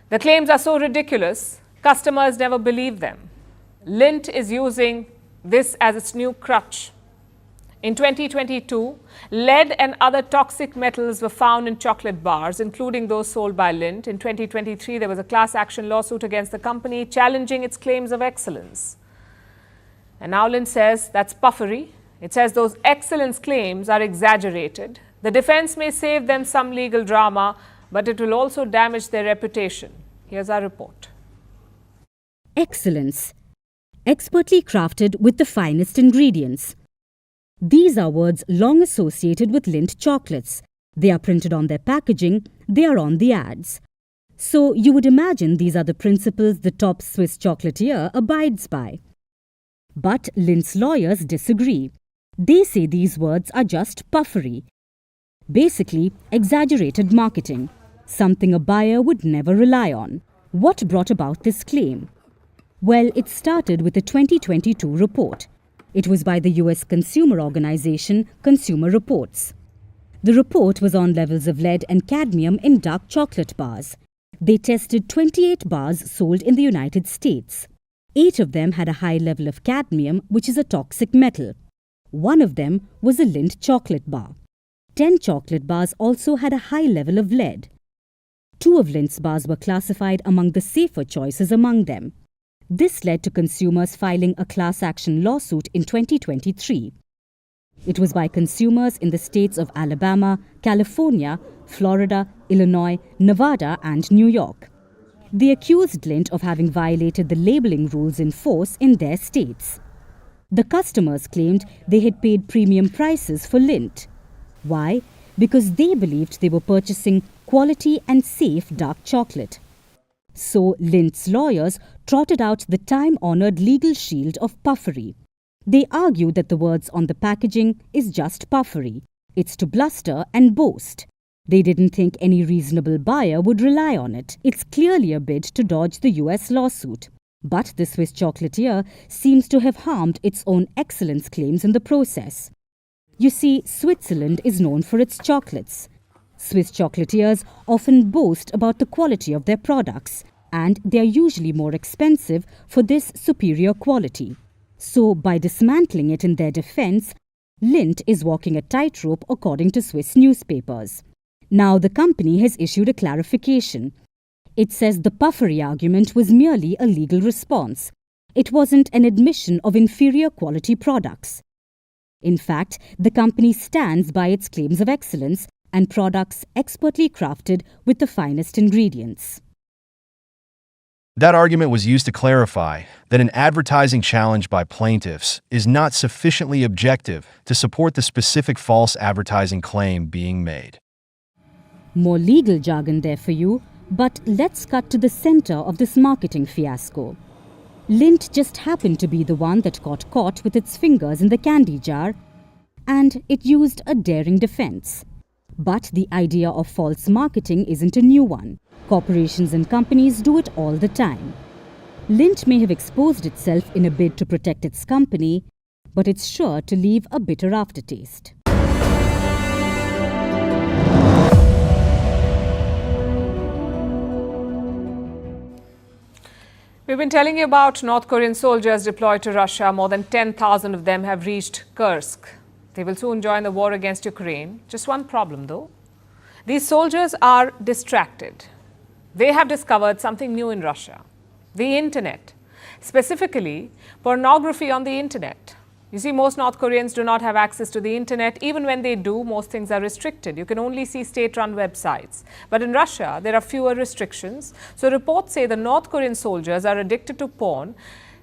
The claims are so ridiculous, customers never believe them. Lindt is using this as its new crutch. In 2022, lead and other toxic metals were found in chocolate bars, including those sold by Lindt. In 2023, there was a class action lawsuit against the company challenging its claims of excellence. And now Lindt says that's puffery. It says those excellence claims are exaggerated. The defense may save them some legal drama, but it will also damage their reputation. Here's our report. Excellence. Expertly crafted with the finest ingredients. These are words long associated with Lindt chocolates. They are printed on their packaging, they are on the ads. So you would imagine these are the principles the top Swiss chocolatier abides by. But Lindt's lawyers disagree. They say these words are just puffery. Basically, exaggerated marketing, something a buyer would never rely on. What brought about this claim? Well, it started with a 2022 report. It was by the US consumer organization Consumer Reports. The report was on levels of lead and cadmium in dark chocolate bars. They tested 28 bars sold in the United States. 8 of them had a high level of cadmium, which is a toxic metal. One of them was a Lindt chocolate bar. 10 chocolate bars also had a high level of lead. 2 of Lindt's bars were classified among the safer choices among them. This led to consumers filing a class action lawsuit in 2023. It was by consumers in the states of Alabama, California, Florida, Illinois, Nevada, and New York. They accused Lindt of having violated the labeling rules in force in their states. The customers claimed they had paid premium prices for Lindt. Why? Because they believed they were purchasing quality and safe dark chocolate. So Lindt's lawyers trotted out the time-honored legal shield of puffery. They argued that the words on the packaging is just puffery. It's to bluster and boast. They didn't think any reasonable buyer would rely on it. It's clearly a bid to dodge the US lawsuit. But the Swiss chocolatier seems to have harmed its own excellence claims in the process. You see, Switzerland is known for its chocolates. Swiss chocolatiers often boast about the quality of their products, and they are usually more expensive for this superior quality. So, by dismantling it in their defense, Lindt is walking a tightrope according to Swiss newspapers. Now the company has issued a clarification. It says the puffery argument was merely a legal response. It wasn't an admission of inferior quality products. In fact, the company stands by its claims of excellence and products expertly crafted with the finest ingredients. That argument was used to clarify that an advertising challenge by plaintiffs is not sufficiently objective to support the specific false advertising claim being made. More legal jargon there for you, but let's cut to the center of this marketing fiasco. Lindt just happened to be the one that got caught with its fingers in the candy jar, and it used a daring defense. But the idea of false marketing isn't a new one. Corporations and companies do it all the time. Lindt may have exposed itself in a bid to protect its company, but it's sure to leave a bitter aftertaste. We've been telling you about North Korean soldiers deployed to Russia. More than 10,000 of them have reached Kursk. They will soon join the war against Ukraine. Just one problem, though. These soldiers are distracted. They have discovered something new in Russia, the internet, specifically pornography on the internet. You see, most North Koreans do not have access to the internet. Even when they do, most things are restricted. You can only see state-run websites. But in Russia, there are fewer restrictions. So reports say the North Korean soldiers are addicted to porn.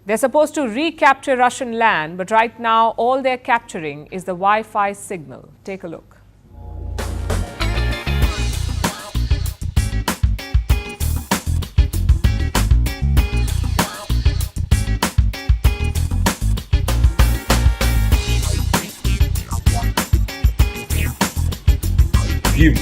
They're supposed to recapture Russian land, but right now all they're capturing is the Wi-Fi signal. Take a look. You.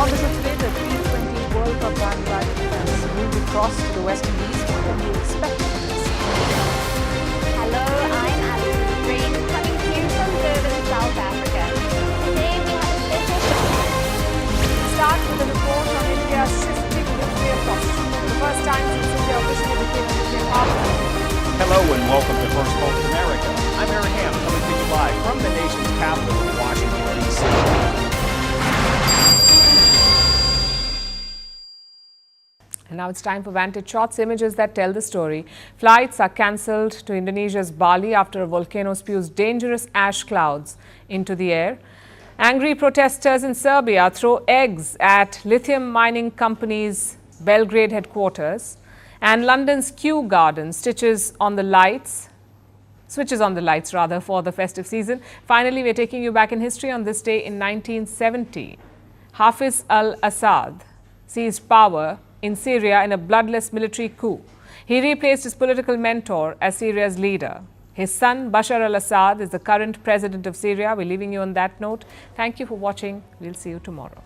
On the show today, the T20 World Cup bandwagon has moved across to the West Indies. What do you expect from this? Hello, I'm Alison Green, coming to you from Durban, South Africa. Today we have a special show. Start with a report on India's shifting nuclear posture. For the first time since India officially became a nuclear power. Hello and welcome to Firstpost America. I'm Aaron Ham, coming to you live from the nation's capital, Washington, D.C. And now it's time for Vantage Shots, images that tell the story. Flights are cancelled to Indonesia's Bali after a volcano spews dangerous ash clouds into the air. Angry protesters in Serbia throw eggs at lithium mining company's Belgrade headquarters. And London's Kew Garden switches on the lights for the festive season. Finally, we're taking you back in history on this day in 1970. Hafiz al-Assad seized power in Syria in a bloodless military coup. He replaced his political mentor as Syria's leader. His son, Bashar al-Assad, is the current president of Syria. We're leaving you on that note. Thank you for watching. We'll see you tomorrow.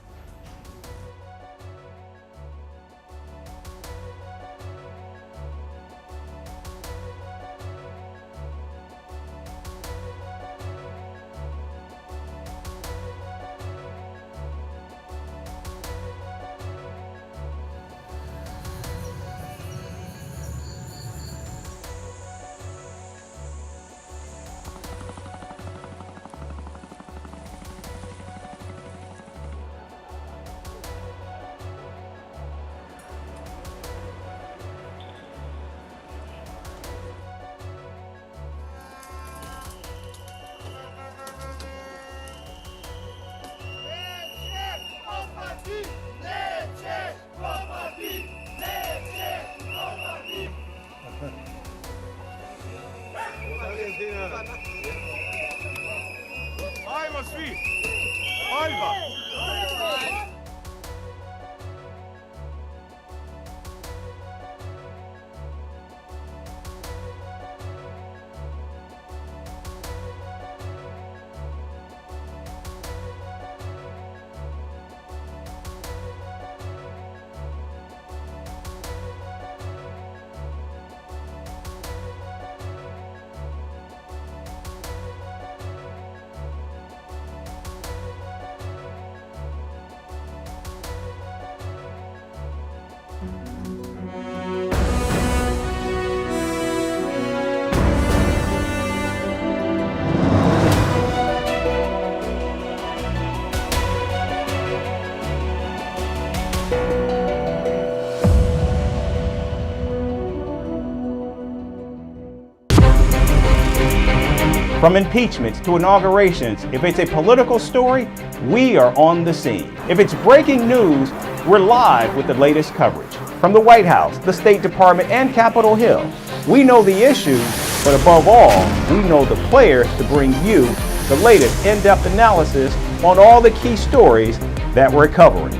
From impeachments to inaugurations, if it's a political story, we are on the scene. If it's breaking news, we're live with the latest coverage. From the White House, the State Department, and Capitol Hill, we know the issues, but above all, we know the players to bring you the latest in-depth analysis on all the key stories that we're covering.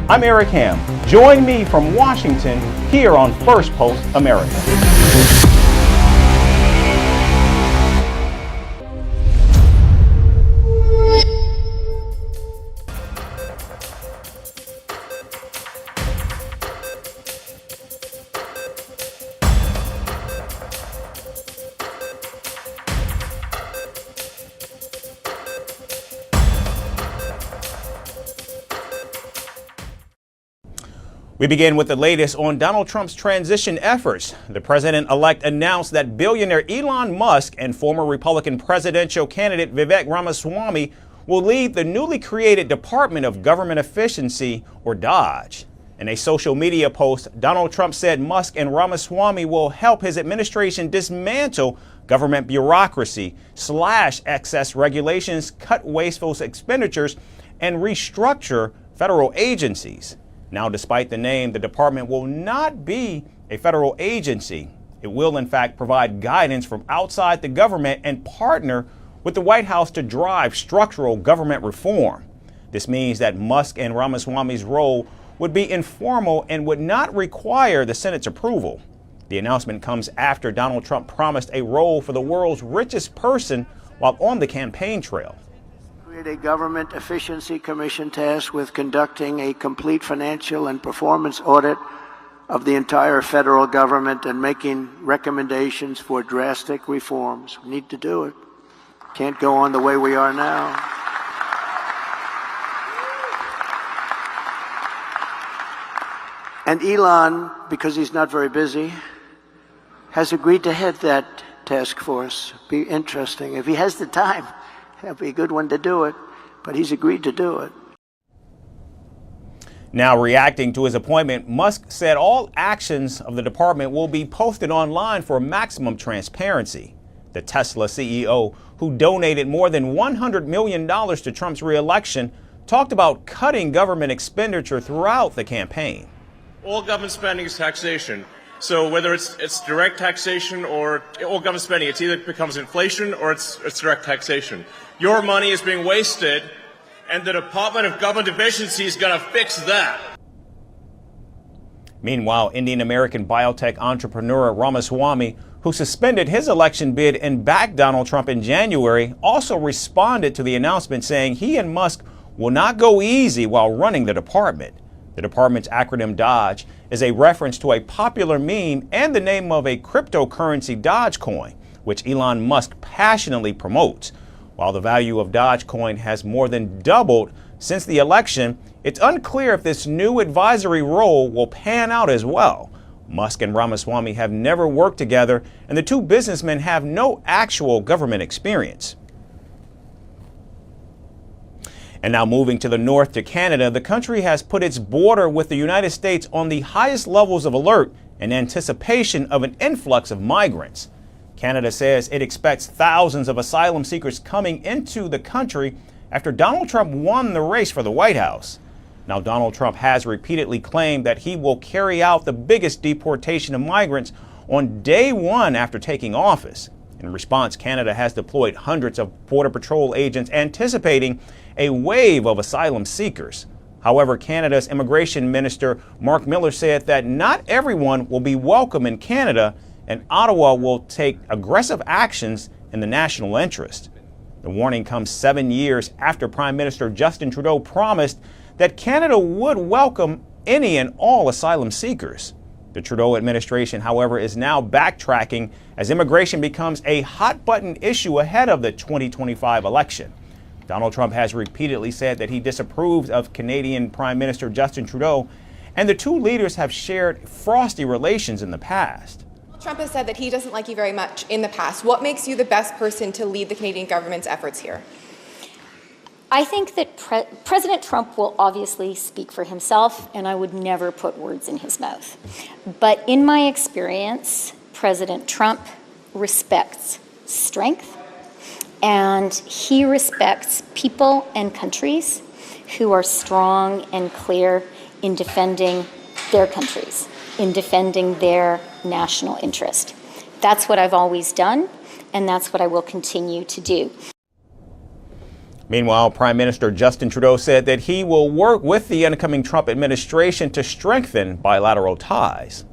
I'm Eric Ham. Join me from Washington here on Firstpost America. We begin with the latest on Donald Trump's transition efforts. The president-elect announced that billionaire Elon Musk and former Republican presidential candidate Vivek Ramaswamy will lead the newly created Department of Government Efficiency, or DOGE. In a social media post, Donald Trump said Musk and Ramaswamy will help his administration dismantle government bureaucracy, slash excess regulations, cut wasteful expenditures, and restructure federal agencies. Now, despite the name, the department will not be a federal agency. It will, in fact, provide guidance from outside the government and partner with the White House to drive structural government reform. This means that Musk and Ramaswamy's role would be informal and would not require the Senate's approval. The announcement comes after Donald Trump promised a role for the world's richest person while on the campaign trail. A government efficiency commission tasked with conducting a complete financial and performance audit of the entire federal government and making recommendations for drastic reforms. We need to do it. Can't go on the way we are now. And Elon, because he's not very busy, has agreed to head that task force. Be interesting. If he has the time, that'd be a good one to do it, but he's agreed to do it. Now, reacting to his appointment, Musk said all actions of the department will be posted online for maximum transparency. The Tesla CEO, who donated more than $100 million to Trump's reelection, talked about cutting government expenditure throughout the campaign. All government spending is taxation. So whether it's direct taxation or all government spending, it either becomes inflation or it's direct taxation. Your money is being wasted, and the Department of Government Efficiency is going to fix that. Meanwhile, Indian-American biotech entrepreneur Ramaswamy, who suspended his election bid and backed Donald Trump in January, also responded to the announcement, saying he and Musk will not go easy while running the department. The department's acronym DOGE is a reference to a popular meme and the name of a cryptocurrency Dogecoin, which Elon Musk passionately promotes. While the value of Dogecoin has more than doubled since the election, it's unclear if this new advisory role will pan out as well. Musk and Ramaswamy have never worked together, and the two businessmen have no actual government experience. And now moving to the north to Canada, the country has put its border with the United States on the highest levels of alert in anticipation of an influx of migrants. Canada says it expects thousands of asylum seekers coming into the country after Donald Trump won the race for the White House. Now, Donald Trump has repeatedly claimed that he will carry out the biggest deportation of migrants on day one after taking office. In response, Canada has deployed hundreds of Border Patrol agents anticipating a wave of asylum seekers. However, Canada's Immigration Minister Mark Miller said that not everyone will be welcome in Canada, and Ottawa will take aggressive actions in the national interest. The warning comes 7 years after Prime Minister Justin Trudeau promised that Canada would welcome any and all asylum seekers. The Trudeau administration, however, is now backtracking as immigration becomes a hot-button issue ahead of the 2025 election. Donald Trump has repeatedly said that he disapproves of Canadian Prime Minister Justin Trudeau, and the two leaders have shared frosty relations in the past. Trump has said that he doesn't like you very much in the past. What makes you the best person to lead the Canadian government's efforts here? I think that President Trump will obviously speak for himself, and I would never put words in his mouth. But in my experience, President Trump respects strength, and he respects people and countries who are strong and clear in defending their countries, in defending their national interest. That's what I've always done, and that's what I will continue to do. Meanwhile, Prime Minister Justin Trudeau said that he will work with the incoming Trump administration to strengthen bilateral ties.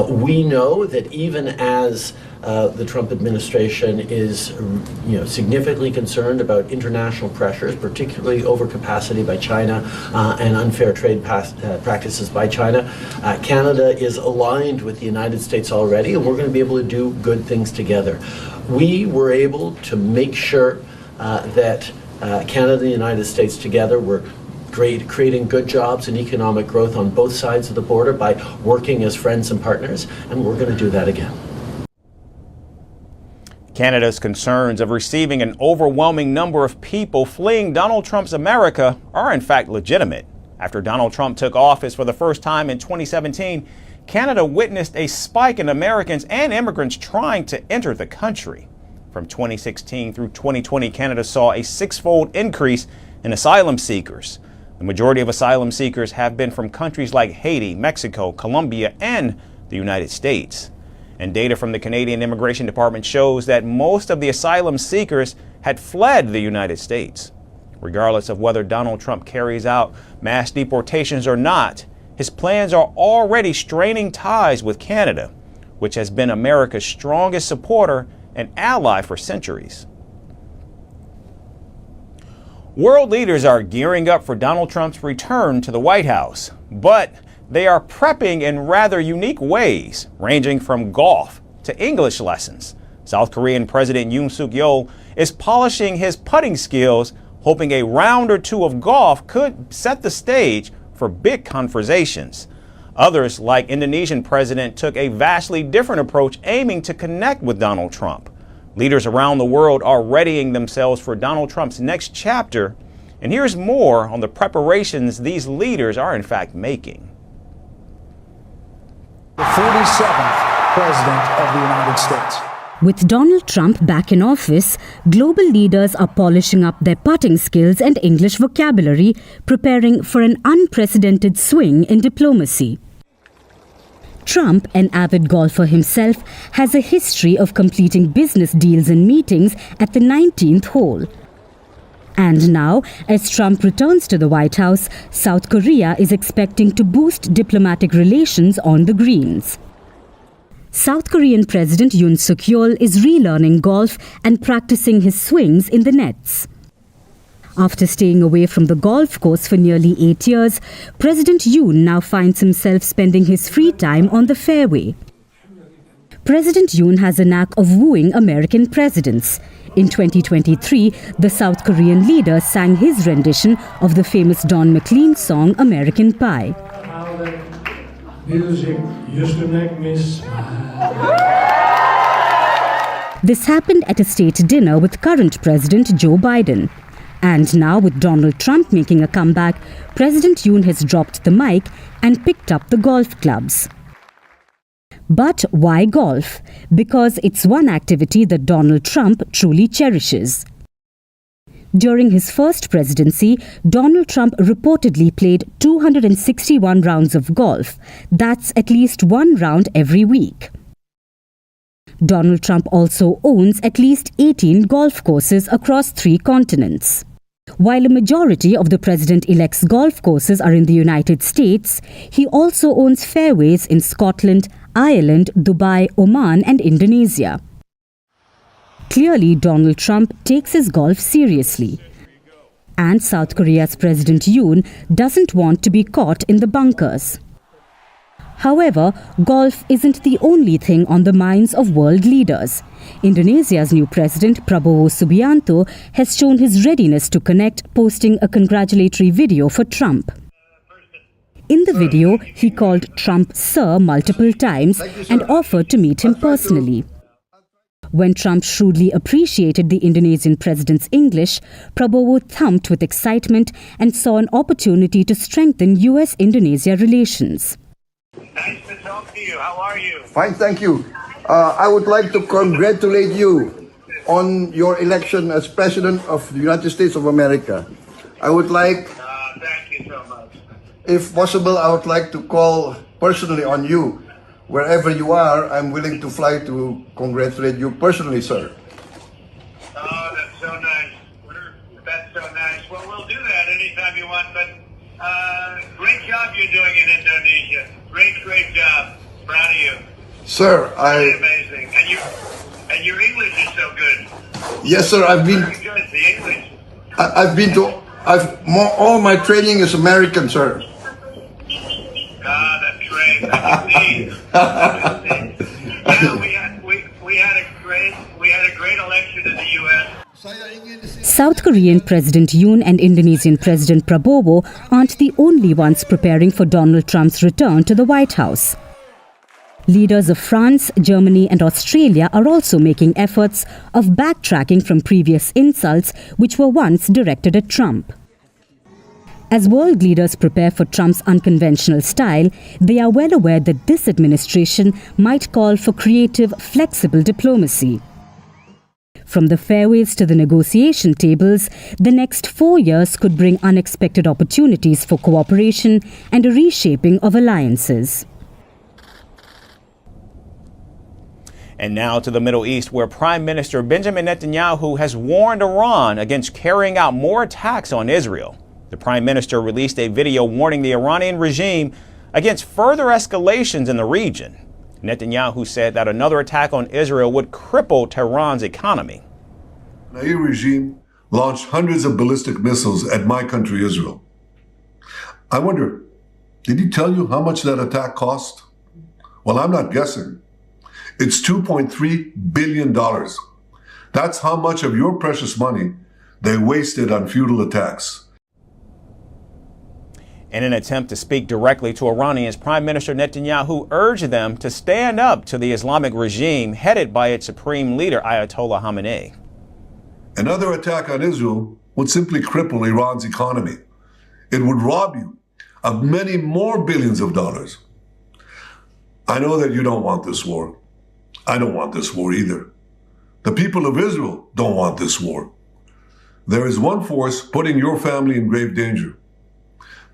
We know that even as the Trump administration is, significantly concerned about international pressures, particularly overcapacity by China and unfair trade practices by China, Canada is aligned with the United States already, and we're going to be able to do good things together. We were able to make sure that Canada and the United States together were creating good jobs and economic growth on both sides of the border by working as friends and partners, and we're going to do that again. Canada's concerns of receiving an overwhelming number of people fleeing Donald Trump's America are in fact legitimate. After Donald Trump took office for the first time in 2017, Canada witnessed a spike in Americans and immigrants trying to enter the country. From 2016 through 2020, Canada saw a six-fold increase in asylum seekers. The majority of asylum seekers have been from countries like Haiti, Mexico, Colombia, and the United States. And data from the Canadian Immigration Department shows that most of the asylum seekers had fled the United States. Regardless of whether Donald Trump carries out mass deportations or not, his plans are already straining ties with Canada, which has been America's strongest supporter and ally for centuries. World leaders are gearing up for Donald Trump's return to the White House, but they are prepping in rather unique ways, ranging from golf to English lessons. South Korean President Yoon Suk-yeol is polishing his putting skills, hoping a round or two of golf could set the stage for big conversations. Others, like Indonesian President, took a vastly different approach, aiming to connect with Donald Trump. Leaders around the world are readying themselves for Donald Trump's next chapter. And here's more on the preparations these leaders are in fact making. The 47th President of the United States. With Donald Trump back in office, global leaders are polishing up their putting skills and English vocabulary, preparing for an unprecedented swing in diplomacy. Trump, an avid golfer himself, has a history of completing business deals and meetings at the 19th hole. And now, as Trump returns to the White House, South Korea is expecting to boost diplomatic relations on the greens. South Korean President Yoon Suk-yeol is relearning golf and practicing his swings in the nets. After staying away from the golf course for nearly 8 years, President Yoon now finds himself spending his free time on the fairway. President Yoon has a knack of wooing American presidents. In 2023, the South Korean leader sang his rendition of the famous Don McLean song American Pie. Music used to make me smile. This happened at a state dinner with current President Joe Biden. And now, with Donald Trump making a comeback, President Yoon has dropped the mic and picked up the golf clubs. But why golf? Because it's one activity that Donald Trump truly cherishes. During his first presidency, Donald Trump reportedly played 261 rounds of golf. That's at least one round every week. Donald Trump also owns at least 18 golf courses across 3 continents. While a majority of the president-elect's golf courses are in the United States, he also owns fairways in Scotland, Ireland, Dubai, Oman and Indonesia. Clearly, Donald Trump takes his golf seriously. And South Korea's President Yoon doesn't want to be caught in the bunkers. However, golf isn't the only thing on the minds of world leaders. Indonesia's new president, Prabowo Subianto, has shown his readiness to connect, posting a congratulatory video for Trump. In the video, he called Trump Sir multiple times and offered to meet him personally. When Trump shrewdly appreciated the Indonesian president's English, Prabowo thumped with excitement and saw an opportunity to strengthen US-Indonesia relations. Nice to talk to you. How are you? Fine, thank you. I would like to congratulate you on your election as President of the United States of America. I would like, thank you so much. if possible, I would like to call personally on you. Wherever you are, I'm willing to fly to congratulate you personally, sir. Oh, that's so nice. That's so nice. Well, we'll do that anytime you want, but great job you're doing in Indonesia. Great job. Proud of you. Sir, Really amazing. And your English is so good. Yes, sir, I've been... Very good, the English. All my training is American, sir. Ah, that's great. Yeah, we had a great election in the U.S. South Korean President Yoon and Indonesian President Prabowo aren't the only ones preparing for Donald Trump's return to the White House. Leaders of France, Germany and Australia are also making efforts of backtracking from previous insults which were once directed at Trump. As world leaders prepare for Trump's unconventional style, they are well aware that this administration might call for creative, flexible diplomacy. From the fairways to the negotiation tables, the next 4 years could bring unexpected opportunities for cooperation and a reshaping of alliances. And now to the Middle East, where Prime Minister Benjamin Netanyahu has warned Iran against carrying out more attacks on Israel. The Prime Minister released a video warning the Iranian regime against further escalations in the region. Netanyahu said that another attack on Israel would cripple Tehran's economy. The Netanyahu regime launched hundreds of ballistic missiles at my country, Israel. I wonder, did he tell you how much that attack cost? Well, I'm not guessing. It's $2.3 billion. That's how much of your precious money they wasted on futile attacks. In an attempt to speak directly to Iranians, Prime Minister Netanyahu urged them to stand up to the Islamic regime headed by its supreme leader, Ayatollah Khamenei. Another attack on Israel would simply cripple Iran's economy. It would rob you of many more billions of dollars. I know that you don't want this war. I don't want this war either. The people of Israel don't want this war. There is one force putting your family in grave danger.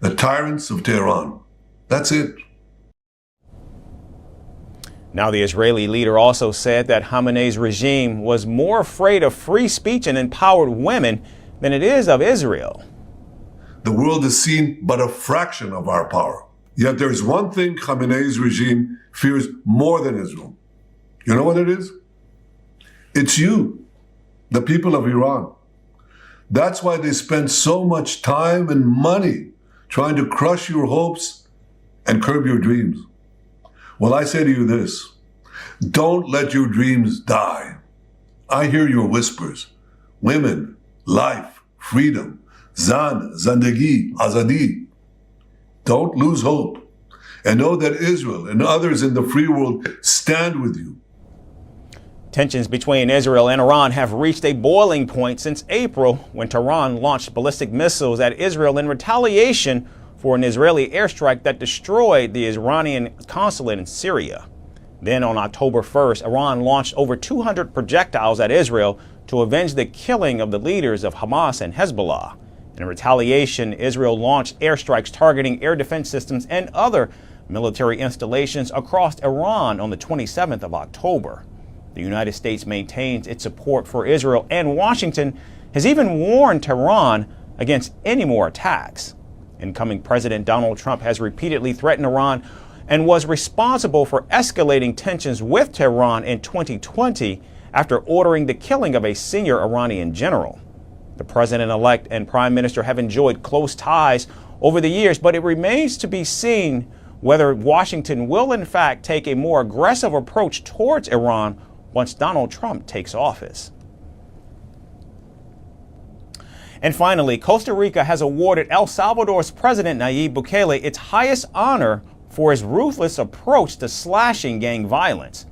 The tyrants of Tehran. That's it. Now, the Israeli leader also said that Khamenei's regime was more afraid of free speech and empowered women than it is of Israel. The world has seen but a fraction of our power. Yet there is one thing Khamenei's regime fears more than Israel. You know what it is? It's you, the people of Iran. That's why they spend so much time and money trying to crush your hopes and curb your dreams. Well, I say to you this, don't let your dreams die. I hear your whispers. Women, life, freedom, zan, zandagi, azadi. Don't lose hope. And know that Israel and others in the free world stand with you. Tensions between Israel and Iran have reached a boiling point since April, when Tehran launched ballistic missiles at Israel in retaliation for an Israeli airstrike that destroyed the Iranian consulate in Syria. Then on October 1st, Iran launched over 200 projectiles at Israel to avenge the killing of the leaders of Hamas and Hezbollah. In retaliation, Israel launched airstrikes targeting air defense systems and other military installations across Iran on the 27th of October. The United States maintains its support for Israel, and Washington has even warned Tehran against any more attacks. Incoming President Donald Trump has repeatedly threatened Iran and was responsible for escalating tensions with Tehran in 2020 after ordering the killing of a senior Iranian general. The president-elect and prime minister have enjoyed close ties over the years, but it remains to be seen whether Washington will in fact take a more aggressive approach towards Iran once Donald Trump takes office. And finally, Costa Rica has awarded El Salvador's President Nayib Bukele its highest honor for his ruthless approach to slashing gang violence.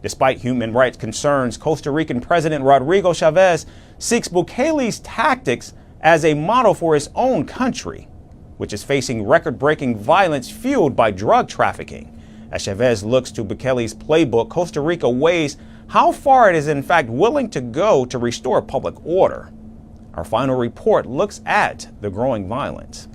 Despite human rights concerns, Costa Rican President Rodrigo Chavez seeks Bukele's tactics as a model for his own country, which is facing record-breaking violence fueled by drug trafficking. As Chavez looks to Bukele's playbook, Costa Rica weighs how far it is in fact willing to go to restore public order. Our final report looks at the growing violence.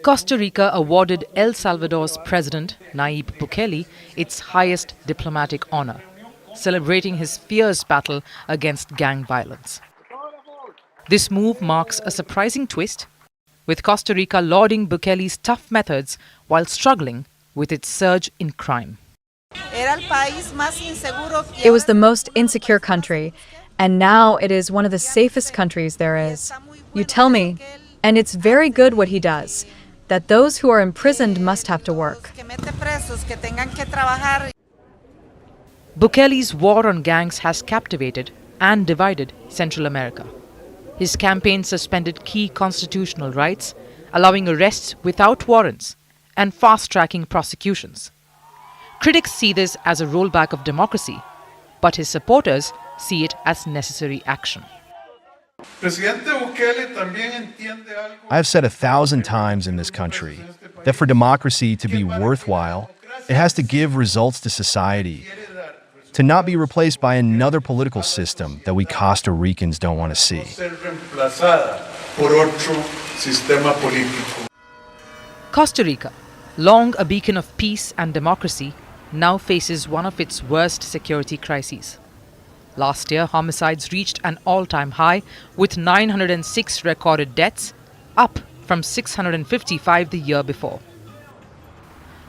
Costa Rica awarded El Salvador's President, Nayib Bukele, its highest diplomatic honor, celebrating his fierce battle against gang violence. This move marks a surprising twist, with Costa Rica lauding Bukele's tough methods while struggling with its surge in crime. It was the most insecure country, and now it is one of the safest countries there is. You tell me, and it's very good what he does, that those who are imprisoned must have to work. Bukele's war on gangs has captivated and divided Central America. His campaign suspended key constitutional rights, allowing arrests without warrants and fast-tracking prosecutions. Critics see this as a rollback of democracy, but his supporters see it as necessary action. I have said 1,000 times in this country that for democracy to be worthwhile, it has to give results to society, to not be replaced by another political system that we Costa Ricans don't want to see. Costa Rica, long a beacon of peace and democracy, now faces one of its worst security crises. Last year, homicides reached an all-time high with 906 recorded deaths, up from 655 the year before.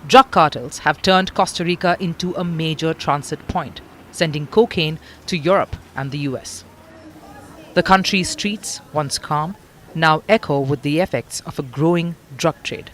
Drug cartels have turned Costa Rica into a major transit point, sending cocaine to Europe and the US. The country's streets, once calm, now echo with the effects of a growing drug trade.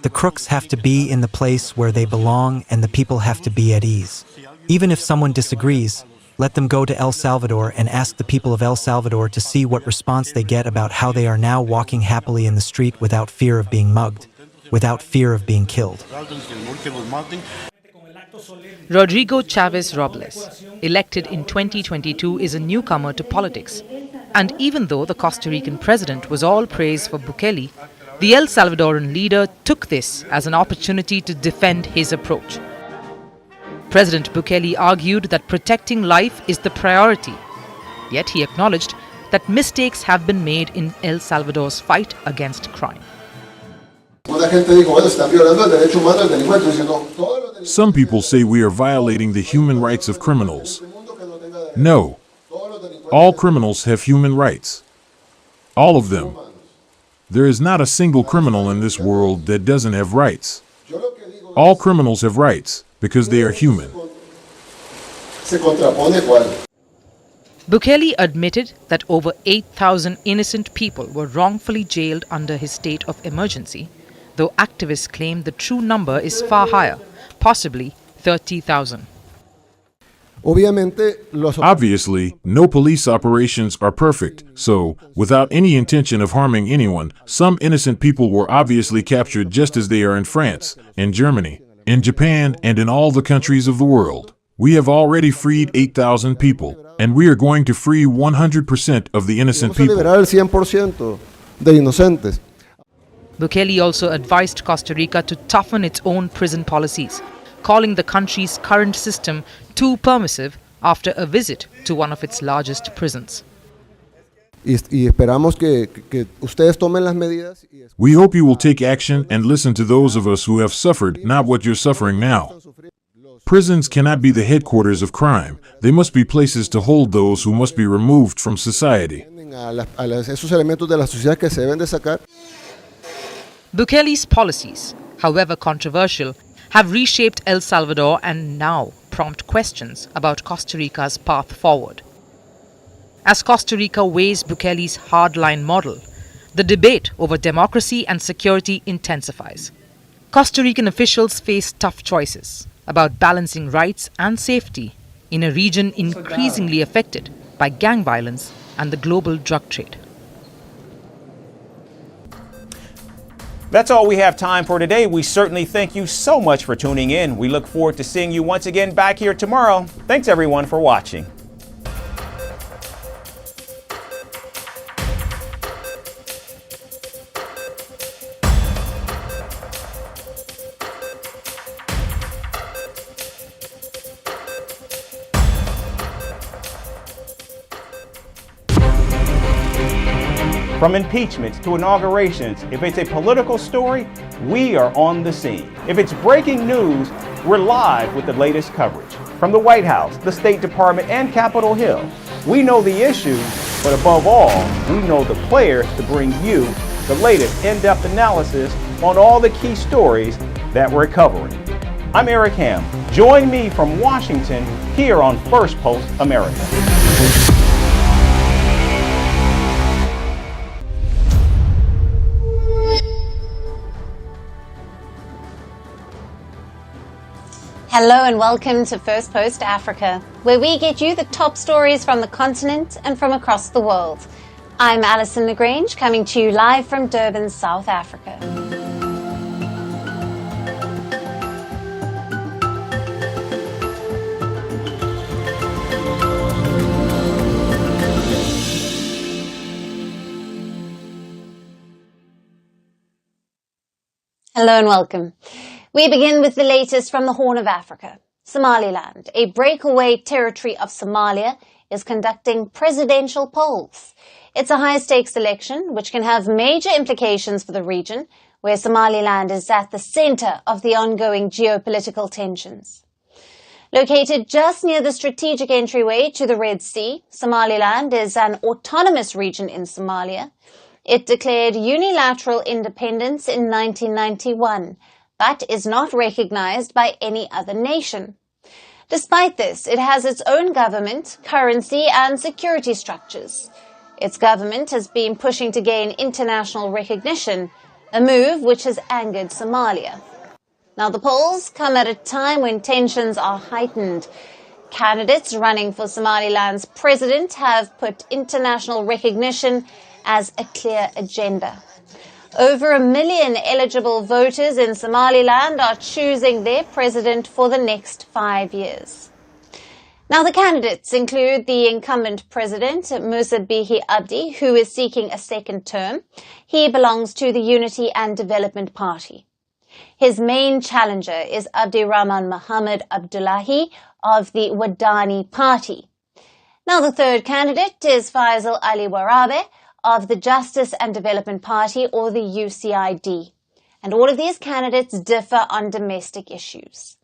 The crooks have to be in the place where they belong, and the people have to be at ease. Even if someone disagrees, let them go to El Salvador and ask the people of El Salvador to see what response they get about how they are now walking happily in the street without fear of being mugged, without fear of being killed. Rodrigo Chavez Robles, elected in 2022, is a newcomer to politics. And even though the Costa Rican president was all praise for Bukele, the El Salvadoran leader took this as an opportunity to defend his approach. President Bukele argued that protecting life is the priority, yet he acknowledged that mistakes have been made in El Salvador's fight against crime. Some people say we are violating the human rights of criminals. No. All criminals have human rights. All of them. There is not a single criminal in this world that doesn't have rights. All criminals have rights because they are human. Bukele admitted that over 8,000 innocent people were wrongfully jailed under his state of emergency, though activists claim the true number is far higher, possibly 30,000. Obviously, no police operations are perfect, so, without any intention of harming anyone, some innocent people were obviously captured just as they are in France, in Germany, in Japan, and in all the countries of the world. We have already freed 8,000 people, and we are going to free 100% of the innocent people. Bukele also advised Costa Rica to toughen its own prison policies, calling the country's current system too permissive after a visit to one of its largest prisons. y esperamos que ustedes tomen las medidas. We hope you will take action and listen to those of us who have suffered, not what you're suffering now. Prisons cannot be the headquarters of crime. They must be places to hold those who must be removed from society. Esos elementos de la sociedad que se deben de sacar. Bukele's policies, however controversial, have reshaped El Salvador and now prompt questions about Costa Rica's path forward. As Costa Rica weighs Bukele's hardline model, the debate over democracy and security intensifies. Costa Rican officials face tough choices about balancing rights and safety in a region increasingly affected by gang violence and the global drug trade. That's all we have time for today. We certainly thank you so much for tuning in. We look forward to seeing you once again back here tomorrow. Thanks everyone for watching. From impeachments to inaugurations, if it's a political story, we are on the scene. If it's breaking news, we're live with the latest coverage. From the White House, the State Department, and Capitol Hill, we know the issues, but above all, we know the players to bring you the latest in-depth analysis on all the key stories that we're covering. I'm Eric Ham. Join me from Washington here on First Post America. Hello and welcome to First Post Africa, where we get you the top stories from the continent and from across the world. I'm Alison LaGrange, coming to you live from Durban, South Africa. Hello and welcome. We begin with the latest from the Horn of Africa. Somaliland, a breakaway territory of Somalia, is conducting presidential polls. It's a high-stakes election which can have major implications for the region, where Somaliland is at the center of the ongoing geopolitical tensions. Located just near the strategic entryway to the Red Sea, Somaliland is an autonomous region in Somalia. It declared unilateral independence in 1991, but is not recognized by any other nation. Despite this, it has its own government, currency, and security structures. Its government has been pushing to gain international recognition, a move which has angered Somalia. Now, the polls come at a time when tensions are heightened. Candidates running for Somaliland's president have put international recognition as a clear agenda. Over 1 million eligible voters in Somaliland are choosing their president for the next 5 years. Now, the candidates include the incumbent president, Musa Bihi Abdi, who is seeking a second term. He belongs to the Unity and Development Party. His main challenger is Abdirahman Mohammed Abdullahi of the Wadani Party. Now, the third candidate is Faisal Ali Warabe of the Justice and Development Party, or the UCID. And all of these candidates differ on domestic issues.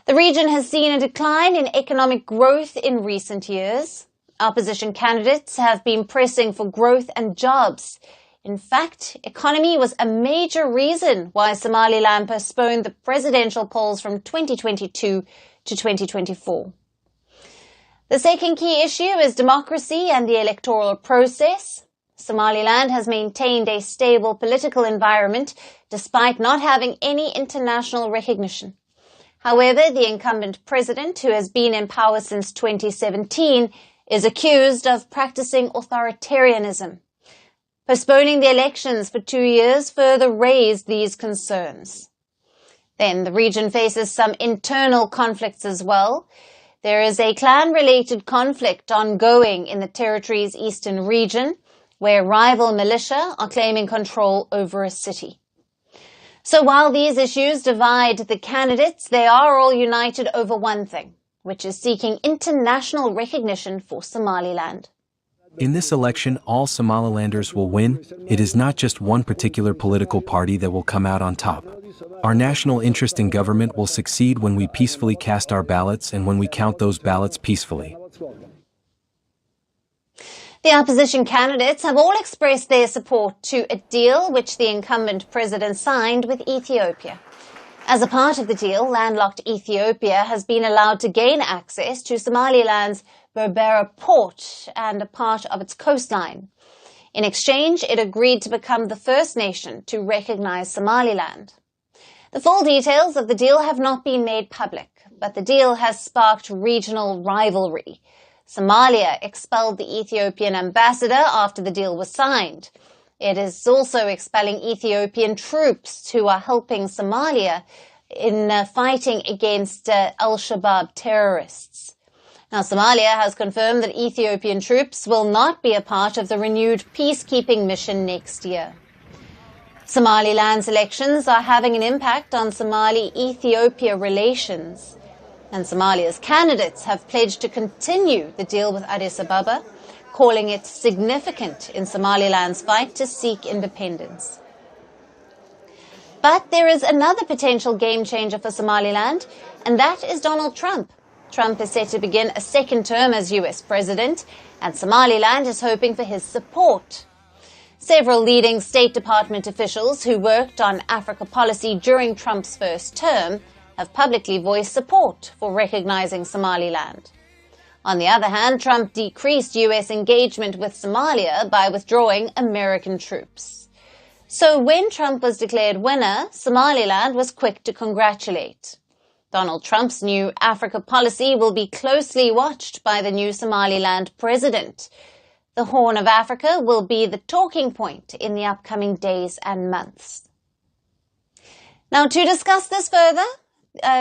The region has seen a decline in economic growth in recent years. Opposition candidates have been pressing for growth and jobs. In fact, economy was a major reason why Somaliland postponed the presidential polls from 2022 to 2024. The second key issue is democracy and the electoral process. Somaliland has maintained a stable political environment despite not having any international recognition. However, the incumbent president, who has been in power since 2017, is accused of practicing authoritarianism. Postponing the elections for 2 years further raised these concerns. Then the region faces some internal conflicts as well. There is a clan-related conflict ongoing in the territory's eastern region, where rival militia are claiming control over a city. So while these issues divide the candidates, they are all united over one thing, which is seeking international recognition for Somaliland. In this election, all Somalilanders will win. It is not just one particular political party that will come out on top. Our national interest in government will succeed when we peacefully cast our ballots and when we count those ballots peacefully. The opposition candidates have all expressed their support to a deal which the incumbent president signed with Ethiopia. As a part of the deal, landlocked Ethiopia has been allowed to gain access to Somaliland's Berbera port and a part of its coastline. In exchange, it agreed to become the first nation to recognize Somaliland. The full details of the deal have not been made public, but the deal has sparked regional rivalry. Somalia expelled the Ethiopian ambassador after the deal was signed. It is also expelling Ethiopian troops who are helping Somalia in fighting against al-Shabaab terrorists. Now, Somalia has confirmed that Ethiopian troops will not be a part of the renewed peacekeeping mission next year. Somaliland's elections are having an impact on Somali-Ethiopia relations, and Somalia's candidates have pledged to continue the deal with Addis Ababa, calling it significant in Somaliland's fight to seek independence. But there is another potential game changer for Somaliland, and that is Donald Trump. Trump is set to begin a second term as US president, and Somaliland is hoping for his support. Several leading State Department officials who worked on Africa policy during Trump's first term have publicly voiced support for recognizing Somaliland. On the other hand, Trump decreased US engagement with Somalia by withdrawing American troops. So when Trump was declared winner, Somaliland was quick to congratulate. Donald Trump's new Africa policy will be closely watched by the new Somaliland president. The Horn of Africa will be the talking point in the upcoming days and months. Now, to discuss this further,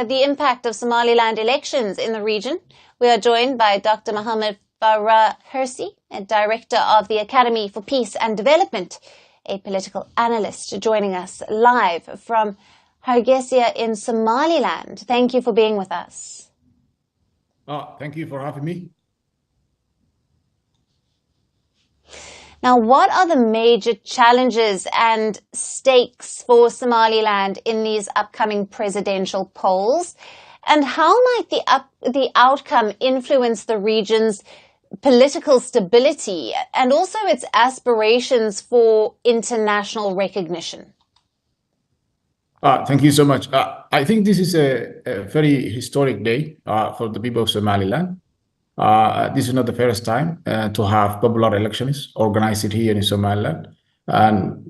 the impact of Somaliland elections in the region, we are joined by Dr. Mohammed Farah Hirsi, Director of the Academy for Peace and Development, a political analyst, joining us live from Hargeisa in Somaliland. Thank you for being with us. Thank you for having me. Now, what are the major challenges and stakes for Somaliland in these upcoming presidential polls? And how might the outcome influence the region's political stability and also its aspirations for international recognition? Thank you so much. I think this is a very historic day for the people of Somaliland. This is not the first time to have popular elections organized here in Somaliland. And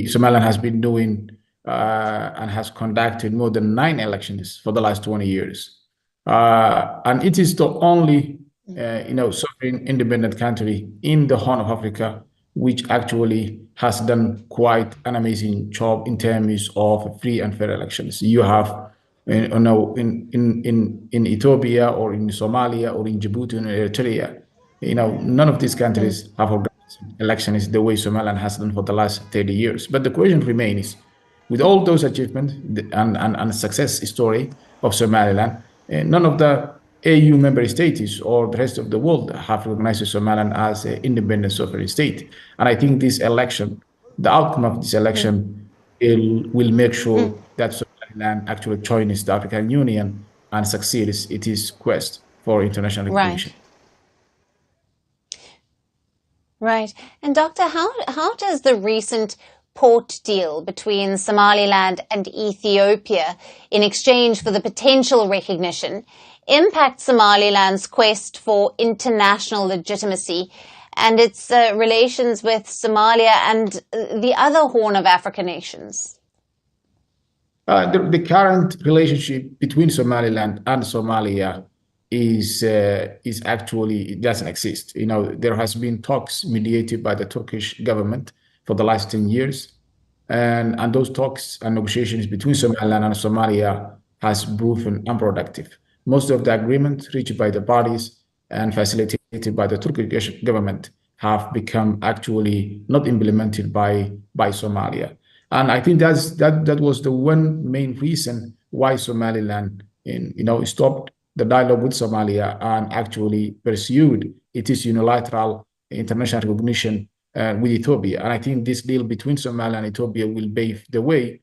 Somaliland has been doing and has conducted more than 9 elections for the last 20 years. And it is the only, sovereign independent country in the Horn of Africa which actually has done quite an amazing job in terms of free and fair elections. You have, in Ethiopia or in Somalia or in Djibouti and Eritrea, none of these countries have organized elections the way Somaliland has done for the last 30 years. But the question remains, with all those achievements and success story of Somaliland, none of the AU member states or the rest of the world have recognized Somaliland as an independent sovereign state. And I think this election, the outcome of this election will make sure that Somaliland actually joins the African Union and succeeds in its quest for international recognition. Right. And Doctor, how does the recent port deal between Somaliland and Ethiopia in exchange for the potential recognition impact Somaliland's quest for international legitimacy and its relations with Somalia and the other Horn of Africa nations? The current relationship between Somaliland and Somalia is actually, it doesn't exist. There has been talks mediated by the Turkish government for the last 10 years. And those talks and negotiations between Somaliland and Somalia has proven unproductive. Most of the agreements reached by the parties and facilitated by the Turkish government have become actually not implemented by Somalia. And I think that was the one main reason why Somaliland stopped the dialogue with Somalia and actually pursued its unilateral international recognition with Ethiopia. And I think this deal between Somalia and Ethiopia will pave the way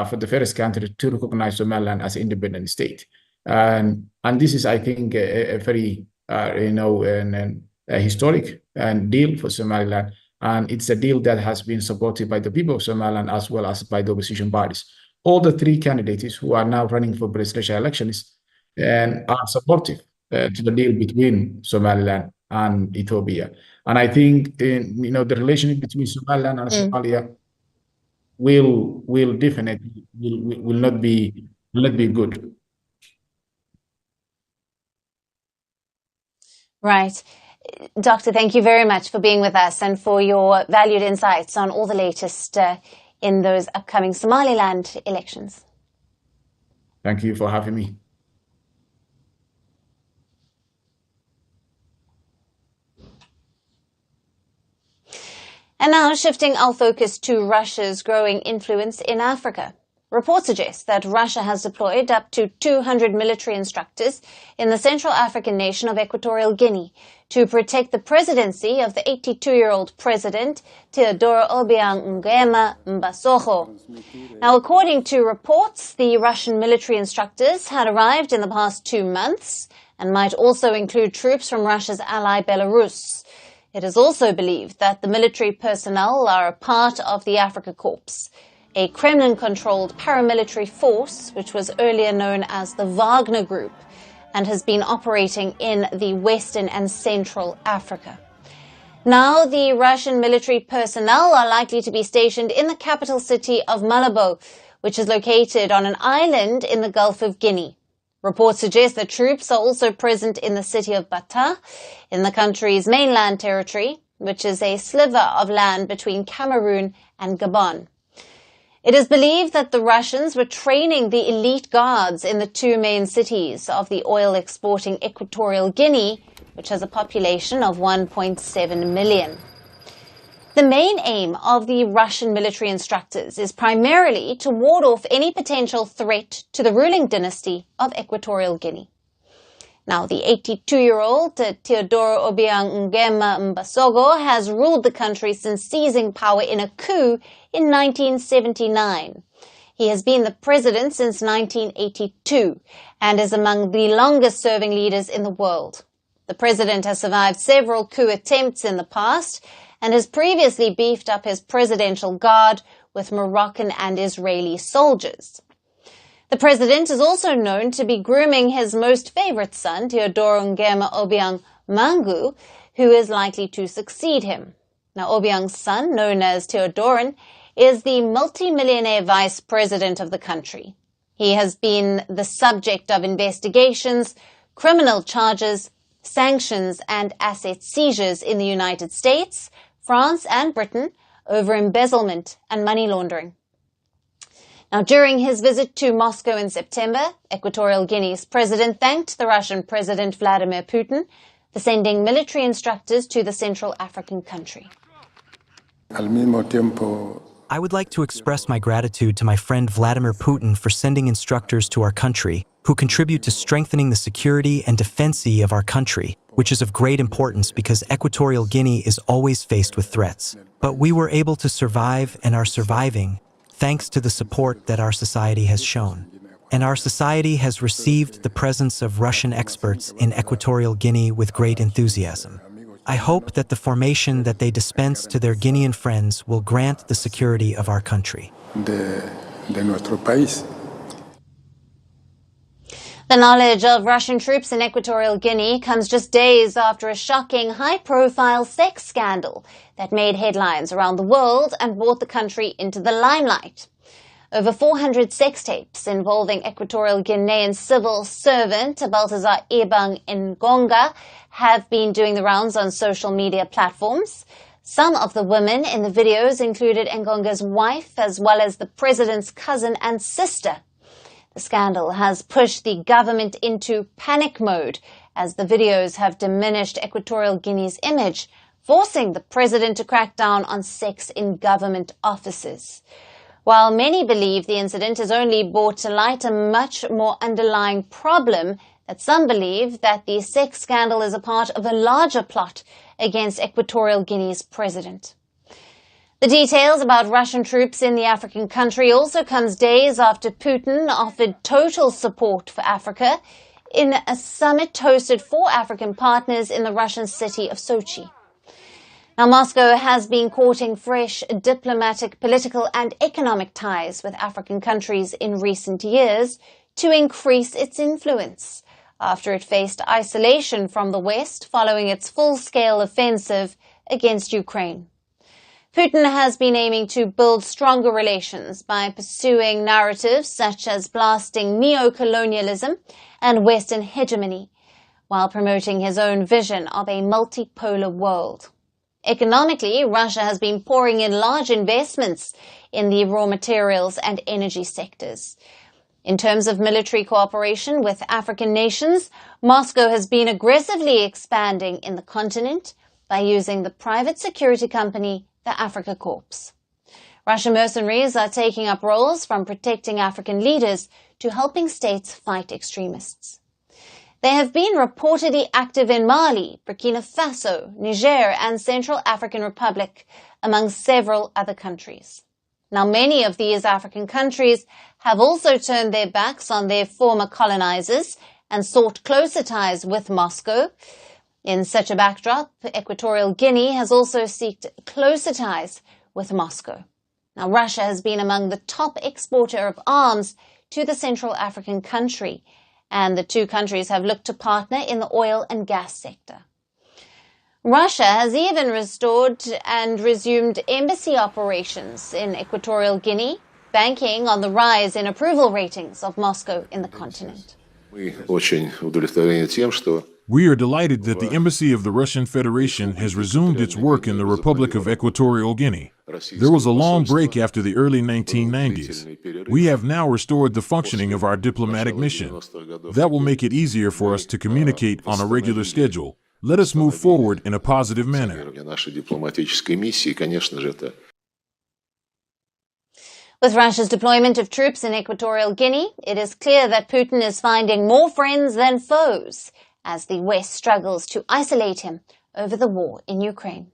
for the first country to recognize Somaliland as an independent state. And this is, I think, a very, a historic deal for Somaliland. And it's a deal that has been supported by the people of Somaliland as well as by the opposition parties. All the three candidates who are now running for presidential elections are supportive to the deal between Somaliland and Ethiopia. And I think, the relationship between Somaliland and Somalia will definitely will not be good. Right. Doctor, thank you very much for being with us and for your valued insights on all the latest in those upcoming Somaliland elections. Thank you for having me. And now shifting our focus to Russia's growing influence in Africa. Reports suggest that Russia has deployed up to 200 military instructors in the Central African nation of Equatorial Guinea to protect the presidency of the 82-year-old president, Teodoro Obiang Nguema Mbasogo. Now, according to reports, the Russian military instructors had arrived in the past 2 months and might also include troops from Russia's ally Belarus. It is also believed that the military personnel are a part of the Africa Corps, a Kremlin-controlled paramilitary force which was earlier known as the Wagner Group and has been operating in the Western and Central Africa. Now, the Russian military personnel are likely to be stationed in the capital city of Malabo, which is located on an island in the Gulf of Guinea. Reports suggest that troops are also present in the city of Bata, in the country's mainland territory, which is a sliver of land between Cameroon and Gabon. It is believed that the Russians were training the elite guards in the two main cities of the oil-exporting Equatorial Guinea, which has a population of 1.7 million. The main aim of the Russian military instructors is primarily to ward off any potential threat to the ruling dynasty of Equatorial Guinea. Now, the 82-year-old Teodoro Obiang Nguema Mbasogo has ruled the country since seizing power in a coup in 1979. He has been the president since 1982 and is among the longest-serving leaders in the world. The president has survived several coup attempts in the past and has previously beefed up his presidential guard with Moroccan and Israeli soldiers. The president is also known to be grooming his most favorite son, Teodoro Nguema Obiang Mangu, who is likely to succeed him. Now, Obiang's son, known as Teodorin, is the multimillionaire vice president of the country. He has been the subject of investigations, criminal charges, sanctions, and asset seizures in the United States, France, and Britain over embezzlement and money laundering. Now, during his visit to Moscow in September, Equatorial Guinea's president thanked the Russian President Vladimir Putin for sending military instructors to the Central African country. I would like to express my gratitude to my friend Vladimir Putin for sending instructors to our country who contribute to strengthening the security and defense of our country, which is of great importance because Equatorial Guinea is always faced with threats. But we were able to survive and are surviving thanks to the support that our society has shown. And our society has received the presence of Russian experts in Equatorial Guinea with great enthusiasm. I hope that the formation that they dispense to their Guinean friends will grant the security of our country. The knowledge of Russian troops in Equatorial Guinea comes just days after a shocking high-profile sex scandal that made headlines around the world and brought the country into the limelight. Over 400 sex tapes involving Equatorial Guinean civil servant Balthazar Ebang Ngonga have been doing the rounds on social media platforms. Some of the women in the videos included Ngonga's wife as well as the president's cousin and sister. The scandal has pushed the government into panic mode as the videos have diminished Equatorial Guinea's image, forcing the president to crack down on sex in government offices. While many believe the incident has only brought to light a much more underlying problem that some believe that the sex scandal is a part of a larger plot against Equatorial Guinea's president. The details about Russian troops in the African country also comes days after Putin offered total support for Africa in a summit hosted for African partners in the Russian city of Sochi. Now, Moscow has been courting fresh diplomatic, political and economic ties with African countries in recent years to increase its influence after it faced isolation from the West following its full-scale offensive against Ukraine. Putin has been aiming to build stronger relations by pursuing narratives such as blasting neo-colonialism and Western hegemony, while promoting his own vision of a multipolar world. Economically, Russia has been pouring in large investments in the raw materials and energy sectors. In terms of military cooperation with African nations, Moscow has been aggressively expanding in the continent by using the private security company the Africa Corps. Russian mercenaries are taking up roles from protecting African leaders to helping states fight extremists. They have been reportedly active in Mali, Burkina Faso, Niger and Central African Republic, among several other countries. Now, many of these African countries have also turned their backs on their former colonizers and sought closer ties with Moscow. In such a backdrop, Equatorial Guinea has also sought closer ties with Moscow. Now, Russia has been among the top exporter of arms to the Central African country, and the two countries have looked to partner in the oil and gas sector. Russia has even restored and resumed embassy operations in Equatorial Guinea, banking on the rise in approval ratings of Moscow in the continent. We are delighted that the Embassy of the Russian Federation has resumed its work in the Republic of Equatorial Guinea. There was a long break after the early 1990s. We have now restored the functioning of our diplomatic mission. That will make it easier for us to communicate on a regular schedule. Let us move forward in a positive manner. With Russia's deployment of troops in Equatorial Guinea, it is clear that Putin is finding more friends than foes as the West struggles to isolate him over the war in Ukraine.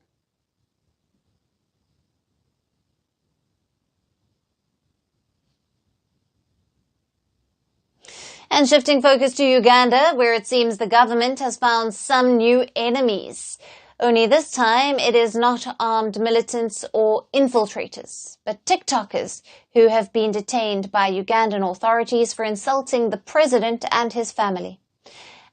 And shifting focus to Uganda, where it seems the government has found some new enemies. Only this time it is not armed militants or infiltrators, but TikTokers who have been detained by Ugandan authorities for insulting the president and his family.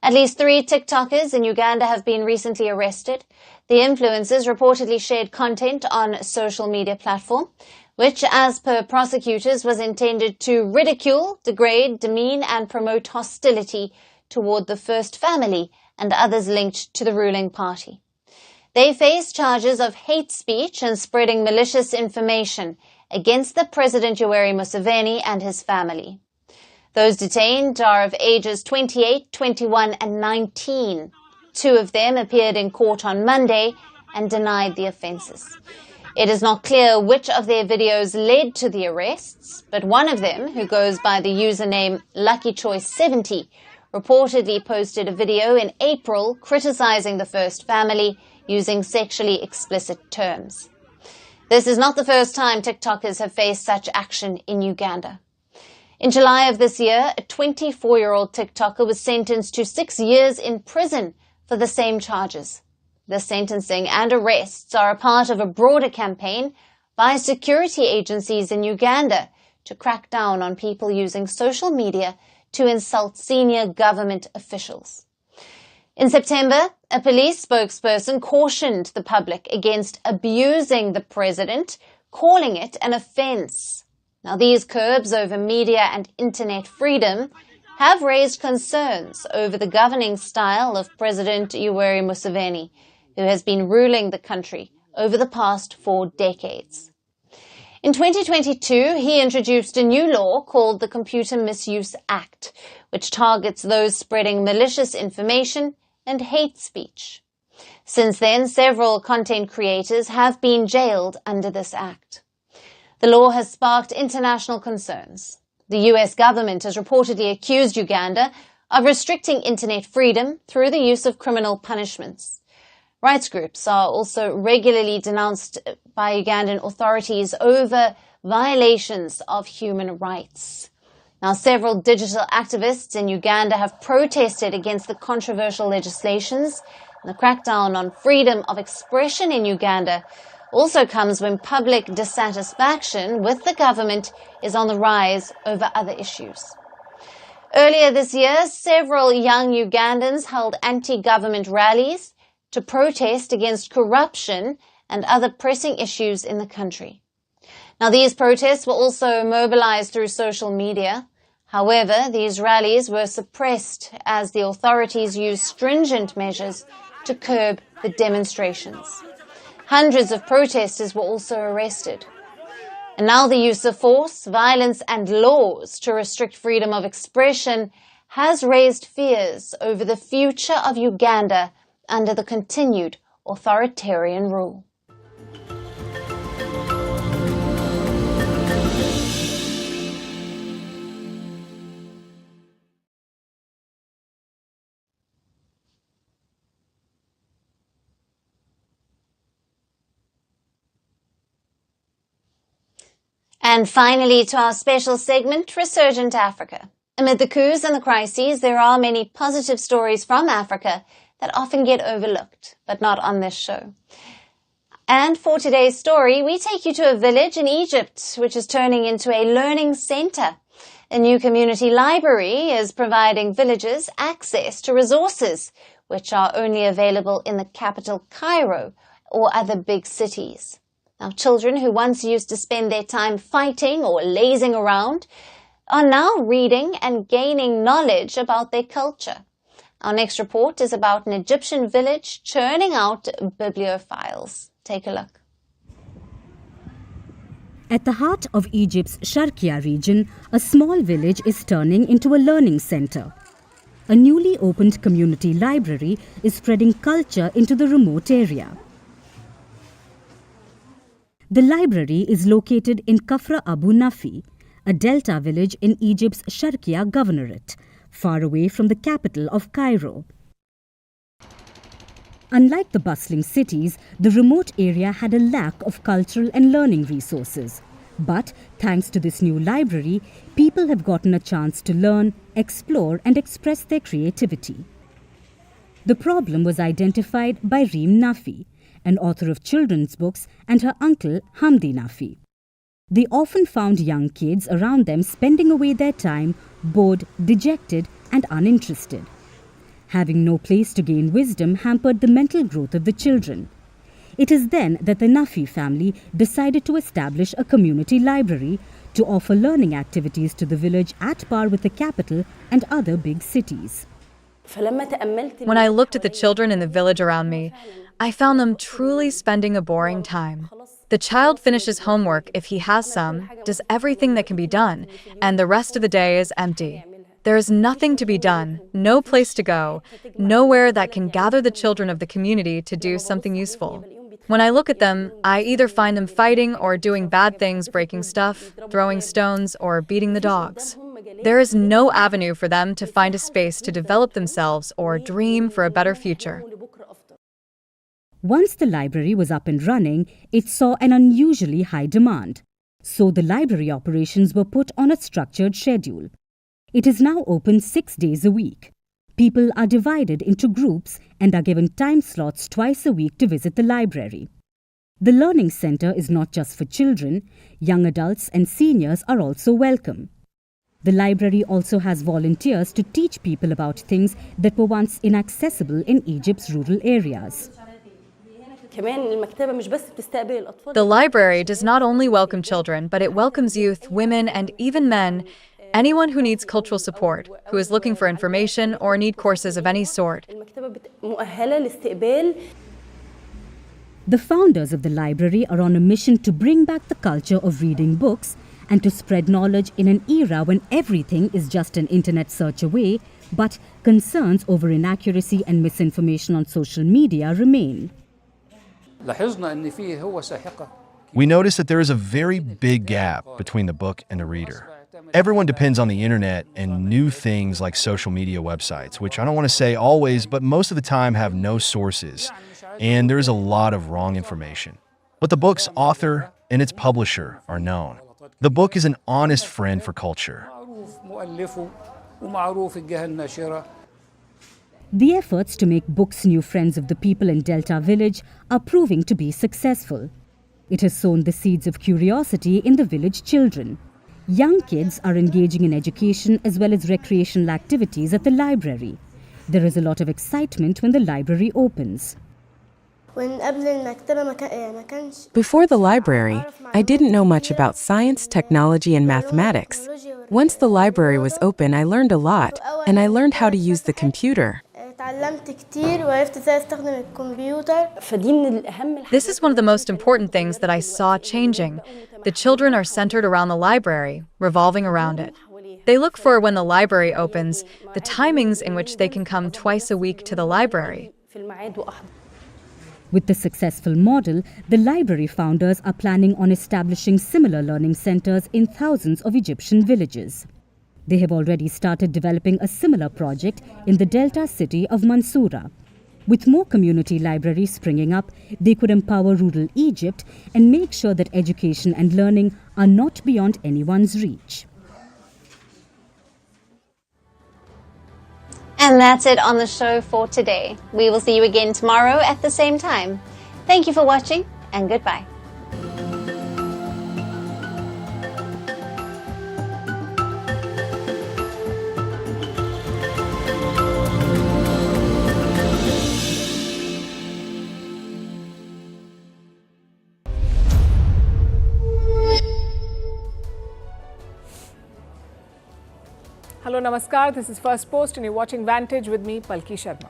At least 3 TikTokers in Uganda have been recently arrested. The influencers reportedly shared content on a social media platform, which, as per prosecutors, was intended to ridicule, degrade, demean and promote hostility toward the First Family and others linked to the ruling party. They face charges of hate speech and spreading malicious information against the President Yoweri Museveni and his family. Those detained are of ages 28, 21 and 19. 2 of them appeared in court on Monday and denied the offences. It is not clear which of their videos led to the arrests, but one of them, who goes by the username LuckyChoice70, reportedly posted a video in April criticizing the First Family using sexually explicit terms. This is not the first time TikTokers have faced such action in Uganda. In July of this year, a 24-year-old TikToker was sentenced to 6 years in prison for the same charges. The sentencing and arrests are a part of a broader campaign by security agencies in Uganda to crack down on people using social media to insult senior government officials. In September, a police spokesperson cautioned the public against abusing the president, calling it an offense. Now, these curbs over media and internet freedom have raised concerns over the governing style of President Yoweri Museveni, who has been ruling the country over the past 4 decades. In 2022, he introduced a new law called the Computer Misuse Act, which targets those spreading malicious information and hate speech. Since then, several content creators have been jailed under this act. The law has sparked international concerns. The US government has reportedly accused Uganda of restricting internet freedom through the use of criminal punishments. Rights groups are also regularly denounced by Ugandan authorities over violations of human rights. Now, several digital activists in Uganda have protested against the controversial legislations. The crackdown on freedom of expression in Uganda also comes when public dissatisfaction with the government is on the rise over other issues. Earlier this year, several young Ugandans held anti-government rallies to protest against corruption and other pressing issues in the country. Now, these protests were also mobilized through social media. However, these rallies were suppressed as the authorities used stringent measures to curb the demonstrations. Hundreds of protesters were also arrested. And now the use of force, violence and laws to restrict freedom of expression has raised fears over the future of Uganda under the continued authoritarian rule. And finally, to our special segment, Resurgent Africa. Amid the coups and the crises, there are many positive stories from Africa that often get overlooked, but not on this show. And for today's story, we take you to a village in Egypt, which is turning into a learning center. A new community library is providing villagers access to resources, which are only available in the capital, Cairo, or other big cities. Now, children who once used to spend their time fighting or lazing around are now reading and gaining knowledge about their culture. Our next report is about an Egyptian village churning out bibliophiles. Take a look. At the heart of Egypt's Sharqiya region, a small village is turning into a learning center. A newly opened community library is spreading culture into the remote area. The library is located in Kafra Abu Nafi, a delta village in Egypt's Sharqiya governorate, far away from the capital of Cairo. Unlike the bustling cities, the remote area had a lack of cultural and learning resources. But thanks to this new library, people have gotten a chance to learn, explore and express their creativity. The problem was identified by Reem Nafi, an author of children's books, and her uncle Hamdi Nafi. They often found young kids around them spending away their time, bored, dejected and uninterested. Having no place to gain wisdom hampered the mental growth of the children. It is then that the Nafi family decided to establish a community library to offer learning activities to the village at par with the capital and other big cities. When I looked at the children in the village around me, I found them truly spending a boring time. The child finishes homework if he has some, does everything that can be done, and the rest of the day is empty. There is nothing to be done, no place to go, nowhere that can gather the children of the community to do something useful. When I look at them, I either find them fighting or doing bad things, breaking stuff, throwing stones, or beating the dogs. There is no avenue for them to find a space to develop themselves or dream for a better future. Once the library was up and running, it saw an unusually high demand. So the library operations were put on a structured schedule. It is now open 6 days a week. People are divided into groups and are given time slots twice a week to visit the library. The Learning Center is not just for children, young adults and seniors are also welcome. The library also has volunteers to teach people about things that were once inaccessible in Egypt's rural areas. The library does not only welcome children, but it welcomes youth, women, and even men, anyone who needs cultural support, who is looking for information or need courses of any sort. The founders of the library are on a mission to bring back the culture of reading books and to spread knowledge in an era when everything is just an internet search away, but concerns over inaccuracy and misinformation on social media remain. We notice that there is a very big gap between the book and the reader. Everyone depends on the internet and new things like social media websites, which I don't want to say always, but most of the time have no sources, and there's a lot of wrong information. But the book's author and its publisher are known. The book is an honest friend for culture. The efforts to make books new friends of the people in Delta Village are proving to be successful. It has sown the seeds of curiosity in the village children. Young kids are engaging in education as well as recreational activities at the library. There is a lot of excitement when the library opens. Before the library, I didn't know much about science, technology, and mathematics. Once the library was open, I learned a lot, and I learned how to use the computer. This is one of the most important things that I saw changing. The children are centered around the library, revolving around it. They look for, when the library opens, the timings in which they can come twice a week to the library. With the successful model, the library founders are planning on establishing similar learning centers in thousands of Egyptian villages. They have already started developing a similar project in the Delta city of Mansoura. With more community libraries springing up, they could empower rural Egypt and make sure that education and learning are not beyond anyone's reach. And that's it on the show for today. We will see you again tomorrow at the same time. Thank you for watching, and goodbye. Hello, namaskar. This is Firstpost and you're watching Vantage with me, Palki Sharma.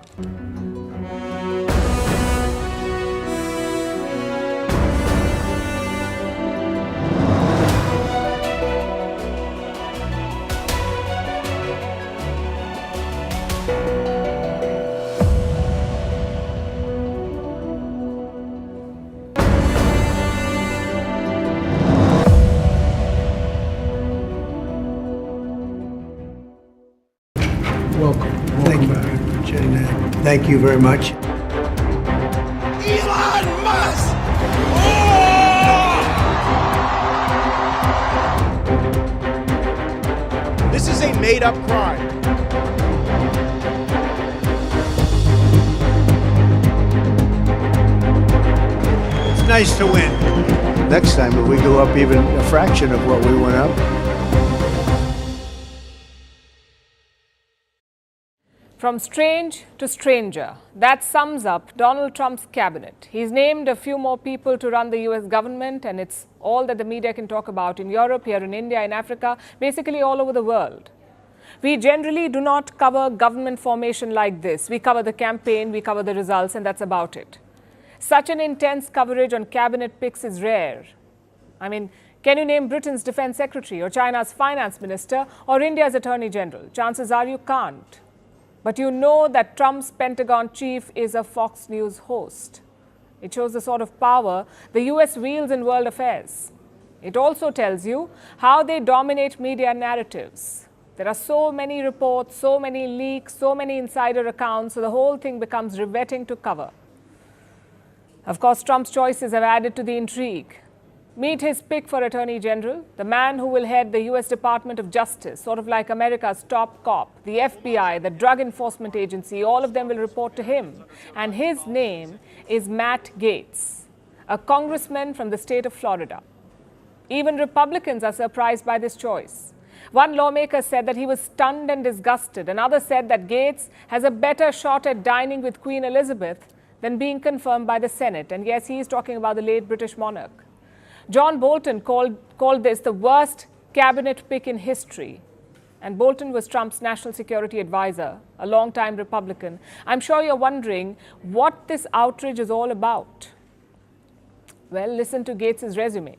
Thank you very much. Elon Musk! Oh! This is a made-up crime. It's nice to win. Next time, if we go up even a fraction of what we went up. From strange to stranger, that sums up Donald Trump's cabinet. He's named a few more people to run the US government, and it's all that the media can talk about in Europe, here in India, in Africa, basically all over the world. We generally do not cover government formation like this. We cover the campaign, we cover the results, and that's about it. Such an intense coverage on cabinet picks is rare. I mean, can you name Britain's defense secretary or China's finance minister or India's attorney general? Chances are you can't. But you know that Trump's Pentagon chief is a Fox News host. It shows the sort of power the US wields in world affairs. It also tells you how they dominate media narratives. There are so many reports, so many leaks, so many insider accounts, so the whole thing becomes riveting to cover. Of course, Trump's choices have added to the intrigue. Meet his pick for Attorney General, the man who will head the US Department of Justice, sort of like America's top cop, the FBI, the Drug Enforcement Agency, all of them will report to him. And his name is Matt Gaetz, a congressman from the state of Florida. Even Republicans are surprised by this choice. One lawmaker said that he was stunned and disgusted. Another said that Gaetz has a better shot at dining with Queen Elizabeth than being confirmed by the Senate. And yes, he is talking about the late British monarch. John Bolton called this the worst cabinet pick in history. And Bolton was Trump's national security advisor, a longtime Republican. I'm sure you're wondering what this outrage is all about. Well, listen to Gaetz's resume.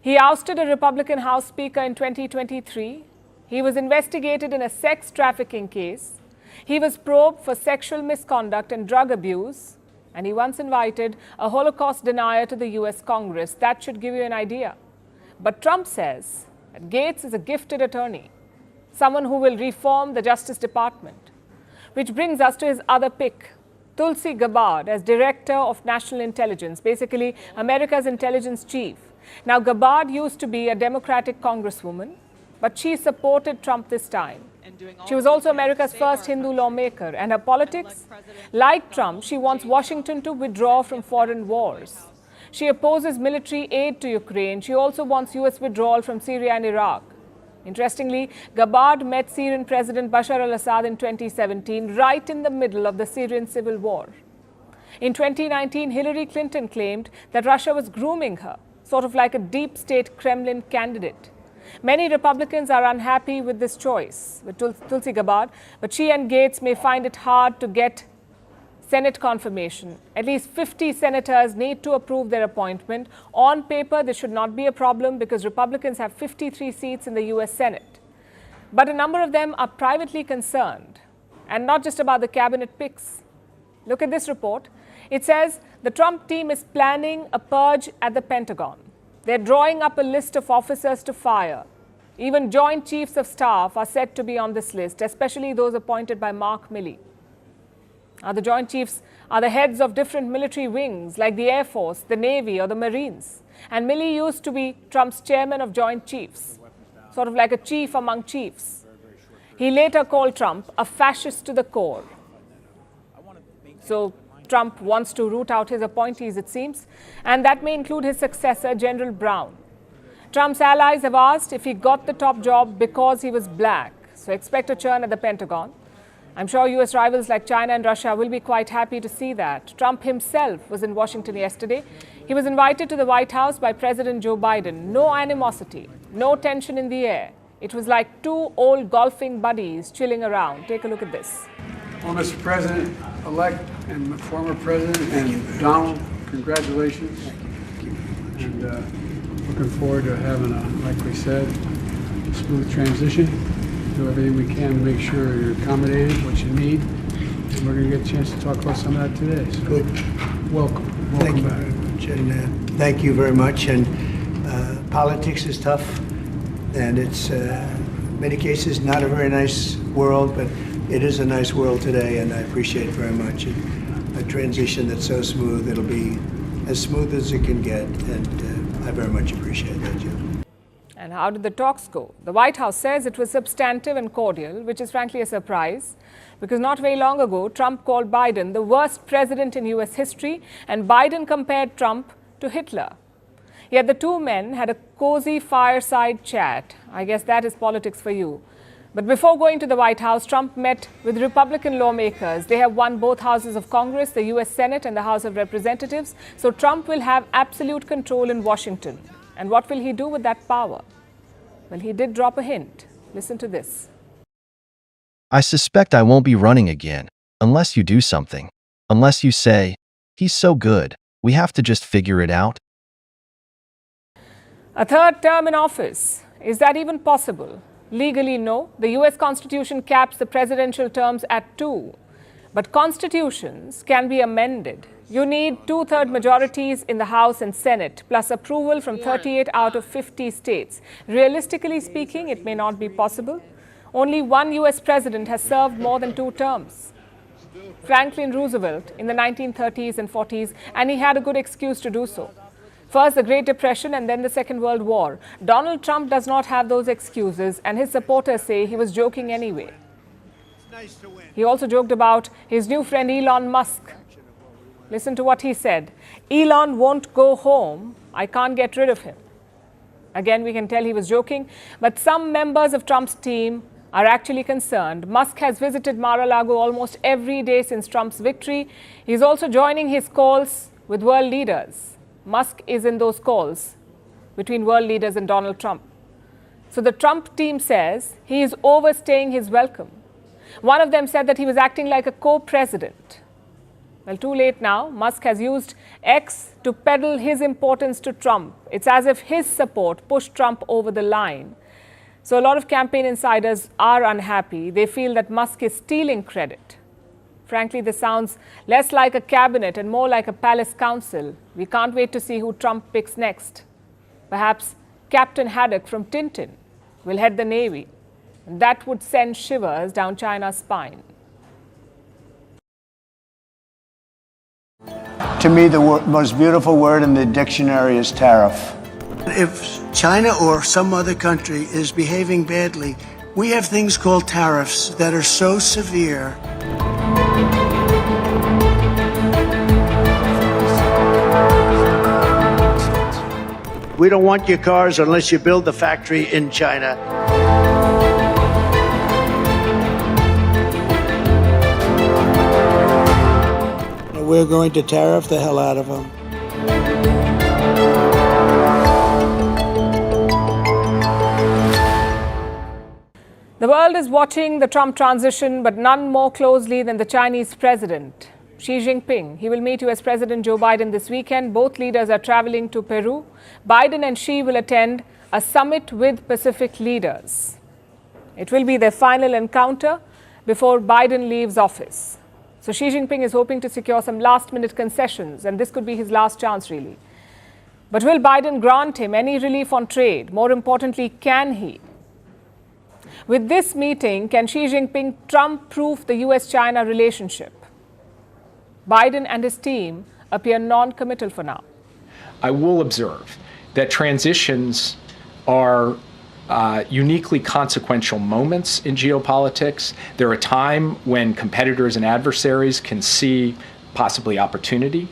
He ousted a Republican House Speaker in 2023. He was investigated in a sex trafficking case. He was probed for sexual misconduct and drug abuse. And he once invited a Holocaust denier to the US Congress. That should give you an idea. But Trump says And Gates is a gifted attorney, someone who will reform the Justice Department. Which brings us to his other pick, Tulsi Gabbard, as Director of National Intelligence, basically America's intelligence chief. Now, Gabbard used to be a Democratic congresswoman, but she supported Trump this time. She was also America's first Hindu lawmaker, and her politics? Like Trump, she wants Washington to withdraw from foreign wars. She opposes military aid to Ukraine. She also wants US withdrawal from Syria and Iraq. Interestingly, Gabbard met Syrian President Bashar al-Assad in 2017, right in the middle of the Syrian civil war. In 2019, Hillary Clinton claimed that Russia was grooming her, sort of like a deep state Kremlin candidate. Many Republicans are unhappy with this choice, with Tulsi Gabbard, but she and Gates may find it hard to get Senate confirmation. At least 50 senators need to approve their appointment. On paper, this should not be a problem because Republicans have 53 seats in the US Senate. But a number of them are privately concerned, and not just about the cabinet picks. Look at this report. It says the Trump team is planning a purge at the Pentagon. They're drawing up a list of officers to fire. Even Joint Chiefs of Staff are said to be on this list, especially those appointed by Mark Milley. Now, the Joint Chiefs are the heads of different military wings like the Air Force, the Navy or the Marines. And Milley used to be Trump's chairman of Joint Chiefs, sort of like a chief among chiefs. He later called Trump a fascist to the core. So Trump wants to root out his appointees, it seems, and that may include his successor, General Brown. Trump's allies have asked if he got the top job because he was black. So expect a churn at the Pentagon. I'm sure US rivals like China and Russia will be quite happy to see that. Trump himself was in Washington yesterday. He was invited to the White House by President Joe Biden. No animosity, no tension in the air. It was like two old golfing buddies chilling around. Take a look at this. Well, Mr. President-elect and former President and Donald, congratulations. And looking forward to having like we said, a smooth transition. Do everything we can to make sure you're accommodated, what you need. And we're going to get a chance to talk about some of that today. So Good. Welcome Thank you back. very much. And thank you very much. And politics is tough. And it's, in many cases, not a very nice world, but it is a nice world today, and I appreciate it very much. And a transition that's so smooth, it'll be as smooth as it can get, and I very much appreciate that, Jim. And how did the talks go? The White House says it was substantive and cordial, which is frankly a surprise, because not very long ago, Trump called Biden the worst president in US history, and Biden compared Trump to Hitler. Yet the two men had a cozy fireside chat. I guess that is politics for you. But before going to the White House, Trump met with Republican lawmakers. They have won both houses of Congress, the US Senate and the House of Representatives. So Trump will have absolute control in Washington. And what will he do with that power? Well, he did drop a hint. Listen to this. I suspect I won't be running again, unless you do something. Unless you say, he's so good, we have to just figure it out. A third term in office. Is that even possible? Legally, no. The US Constitution caps the presidential terms at 2. But constitutions can be amended. You need 2/3 majorities in the House and Senate, plus approval from 38 out of 50 states. Realistically speaking, it may not be possible. Only one US president has served more than 2 terms. Franklin Roosevelt in the 1930s and 40s, and he had a good excuse to do so. First, the Great Depression and then the Second World War. Donald Trump does not have those excuses, and his supporters say he was joking anyway. He also joked about his new friend Elon Musk. Listen to what he said. Elon won't go home. I can't get rid of him. Again, we can tell he was joking, but some members of Trump's team are actually concerned. Musk has visited Mar-a-Lago almost every day since Trump's victory. He's also joining his calls with world leaders. Musk is in those calls between world leaders and Donald Trump. So the Trump team says he is overstaying his welcome. One of them said that he was acting like a co-president. Well, too late now. Musk has used X to peddle his importance to Trump. It's as if his support pushed Trump over the line. So a lot of campaign insiders are unhappy. They feel that Musk is stealing credit. Frankly, this sounds less like a cabinet and more like a palace council. We can't wait to see who Trump picks next. Perhaps Captain Haddock from Tintin. will head the Navy. And that would send shivers down China's spine. To me, the most beautiful word in the dictionary is tariff. If China or some other country is behaving badly, we have things called tariffs that are so severe. We don't want your cars unless you build the factory in China. We're going to tariff the hell out of them. The world is watching the Trump transition, but none more closely than the Chinese president, Xi Jinping. He will meet US President Joe Biden this weekend. Both leaders are traveling to Peru. Biden and Xi will attend a summit with Pacific leaders. It will be their final encounter before Biden leaves office. So Xi Jinping is hoping to secure some last-minute concessions, and this could be his last chance, really. But will Biden grant him any relief on trade? More importantly, can he? With this meeting, can Xi Jinping Trump-proof the US-China relationship? Biden and his team appear non-committal for now. I will observe that transitions are uniquely consequential moments in geopolitics. They're a time when competitors and adversaries can see possibly opportunity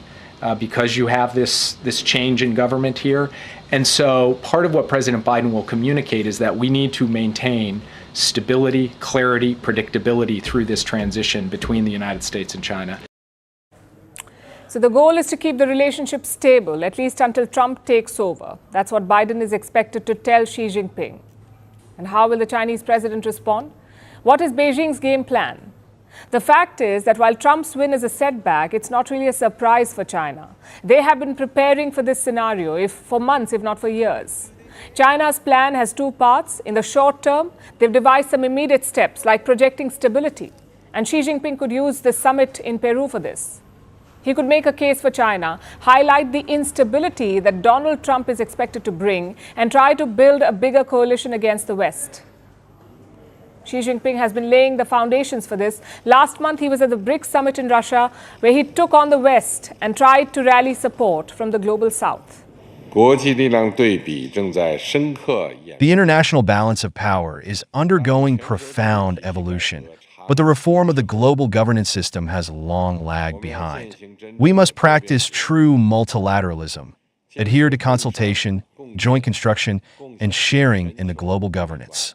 because you have this change in government here. And so part of what President Biden will communicate is that we need to maintain stability, clarity, predictability through this transition between the United States and China. So the goal is to keep the relationship stable, at least until Trump takes over. That's what Biden is expected to tell Xi Jinping. And how will the Chinese president respond? What is Beijing's game plan? The fact is that while Trump's win is a setback, it's not really a surprise for China. They have been preparing for this scenario for months, if not for years. China's plan has two parts. In the short term, they've devised some immediate steps like projecting stability. And Xi Jinping could use the summit in Peru for this. He could make a case for China, highlight the instability that Donald Trump is expected to bring, and try to build a bigger coalition against the West. Xi Jinping has been laying the foundations for this. Last month, he was at the BRICS summit in Russia, where he took on the West and tried to rally support from the global South. The international balance of power is undergoing profound evolution, but the reform of the global governance system has long lagged behind. We must practice true multilateralism, adhere to consultation, joint construction, and sharing in the global governance.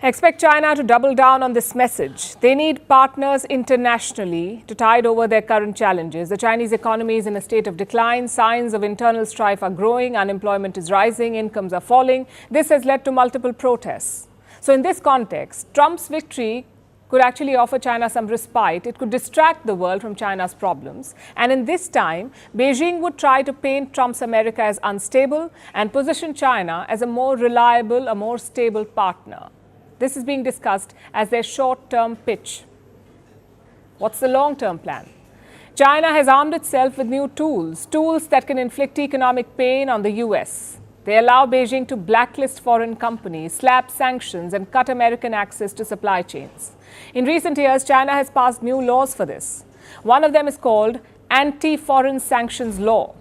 Expect China to double down on this message. They need partners internationally to tide over their current challenges. The Chinese economy is in a state of decline. Signs of internal strife are growing. Unemployment is rising. Incomes are falling. This has led to multiple protests. So in this context, Trump's victory could actually offer China some respite. It could distract the world from China's problems. And in this time, Beijing would try to paint Trump's America as unstable and position China as a more reliable, a more stable partner. This is being discussed as their short-term pitch. What's the long-term plan? China has armed itself with new tools that can inflict economic pain on the US. They allow Beijing to blacklist foreign companies, slap sanctions, and cut American access to supply chains. In recent years, China has passed new laws for this. One of them is called Anti-Foreign Sanctions Law.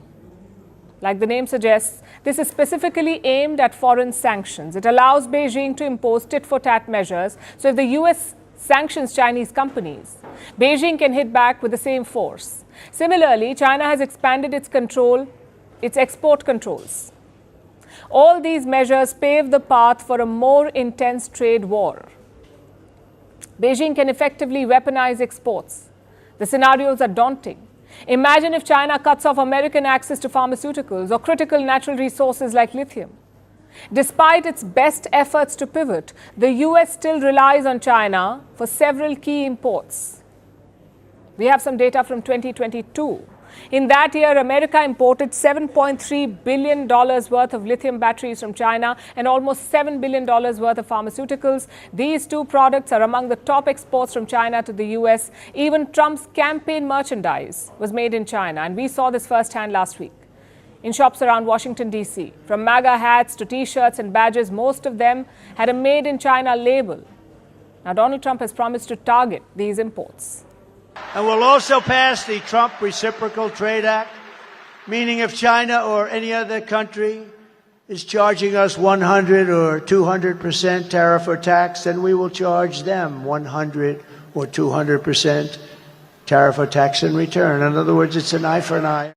Like the name suggests, this is specifically aimed at foreign sanctions. It allows Beijing to impose tit-for-tat measures. So if the US sanctions Chinese companies, Beijing can hit back with the same force. Similarly, China has expanded its export controls. All these measures pave the path for a more intense trade war. Beijing can effectively weaponize exports. The scenarios are daunting. Imagine if China cuts off American access to pharmaceuticals or critical natural resources like lithium. Despite its best efforts to pivot, the US still relies on China for several key imports. We have some data from 2022. In that year, America imported $7.3 billion worth of lithium batteries from China and almost $7 billion worth of pharmaceuticals. These two products are among the top exports from China to the US. Even Trump's campaign merchandise was made in China, and we saw this firsthand last week. in shops around Washington, D.C. From MAGA hats to T-shirts and badges, most of them had a Made in China label. Now, Donald Trump has promised to target these imports. And we'll also pass the Trump Reciprocal Trade Act, meaning if China or any other country is charging us 100 or 200% tariff or tax, then we will charge them 100 or 200% tariff or tax in return. In other words, it's an eye for an eye.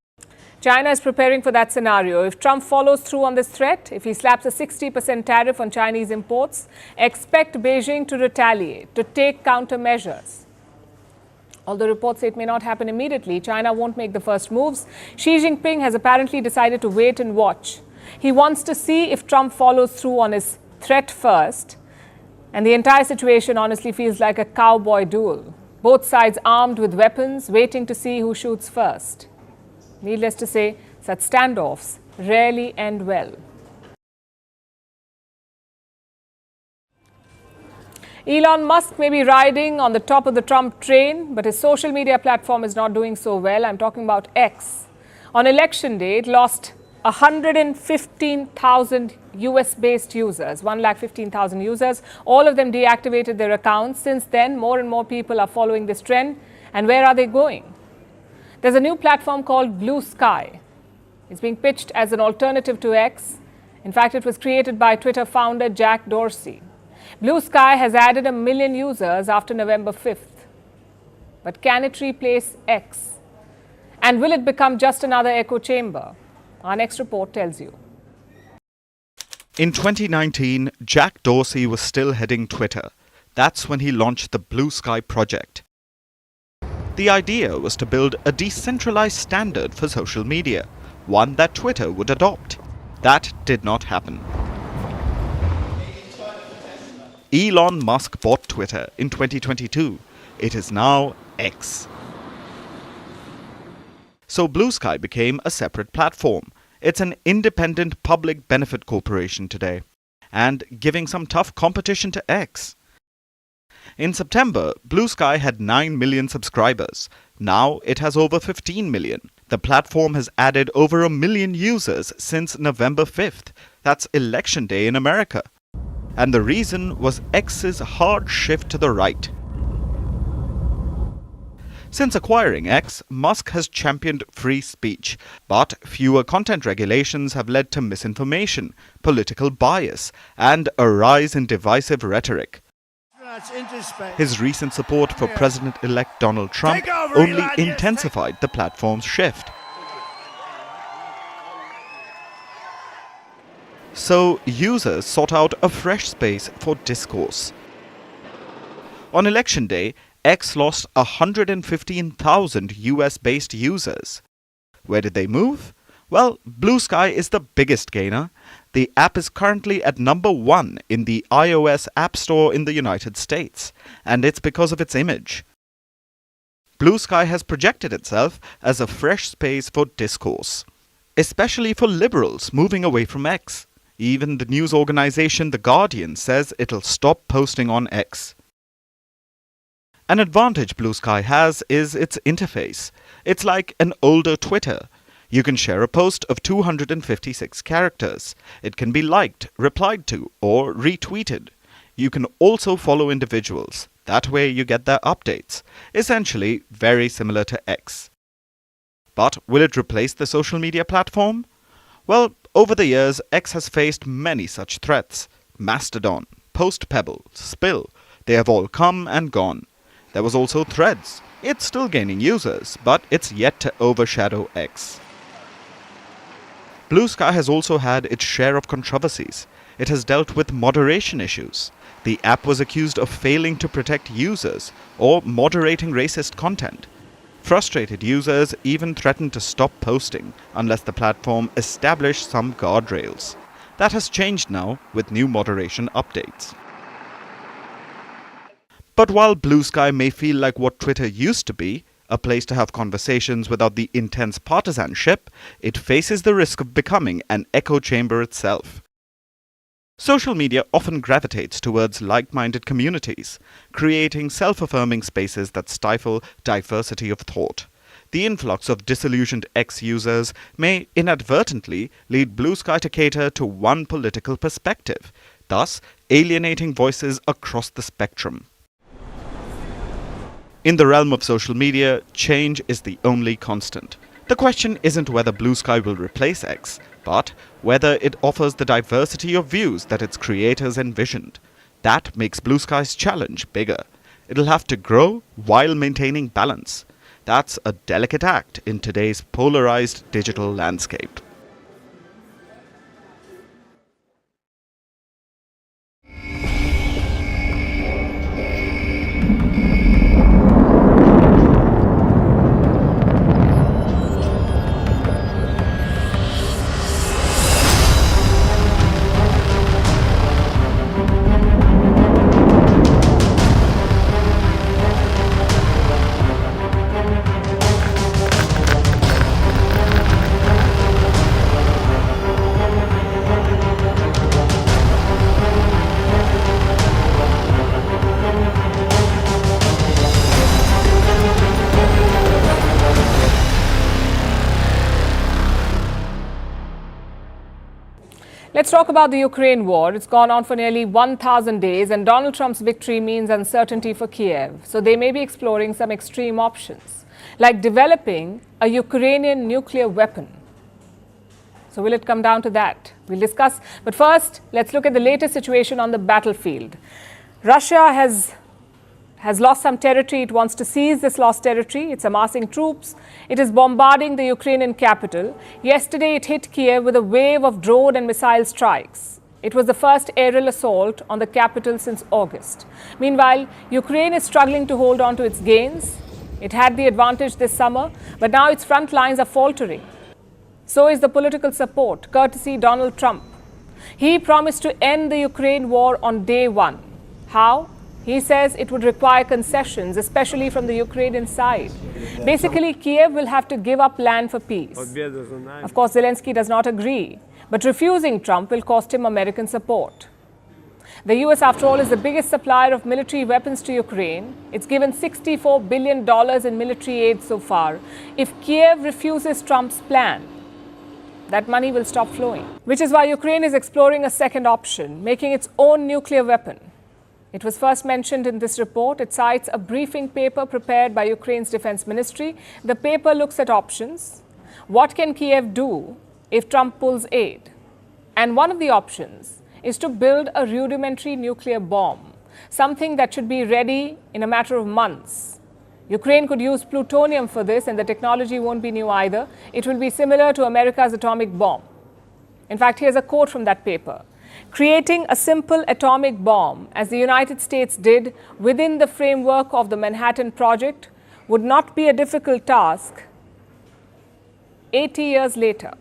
China is preparing for that scenario. If Trump follows through on this threat, if he slaps a 60% tariff on Chinese imports, expect Beijing to retaliate, to take countermeasures. Although reports say it may not happen immediately, China won't make the first moves. Xi Jinping has apparently decided to wait and watch. He wants to see if Trump follows through on his threat first. And the entire situation honestly feels like a cowboy duel. Both sides armed with weapons, waiting to see who shoots first. Needless to say, such standoffs rarely end well. Elon Musk may be riding on the top of the Trump train, but his social media platform is not doing so well. I'm talking about X. On election day, it lost 115,000 US-based users, 115,000 users. All of them deactivated their accounts. Since then, more and more people are following this trend. And where are they going? There's a new platform called Blue Sky. It's being pitched as an alternative to X. In fact, it was created by Twitter founder Jack Dorsey. Blue Sky has added 1 million users after November 5th. But can it replace X? And will it become just another echo chamber? Our next report tells you. In 2019, Jack Dorsey was still heading Twitter. That's when he launched the Blue Sky project. The idea was to build a decentralized standard for social media, one that Twitter would adopt. That did not happen. Elon Musk bought Twitter in 2022. It is now X. So Blue Sky became a separate platform. It's an independent public benefit corporation today, and giving some tough competition to X. In September, Blue Sky had 9 million subscribers. Now it has over 15 million. The platform has added over 1 million users since November 5th. That's election day in America. And the reason was X's hard shift to the right. Since acquiring X, Musk has championed free speech, but fewer content regulations have led to misinformation, political bias, and a rise in divisive rhetoric. His recent support for President-elect Donald Trump only intensified the platform's shift. So users sought out a fresh space for discourse. On election day, X lost 115,000 US-based users. Where did they move? Well, Blue Sky is the biggest gainer. The app is currently at number 1 in the iOS App Store in the United States, and it's because of its image. Blue Sky has projected itself as a fresh space for discourse, especially for liberals moving away from X. Even the news organization The Guardian says it'll stop posting on X. An advantage Blue Sky has is its interface. It's like an older Twitter. You can share a post of 256 characters. It can be liked, replied to, or retweeted. You can also follow individuals. That way you get their updates. Essentially, very similar to X. But will it replace the social media platform? Well, over the years, X has faced many such threats. Mastodon, Postpebble, Spill, they have all come and gone. There was also Threads. It's still gaining users, but it's yet to overshadow X. Blue Sky has also had its share of controversies. It has dealt with moderation issues. The app was accused of failing to protect users or moderating racist content. Frustrated users even threatened to stop posting unless the platform established some guardrails. That has changed now with new moderation updates. But while Blue Sky may feel like what Twitter used to be, a place to have conversations without the intense partisanship, it faces the risk of becoming an echo chamber itself. Social media often gravitates towards like-minded communities, creating self-affirming spaces that stifle diversity of thought. The influx of disillusioned ex-users may inadvertently lead Blue Sky to cater to one political perspective, thus alienating voices across the spectrum. In the realm of social media, change is the only constant. The question isn't whether Blue Sky will replace X, but whether it offers the diversity of views that its creators envisioned. That makes Blue Sky's challenge bigger. It'll have to grow while maintaining balance. That's a delicate act in today's polarized digital landscape. Let's talk about the Ukraine war. It's gone on for nearly 1,000 days, and Donald Trump's victory means uncertainty for Kiev. So they may be exploring some extreme options, like developing a Ukrainian nuclear weapon. So will it come down to that? We'll discuss. But first, let's look at the latest situation on the battlefield. Russia has lost some territory. It wants to seize this lost territory. It's amassing troops. It is bombarding the Ukrainian capital. Yesterday, it hit Kiev with a wave of drone and missile strikes. It was the first aerial assault on the capital since August. Meanwhile, Ukraine is struggling to hold on to its gains. It had the advantage this summer, but now its front lines are faltering. So is the political support, courtesy Donald Trump. He promised to end the Ukraine war on day one. How? He says it would require concessions, especially from the Ukrainian side. Basically, Kiev will have to give up land for peace. Of course, Zelensky does not agree, but refusing Trump will cost him American support. The US, after all, is the biggest supplier of military weapons to Ukraine. It's given $64 billion in military aid so far. If Kiev refuses Trump's plan, that money will stop flowing. Which is why Ukraine is exploring a second option, making its own nuclear weapon. It was first mentioned in this report. It cites a briefing paper prepared by Ukraine's defense ministry. The paper looks at options. What can Kiev do if Trump pulls aid? And one of the options is to build a rudimentary nuclear bomb, something that should be ready in a matter of months. Ukraine could use plutonium for this, and the technology won't be new either. It will be similar to America's atomic bomb. In fact, here's a quote from that paper. Creating a simple atomic bomb, as the United States did within the framework of the Manhattan Project, would not be a difficult task 80 years later.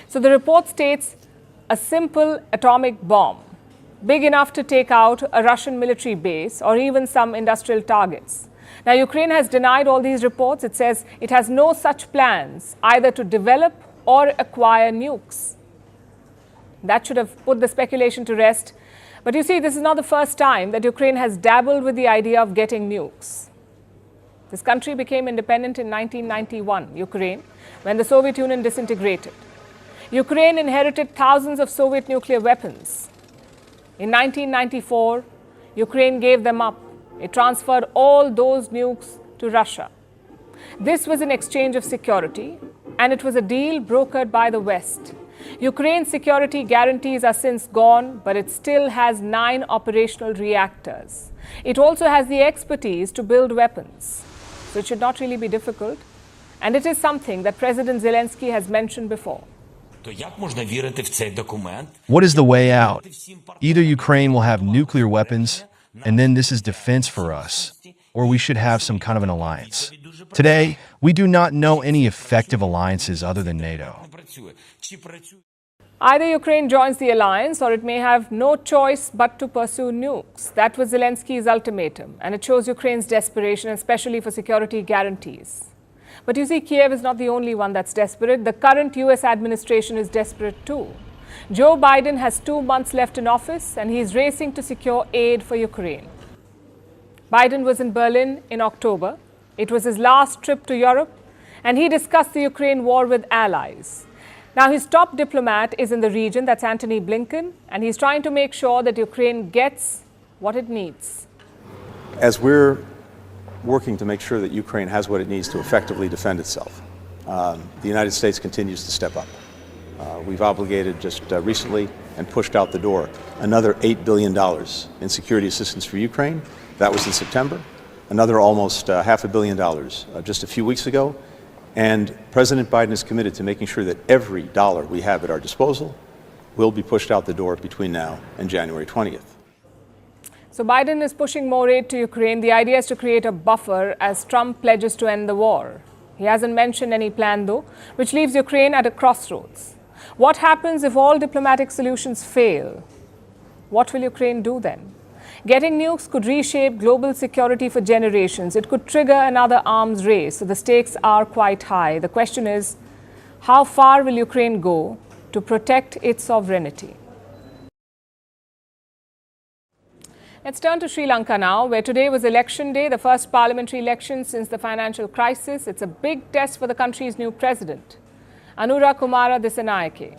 So the report states a simple atomic bomb, big enough to take out a Russian military base or even some industrial targets. Now, Ukraine has denied all these reports. It says it has no such plans either to develop or acquire nukes. That should have put the speculation to rest. But you see, this is not the first time that Ukraine has dabbled with the idea of getting nukes. This country became independent in 1991, Ukraine, when the Soviet Union disintegrated. Ukraine inherited thousands of Soviet nuclear weapons. In 1994, Ukraine gave them up. It transferred all those nukes to Russia. This was an exchange of security, and it was a deal brokered by the West. Ukraine's security guarantees are since gone, but it still has 9 operational reactors. It also has the expertise to build weapons, so it should not really be difficult. And it is something that President Zelensky has mentioned before. What is the way out? Either Ukraine will have nuclear weapons, and then this is defense for us, or we should have some kind of an alliance. Today, we do not know any effective alliances other than NATO. Either Ukraine joins the alliance or it may have no choice but to pursue nukes. That was Zelensky's ultimatum, and it shows Ukraine's desperation, especially for security guarantees. But you see, Kiev is not the only one that's desperate. The current US administration is desperate too. Joe Biden has 2 months left in office, and he's racing to secure aid for Ukraine. Biden was in Berlin in October. It was his last trip to Europe, and he discussed the Ukraine war with allies. Now, his top diplomat is in the region, that's Antony Blinken, and he's trying to make sure that Ukraine gets what it needs. As we're working to make sure that Ukraine has what it needs to effectively defend itself, the United States continues to step up. We've obligated just recently and pushed out the door another $8 billion in security assistance for Ukraine. That was in September. Another almost $500 million just a few weeks ago. And President Biden is committed to making sure that every dollar we have at our disposal will be pushed out the door between now and January 20th. So Biden is pushing more aid to Ukraine. The idea is to create a buffer as Trump pledges to end the war. He hasn't mentioned any plan, though, which leaves Ukraine at a crossroads. What happens if all diplomatic solutions fail? What will Ukraine do then? Getting nukes could reshape global security for generations. It could trigger another arms race, so the stakes are quite high. The question is, how far will Ukraine go to protect its sovereignty? Let's turn to Sri Lanka now, where today was election day, the first parliamentary election since the financial crisis. It's a big test for the country's new president, Anura Kumara Dissanayake.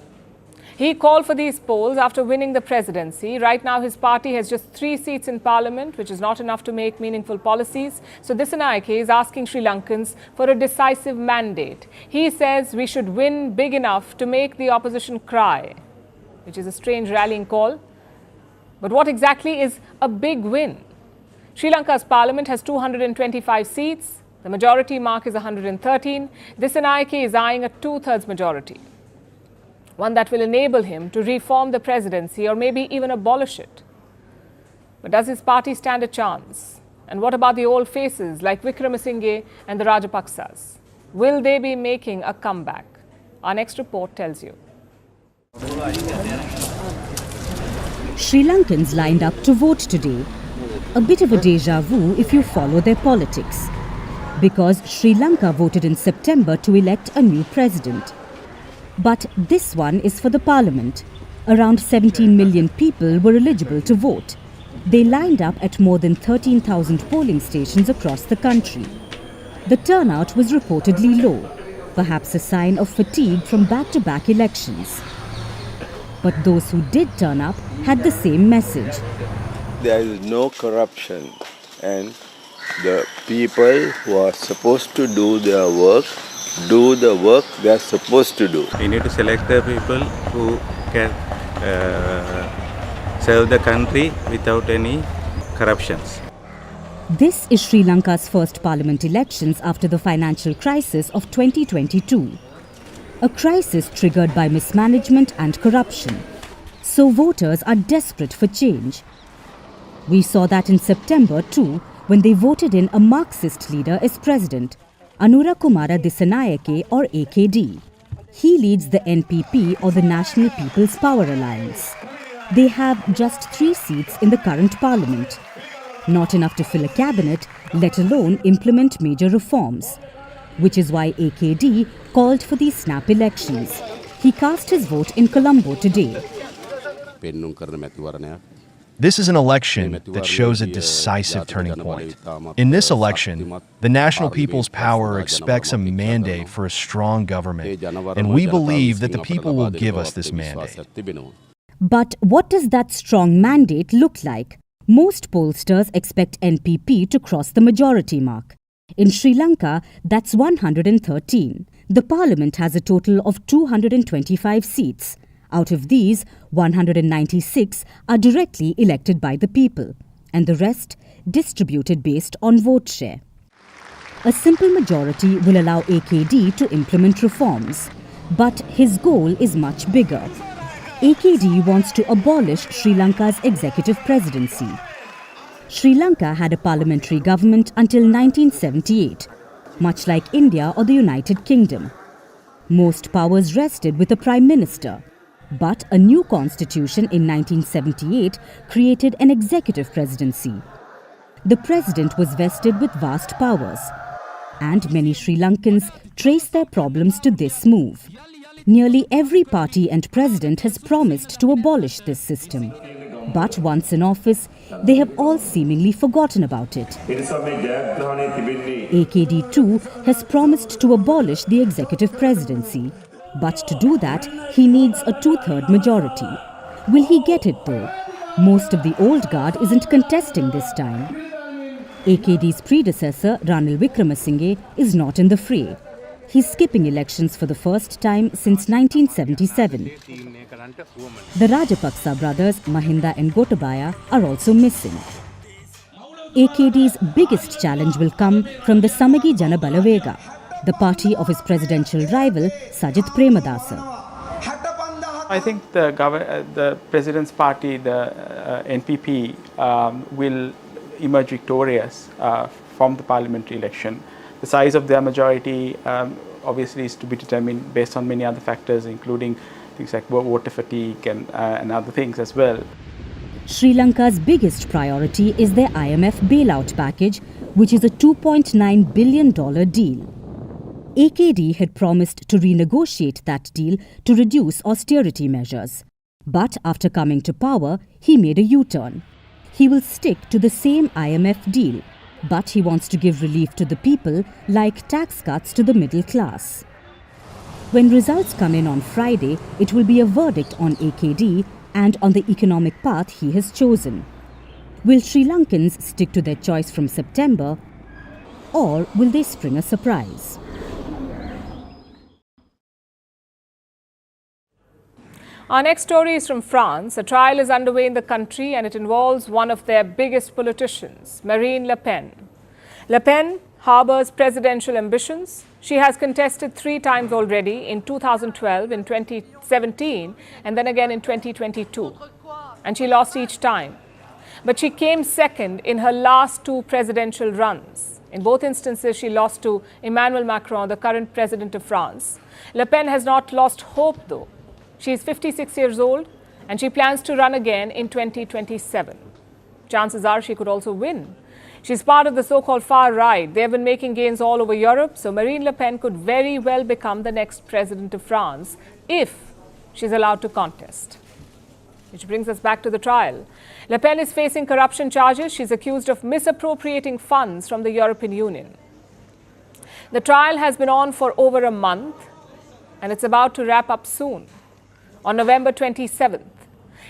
He called for these polls after winning the presidency. Right now, his party has just 3 seats in parliament, which is not enough to make meaningful policies. So Dissanayake is asking Sri Lankans for a decisive mandate. He says we should win big enough to make the opposition cry, which is a strange rallying call. But what exactly is a big win? Sri Lanka's parliament has 225 seats. The majority mark is 113. Dissanayake is eyeing a 2/3 majority, one that will enable him to reform the presidency or maybe even abolish it. But does his party stand a chance? And what about the old faces like Wickremesinghe and the Rajapaksas? Will they be making a comeback? Our next report tells you. Sri Lankans lined up to vote today. A bit of a déjà vu if you follow their politics. Because Sri Lanka voted in September to elect a new president. But this one is for the parliament. Around 17 million people were eligible to vote. They lined up at more than 13,000 polling stations across the country. The turnout was reportedly low, perhaps a sign of fatigue from back-to-back elections. But those who did turn up had the same message. There is no corruption, and the people who are supposed to do their work do the work they are supposed to do. We need to select the people who can serve the country without any corruptions. This is Sri Lanka's first parliament elections after the financial crisis of 2022. A crisis triggered by mismanagement and corruption. So voters are desperate for change. We saw that in September too, when they voted in a Marxist leader as president, Anura Kumara Dissanayake or AKD. He leads the NPP or the National People's Power Alliance. They have just 3 seats in the current parliament. Not enough to fill a cabinet, let alone implement major reforms. Which is why AKD called for these snap elections. He cast his vote in Colombo today. This is an election that shows a decisive turning point. In this election, the National People's Power expects a mandate for a strong government, and we believe that the people will give us this mandate. But what does that strong mandate look like? Most pollsters expect NPP to cross the majority mark. In Sri Lanka, that's 113. The parliament has a total of 225 seats. Out of these, 196 are directly elected by the people, and the rest distributed based on vote share. A simple majority will allow AKD to implement reforms, but his goal is much bigger. AKD wants to abolish Sri Lanka's executive presidency. Sri Lanka had a parliamentary government until 1978, much like India or the United Kingdom. Most powers rested with a prime minister. But a new constitution in 1978 created an executive presidency. The president was vested with vast powers. And many Sri Lankans trace their problems to this move. Nearly every party and president has promised to abolish this system. But once in office, they have all seemingly forgotten about it. AKD too has promised to abolish the executive presidency. But to do that, he needs a two-third majority. Will he get it though? Most of the old guard isn't contesting this time. AKD's predecessor, Ranil Wickremesinghe, is not in the fray. He's skipping elections for the first time since 1977. The Rajapaksa brothers, Mahinda and Gotabaya, are also missing. AKD's biggest challenge will come from the Samagi Jana Balavega, the party of his presidential rival, Sajith Premadasa. I think the president's party, the NPP, will emerge victorious from the parliamentary election. The size of their majority obviously is to be determined based on many other factors, including things like voter fatigue and other things as well. Sri Lanka's biggest priority is their IMF bailout package, which is a $2.9 billion deal. AKD had promised to renegotiate that deal to reduce austerity measures. But after coming to power, he made a U-turn. He will stick to the same IMF deal, but he wants to give relief to the people, like tax cuts to the middle class. When results come in on Friday, it will be a verdict on AKD and on the economic path he has chosen. Will Sri Lankans stick to their choice from September, or will they spring a surprise? Our next story is from France. A trial is underway in the country and it involves one of their biggest politicians, Marine Le Pen. Le Pen harbors presidential ambitions. She has contested 3 times already, in 2012, in 2017, and then again in 2022. And she lost each time. But she came second in her last 2 presidential runs. In both instances, she lost to Emmanuel Macron, the current president of France. Le Pen has not lost hope, though. She is 56 years old and she plans to run again in 2027. Chances are she could also win. She's part of the so-called far right. They have been making gains all over Europe, so Marine Le Pen could very well become the next president of France if she's allowed to contest. Which brings us back to the trial. Le Pen is facing corruption charges. She's accused of misappropriating funds from the European Union. The trial has been on for over a month and it's about to wrap up soon, on November 27th.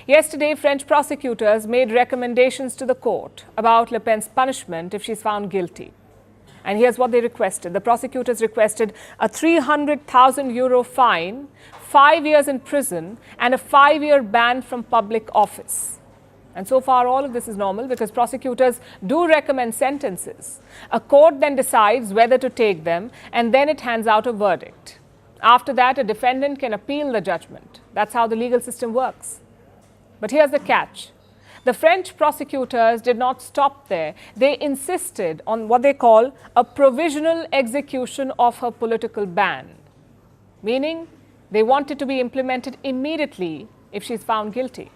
Yesterday, French prosecutors made recommendations to the court about Le Pen's punishment if she's found guilty. And here's what they requested. The prosecutors requested a €300,000 fine, 5 years in prison, and a 5-year ban from public office. And so far, all of this is normal because prosecutors do recommend sentences. A court then decides whether to take them, and then it hands out a verdict. After that, a defendant can appeal the judgment. That's how the legal system works. But here's the catch. The French prosecutors did not stop there. They insisted on what they call a provisional execution of her political ban, meaning they want it to be implemented immediately if she's found guilty.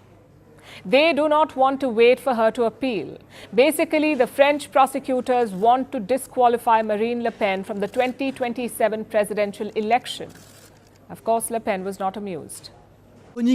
They do not want to wait for her to appeal. Basically, the French prosecutors want to disqualify Marine Le Pen from the 2027 presidential election. Of course, Le Pen was not amused. The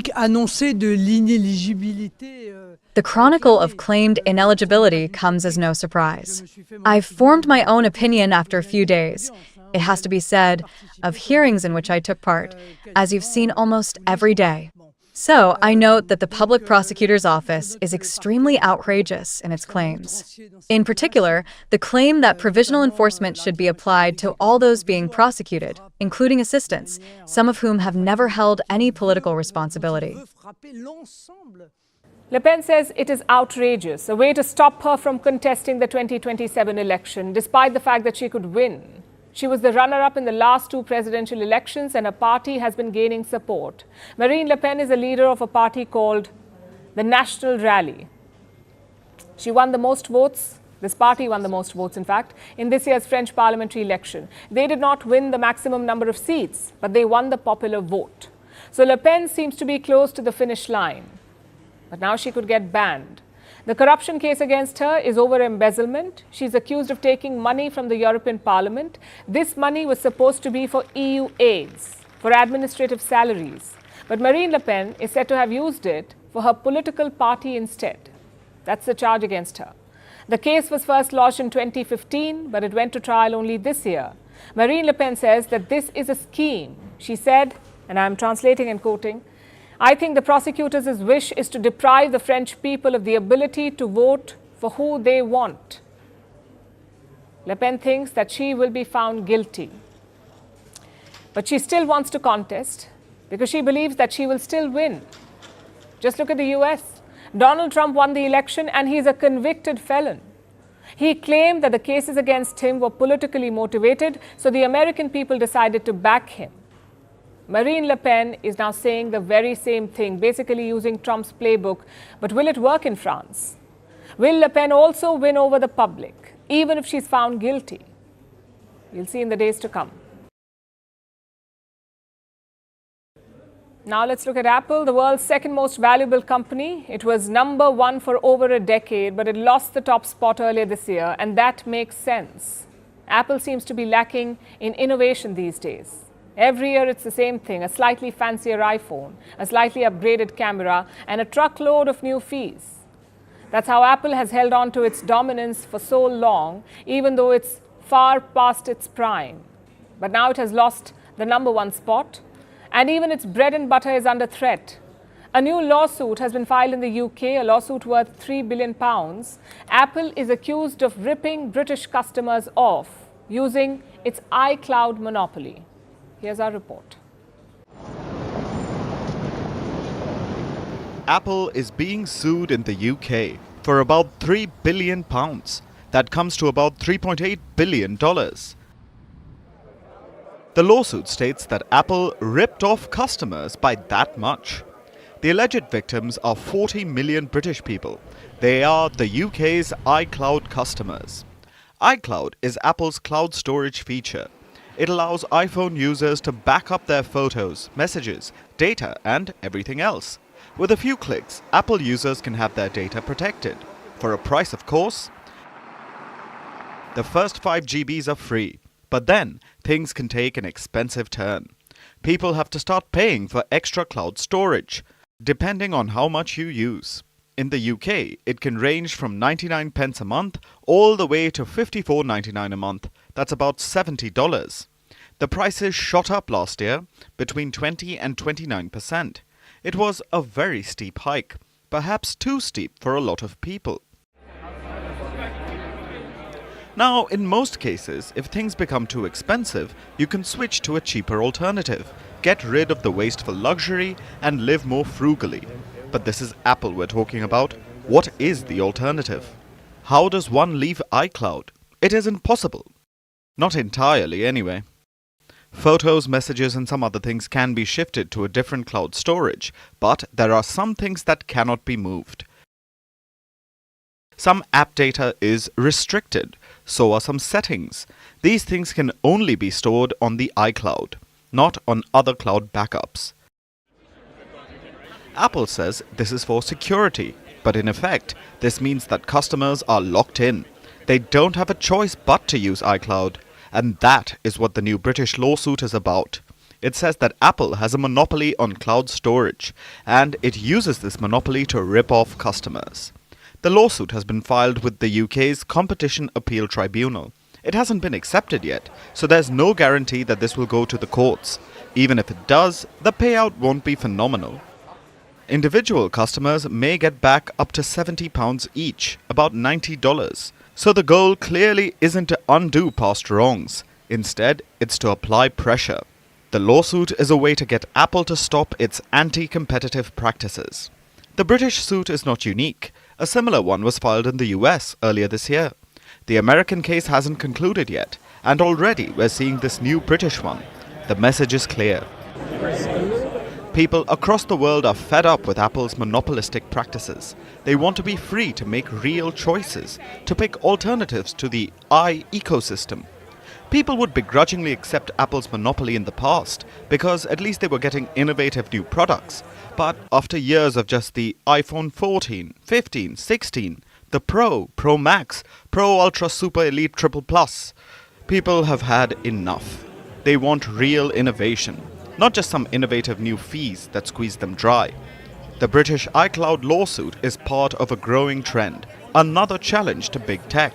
chronicle of claimed ineligibility comes as no surprise. I've formed my own opinion after a few days. It has to be said, of hearings in which I took part, as you've seen almost every day. So, I note that the public prosecutor's office is extremely outrageous in its claims. In particular, the claim that provisional enforcement should be applied to all those being prosecuted, including assistants, some of whom have never held any political responsibility. Le Pen says it is outrageous, a way to stop her from contesting the 2027 election, despite the fact that she could win. She was the runner-up in the last 2 presidential elections and her party has been gaining support. Marine Le Pen is a leader of a party called the National Rally. She won the most votes, this party won the most votes in fact, in this year's French parliamentary election. They did not win the maximum number of seats, but they won the popular vote. So Le Pen seems to be close to the finish line. But now she could get banned. The corruption case against her is over embezzlement. She's accused of taking money from the European Parliament. This money was supposed to be for EU aids, for administrative salaries. But Marine Le Pen is said to have used it for her political party instead. That's the charge against her. The case was first lodged in 2015, but it went to trial only this year. Marine Le Pen says that this is a scheme. She said, and I'm translating and quoting, "I think the prosecutors' wish is to deprive the French people of the ability to vote for who they want." Le Pen thinks that she will be found guilty. But she still wants to contest because she believes that she will still win. Just look at the US. Donald Trump won the election and he's a convicted felon. He claimed that the cases against him were politically motivated, so the American people decided to back him. Marine Le Pen is now saying the very same thing, basically using Trump's playbook. But will it work in France? Will Le Pen also win over the public, even if she's found guilty? We'll see in the days to come. Now let's look at Apple, the world's second most valuable company. It was number one for over a decade, but it lost the top spot earlier this year, and that makes sense. Apple seems to be lacking in innovation these days. Every year it's the same thing, a slightly fancier iPhone, a slightly upgraded camera, and a truckload of new fees. That's how Apple has held on to its dominance for so long, even though it's far past its prime. But now it has lost the number one spot, and even its bread and butter is under threat. A new lawsuit has been filed in the UK, a lawsuit worth £3 billion. Apple is accused of ripping British customers off using its iCloud monopoly. Here's our report. Apple is being sued in the UK for about £3 billion. That comes to about $3.8 billion. The lawsuit states that Apple ripped off customers by that much. The alleged victims are 40 million British people. They are the UK's iCloud customers. iCloud is Apple's cloud storage feature. It allows iPhone users to back up their photos, messages, data, and everything else. With a few clicks, Apple users can have their data protected. For a price, of course. The first 5 GBs are free. But then, things can take an expensive turn. People have to start paying for extra cloud storage, depending on how much you use. In the UK, it can range from 99 pence a month all the way to $54.99 a month. That's about $70. The prices shot up last year, between 20 and 29%. It was a very steep hike, perhaps too steep for a lot of people. Now, in most cases, if things become too expensive, you can switch to a cheaper alternative, get rid of the wasteful luxury, and live more frugally. But this is Apple we're talking about. What is the alternative? How does one leave iCloud? It is impossible. Not entirely, anyway. Photos, messages, and some other things can be shifted to a different cloud storage, but there are some things that cannot be moved. Some app data is restricted. So are some settings. These things can only be stored on the iCloud, not on other cloud backups. Apple says this is for security, but in effect, this means that customers are locked in. They don't have a choice but to use iCloud, and that is what the new British lawsuit is about. It says that Apple has a monopoly on cloud storage, and it uses this monopoly to rip off customers. The lawsuit has been filed with the UK's Competition Appeal Tribunal. It hasn't been accepted yet, so there's no guarantee that this will go to the courts. Even if it does, the payout won't be phenomenal. Individual customers may get back up to £70 each, about $90. So the goal clearly isn't to undo past wrongs. Instead, it's to apply pressure. The lawsuit is a way to get Apple to stop its anti-competitive practices. The British suit is not unique. A similar one was filed in the US earlier this year. The American case hasn't concluded yet, and already we're seeing this new British one. The message is clear. People across the world are fed up with Apple's monopolistic practices. They want to be free to make real choices, to pick alternatives to the ecosystem. People would begrudgingly accept Apple's monopoly in the past because at least they were getting innovative new products. But after years of just the iPhone 14, 15, 16, the Pro, Pro Max, Pro Ultra Super Elite Triple Plus, people have had enough. They want real innovation, not just some innovative new fees that squeeze them dry. The British iCloud lawsuit is part of a growing trend, another challenge to big tech.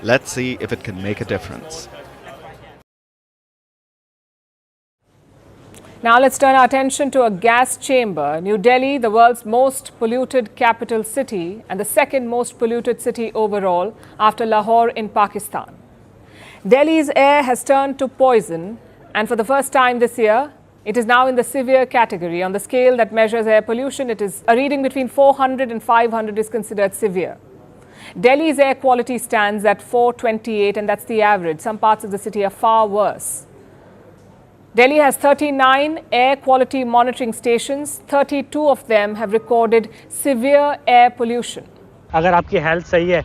Let's see if it can make a difference. Now let's turn our attention to a gas chamber. New Delhi, the world's most polluted capital city and the second most polluted city overall after Lahore in Pakistan. Delhi's air has turned to poison, and for the first time this year, it is now in the severe category. On the scale that measures air pollution, it is a reading between 400 and 500 is considered severe. Delhi's air quality stands at 428, and that's the average. Some parts of the city are far worse. Delhi has 39 air quality monitoring stations. 32 of them have recorded severe air pollution. अगर आपकी health सही है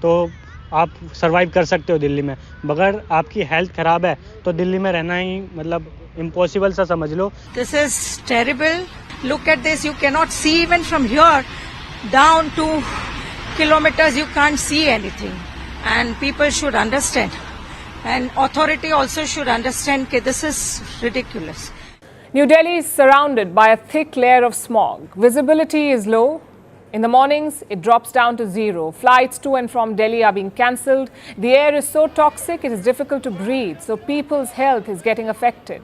तो आप survive कर सकते हो दिल्ली में, मगर आपकी हेल्थ खराब है तो दिल्ली में रहना ही मतलब इम्पॉसिबल सा समझ लो. This is terrible. Look at this. You cannot see even from here down to kilometers. You can't see anything, and people should understand. And authority also should understand that this is ridiculous. New Delhi is surrounded by a thick layer of smog. Visibility is low. In the mornings, it drops down to zero. Flights to and from Delhi are being cancelled. The air is so toxic, it is difficult to breathe. So people's health is getting affected.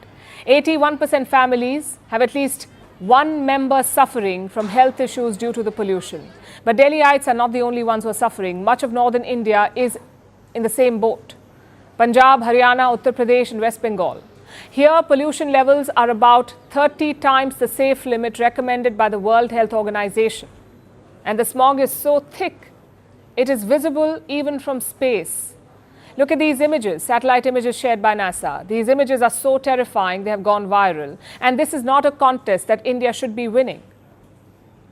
81% families have at least one member suffering from health issues due to the pollution. But Delhiites are not the only ones who are suffering. Much of northern India is in the same boat. Punjab, Haryana, Uttar Pradesh and West Bengal. Here, pollution levels are about 30 times the safe limit recommended by the World Health Organization. And the smog is so thick, it is visible even from space. Look at these images, satellite images shared by NASA. These images are so terrifying, they have gone viral. And this is not a contest that India should be winning.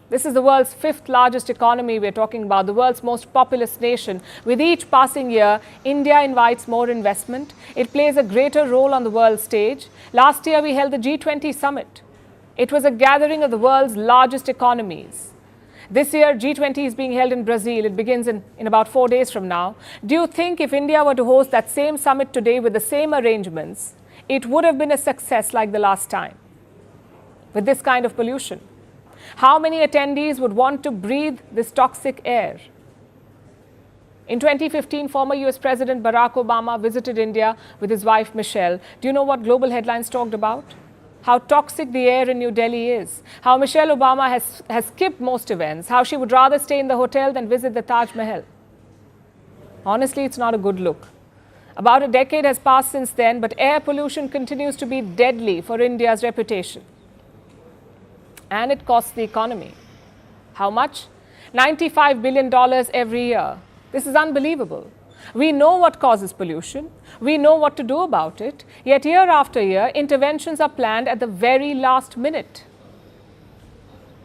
This is the world's fifth largest economy we're talking about, the world's most populous nation. With each passing year, India invites more investment. It plays a greater role on the world stage. Last year, we held the G20 summit. It was a gathering of the world's largest economies. This year, G20 is being held in Brazil. It begins in about 4 days from now. Do you think if India were to host that same summit today with the same arrangements, it would have been a success like the last time? With this kind of pollution. How many attendees would want to breathe this toxic air? In 2015, former US President Barack Obama visited India with his wife Michelle. Do you know what global headlines talked about? How toxic the air in New Delhi is. How Michelle Obama has skipped most events. How she would rather stay in the hotel than visit the Taj Mahal. Honestly, it's not a good look. About a decade has passed since then, but air pollution continues to be deadly for India's reputation. And it costs the economy. How much? $95 billion every year. This is unbelievable. We know what causes pollution. We know what to do about it. Yet year after year, interventions are planned at the very last minute.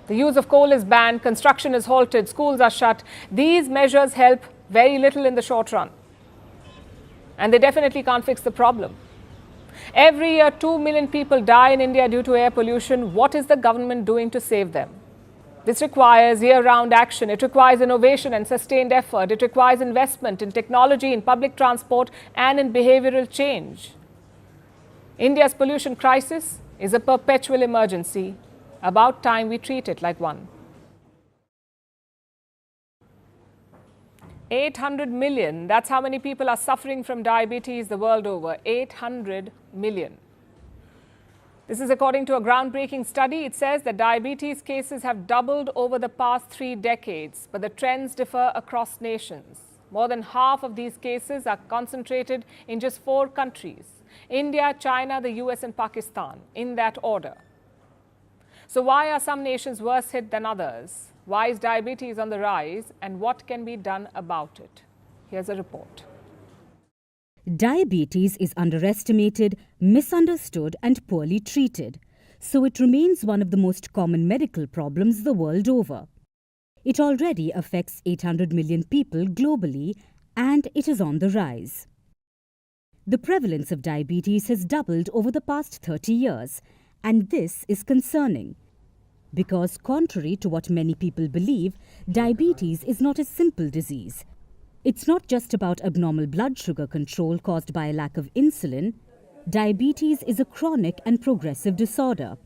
The use of coal is banned, construction is halted, schools are shut. These measures help very little in the short run. And they definitely can't fix the problem. Every year, 2 million people die in India due to air pollution. What is the government doing to save them? This requires year-round action. It requires innovation and sustained effort. It requires investment in technology, in public transport, and in behavioral change. India's pollution crisis is a perpetual emergency. About time we treat it like one. 800 million, that's how many people are suffering from diabetes the world over. 800 million. This is according to a groundbreaking study. It says that diabetes cases have doubled over the past 3 decades, but the trends differ across nations. More than half of these cases are concentrated in just 4 countries: India, China, the US and Pakistan, in that order. So why are some nations worse hit than others? Why is diabetes on the rise, and what can be done about it? Here's a report. Diabetes is underestimated, misunderstood and poorly treated, so it remains one of the most common medical problems the world over. It already affects 800 million people globally, and it is on the rise. The prevalence of diabetes has doubled over the past 30 years, and this is concerning. Because contrary to what many people believe, diabetes is not a simple disease. It's not just about abnormal blood sugar control caused by a lack of insulin. Diabetes is a chronic and progressive disorder.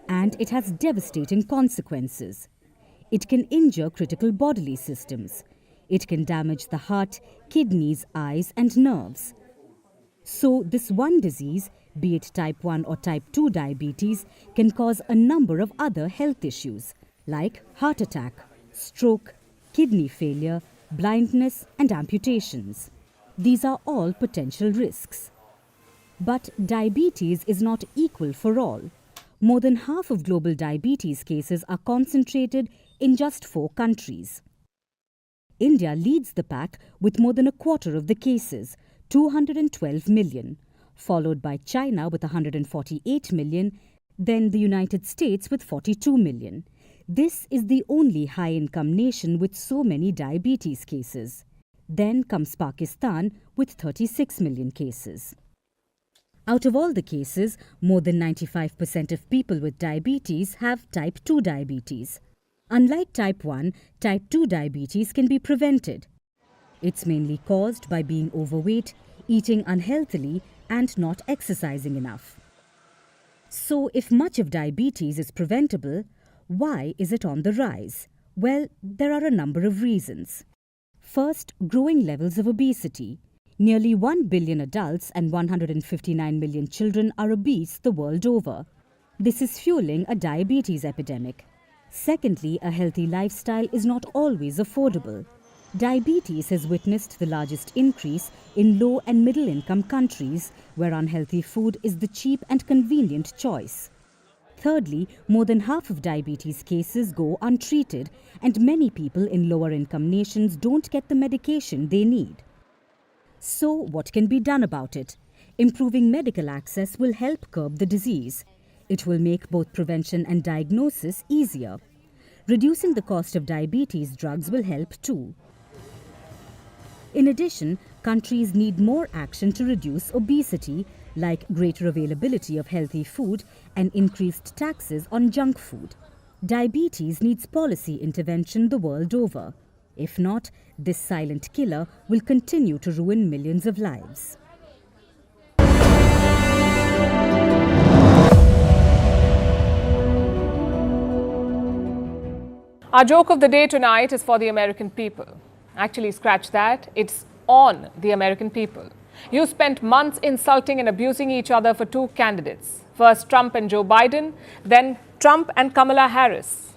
and it has devastating consequences. It can injure critical bodily systems. It can damage the heart, kidneys, eyes, and nerves. So, this one disease, be it type 1 or type 2 diabetes, can cause a number of other health issues like heart attack, stroke, kidney failure, blindness, and amputations. These are all potential risks. But diabetes is not equal for all. More than half of global diabetes cases are concentrated in just 4 countries. India leads the pack with more than a quarter of the cases, 212 million, followed by China with 148 million, then the United States with 42 million. This is the only high-income nation with so many diabetes cases. Then comes Pakistan with 36 million cases. Out of all the cases, more than 95% of people with diabetes have type 2 diabetes. Unlike type 1, type 2 diabetes can be prevented. It's mainly caused by being overweight, eating unhealthily, and not exercising enough. So, if much of diabetes is preventable, why is it on the rise? Well, there are a number of reasons. First, growing levels of obesity. Nearly 1 billion adults and 159 million children are obese the world over. This is fueling a diabetes epidemic. Secondly, a healthy lifestyle is not always affordable. Diabetes has witnessed the largest increase in low and middle income countries, where unhealthy food is the cheap and convenient choice. Thirdly, more than half of diabetes cases go untreated, and many people in lower income nations don't get the medication they need. So, what can be done about it? Improving medical access will help curb the disease. It will make both prevention and diagnosis easier. Reducing the cost of diabetes drugs will help too. In addition, countries need more action to reduce obesity, like greater availability of healthy food and increased taxes on junk food. Diabetes needs policy intervention the world over. If not, this silent killer will continue to ruin millions of lives. Our joke of the day tonight is for the American people. Actually, scratch that. It's on the American people. You spent months insulting and abusing each other for 2 candidates. First Trump and Joe Biden, then Trump and Kamala Harris.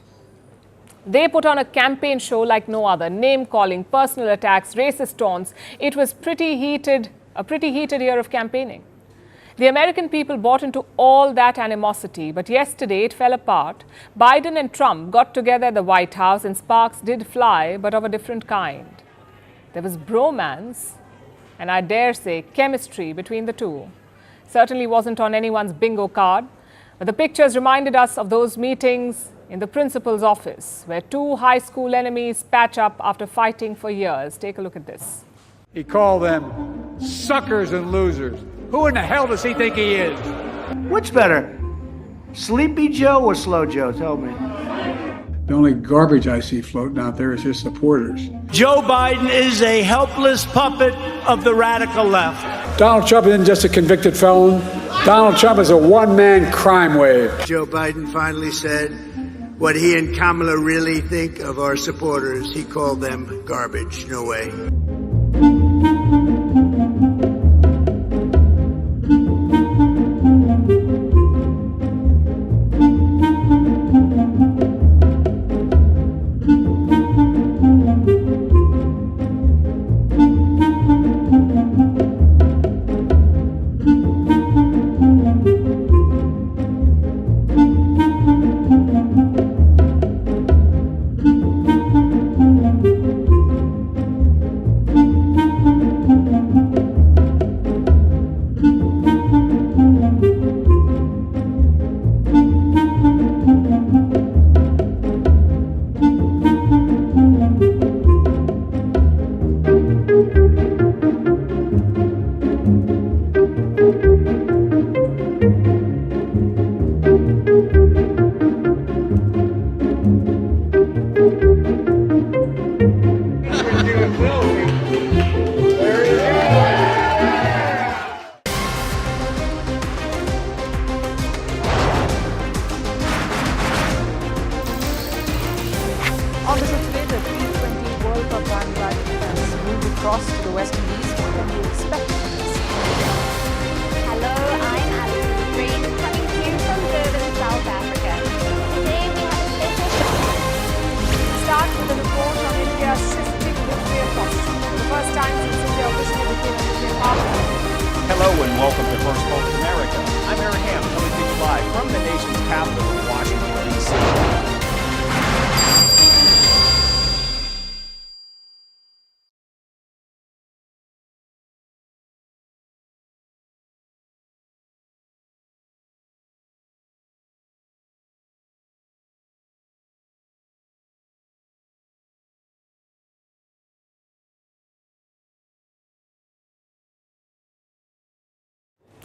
They put on a campaign show like no other. Name-calling, personal attacks, racist taunts. It was a pretty heated year of campaigning. The American people bought into all that animosity, but yesterday it fell apart. Biden and Trump got together at the White House and sparks did fly, but of a different kind. There was bromance, and I dare say chemistry between the two. Certainly wasn't on anyone's bingo card, but the pictures reminded us of those meetings in the principal's office, where 2 high school enemies patch up after fighting for years. Take a look at this. He called them suckers and losers. Who in the hell does he think he is? Which better, Sleepy Joe or Slow Joe? Tell me. The only garbage I see floating out there is his supporters. Joe Biden is a helpless puppet of the radical left. Donald Trump isn't just a convicted felon. Donald Trump is a one-man crime wave. Joe Biden finally said what he and Kamala really think of our supporters. He called them garbage. No way.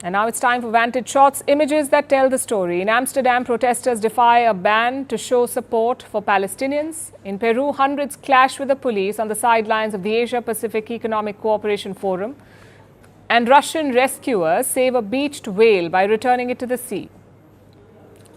And now it's time for Vantage Shots, images that tell the story. In Amsterdam, protesters defy a ban to show support for Palestinians. In Peru, hundreds clash with the police on the sidelines of the Asia-Pacific Economic Cooperation Forum. And Russian rescuers save a beached whale by returning it to the sea.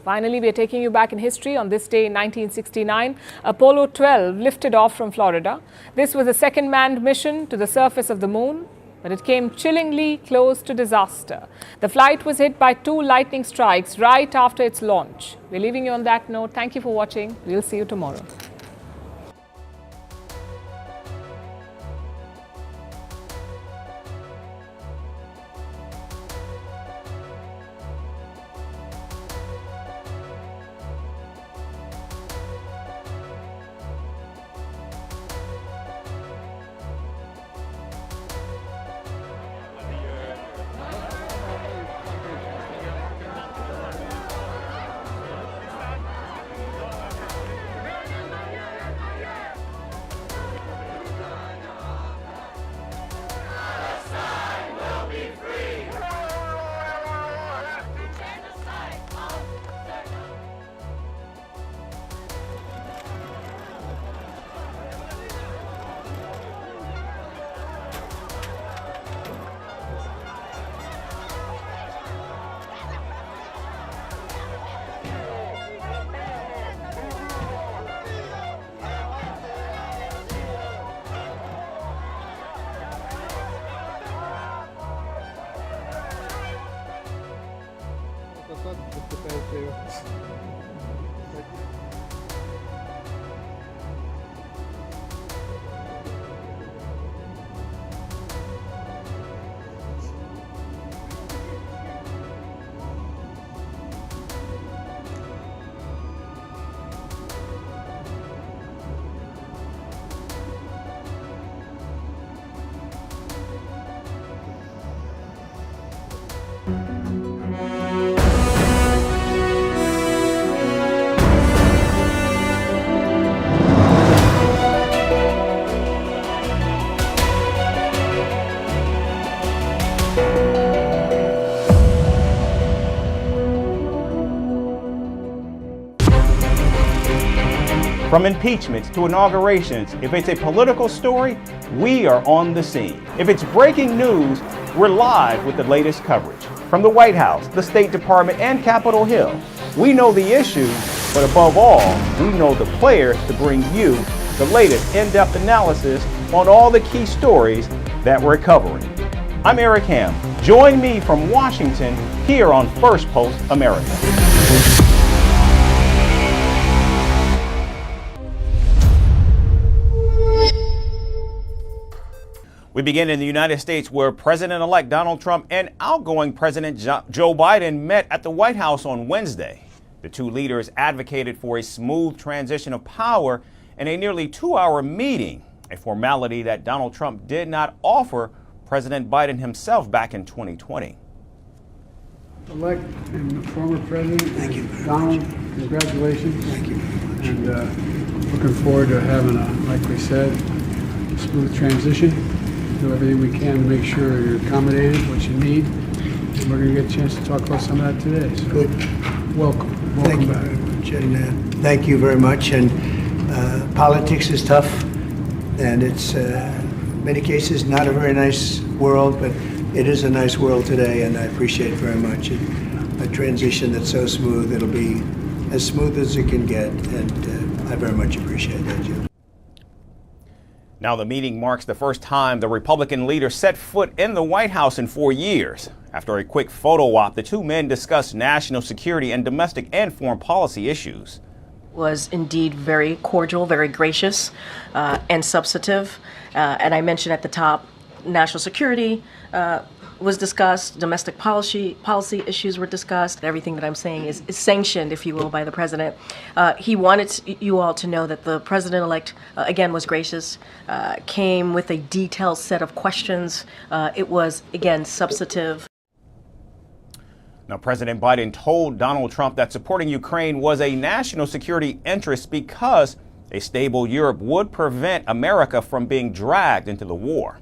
Finally, we are taking you back in history. On this day in 1969, Apollo 12 lifted off from Florida. This was the second manned mission to the surface of the moon, but it came chillingly close to disaster. The flight was hit by 2 lightning strikes right after its launch. We're leaving you on that note. Thank you for watching. We'll see you tomorrow. From impeachments to inaugurations, if it's a political story, we are on the scene. If it's breaking news, we're live with the latest coverage. From the White House, the State Department, and Capitol Hill, we know the issues, but above all, we know the players to bring you the latest in-depth analysis on all the key stories that we're covering. I'm Eric Ham. Join me from Washington here on Firstpost America. We begin in the United States, where President-elect Donald Trump and outgoing President Joe Biden met at the White House on Wednesday. The two leaders advocated for a smooth transition of power in a nearly 2-hour meeting, a formality that Donald Trump did not offer President Biden himself back in 2020. Elect and former President, thank you, Donald, congratulations. Thank you. And looking forward to having a, like we said, smooth transition. Do everything we can to make sure you're accommodated, what you need. And we're going to get a chance to talk about some of that today. So Good. Welcome Thank you back. very much. And thank you very much. And politics is tough, and it's in many cases not a very nice world, but it is a nice world today, and I appreciate it very much. And a transition that's so smooth, it'll be as smooth as it can get, and I very much appreciate that, Jim. Now, the meeting marks the first time the Republican leader set foot in the White House in 4 years. After a quick photo op, the two men discussed national security and domestic and foreign policy issues. Was indeed very cordial, very gracious, and substantive. And I mentioned at the top, national security was discussed, domestic policy issues were discussed. Everything that I'm saying is sanctioned, if you will, by the president. He wanted you all to know that the president-elect, again, was gracious, came with a detailed set of questions. It was, again, substantive. Now, President Biden told Donald Trump that supporting Ukraine was a national security interest because a stable Europe would prevent America from being dragged into the war.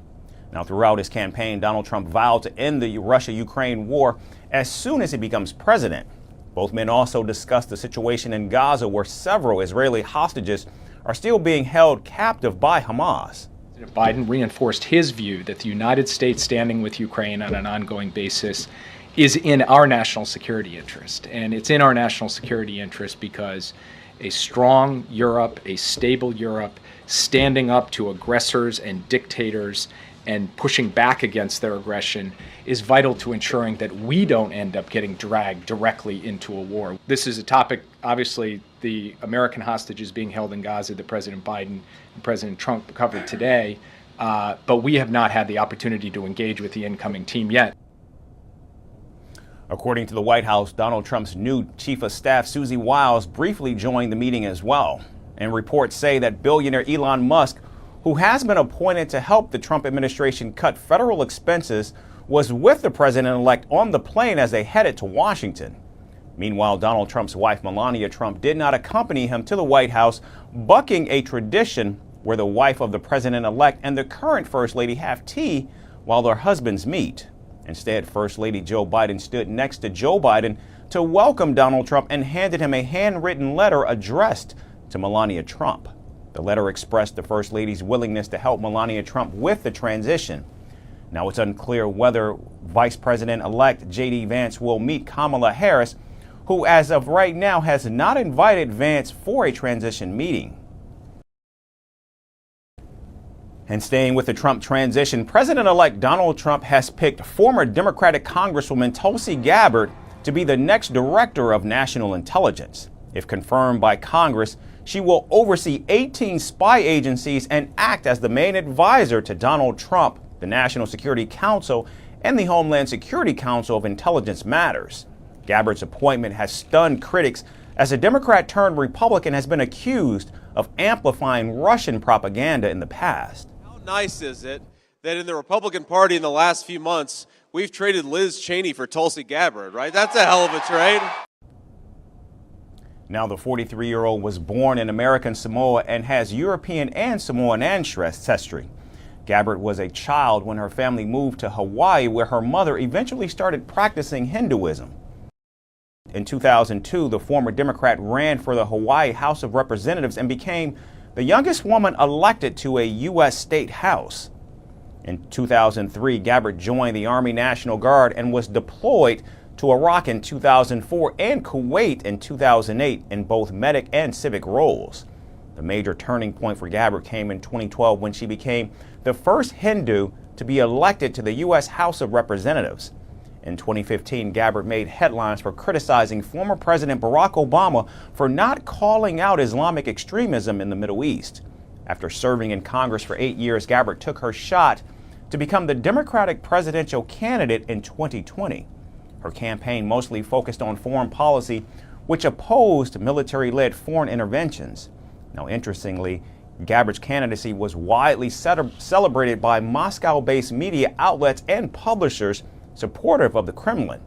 Now, throughout his campaign, Donald Trump vowed to end the Russia-Ukraine war as soon as he becomes president. Both men also discussed the situation in Gaza, where several Israeli hostages are still being held captive by Hamas. Biden reinforced his view that the United States standing with Ukraine on an ongoing basis is in our national security interest. And it's in our national security interest because a strong Europe, a stable Europe, standing up to aggressors and dictators and pushing back against their aggression is vital to ensuring that we don't end up getting dragged directly into a war. This is a topic, obviously, the American hostages being held in Gaza that President Biden and President Trump covered today, but we have not had the opportunity to engage with the incoming team yet. According to the White House, Donald Trump's new chief of staff, Susie Wiles, briefly joined the meeting as well. And reports say that billionaire Elon Musk, who has been appointed to help the Trump administration cut federal expenses, was with the president-elect on the plane as they headed to Washington. Meanwhile, Donald Trump's wife, Melania Trump, did not accompany him to the White House, bucking a tradition where the wife of the president-elect and the current First Lady have tea while their husbands meet. Instead, First Lady Joe Biden stood next to Joe Biden to welcome Donald Trump and handed him a handwritten letter addressed to Melania Trump. The letter expressed the First Lady's willingness to help Melania Trump with the transition. Now, it's unclear whether Vice President-elect J.D. Vance will meet Kamala Harris, who as of right now has not invited Vance for a transition meeting. And staying with the Trump transition, President-elect Donald Trump has picked former Democratic Congresswoman Tulsi Gabbard to be the next director of national intelligence. If confirmed by Congress, she will oversee 18 spy agencies and act as the main advisor to Donald Trump, the National Security Council, and the Homeland Security Council of Intelligence Matters. Gabbard's appointment has stunned critics as a Democrat turned Republican has been accused of amplifying Russian propaganda in the past. How nice is it that in the Republican Party in the last few months, we've traded Liz Cheney for Tulsi Gabbard, right? That's a hell of a trade. Now, the 43-year-old was born in American Samoa and has European and Samoan ancestry. Gabbard was a child when her family moved to Hawaii, where her mother eventually started practicing Hinduism. In 2002, the former Democrat ran for the Hawaii House of Representatives and became the youngest woman elected to a U.S. state house. In 2003, Gabbard joined the Army National Guard and was deployed to Iraq in 2004 and Kuwait in 2008 in both medic and civic roles. The major turning point for Gabbard came in 2012 when she became the first Hindu to be elected to the U.S. House of Representatives. In 2015, Gabbard made headlines for criticizing former President Barack Obama for not calling out Islamic extremism in the Middle East. After serving in Congress for 8 years, Gabbard took her shot to become the Democratic presidential candidate in 2020. Her campaign mostly focused on foreign policy, which opposed military-led foreign interventions. Now, interestingly, Gabbard's candidacy was widely celebrated by Moscow-based media outlets and publishers supportive of the Kremlin.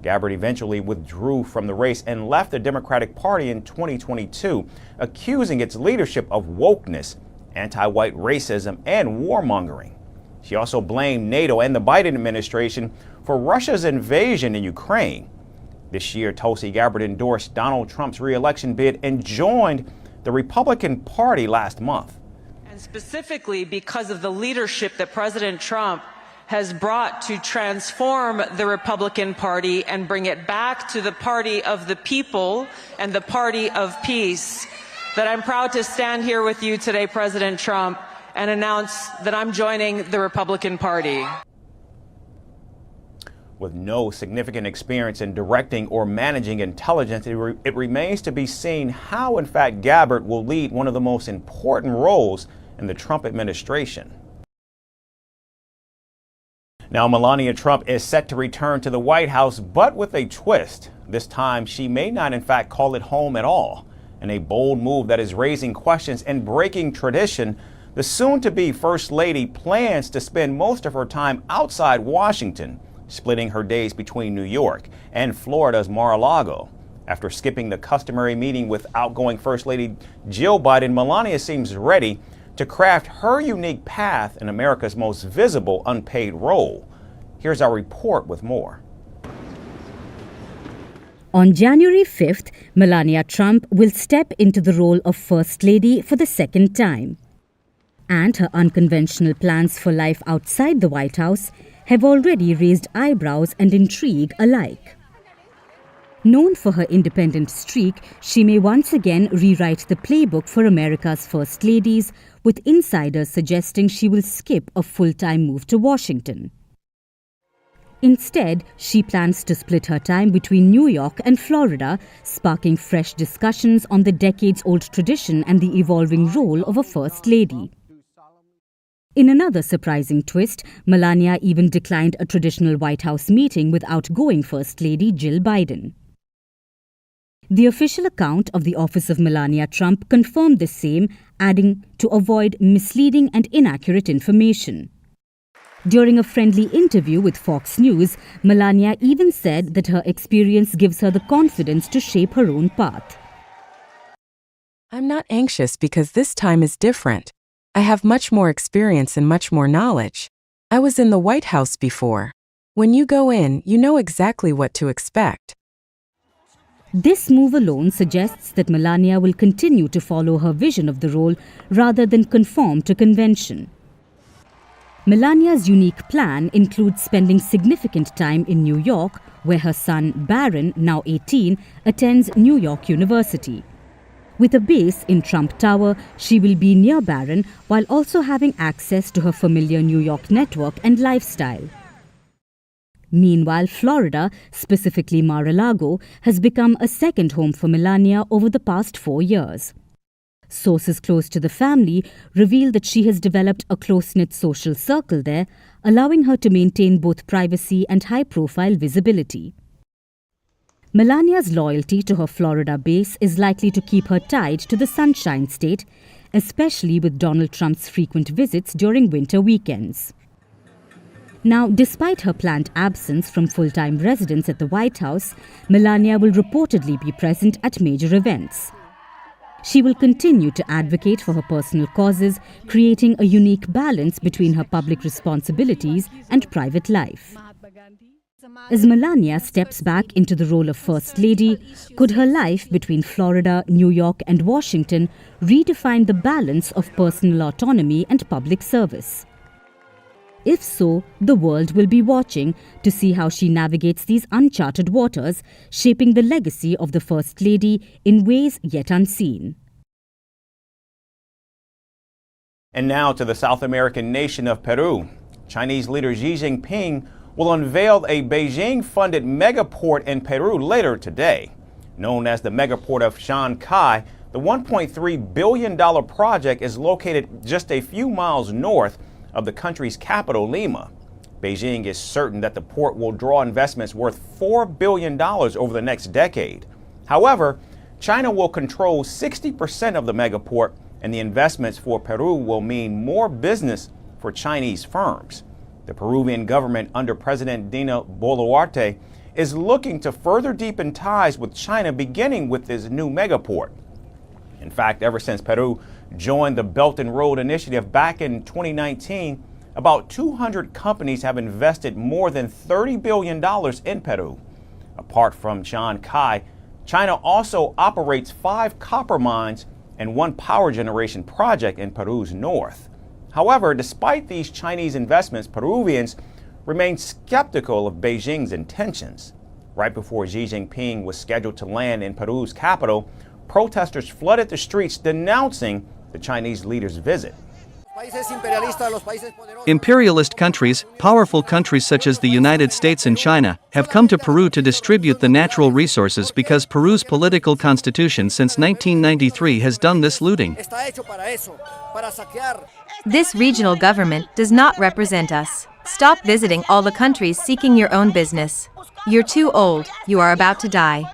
Gabbard eventually withdrew from the race and left the Democratic Party in 2022, accusing its leadership of wokeness, anti-white racism, and warmongering. She also blamed NATO and the Biden administration for Russia's invasion in Ukraine. This year, Tulsi Gabbard endorsed Donald Trump's re-election bid and joined the Republican Party last month. And specifically because of the leadership that President Trump has brought to transform the Republican Party and bring it back to the party of the people and the party of peace, that I'm proud to stand here with you today, President Trump, and announce that I'm joining the Republican Party. With no significant experience in directing or managing intelligence, it remains to be seen how, in fact, Gabbard will lead one of the most important roles in the Trump administration. Now, Melania Trump is set to return to the White House, but with a twist. This time, she may not, in fact, call it home at all. In a bold move that is raising questions and breaking tradition, the soon-to-be First Lady plans to spend most of her time outside Washington, splitting her days between New York and Florida's Mar-a-Lago. After skipping the customary meeting with outgoing First Lady Jill Biden, Melania seems ready to craft her unique path in America's most visible unpaid role. Here's our report with more. On January 5th, Melania Trump will step into the role of First Lady for the second time. And her unconventional plans for life outside the White House have already raised eyebrows and intrigue alike. Known for her independent streak, she may once again rewrite the playbook for America's First Ladies, with insiders suggesting she will skip a full-time move to Washington. Instead, she plans to split her time between New York and Florida, sparking fresh discussions on the decades-old tradition and the evolving role of a First Lady. In another surprising twist, Melania even declined a traditional White House meeting with outgoing First Lady Jill Biden. The official account of the office of Melania Trump confirmed the same, adding to avoid misleading and inaccurate information. During a friendly interview with Fox News, Melania even said that her experience gives her the confidence to shape her own path. I'm not anxious because this time is different. I have much more experience and much more knowledge. I was in the White House before. When you go in, you know exactly what to expect. This move alone suggests that Melania will continue to follow her vision of the role rather than conform to convention. Melania's unique plan includes spending significant time in New York, where her son Barron, now 18, attends New York University. With a base in Trump Tower, she will be near Barron while also having access to her familiar New York network and lifestyle. Meanwhile, Florida, specifically Mar-a-Lago, has become a second home for Melania over the past 4 years. Sources close to the family reveal that she has developed a close-knit social circle there, allowing her to maintain both privacy and high-profile visibility. Melania's loyalty to her Florida base is likely to keep her tied to the Sunshine State, especially with Donald Trump's frequent visits during winter weekends. Now, despite her planned absence from full-time residence at the White House, Melania will reportedly be present at major events. She will continue to advocate for her personal causes, creating a unique balance between her public responsibilities and private life. As Melania steps back into the role of First Lady, could her life between Florida, New York and Washington redefine the balance of personal autonomy and public service? If so, the world will be watching to see how she navigates these uncharted waters, shaping the legacy of the First Lady in ways yet unseen. And now to the South American nation of Peru. Chinese leader Xi Jinping will unveil a Beijing-funded megaport in Peru later today. Known as the megaport of Chancay, the $1.3 billion project is located just a few miles north of the country's capital, Lima. Beijing is certain that the port will draw investments worth $4 billion over the next decade. However, China will control 60% of the megaport, and the investments for Peru will mean more business for Chinese firms. The Peruvian government under President Dina Boluarte is looking to further deepen ties with China, beginning with this new megaport. In fact, ever since Peru joined the Belt and Road Initiative back in 2019, about 200 companies have invested more than $30 billion in Peru. Apart from Chancay, China also operates 5 copper mines and 1 power generation project in Peru's north. However, despite these Chinese investments, Peruvians remain skeptical of Beijing's intentions. Right before Xi Jinping was scheduled to land in Peru's capital, protesters flooded the streets denouncing the Chinese leader's visit. Imperialist countries, powerful countries such as the United States and China, have come to Peru to distribute the natural resources because Peru's political constitution since 1993 has done this looting. This regional government does not represent us. Stop visiting all the countries seeking your own business. You're too old. You are about to die.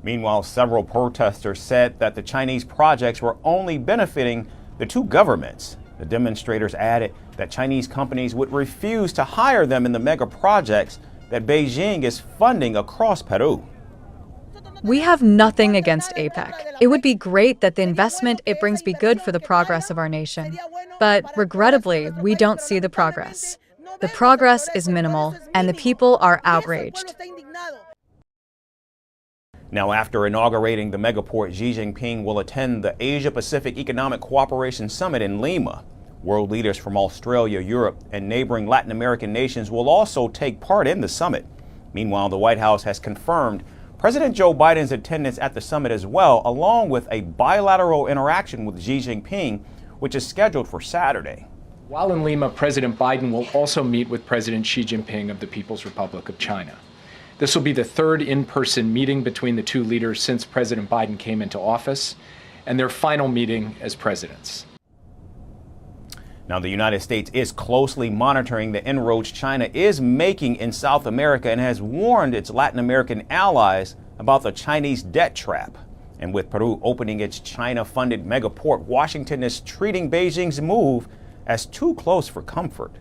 Meanwhile, several protesters said that the Chinese projects were only benefiting the two governments. The demonstrators added that Chinese companies would refuse to hire them in the mega projects that Beijing is funding across Peru. We have nothing against APEC. It would be great that the investment it brings be good for the progress of our nation. But regrettably, we don't see the progress. The progress is minimal, and the people are outraged. Now, after inaugurating the megaport, Xi Jinping will attend the Asia-Pacific Economic Cooperation Summit in Lima. World leaders from Australia, Europe, and neighboring Latin American nations will also take part in the summit. Meanwhile, the White House has confirmed President Joe Biden's attendance at the summit as well, along with a bilateral interaction with Xi Jinping, which is scheduled for Saturday. While in Lima, President Biden will also meet with President Xi Jinping of the People's Republic of China. This will be the third in-person meeting between the two leaders since President Biden came into office, and their final meeting as presidents. Now, the United States is closely monitoring the inroads China is making in South America and has warned its Latin American allies about the Chinese debt trap. And with Peru opening its China-funded megaport, Washington is treating Beijing's move as too close for comfort.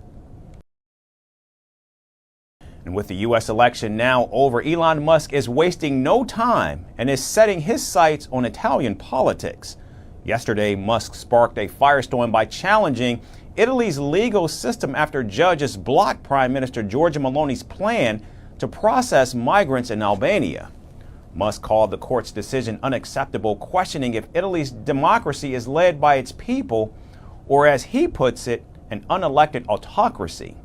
And with the U.S. election now over, Elon Musk is wasting no time and is setting his sights on Italian politics. Yesterday, Musk sparked a firestorm by challenging Italy's legal system after judges blocked Prime Minister Giorgia Meloni's plan to process migrants in Albania. Musk called the court's decision unacceptable, questioning if Italy's democracy is led by its people, or as he puts it, an unelected autocracy.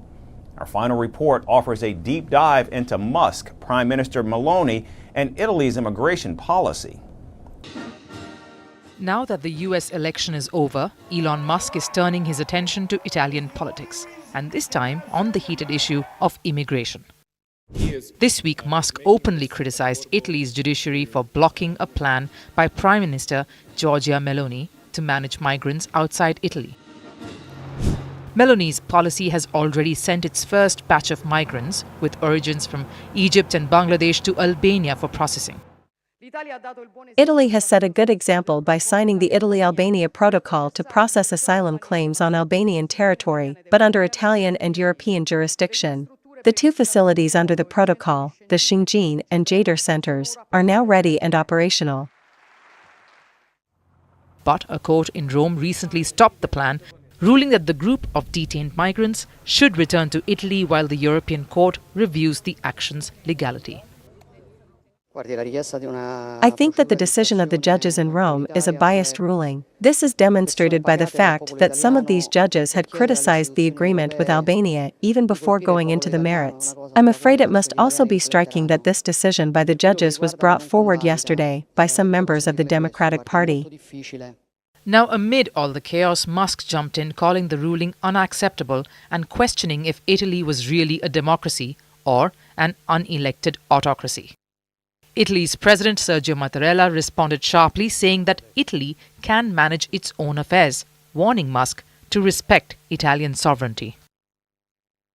Our final report offers a deep dive into Musk, Prime Minister Meloni, and Italy's immigration policy. Now that the US election is over, Elon Musk is turning his attention to Italian politics, and this time on the heated issue of immigration. This week, Musk openly criticized Italy's judiciary for blocking a plan by Prime Minister Giorgia Meloni to manage migrants outside Italy. Meloni's policy has already sent its first batch of migrants, with urgents from Egypt and Bangladesh, to Albania for processing. Italy has set a good example by signing the Italy-Albania Protocol to process asylum claims on Albanian territory, but under Italian and European jurisdiction. The two facilities under the protocol, the Shingin and Jadar centers, are now ready and operational. But a court in Rome recently stopped the plan, ruling that the group of detained migrants should return to Italy while the European Court reviews the action's legality. I think that the decision of the judges in Rome is a biased ruling. This is demonstrated by the fact that some of these judges had criticized the agreement with Albania even before going into the merits. I'm afraid it must also be striking that this decision by the judges was brought forward yesterday by some members of the Democratic Party. Now, amid all the chaos, Musk jumped in, calling the ruling unacceptable and questioning if Italy was really a democracy or an unelected autocracy. Italy's President Sergio Mattarella responded sharply, saying that Italy can manage its own affairs, warning Musk to respect Italian sovereignty.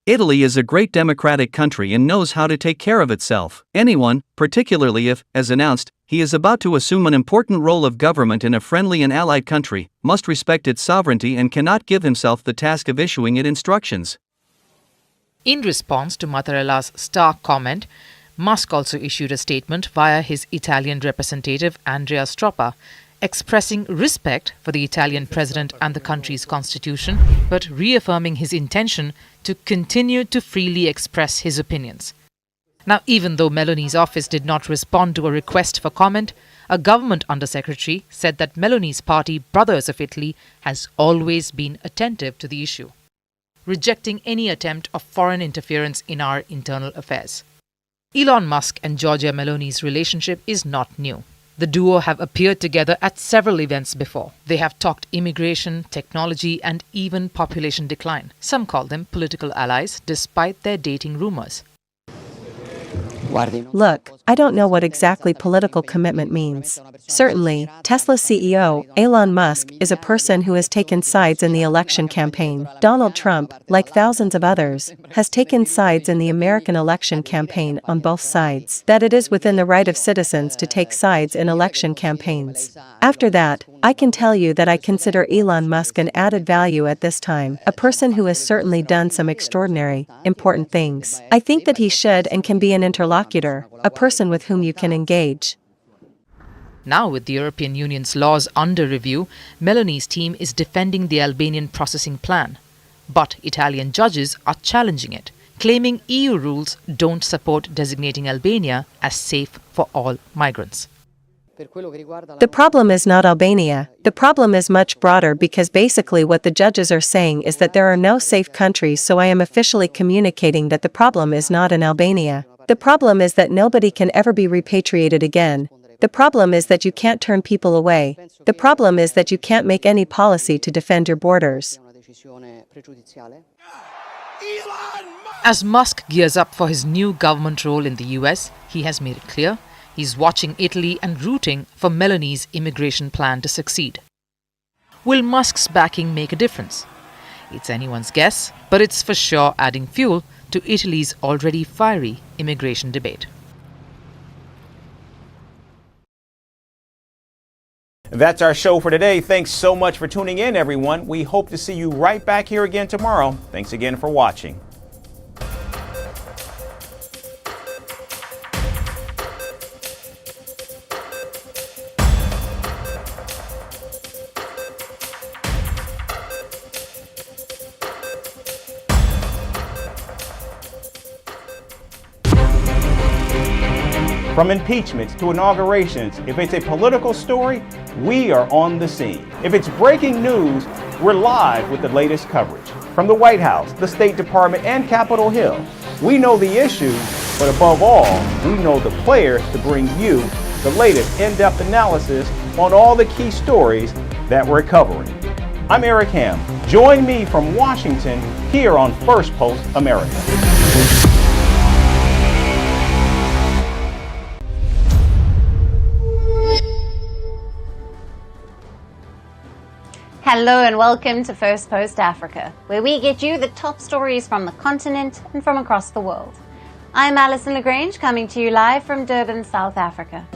Italy is a great democratic country and knows how to take care of itself. Anyone, particularly if, as announced, he is about to assume an important role of government in a friendly and allied country, must respect its sovereignty and cannot give himself the task of issuing it instructions. In response to Mattarella's stark comment, Musk also issued a statement via his Italian representative Andrea Stroppa, expressing respect for the Italian president and the country's constitution, but reaffirming his intention to continue to freely express his opinions. Now, even though Meloni's office did not respond to a request for comment, a government undersecretary said that Meloni's party, Brothers of Italy, has always been attentive to the issue, rejecting any attempt of foreign interference in our internal affairs. Elon Musk and Giorgia Meloni's relationship is not new. The duo have appeared together at several events before. They have talked immigration, technology, and even population decline. Some call them political allies, despite their dating rumors. Look, I don't know what exactly political commitment means. Certainly, Tesla CEO Elon Musk is a person who has taken sides in the election campaign. Donald Trump, like thousands of others, has taken sides in the American election campaign on both sides. That it is within the right of citizens to take sides in election campaigns. After that, I can tell you that I consider Elon Musk an added value at this time, a person who has certainly done some extraordinary, important things. I think that he should and can be an interlocutor, a person with whom you can engage. Now, with the European Union's laws under review, Meloni's team is defending the Albanian processing plan. But Italian judges are challenging it, claiming EU rules don't support designating Albania as safe for all migrants. The problem is not Albania. The problem is much broader because basically what the judges are saying is that there are no safe countries, so I am officially communicating that the problem is not in Albania. The problem is that nobody can ever be repatriated again. The problem is that you can't turn people away. The problem is that you can't make any policy to defend your borders. As Musk gears up for his new government role in the US, he has made it clear he's watching Italy and rooting for Meloni's immigration plan to succeed. Will Musk's backing make a difference? It's anyone's guess, but it's for sure adding fuel to Italy's already fiery immigration debate. That's our show for today. Thanks so much for tuning in, everyone. We hope to see you right back here again tomorrow. Thanks again for watching. From impeachments to inaugurations, if it's a political story, we are on the scene. If it's breaking news, we're live with the latest coverage. From the White House, the State Department, and Capitol Hill, we know the issues, but above all, we know the players to bring you the latest in-depth analysis on all the key stories that we're covering. I'm Eric Ham. Join me from Washington here on Firstpost America. Hello and welcome to Firstpost Africa, where we get you the top stories from the continent and from across the world. I'm Alison Lagrange, coming to you live from Durban, South Africa.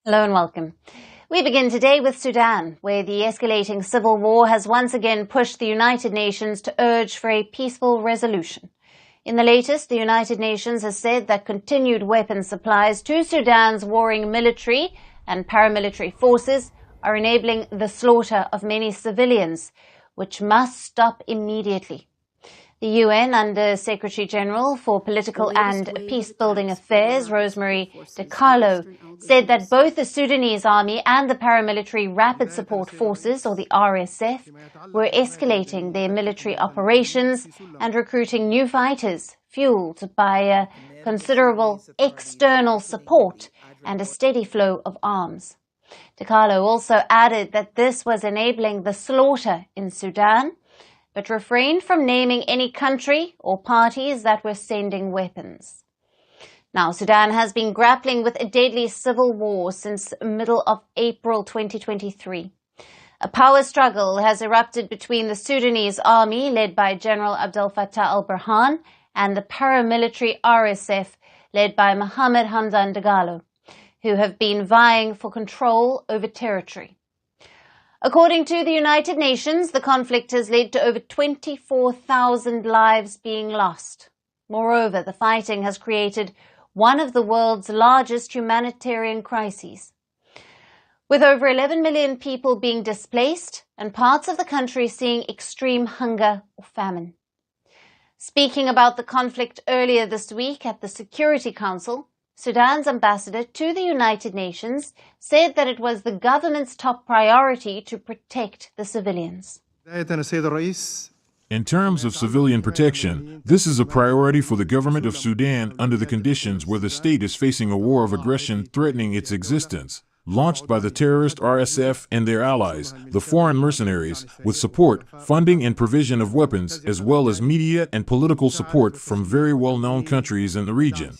Hello and welcome. We begin today with Sudan, where the escalating civil war has once again pushed the United Nations to urge for a peaceful resolution. In the latest, the United Nations has said that continued weapons supplies to Sudan's warring military and paramilitary forces are enabling the slaughter of many civilians, which must stop immediately. The UN Under Secretary General for Political and Peacebuilding Affairs, Rosemary DiCarlo, said that both the Sudanese Army and the Paramilitary Rapid Support Forces, or the RSF, were escalating their military operations and recruiting new fighters, fueled by considerable external support and a steady flow of arms. DiCarlo also added that this was enabling the slaughter in Sudan, but refrained from naming any country or parties that were sending weapons. Now, Sudan has been grappling with a deadly civil war since middle of April 2023. A power struggle has erupted between the Sudanese army, led by General Abdel Fattah al-Burhan, and the paramilitary RSF, led by Mohammed Hamdan Dagalo, who have been vying for control over territory. According to the United Nations, the conflict has led to over 24,000 lives being lost. Moreover, the fighting has created one of the world's largest humanitarian crises, with over 11 million people being displaced and parts of the country seeing extreme hunger or famine. Speaking about the conflict earlier this week at the Security Council, Sudan's ambassador to the United Nations said that it was the government's top priority to protect the civilians. In terms of civilian protection, this is a priority for the government of Sudan under the conditions where the state is facing a war of aggression threatening its existence, launched by the terrorist RSF and their allies, the foreign mercenaries, with support, funding and provision of weapons, as well as media and political support from very well-known countries in the region.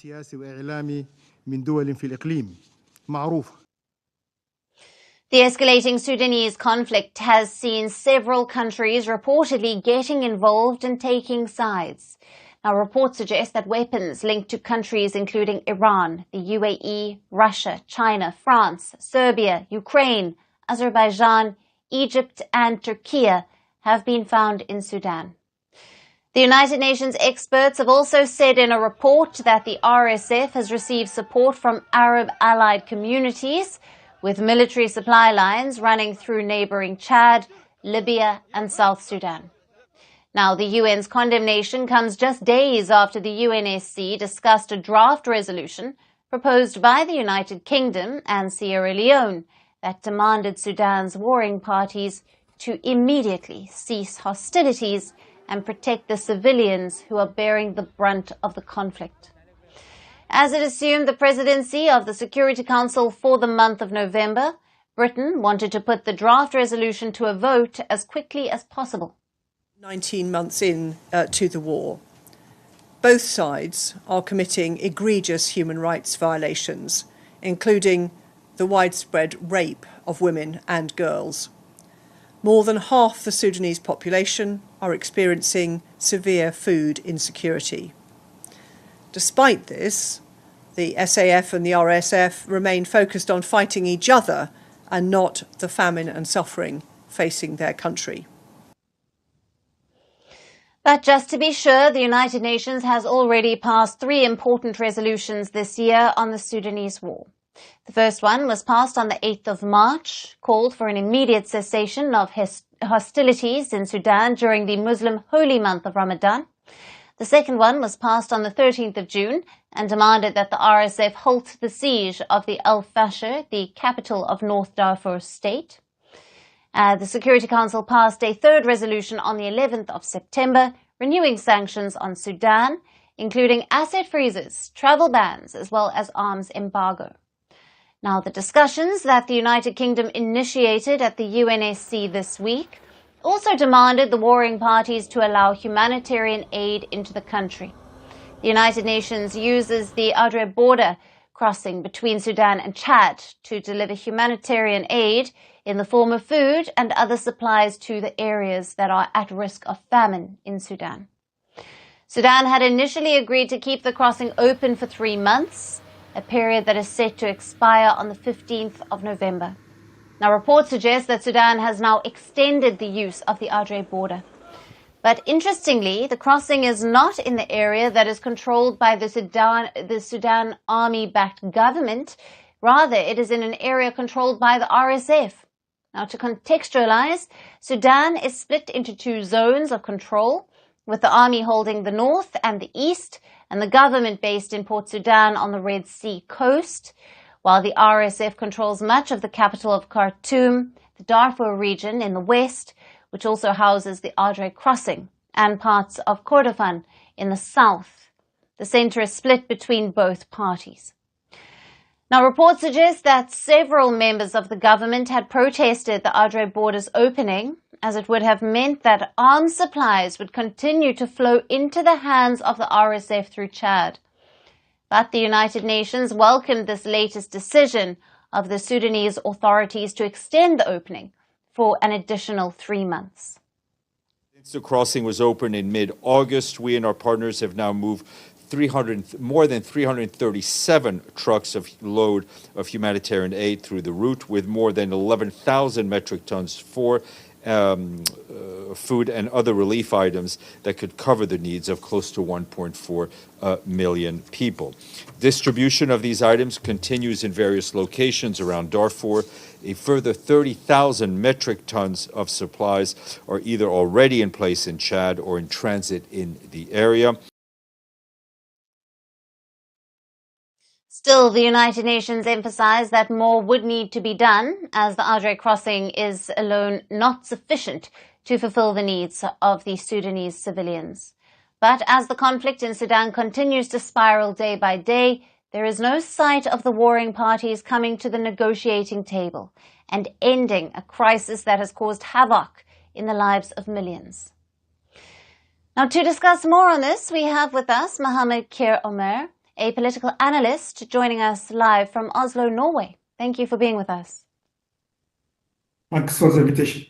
The escalating Sudanese conflict has seen several countries reportedly getting involved and taking sides. Now, reports suggest that weapons linked to countries including Iran, the UAE, Russia, China, France, Serbia, Ukraine, Azerbaijan, Egypt and Turkey have been found in Sudan. The United Nations experts have also said in a report that the RSF has received support from Arab allied communities, with military supply lines running through neighboring Chad, Libya and South Sudan. Now, the UN's condemnation comes just days after the UNSC discussed a draft resolution proposed by the United Kingdom and Sierra Leone that demanded Sudan's warring parties to immediately cease hostilities and protect the civilians who are bearing the brunt of the conflict. As it assumed the presidency of the Security Council for the month of November, Britain wanted to put the draft resolution to a vote as quickly as possible. 19 months in to the war, both sides are committing egregious human rights violations, including the widespread rape of women and girls. More than half the Sudanese population are experiencing severe food insecurity. Despite this, the SAF and the RSF remain focused on fighting each other and not the famine and suffering facing their country. But just to be sure, the United Nations has already passed 3 important resolutions this year on the Sudanese war. The first one was passed on the 8th of March, called for an immediate cessation of hostilities in Sudan during the Muslim holy month of Ramadan. The second one was passed on the 13th of June and demanded that the RSF halt the siege of the El Fasher, the capital of North Darfur state. The Security Council passed a third resolution on the 11th of September, renewing sanctions on Sudan, including asset freezes, travel bans, as well as arms embargo. Now, the discussions that the United Kingdom initiated at the UNSC this week also demanded the warring parties to allow humanitarian aid into the country. The United Nations uses the Adre border crossing between Sudan and Chad to deliver humanitarian aid in the form of food and other supplies to the areas that are at risk of famine in Sudan. Sudan had initially agreed to keep the crossing open for 3 months, a period that is set to expire on the 15th of November. Now, reports suggest that Sudan has now extended the use of the Adre border. But interestingly, the crossing is not in the area that is controlled by the Sudan army-backed government. Rather, it is in an area controlled by the RSF. Now, to contextualize, Sudan is split into 2 zones of control, with the army holding the north and the east, and the government based in Port Sudan on the Red Sea coast, while the RSF controls much of the capital of Khartoum, the Darfur region in the west, which also houses the Adre crossing, and parts of Kordofan in the south. The center is split between both parties. Now, reports suggest that several members of the government had protested the Adre border's opening, as it would have meant that arms supplies would continue to flow into the hands of the RSF through Chad. But the United Nations welcomed this latest decision of the Sudanese authorities to extend the opening for an additional 3 months. Since the crossing was opened in mid-August, we and our partners have now moved more than 337 trucks of load of humanitarian aid through the route, with more than 11,000 metric tons for food and other relief items that could cover the needs of close to 1.4 million people. Distribution of these items continues in various locations around Darfur. A further 30,000 metric tons of supplies are either already in place in Chad or in transit in the area. Still, the United Nations emphasized that more would need to be done, as the Adre crossing is alone not sufficient to fulfill the needs of the Sudanese civilians. But as the conflict in Sudan continues to spiral day by day, there is no sight of the warring parties coming to the negotiating table and ending a crisis that has caused havoc in the lives of millions. Now, to discuss more on this, we have with us Mohammed Kir Omer, a political analyst, joining us live from Oslo, Norway. Thank you for being with us. Thanks for the invitation.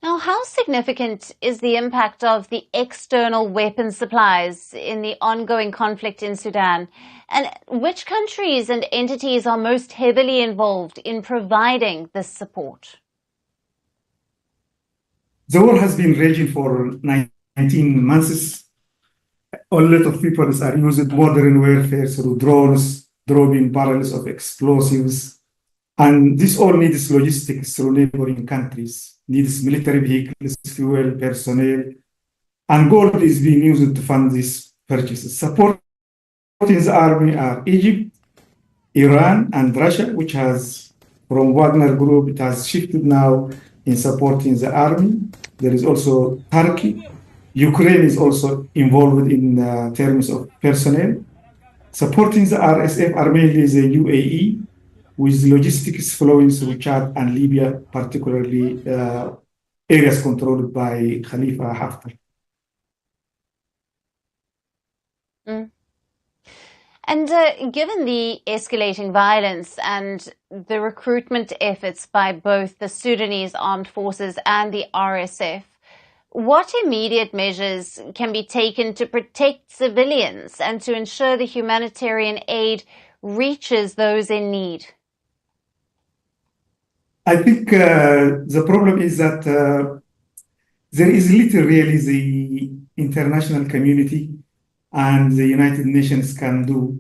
Now, how significant is the impact of the external weapons supplies in the ongoing conflict in Sudan? And which countries and entities are most heavily involved in providing this support? The war has been raging for 19 months. A lot of people are using modern warfare through drones, dropping barrels of explosives. And this all needs logistics through neighboring countries, needs military vehicles, fuel, personnel, and gold is being used to fund these purchases. Supporting the army are Egypt, Iran, and Russia, which has, from Wagner Group, it has shifted now in supporting the army. There is also Turkey. Ukraine is also involved in terms of personnel. Supporting the RSF are mainly the UAE, with logistics flowing through Chad and Libya, particularly areas controlled by Khalifa Haftar. And given the escalating violence and the recruitment efforts by both the Sudanese armed forces and the RSF, what immediate measures can be taken to protect civilians and to ensure the humanitarian aid reaches those in need? I think the problem is that there is little really the international community and the United Nations can do,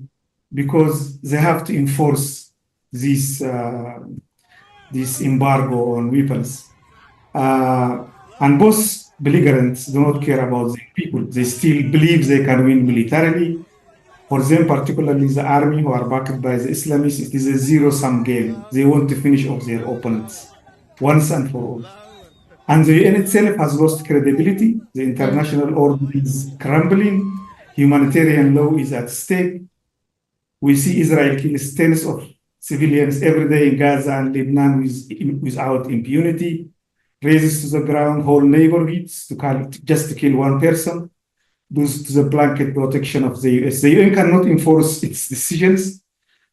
because they have to enforce this embargo on weapons. And both belligerents do not care about the people. They still believe they can win militarily. For them, particularly the army, who are backed by the Islamists, it is a zero-sum game. They want to finish off their opponents once and for all. And the UN itself has lost credibility. The international order is crumbling. Humanitarian law is at stake. We see Israel kill tens of civilians every day in Gaza and Lebanon without impunity, razes to the ground whole neighborhoods just to kill one person, due to the blanket protection of the US. The UN cannot enforce its decisions,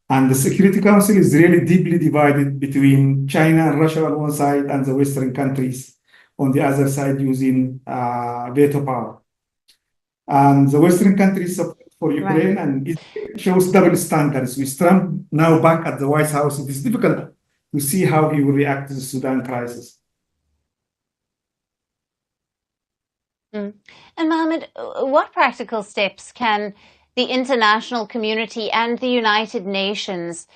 and the Security Council is really deeply divided between China and Russia on one side and the Western countries on the other side using veto power. And the Western countries support for Ukraine, and it shows double standards. With Trump now back at the White House, it is difficult to see how he will react to the Sudan crisis. And Mohammed, what practical steps can the international community and the United Nations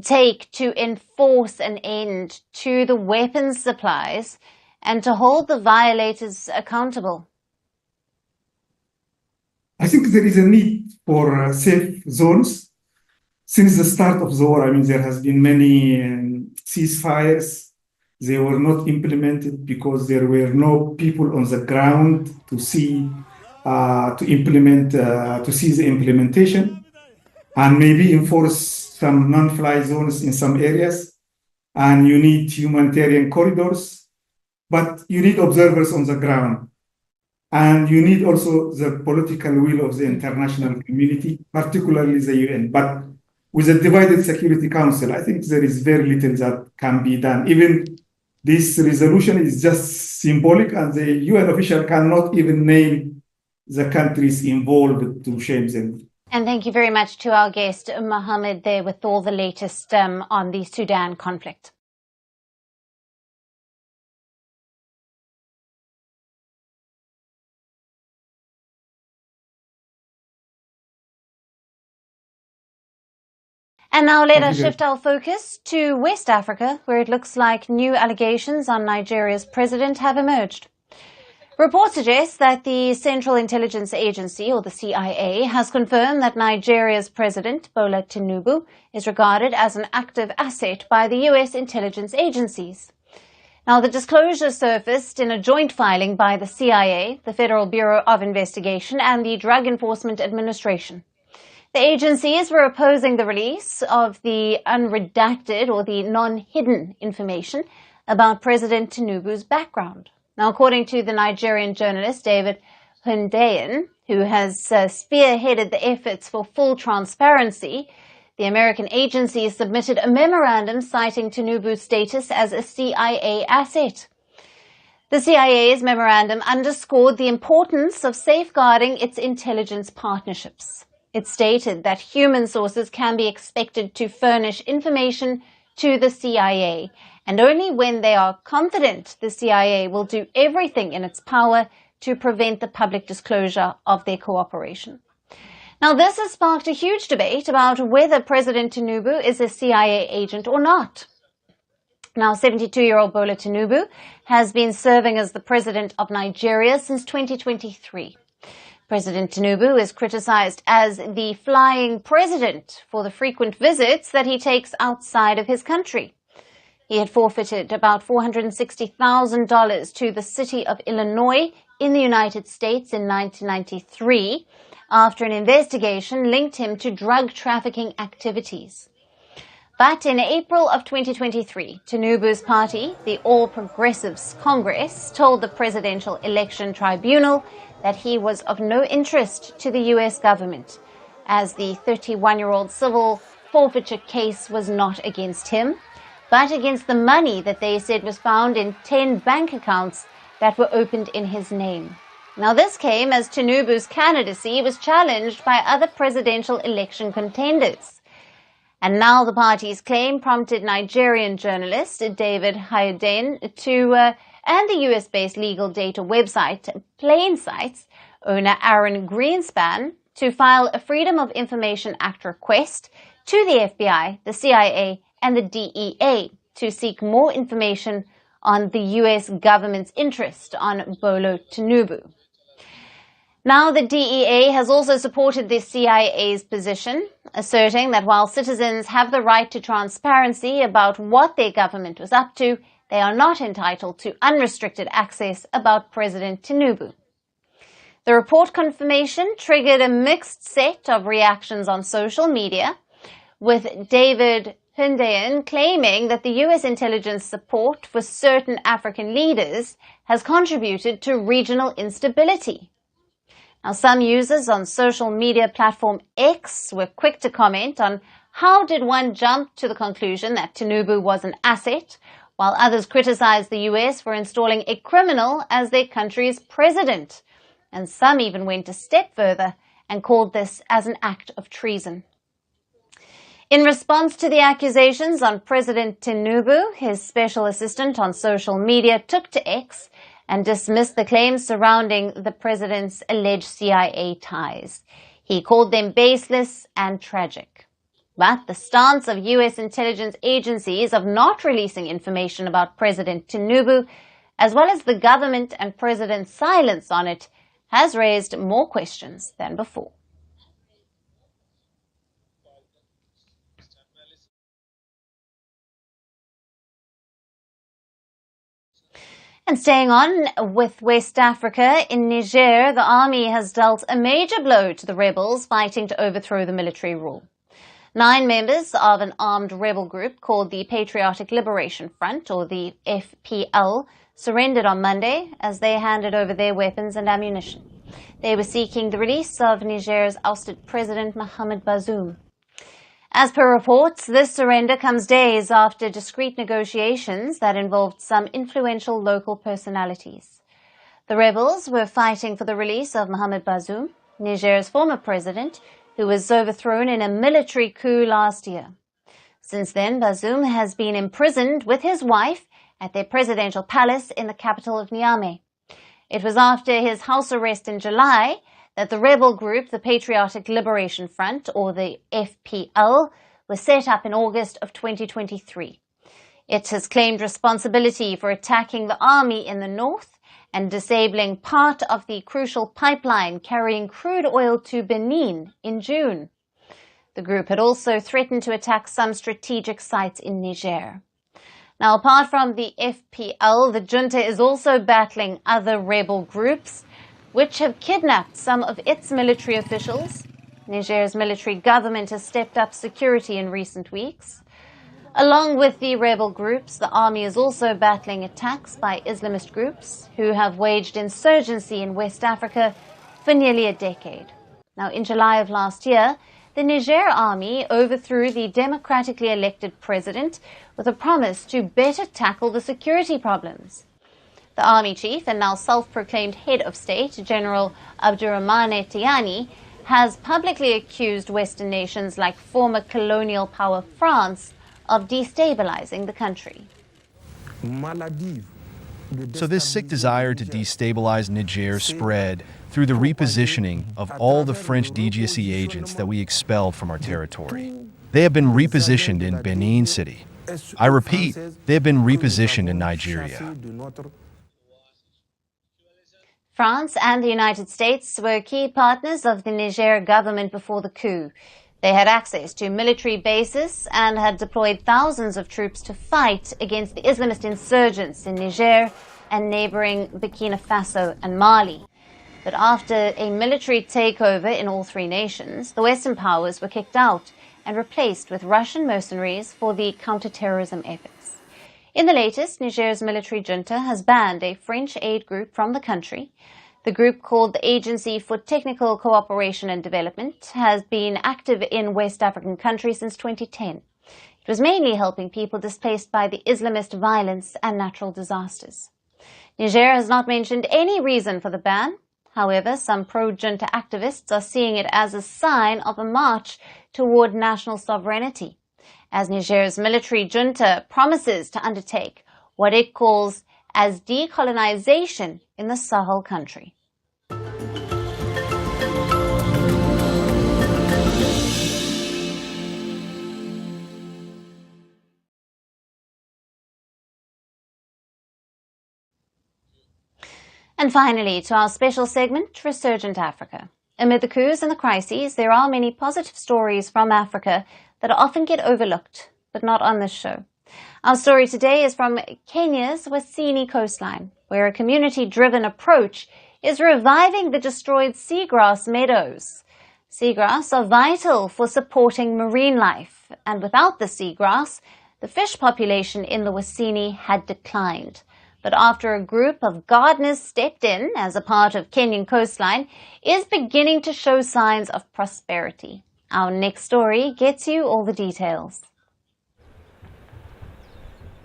take to enforce an end to the weapons supplies and to hold the violators accountable? I think there is a need for safe zones. Since the start of the war, there has been many ceasefires. They were not implemented because there were no people on the ground to see the implementation, and maybe enforce some non-fly zones in some areas. And you need humanitarian corridors, but you need observers on the ground. And you need also the political will of the international community, particularly the UN. But with a divided Security Council, I think there is very little that can be done. Even this resolution is just symbolic, and the UN official cannot even name the countries involved to shame them. And thank you very much to our guest, Mohammed, there with all the latest on the Sudan conflict. And now let us shift our focus to West Africa, where it looks like new allegations on Nigeria's president have emerged. Reports suggest that the Central Intelligence Agency, or the CIA, has confirmed that Nigeria's president, Bola Tinubu, is regarded as an active asset by the US intelligence agencies. Now, the disclosure surfaced in a joint filing by the CIA, the Federal Bureau of Investigation, and the Drug Enforcement Administration. The agencies were opposing the release of the unredacted or the non-hidden information about President Tinubu's background. Now, according to the Nigerian journalist David Hundeyin, who has spearheaded the efforts for full transparency, the American agency submitted a memorandum citing Tinubu's status as a CIA asset. The CIA's memorandum underscored the importance of safeguarding its intelligence partnerships. It stated that human sources can be expected to furnish information to the CIA, and only when they are confident the CIA will do everything in its power to prevent the public disclosure of their cooperation. Now, this has sparked a huge debate about whether President Tinubu is a CIA agent or not. Now, 72-year-old Bola Tinubu has been serving as the president of Nigeria since 2023. President Tinubu is criticized as the flying president for the frequent visits that he takes outside of his country. He had forfeited about $460,000 to the city of Illinois in the United States in 1993 after an investigation linked him to drug trafficking activities. But in April of 2023, Tinubu's party, the All Progressives Congress, told the Presidential Election Tribunal that he was of no interest to the U.S. government, as the 31-year-old civil forfeiture case was not against him, but against the money that they said was found in 10 bank accounts that were opened in his name. Now, this came as Tinubu's candidacy was challenged by other presidential election contenders. And now the party's claim prompted Nigerian journalist David Hayden and the US-based legal data website Plainsight's owner Aaron Greenspan to file a Freedom of Information Act request to the FBI, the CIA, and the DEA to seek more information on the US government's interest on Bola Tinubu. Now, the DEA has also supported the CIA's position, asserting that while citizens have the right to transparency about what their government was up to, they are not entitled to unrestricted access about President Tinubu. The report confirmation triggered a mixed set of reactions on social media, with David Hundeyan claiming that the U.S. intelligence support for certain African leaders has contributed to regional instability. Now, some users on social media platform X were quick to comment on how did one jump to the conclusion that Tinubu was an asset, while others criticized the U.S. for installing a criminal as their country's president. And some even went a step further and called this as an act of treason. In response to the accusations on President Tinubu, his special assistant on social media took to X and dismissed the claims surrounding the president's alleged CIA ties. He called them baseless and tragic. But the stance of U.S. intelligence agencies of not releasing information about President Tinubu, as well as the government and president's silence on it, has raised more questions than before. And staying on with West Africa, in Niger, the army has dealt a major blow to the rebels fighting to overthrow the military rule. 9 members of an armed rebel group called the Patriotic Liberation Front, or the FPL, surrendered on Monday as they handed over their weapons and ammunition. They were seeking the release of Niger's ousted President Mohamed Bazoum. As per reports, this surrender comes days after discreet negotiations that involved some influential local personalities. The rebels were fighting for the release of Mohamed Bazoum, Niger's former president, who was overthrown in a military coup last year. Since then, Bazoum has been imprisoned with his wife at their presidential palace in the capital of Niamey. It was after his house arrest in July that the rebel group, the Patriotic Liberation Front, or the FPL, was set up in August of 2023. It has claimed responsibility for attacking the army in the north and disabling part of the crucial pipeline carrying crude oil to Benin in June. The group had also threatened to attack some strategic sites in Niger. Now, apart from the FPL, the junta is also battling other rebel groups, which have kidnapped some of its military officials. Niger's military government has stepped up security in recent weeks. Along with the rebel groups, the army is also battling attacks by Islamist groups who have waged insurgency in West Africa for nearly a decade. Now, in July of last year, the Niger army overthrew the democratically elected president with a promise to better tackle the security problems. The army chief and now self-proclaimed head of state, General Abdurrahmane Tiani, has publicly accused Western nations like former colonial power France of destabilizing the country. So this sick desire to destabilize Niger spread through the repositioning of all the French DGSE agents that we expelled from our territory. They have been repositioned in Benin City. I repeat, they have been repositioned in Nigeria. France and the United States were key partners of the Niger government before the coup. They had access to military bases and had deployed thousands of troops to fight against the Islamist insurgents in Niger and neighboring Burkina Faso and Mali. But after a military takeover in all three nations, the Western powers were kicked out and replaced with Russian mercenaries for the counterterrorism efforts. In the latest, Niger's military junta has banned a French aid group from the country. The group, called the Agency for Technical Cooperation and Development, has been active in West African countries since 2010. It was mainly helping people displaced by the Islamist violence and natural disasters. Niger has not mentioned any reason for the ban. However, some pro-junta activists are seeing it as a sign of a march toward national sovereignty, as Niger's military junta promises to undertake what it calls as decolonization in the Sahel country. And finally, to our special segment, Resurgent Africa. Amid the coups and the crises, there are many positive stories from Africa that often get overlooked, but not on this show. Our story today is from Kenya's Wasini coastline, where a community-driven approach is reviving the destroyed seagrass meadows. Seagrass are vital for supporting marine life, and without the seagrass, the fish population in the Wasini had declined. But after a group of gardeners stepped in as a part of Kenyan coastline, is beginning to show signs of prosperity. Our next story gets you all the details.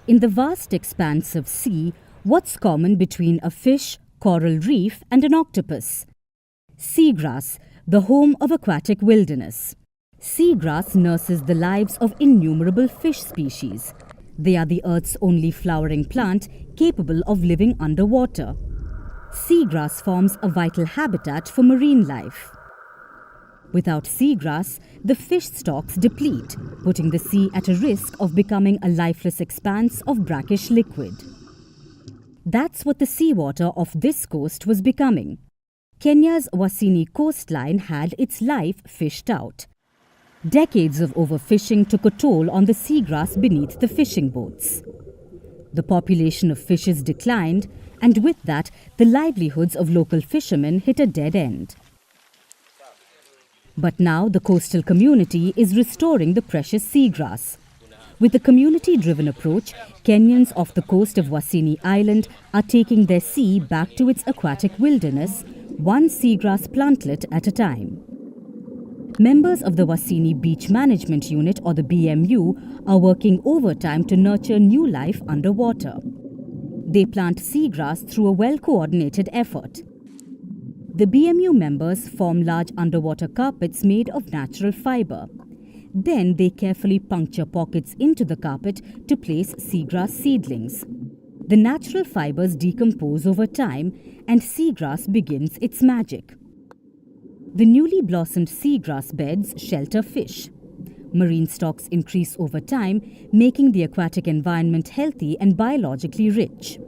In the vast expanse of sea, what's common between a fish, coral reef and an octopus? Seagrass, the home of aquatic wilderness. Seagrass nurses the lives of innumerable fish species. They are the Earth's only flowering plant capable of living underwater. Seagrass forms a vital habitat for marine life. Without seagrass, the fish stocks deplete, putting the sea at a risk of becoming a lifeless expanse of brackish liquid. That's what the seawater of this coast was becoming. Kenya's Wasini coastline had its life fished out. Decades of overfishing took a toll on the seagrass beneath the fishing boats. The population of fishes declined, and with that, the livelihoods of local fishermen hit a dead end. But now the coastal community is restoring the precious seagrass. With a community-driven approach, Kenyans off the coast of Wasini Island are taking their sea back to its aquatic wilderness, one seagrass plantlet at a time. Members of the Wasini Beach Management Unit, or the BMU, are working overtime to nurture new life underwater. They plant seagrass through a well-coordinated effort. The BMU members form large underwater carpets made of natural fiber. Then they carefully puncture pockets into the carpet to place seagrass seedlings. The natural fibers decompose over time and seagrass begins its magic. The newly blossomed seagrass beds shelter fish. Marine stocks increase over time, making the aquatic environment healthy and biologically rich.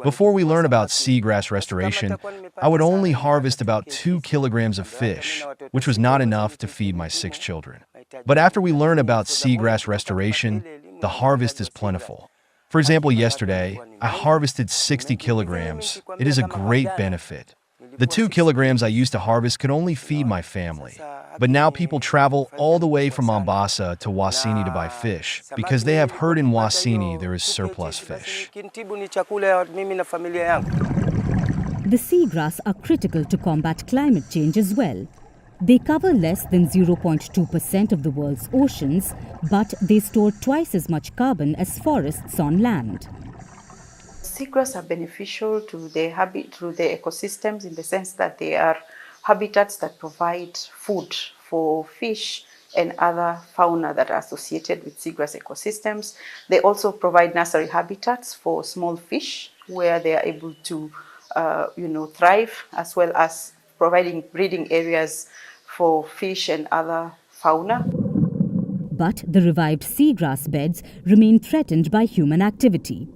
Before we learn about seagrass restoration, I would only harvest about 2 kilograms of fish, which was not enough to feed my 6 children. But after we learn about seagrass restoration, the harvest is plentiful. For example, yesterday, I harvested 60 kilograms. It is a great benefit. The 2 kilograms I used to harvest could only feed my family. But now people travel all the way from Mombasa to Wasini to buy fish, because they have heard in Wasini there is surplus fish. The seagrass are critical to combat climate change as well. They cover less than 0.2% of the world's oceans, but they store twice as much carbon as forests on land. Seagrass are beneficial to the ecosystems in the sense that they are habitats that provide food for fish and other fauna that are associated with seagrass ecosystems. They also provide nursery habitats for small fish where they are able to thrive, as well as providing breeding areas for fish and other fauna. But the revived seagrass beds remain threatened by human activity.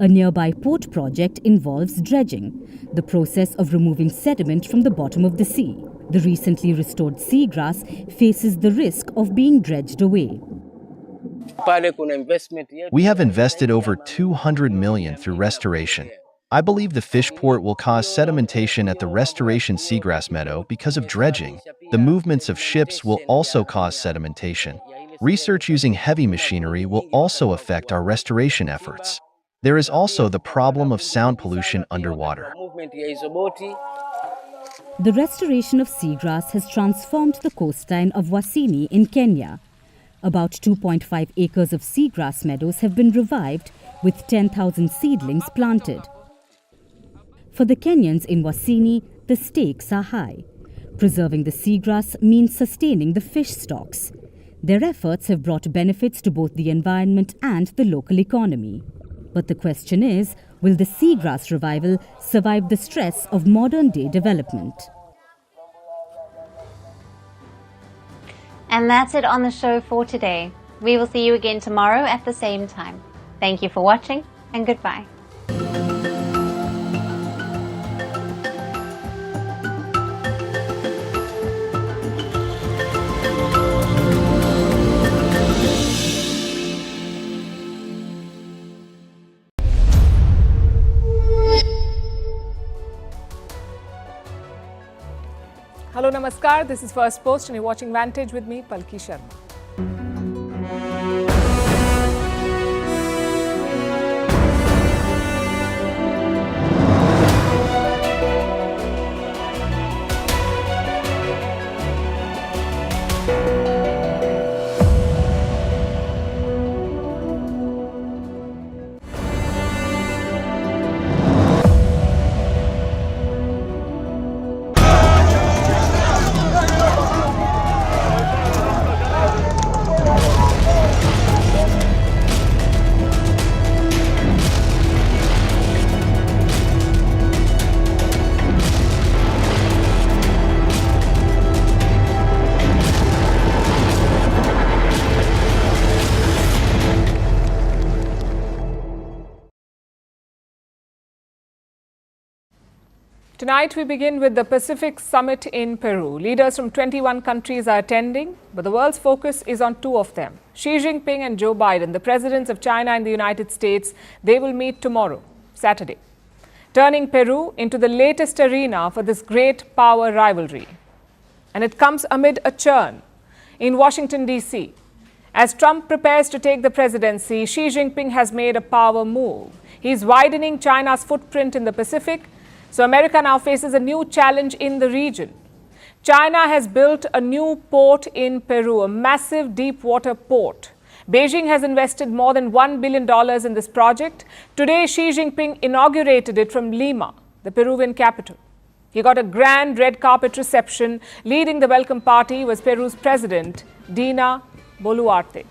A nearby port project involves dredging, the process of removing sediment from the bottom of the sea. The recently restored seagrass faces the risk of being dredged away. We have invested over $200 million through restoration. I believe the fish port will cause sedimentation at the restoration seagrass meadow because of dredging. The movements of ships will also cause sedimentation. Research using heavy machinery will also affect our restoration efforts. There is also the problem of sound pollution underwater. The restoration of seagrass has transformed the coastline of Wasini in Kenya. About 2.5 acres of seagrass meadows have been revived, with 10,000 seedlings planted. For the Kenyans in Wasini, the stakes are high. Preserving the seagrass means sustaining the fish stocks. Their efforts have brought benefits to both the environment and the local economy. But the question is, will the seagrass revival survive the stress of modern-day development? And that's it on the show for today. We will see you again tomorrow at the same time. Thank you for watching, and goodbye. Hello, Namaskar. This is Firstpost and you're watching Vantage with me, Palki Sharma. Tonight we begin with the Pacific Summit in Peru. Leaders from 21 countries are attending, but the world's focus is on two of them. Xi Jinping and Joe Biden, the presidents of China and the United States, they will meet tomorrow, Saturday, turning Peru into the latest arena for this great power rivalry. And it comes amid a churn in Washington, D.C. As Trump prepares to take the presidency, Xi Jinping has made a power move. He's widening China's footprint in the Pacific, so America now faces a new challenge in the region. China has built a new port in Peru, a massive deep water port. Beijing has invested more than $1 billion in this project. Today, Xi Jinping inaugurated it from Lima, the Peruvian capital. He got a grand red carpet reception. Leading the welcome party was Peru's president, Dina Boluarte.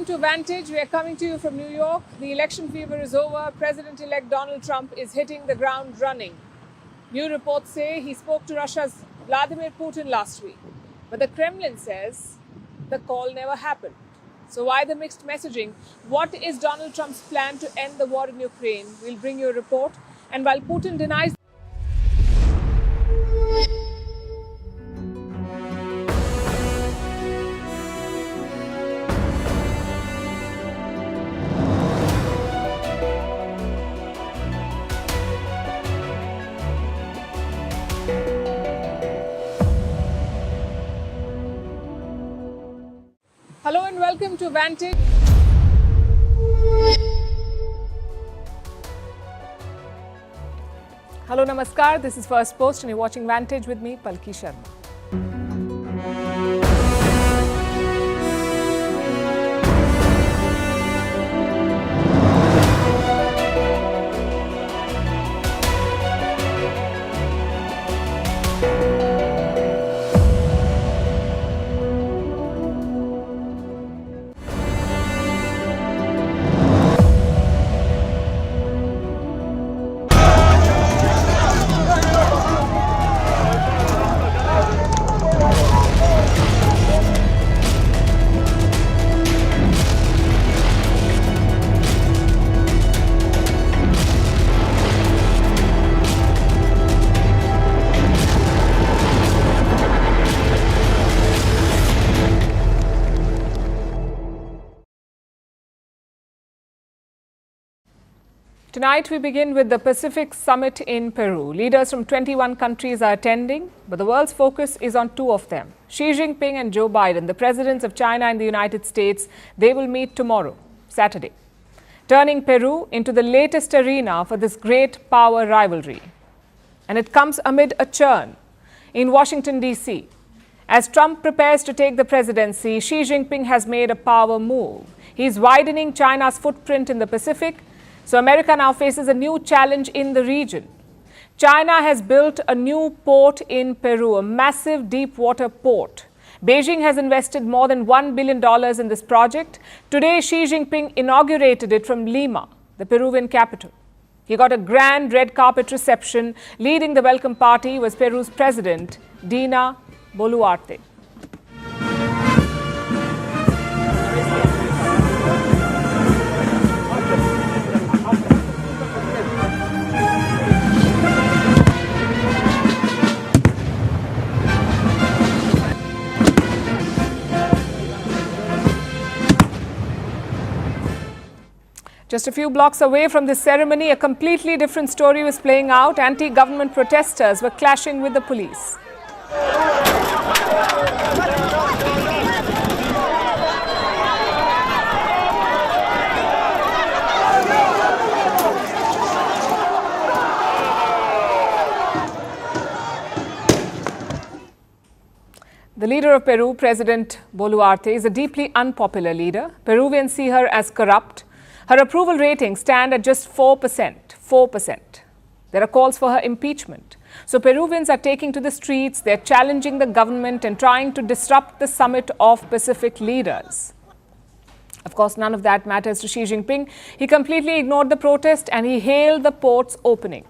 welcome to Vantage. We are coming to you from New York. The election fever is over. President-elect Donald Trump is hitting the ground running. New reports say he spoke to Russia's Vladimir Putin last week. But the Kremlin says the call never happened. So why the mixed messaging? What is Donald Trump's plan to end the war in Ukraine? We'll bring you a report. And while Putin denies Hello and welcome to Vantage. Hello, namaskar. This is Firstpost and you're watching Vantage with me, Palki Sharma. Tonight we begin with the Pacific Summit in Peru. Leaders from 21 countries are attending, but the world's focus is on two of them. Xi Jinping and Joe Biden, the presidents of China and the United States, they will meet tomorrow, Saturday, turning Peru into the latest arena for this great power rivalry. And it comes amid a churn in Washington, D.C. As Trump prepares to take the presidency, Xi Jinping has made a power move. He's widening China's footprint in the Pacific. So America now faces a new challenge in the region. China has built a new port in Peru, a massive deep water port. Beijing has invested more than $1 billion in this project. Today, Xi Jinping inaugurated it from Lima, the Peruvian capital. He got a grand red carpet reception. Leading the welcome party was Peru's president, Dina Boluarte. Just a few blocks away from this ceremony, a completely different story was playing out. Anti-government protesters were clashing with the police. The leader of Peru, President Boluarte, is a deeply unpopular leader. Peruvians see her as corrupt. Her approval ratings stand at just 4%. 4%. There are calls for her impeachment. So Peruvians are taking to the streets. They're challenging the government and trying to disrupt the summit of Pacific leaders. Of course, none of that matters to Xi Jinping. He completely ignored the protest and he hailed the port's opening.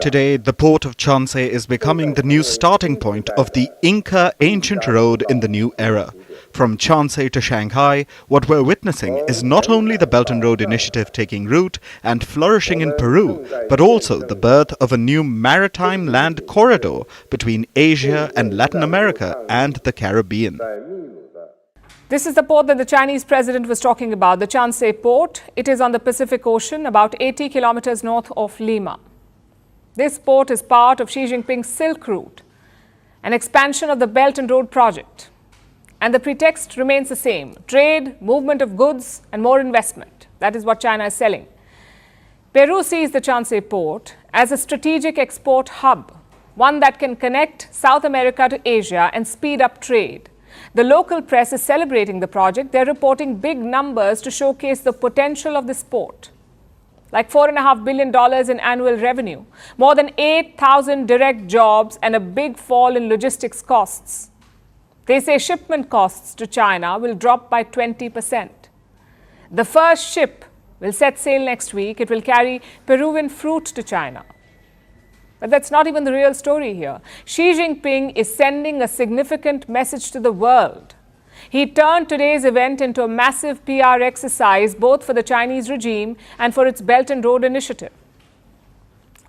Today, the port of Chansey is becoming the new starting point of the Inca ancient road in the new era. From Chansey to Shanghai, what we're witnessing is not only the Belt and Road Initiative taking root and flourishing in Peru, but also the birth of a new maritime land corridor between Asia and Latin America and the Caribbean. This is the port that the Chinese president was talking about, the Chansey port. It is on the Pacific Ocean, about 80 kilometers north of Lima. This port is part of Xi Jinping's Silk Route, an expansion of the Belt and Road project. And the pretext remains the same: trade, movement of goods, and more investment. That is what China is selling. Peru sees the Chansey port as a strategic export hub, one that can connect South America to Asia and speed up trade. The local press is celebrating the project. They're reporting big numbers to showcase the potential of this port. Like $4.5 billion in annual revenue, more than 8,000 direct jobs, and a big fall in logistics costs. They say shipment costs to China will drop by 20%. The first ship will set sail next week. It will carry Peruvian fruit to China. But that's not even the real story here. Xi Jinping is sending a significant message to the world. He turned today's event into a massive PR exercise, both for the Chinese regime and for its Belt and Road Initiative.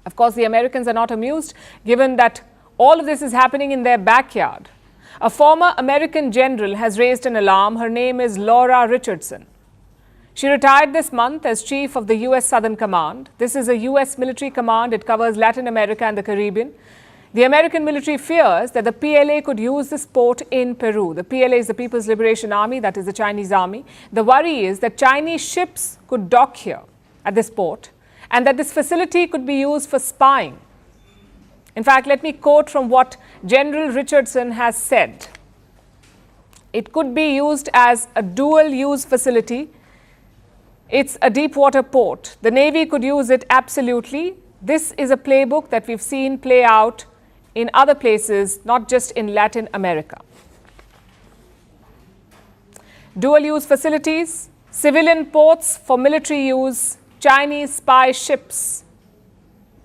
Of course, the Americans are not amused, given that all of this is happening in their backyard. A former American general has raised an alarm. Her name is Laura Richardson. She retired this month as chief of the U.S. Southern Command. This is a U.S. military command. It covers Latin America and the Caribbean. The American military fears that the PLA could use this port in Peru. The PLA is the People's Liberation Army, that is the Chinese army. The worry is that Chinese ships could dock here at this port and that this facility could be used for spying. In fact, let me quote from what General Richardson has said. It could be used as a dual-use facility. It's a deep water port. The Navy could use it absolutely. This is a playbook that we've seen play out in other places, not just in Latin America. Dual-use facilities, civilian ports for military use, Chinese spy ships.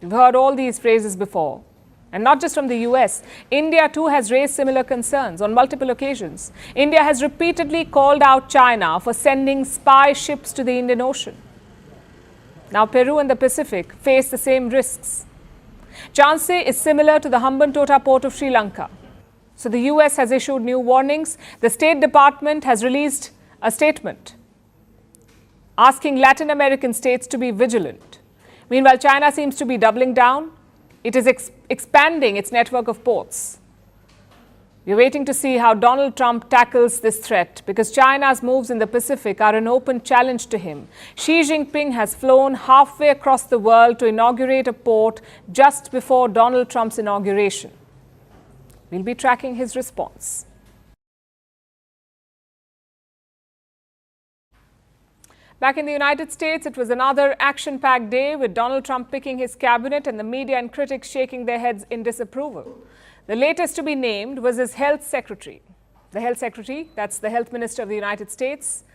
You've heard all these phrases before. And not just from the US. India too has raised similar concerns on multiple occasions. India has repeatedly called out China for sending spy ships to the Indian Ocean. Now Peru and the Pacific face the same risks. Chansey is similar to the Hambantota port of Sri Lanka. So the US has issued new warnings. The State Department has released a statement asking Latin American states to be vigilant. Meanwhile, China seems to be doubling down. It is expanding its network of ports. We're waiting to see how Donald Trump tackles this threat because China's moves in the Pacific are an open challenge to him. Xi Jinping has flown halfway across the world to inaugurate a port just before Donald Trump's inauguration. We'll be tracking his response. Back in the United States, it was another action-packed day with Donald Trump picking his cabinet and the media and critics shaking their heads in disapproval. The latest to be named was his health secretary. The health secretary, that's the health minister of the United States,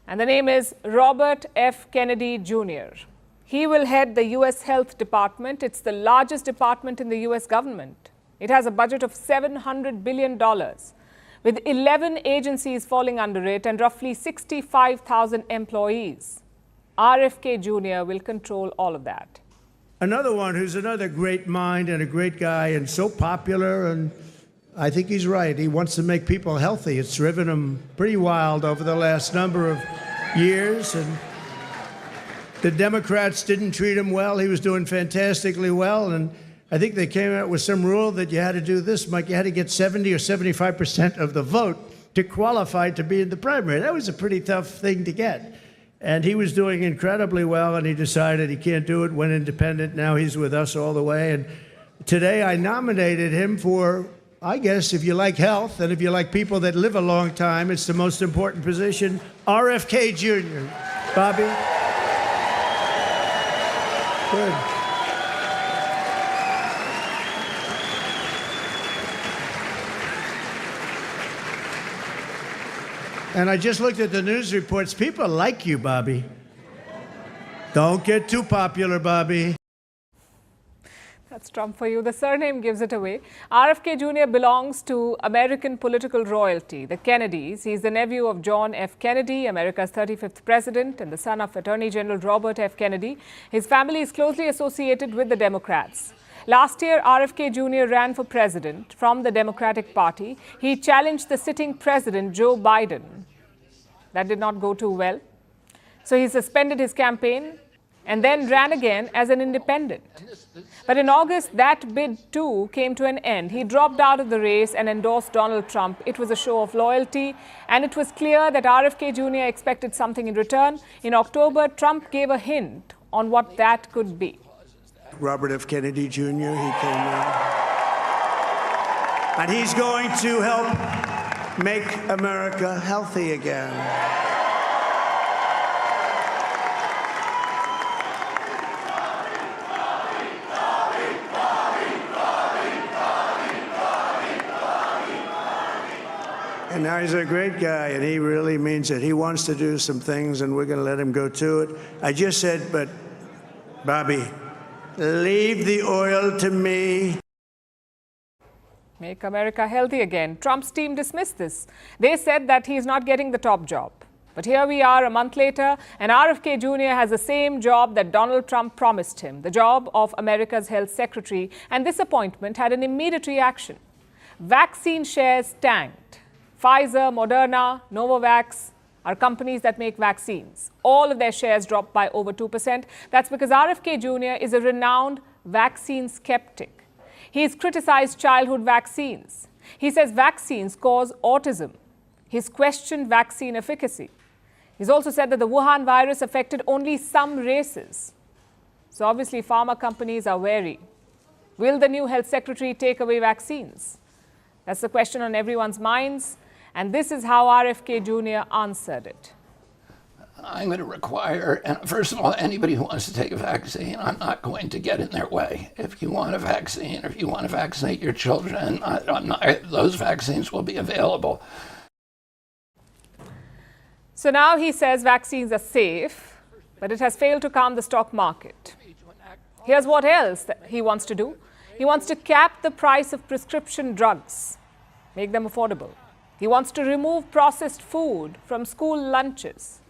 and the name is Robert F. Kennedy Jr. He will head the U.S. Health Department. It's the largest department in the U.S. government. It has a budget of $700 billion. With 11 agencies falling under it and roughly 65,000 employees. RFK Jr. will control all of that. Another one who's another great mind and a great guy and so popular, and I think he's right. He wants to make people healthy. It's driven him pretty wild over the last number of years, and the Democrats didn't treat him well. He was doing fantastically well, and I think they came out with some rule that you had to do this, Mike. You had to get 70 or 75% of the vote to qualify to be in the primary. That was a pretty tough thing to get. And he was doing incredibly well, and he decided he can't do it, went independent. Now he's with us all the way. And today I nominated him for, I guess, if you like health and if you like people that live a long time, it's the most important position, RFK Jr. Bobby? Good. And I just looked at the news reports. People like you, Bobby. Don't get too popular, Bobby. That's Trump for you. The surname gives it away. RFK Jr. belongs to American political royalty, the Kennedys. He's the nephew of John F. Kennedy, America's 35th president, and the son of Attorney General Robert F. Kennedy. His family is closely associated with the Democrats. Last year, RFK Jr. ran for president from the Democratic Party. He challenged the sitting president, Joe Biden. That did not go too well. So he suspended his campaign and then ran again as an independent. But in August, that bid too came to an end. He dropped out of the race and endorsed Donald Trump. It was a show of loyalty, and it was clear that RFK Jr. expected something in return. In October, Trump gave a hint on what that could be. Robert F. Kennedy Jr., he came in. And he's going to help make America healthy again. And now he's a great guy, and he really means it. He wants to do some things, and we're going to let him go to it. I just said, but, Bobby, leave the oil to me. Make America healthy again. Trump's team dismissed this. They said that he's not getting the top job. But here we are a month later, and RFK Jr. has the same job that Donald Trump promised him, the job of America's health secretary, and this appointment had an immediate reaction. Vaccine shares tanked. Pfizer, Moderna, Novavax are companies that make vaccines. All of their shares dropped by over 2%. That's because RFK Jr. is a renowned vaccine skeptic. He's criticized childhood vaccines. He says vaccines cause autism. He's questioned vaccine efficacy. He's also said that the Wuhan virus affected only some races. So obviously, pharma companies are wary. Will the new health secretary take away vaccines? That's the question on everyone's minds. And this is how RFK Jr. answered it. I'm going to require, and first of all, anybody who wants to take a vaccine, I'm not going to get in their way. If you want a vaccine, or if you want to vaccinate your children, those vaccines will be available. So now he says vaccines are safe, but it has failed to calm the stock market. Here's what else that he wants to do. He wants to cap the price of prescription drugs, make them affordable. He wants to remove processed food from school lunches.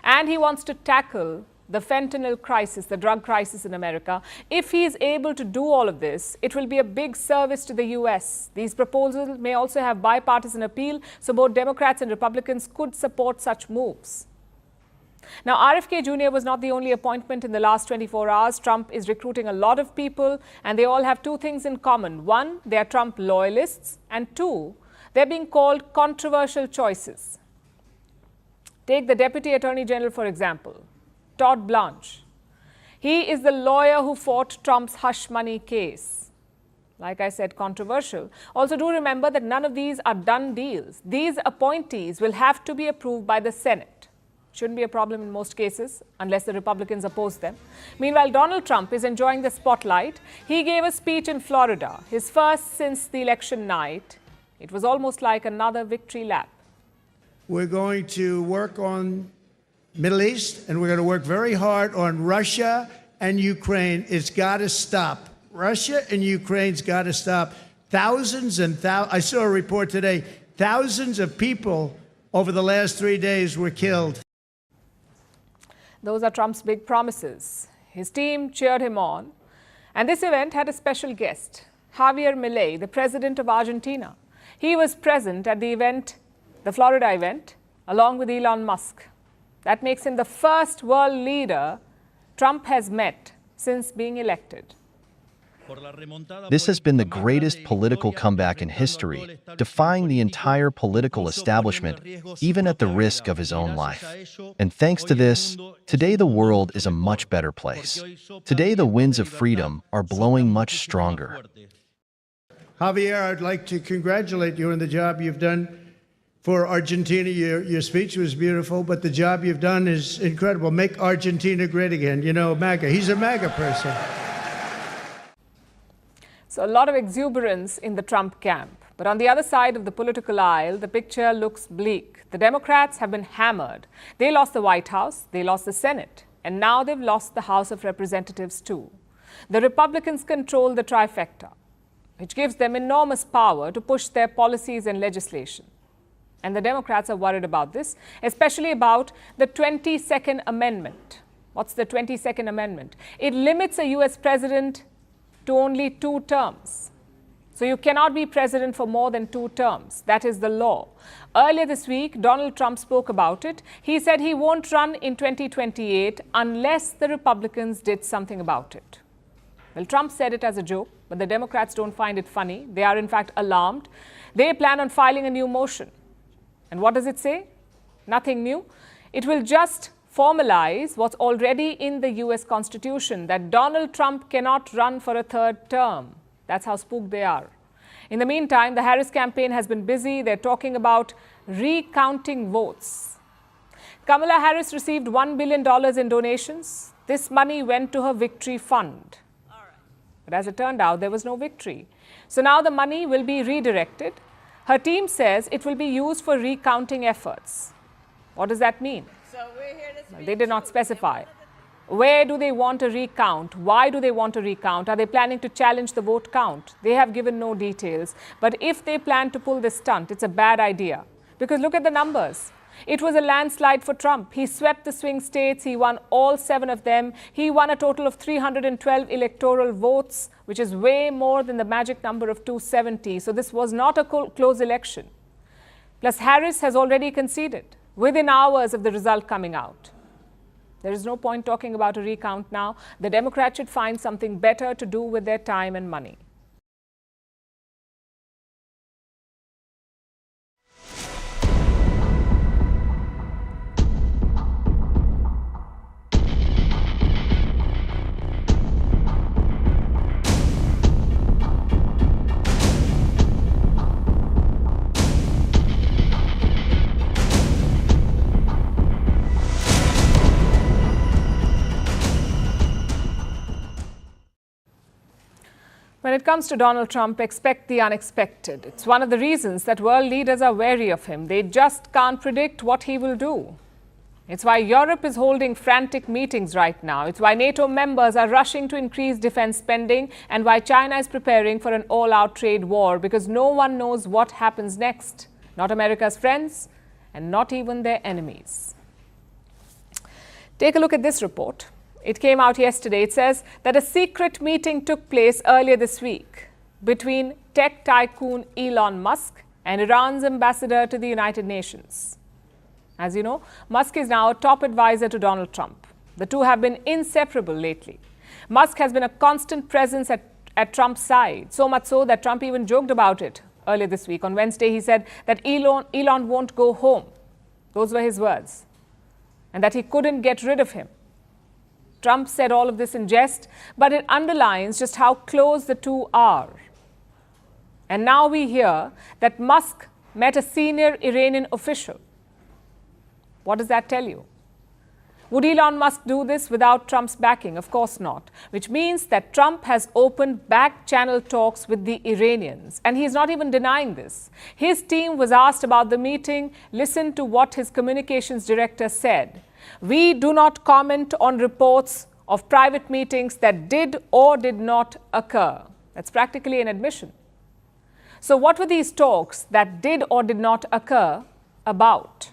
And he wants to tackle the fentanyl crisis, the drug crisis in America. If he is able to do all of this, it will be a big service to the US. These proposals may also have bipartisan appeal, so both Democrats and Republicans could support such moves. Now, RFK Jr. was not the only appointment in the last 24 hours. Trump is recruiting a lot of people, and they all have two things in common. One, they are Trump loyalists, and two, they're being called controversial choices. Take the Deputy Attorney General, for example, Todd Blanche. He is the lawyer who fought Trump's hush money case. Like I said, controversial. Also, do remember that none of these are done deals. These appointees will have to be approved by the Senate. Shouldn't be a problem in most cases, unless the Republicans oppose them. Meanwhile, Donald Trump is enjoying the spotlight. He gave a speech in Florida, his first since the election night. It was almost like another victory lap. We're going to work on Middle East, and we're going to work very hard on Russia and Ukraine. It's got to stop. Russia and Ukraine's got to stop. Thousands and thousands, I saw a report today, thousands of people over the last 3 days were killed. Those are Trump's big promises. His team cheered him on. And this event had a special guest, Javier Milei, the president of Argentina. He was present at the event, the Florida event, along with Elon Musk. That makes him the first world leader Trump has met since being elected. This has been the greatest political comeback in history, defying the entire political establishment, even at the risk of his own life. And thanks to this, today the world is a much better place. Today the winds of freedom are blowing much stronger. Javier, I'd like to congratulate you on the job you've done for Argentina. Your speech was beautiful, but the job you've done is incredible. Make Argentina great again. You know, MAGA. He's a MAGA person. So a lot of exuberance in the Trump camp. But on the other side of the political aisle, the picture looks bleak. The Democrats have been hammered. They lost the White House, they lost the Senate, and now they've lost the House of Representatives too. The Republicans control the trifecta, which gives them enormous power to push their policies and legislation. And the Democrats are worried about this, especially about the 22nd Amendment. What's the 22nd Amendment? It limits a US president to only 2 terms. So you cannot be president for more than 2 terms. That is the law. Earlier this week, Donald Trump spoke about it. He said he won't run in 2028 unless the Republicans did something about it. Well, Trump said it as a joke, but the Democrats don't find it funny. They are in fact alarmed. They plan on filing a new motion. And what does it say? Nothing new. It will just formalize what's already in the US Constitution, that Donald Trump cannot run for a 3rd term. That's how spooked they are. In the meantime, the Harris campaign has been busy. They're talking about recounting votes. Kamala Harris received $1 billion in donations. This money went to her victory fund. But as it turned out, there was no victory. So now the money will be redirected. Her team says it will be used for recounting efforts. What does that mean? Well, they did not specify. Where do they want a recount? Why do they want a recount? Are they planning to challenge the vote count? They have given no details. But if they plan to pull this stunt, it's a bad idea. Because look at the numbers. It was a landslide for Trump. He swept the swing states. He won all 7 of them. He won a total of 312 electoral votes, which is way more than the magic number of 270. So this was not a close election. Plus, Harris has already conceded within hours of the result coming out. There is no point talking about a recount now. The Democrats should find something better to do with their time and money. When it comes to Donald Trump, expect the unexpected. It's one of the reasons that world leaders are wary of him. They just can't predict what he will do. It's why Europe is holding frantic meetings right now. It's why NATO members are rushing to increase defense spending and why China is preparing for an all-out trade war, because no one knows what happens next. Not America's friends and not even their enemies. Take a look at this report. It came out yesterday. It says that a secret meeting took place earlier this week between tech tycoon Elon Musk and Iran's ambassador to the United Nations. As you know, Musk is now a top advisor to Donald Trump. The two have been inseparable lately. Musk has been a constant presence at Trump's side, so much so that Trump even joked about it earlier this week. On Wednesday, he said that Elon won't go home. Those were his words. And that he couldn't get rid of him. Trump said all of this in jest, but it underlines just how close the two are. And now we hear that Musk met a senior Iranian official. What does that tell you? Would Elon Musk do this without Trump's backing? Of course not. Which means that Trump has opened back-channel talks with the Iranians. And he's not even denying this. His team was asked about the meeting. Listen to what his communications director said. We do not comment on reports of private meetings that did or did not occur. That's practically an admission. So what were these talks that did or did not occur about?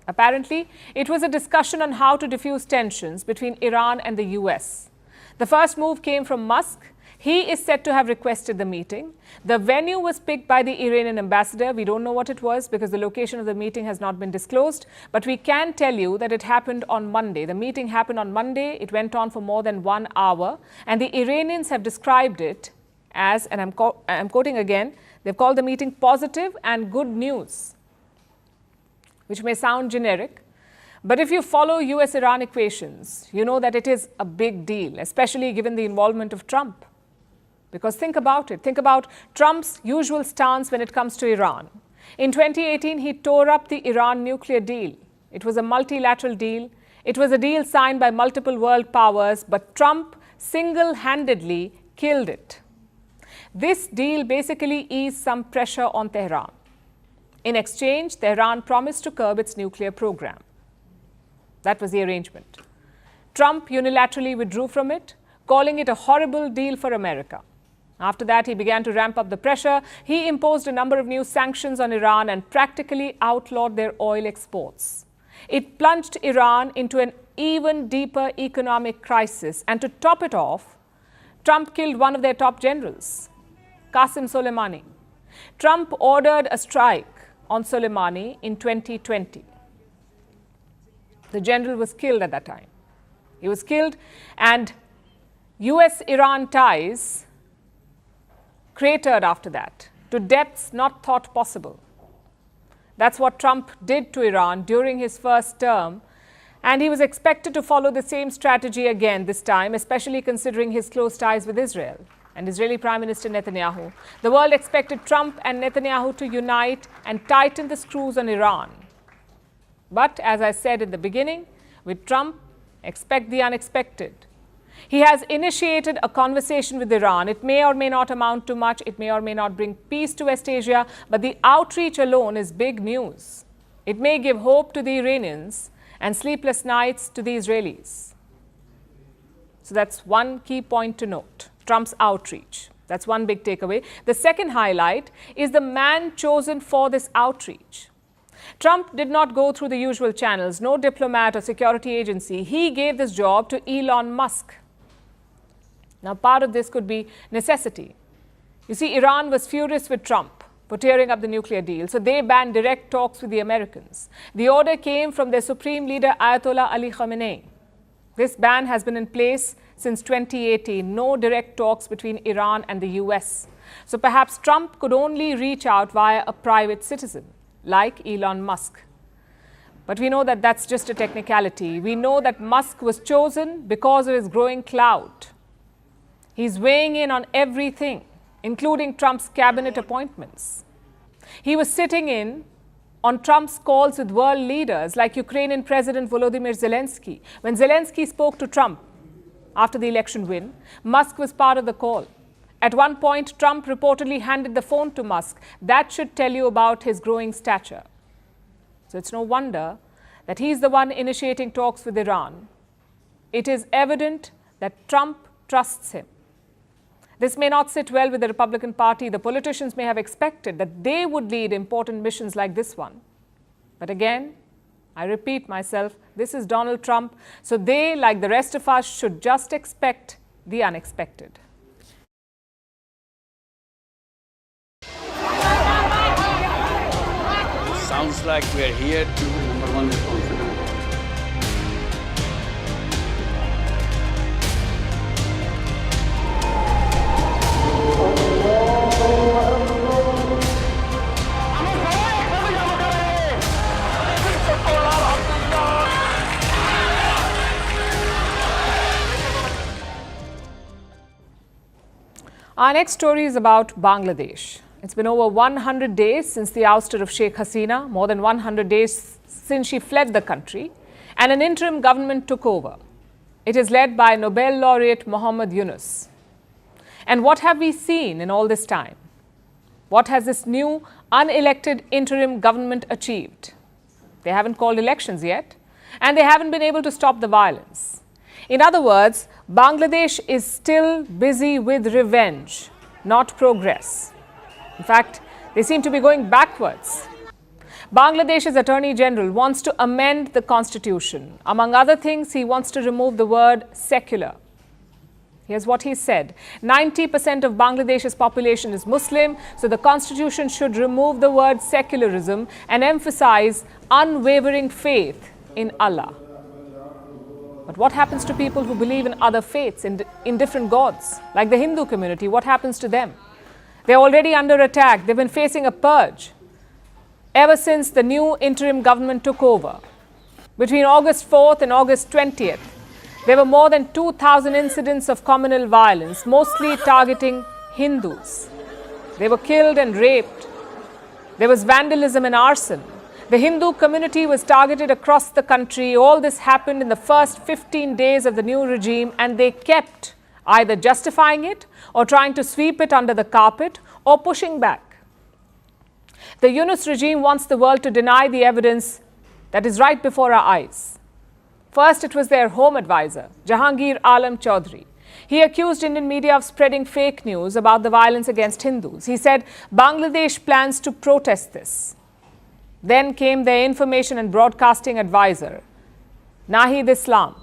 Apparently, it was a discussion on how to diffuse tensions between Iran and the US. The first move came from Musk. He is said to have requested the meeting. The venue was picked by the Iranian ambassador. We don't know what it was because the location of the meeting has not been disclosed. But we can tell you that it happened on Monday. The meeting happened on Monday. It went on for more than 1 hour. And the Iranians have described it as, and I'm quoting again, they've called the meeting positive and good news, which may sound generic. But if you follow US-Iran equations, you know that it is a big deal, especially given the involvement of Trump. Because think about it. Think about Trump's usual stance when it comes to Iran. In 2018, he tore up the Iran nuclear deal. It was a multilateral deal. It was a deal signed by multiple world powers, but Trump single-handedly killed it. This deal basically eased some pressure on Tehran. In exchange, Tehran promised to curb its nuclear program. That was the arrangement. Trump unilaterally withdrew from it, calling it a horrible deal for America. After that, he began to ramp up the pressure. He imposed a number of new sanctions on Iran and practically outlawed their oil exports. It plunged Iran into an even deeper economic crisis. And to top it off, Trump killed one of their top generals, Qasem Soleimani. Trump ordered a strike on Soleimani in 2020. The general was killed at that time. He was killed, and US-Iran ties cratered after that to depths not thought possible. That's what Trump did to Iran during his first term, and he was expected to follow the same strategy again this time, especially considering his close ties with Israel and Israeli Prime Minister Netanyahu. The world expected Trump and Netanyahu to unite and tighten the screws on Iran. But as I said in the beginning, with Trump, expect the unexpected. He has initiated a conversation with Iran. It may or may not amount to much. It may or may not bring peace to West Asia. But the outreach alone is big news. It may give hope to the Iranians and sleepless nights to the Israelis. So that's one key point to note, Trump's outreach. That's one big takeaway. The second highlight is the man chosen for this outreach. Trump did not go through the usual channels, no diplomat or security agency. He gave this job to Elon Musk. Now, part of this could be necessity. You see, Iran was furious with Trump for tearing up the nuclear deal, so they banned direct talks with the Americans. The order came from their supreme leader, Ayatollah Ali Khamenei. This ban has been in place since 2018, no direct talks between Iran and the US. So perhaps Trump could only reach out via a private citizen, like Elon Musk. But we know that that's just a technicality. We know that Musk was chosen because of his growing clout. He's weighing in on everything, including Trump's cabinet appointments. He was sitting in on Trump's calls with world leaders like Ukrainian President Volodymyr Zelensky. When Zelensky spoke to Trump after the election win, Musk was part of the call. At one point, Trump reportedly handed the phone to Musk. That should tell you about his growing stature. So it's no wonder that he's the one initiating talks with Iran. It is evident that Trump trusts him. This may not sit well with the Republican Party. The politicians may have expected that they would lead important missions like this one. But again, I repeat myself, this is Donald Trump. So they, like the rest of us, should just expect the unexpected. Sounds like we're here to number one responsibility. Our next story is about Bangladesh. It's been over 100 days since the ouster of Sheikh Hasina, more than 100 days since she fled the country, and an interim government took over. It is led by Nobel laureate Muhammad Yunus. And what have we seen in all this time? What has this new unelected interim government achieved? They haven't called elections yet, and they haven't been able to stop the violence. In other words, Bangladesh is still busy with revenge, not progress. In fact, they seem to be going backwards. Bangladesh's Attorney General wants to amend the constitution. Among other things, he wants to remove the word secular. Here's what he said. 90% of Bangladesh's population is Muslim, so the constitution should remove the word secularism and emphasize unwavering faith in Allah. But what happens to people who believe in other faiths, in different gods, like the Hindu community? What happens to them? They're already under attack. They've been facing a purge ever since the new interim government took over. Between August 4th and August 20th, there were more than 2,000 incidents of communal violence, mostly targeting Hindus. They were killed and raped. There was vandalism and arson. The Hindu community was targeted across the country. All this happened in the first 15 days of the new regime, and they kept either justifying it or trying to sweep it under the carpet or pushing back. The Yunus regime wants the world to deny the evidence that is right before our eyes. First, it was their home advisor, Jahangir Alam Chaudhry. He accused Indian media of spreading fake news about the violence against Hindus. He said Bangladesh plans to protest this. Then came their information and broadcasting advisor, Nahid Islam.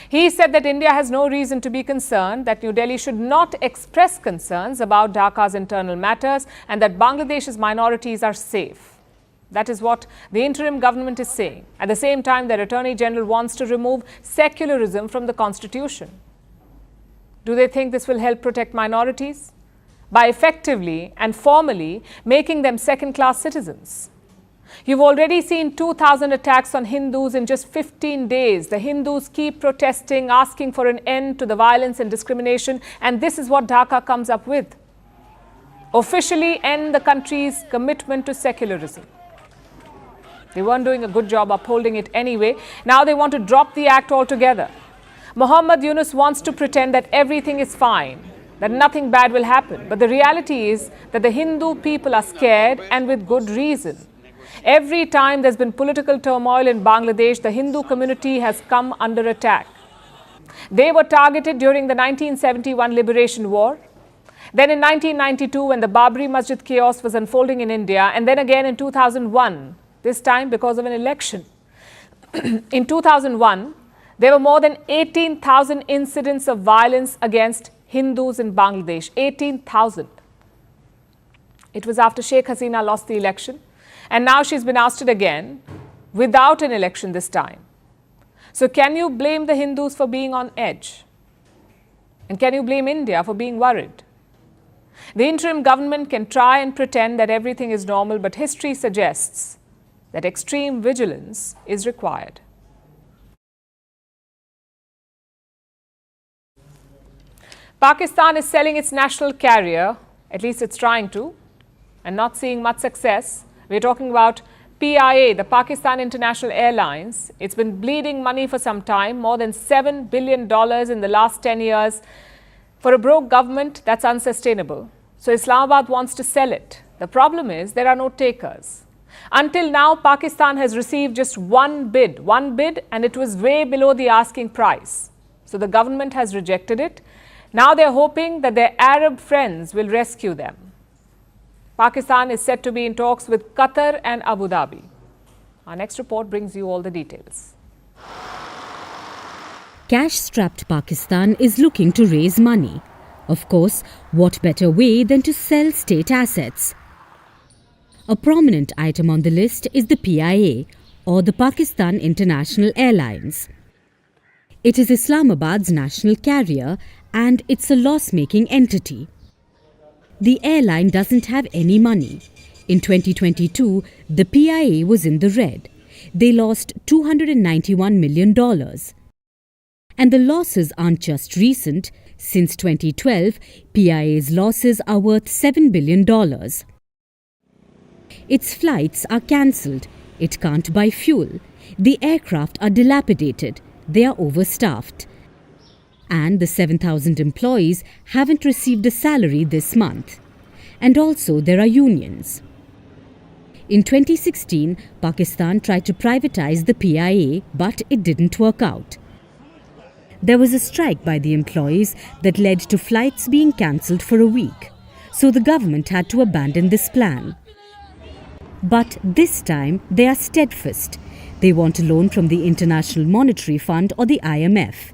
He said that India has no reason to be concerned, that New Delhi should not express concerns about Dhaka's internal matters, and that Bangladesh's minorities are safe. That is what the interim government is saying. At the same time, their Attorney General wants to remove secularism from the constitution. Do they think this will help protect minorities? By effectively and formally making them second-class citizens. You've already seen 2,000 attacks on Hindus in just 15 days. The Hindus keep protesting, asking for an end to the violence and discrimination, and this is what Dhaka comes up with. Officially end the country's commitment to secularism. They weren't doing a good job upholding it anyway. Now they want to drop the act altogether. Muhammad Yunus wants to pretend that everything is fine, that nothing bad will happen. But the reality is that the Hindu people are scared, and with good reason. Every time there's been political turmoil in Bangladesh, the Hindu community has come under attack. They were targeted during the 1971 Liberation War, then in 1992 when the Babri Masjid chaos was unfolding in India, and then again in 2001, this time because of an election. In 2001, there were more than 18,000 incidents of violence against Hindus in Bangladesh. 18,000. It was after Sheikh Hasina lost the election, and now she's been ousted again without an election this time. So can you blame the Hindus for being on edge? And can you blame India for being worried? The interim government can try and pretend that everything is normal, but history suggests that extreme vigilance is required. Pakistan is selling its national carrier, at least it's trying to, and not seeing much success. We're talking about PIA, the Pakistan International Airlines. It's been bleeding money for some time, more than $7 billion in the last 10 years. For a broke government, that's unsustainable. So Islamabad wants to sell it. The problem is there are no takers. Until now, Pakistan has received just one bid, and it was way below the asking price. So the government has rejected it. Now they're hoping that their Arab friends will rescue them. Pakistan is set to be in talks with Qatar and Abu Dhabi. Our next report brings you all the details. Cash-strapped Pakistan is looking to raise money. Of course, what better way than to sell state assets? A prominent item on the list is the PIA, or the Pakistan International Airlines. It is Islamabad's national carrier, and it's a loss-making entity. The airline doesn't have any money. In 2022, the PIA was in the red. They lost $291 million. And the losses aren't just recent. Since 2012, PIA's losses are worth $7 billion. Its flights are cancelled. It can't buy fuel. The aircraft are dilapidated. They are overstaffed. And the 7,000 employees haven't received a salary this month. And also there are unions. In 2016, Pakistan tried to privatize the PIA, but it didn't work out. There was a strike by the employees that led to flights being cancelled for a week. So the government had to abandon this plan. But this time they are steadfast. They want a loan from the International Monetary Fund or the IMF.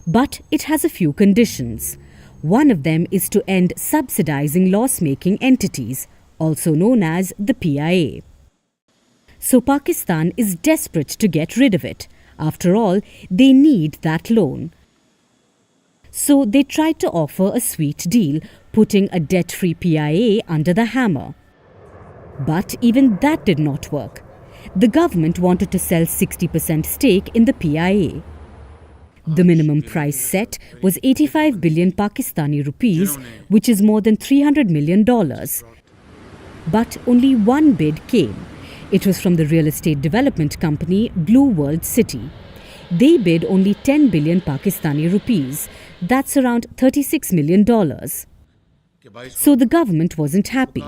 But it has a few conditions. One of them is to end subsidizing loss-making entities, also known as the PIA. So Pakistan is desperate to get rid of it. After all, they need that loan. So they tried to offer a sweet deal, putting a debt-free PIA under the hammer. But even that did not work. The government wanted to sell 60% stake in the PIA. The minimum price set was 85 billion Pakistani rupees, which is more than $300 million. But only one bid came. It was from the real estate development company Blue World City. They bid only 10 billion Pakistani rupees. That's around $36 million. So the government wasn't happy.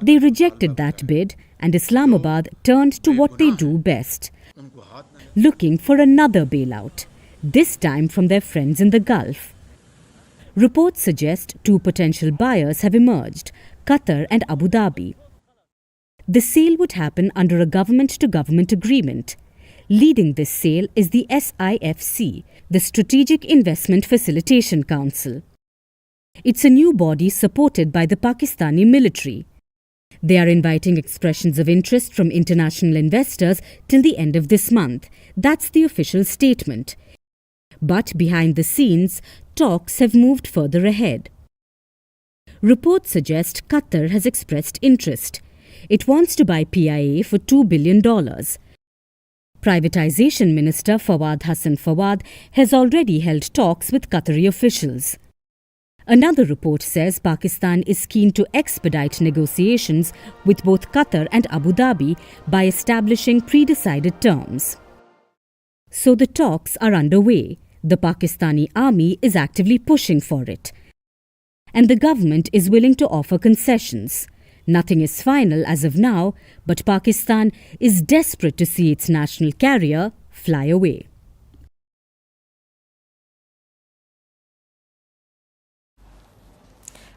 They rejected that bid, and Islamabad turned to what they do best, looking for another bailout, this time from their friends in the Gulf. Reports suggest two potential buyers have emerged, Qatar and Abu Dhabi. The sale would happen under a government-to-government agreement. Leading this sale is the SIFC, the Strategic Investment Facilitation Council. It's a new body supported by the Pakistani military. They are inviting expressions of interest from international investors till the end of this month. That's the official statement. But behind the scenes, talks have moved further ahead. Reports suggest Qatar has expressed interest. It wants to buy PIA for $2 billion. Privatization Minister Fawad Hassan Fawad has already held talks with Qatari officials. Another report says Pakistan is keen to expedite negotiations with both Qatar and Abu Dhabi by establishing pre-decided terms. So the talks are underway. The Pakistani army is actively pushing for it, and the government is willing to offer concessions. Nothing is final as of now, but Pakistan is desperate to see its national carrier fly away.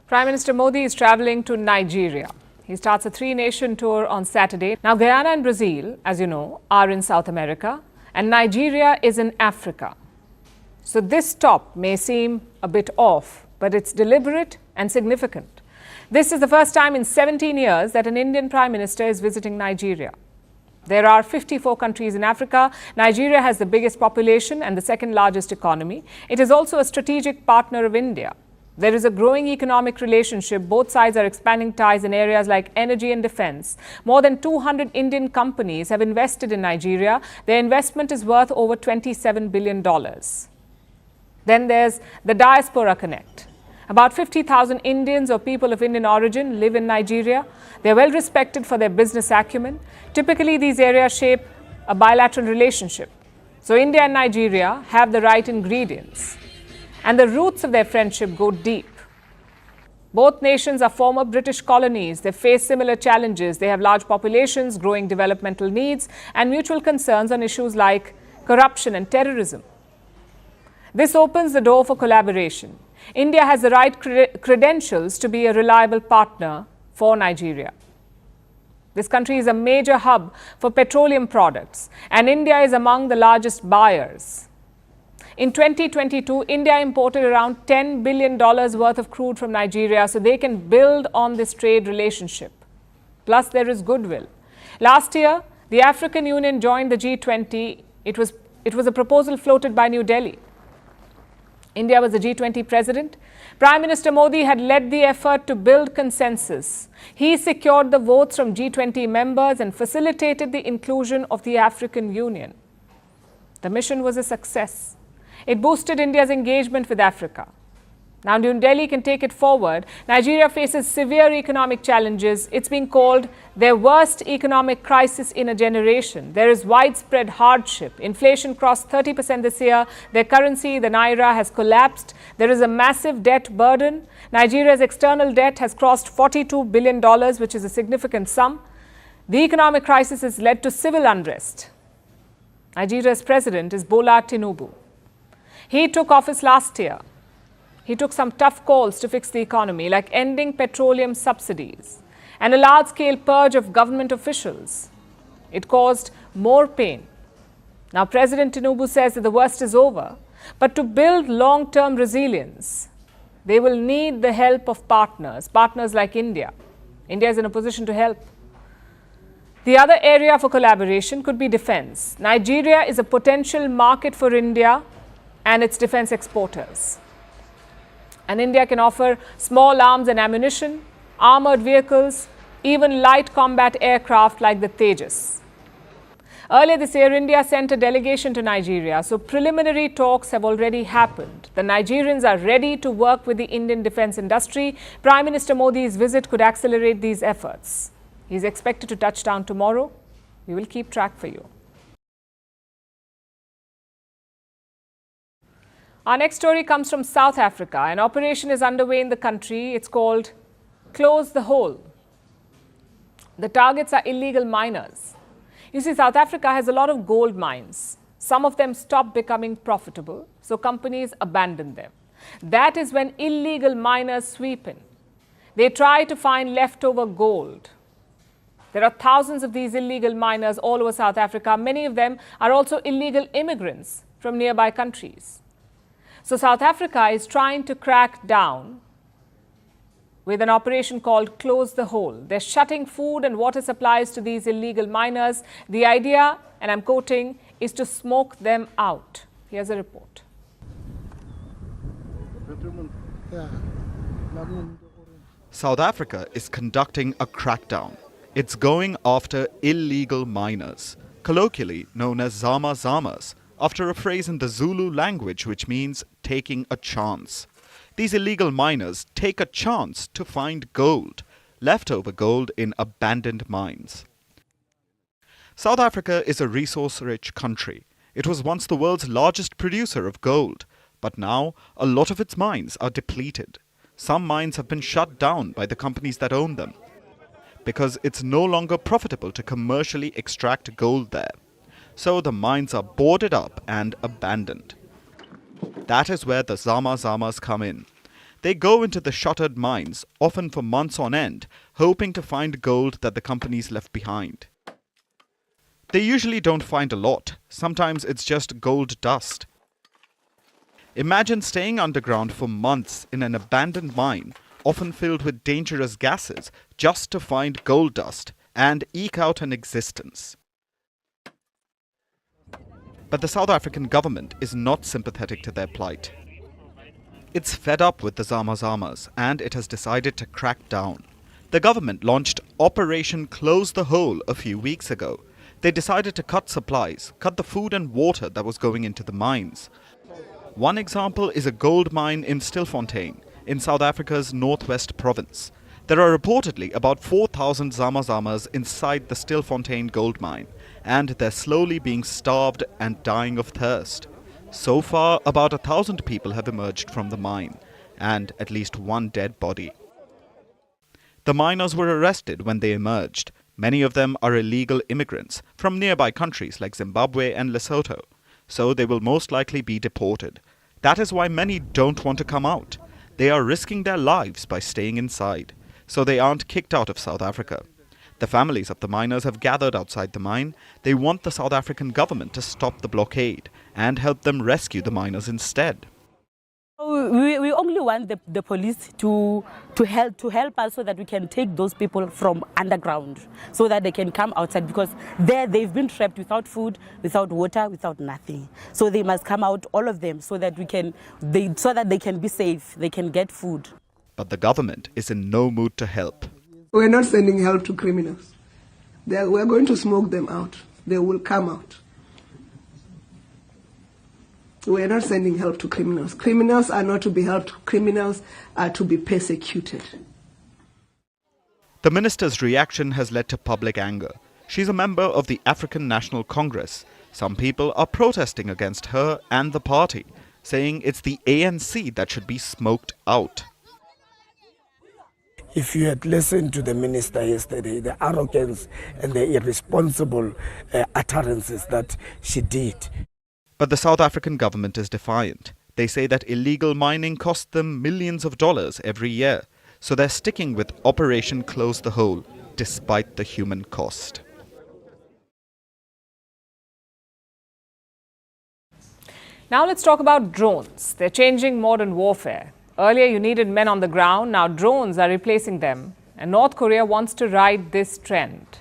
Prime Minister Modi is travelling to Nigeria. He starts a 3-nation tour on Saturday. Now, Guyana and Brazil, as you know, are in South America, and Nigeria is in Africa. So this stop may seem a bit off, but it's deliberate and significant. This is the first time in 17 years that an Indian Prime Minister is visiting Nigeria. There are 54 countries in Africa. Nigeria has the biggest population and the second largest economy. It is also a strategic partner of India. There is a growing economic relationship. Both sides are expanding ties in areas like energy and defense. More than 200 Indian companies have invested in Nigeria. Their investment is worth over $27 billion. Then there's the Diaspora Connect. About 50,000 Indians or people of Indian origin live in Nigeria. They are well respected for their business acumen. Typically, these areas shape a bilateral relationship. So India and Nigeria have the right ingredients, and the roots of their friendship go deep. Both nations are former British colonies. They face similar challenges. They have large populations, growing developmental needs, and mutual concerns on issues like corruption and terrorism. This opens the door for collaboration. India has the right credentials to be a reliable partner for Nigeria. This country is a major hub for petroleum products, and India is among the largest buyers. In 2022, India imported around $10 billion worth of crude from Nigeria, so they can build on this trade relationship. Plus, there is goodwill. Last year, the African Union joined the G20. It was a proposal floated by New Delhi. India was the G20 president. Prime Minister Modi had led the effort to build consensus. He secured the votes from G20 members and facilitated the inclusion of the African Union. The mission was a success. It boosted India's engagement with Africa. Now, New Delhi can take it forward. Nigeria faces severe economic challenges. It's being called their worst economic crisis in a generation. There is widespread hardship. Inflation crossed 30% this year. Their currency, the naira, has collapsed. There is a massive debt burden. Nigeria's external debt has crossed $42 billion, which is a significant sum. The economic crisis has led to civil unrest. Nigeria's president is Bola Tinubu. He took office last year. He took some tough calls to fix the economy, like ending petroleum subsidies and a large-scale purge of government officials. It caused more pain. Now, President Tinubu says that the worst is over, but to build long-term resilience, they will need the help of partners like India. India is in a position to help. The other area for collaboration could be defense. Nigeria is a potential market for India and its defense exporters. And India can offer small arms and ammunition, armored vehicles, even light combat aircraft like the Tejas. Earlier this year, India sent a delegation to Nigeria, so preliminary talks have already happened. The Nigerians are ready to work with the Indian defense industry. Prime Minister Modi's visit could accelerate these efforts. He is expected to touch down tomorrow. We will keep track for you. Our next story comes from South Africa. An operation is underway in the country. It's called Close the Hole. The targets are illegal miners. You see, South Africa has a lot of gold mines. Some of them stop becoming profitable, so companies abandon them. That is when illegal miners sweep in. They try to find leftover gold. There are thousands of these illegal miners all over South Africa. Many of them are also illegal immigrants from nearby countries. So South Africa is trying to crack down with an operation called Close the Hole. They're shutting food and water supplies to these illegal miners. The idea, and I'm quoting, is to smoke them out. Here's a report. South Africa is conducting a crackdown. It's going after illegal miners, colloquially known as Zama Zamas, after a phrase in the Zulu language which means taking a chance. These illegal miners take a chance to find gold, leftover gold in abandoned mines. South Africa is a resource-rich country. It was once the world's largest producer of gold, but now a lot of its mines are depleted. Some mines have been shut down by the companies that own them, because it's no longer profitable to commercially extract gold there. So the mines are boarded up and abandoned. That is where the Zama-Zamas come in. They go into the shuttered mines, often for months on end, hoping to find gold that the companies left behind. They usually don't find a lot. Sometimes it's just gold dust. Imagine staying underground for months in an abandoned mine, often filled with dangerous gases, just to find gold dust and eke out an existence. But the South African government is not sympathetic to their plight. It's fed up with the Zama-Zamas and it has decided to crack down. The government launched Operation Close the Hole a few weeks ago. They decided to cut supplies, cut the food and water that was going into the mines. One example is a gold mine in Stilfontein, in South Africa's northwest province. There are reportedly about 4,000 Zama-Zamas inside the Stilfontein gold mine, and they're slowly being starved and dying of thirst. So far, about 1,000 people have emerged from the mine, and at least one dead body. The miners were arrested when they emerged. Many of them are illegal immigrants from nearby countries like Zimbabwe and Lesotho, so they will most likely be deported. That is why many don't want to come out. They are risking their lives by staying inside, so they aren't kicked out of South Africa. The families of the miners have gathered outside the mine. They want the South African government to stop the blockade and help them rescue the miners instead. We only want the police to help us so that we can take those people from underground so that they can come outside, because there they've been trapped without food, without water, without nothing. So they must come out, all of them, so that they can be safe, they can get food. But the government is in no mood to help. We're not sending help to criminals. We're going to smoke them out. They will come out. We're not sending help to criminals. Criminals are not to be helped. Criminals are to be persecuted. The minister's reaction has led to public anger. She's a member of the African National Congress. Some people are protesting against her and the party, saying it's the ANC that should be smoked out. If you had listened to the minister yesterday, the arrogance and the irresponsible utterances that she did. But the South African government is defiant. They say that illegal mining costs them millions of dollars every year, so they're sticking with Operation Close the Hole, despite the human cost. Now let's talk about drones. They're changing modern warfare. Earlier you needed men on the ground, now drones are replacing them. And North Korea wants to ride this trend.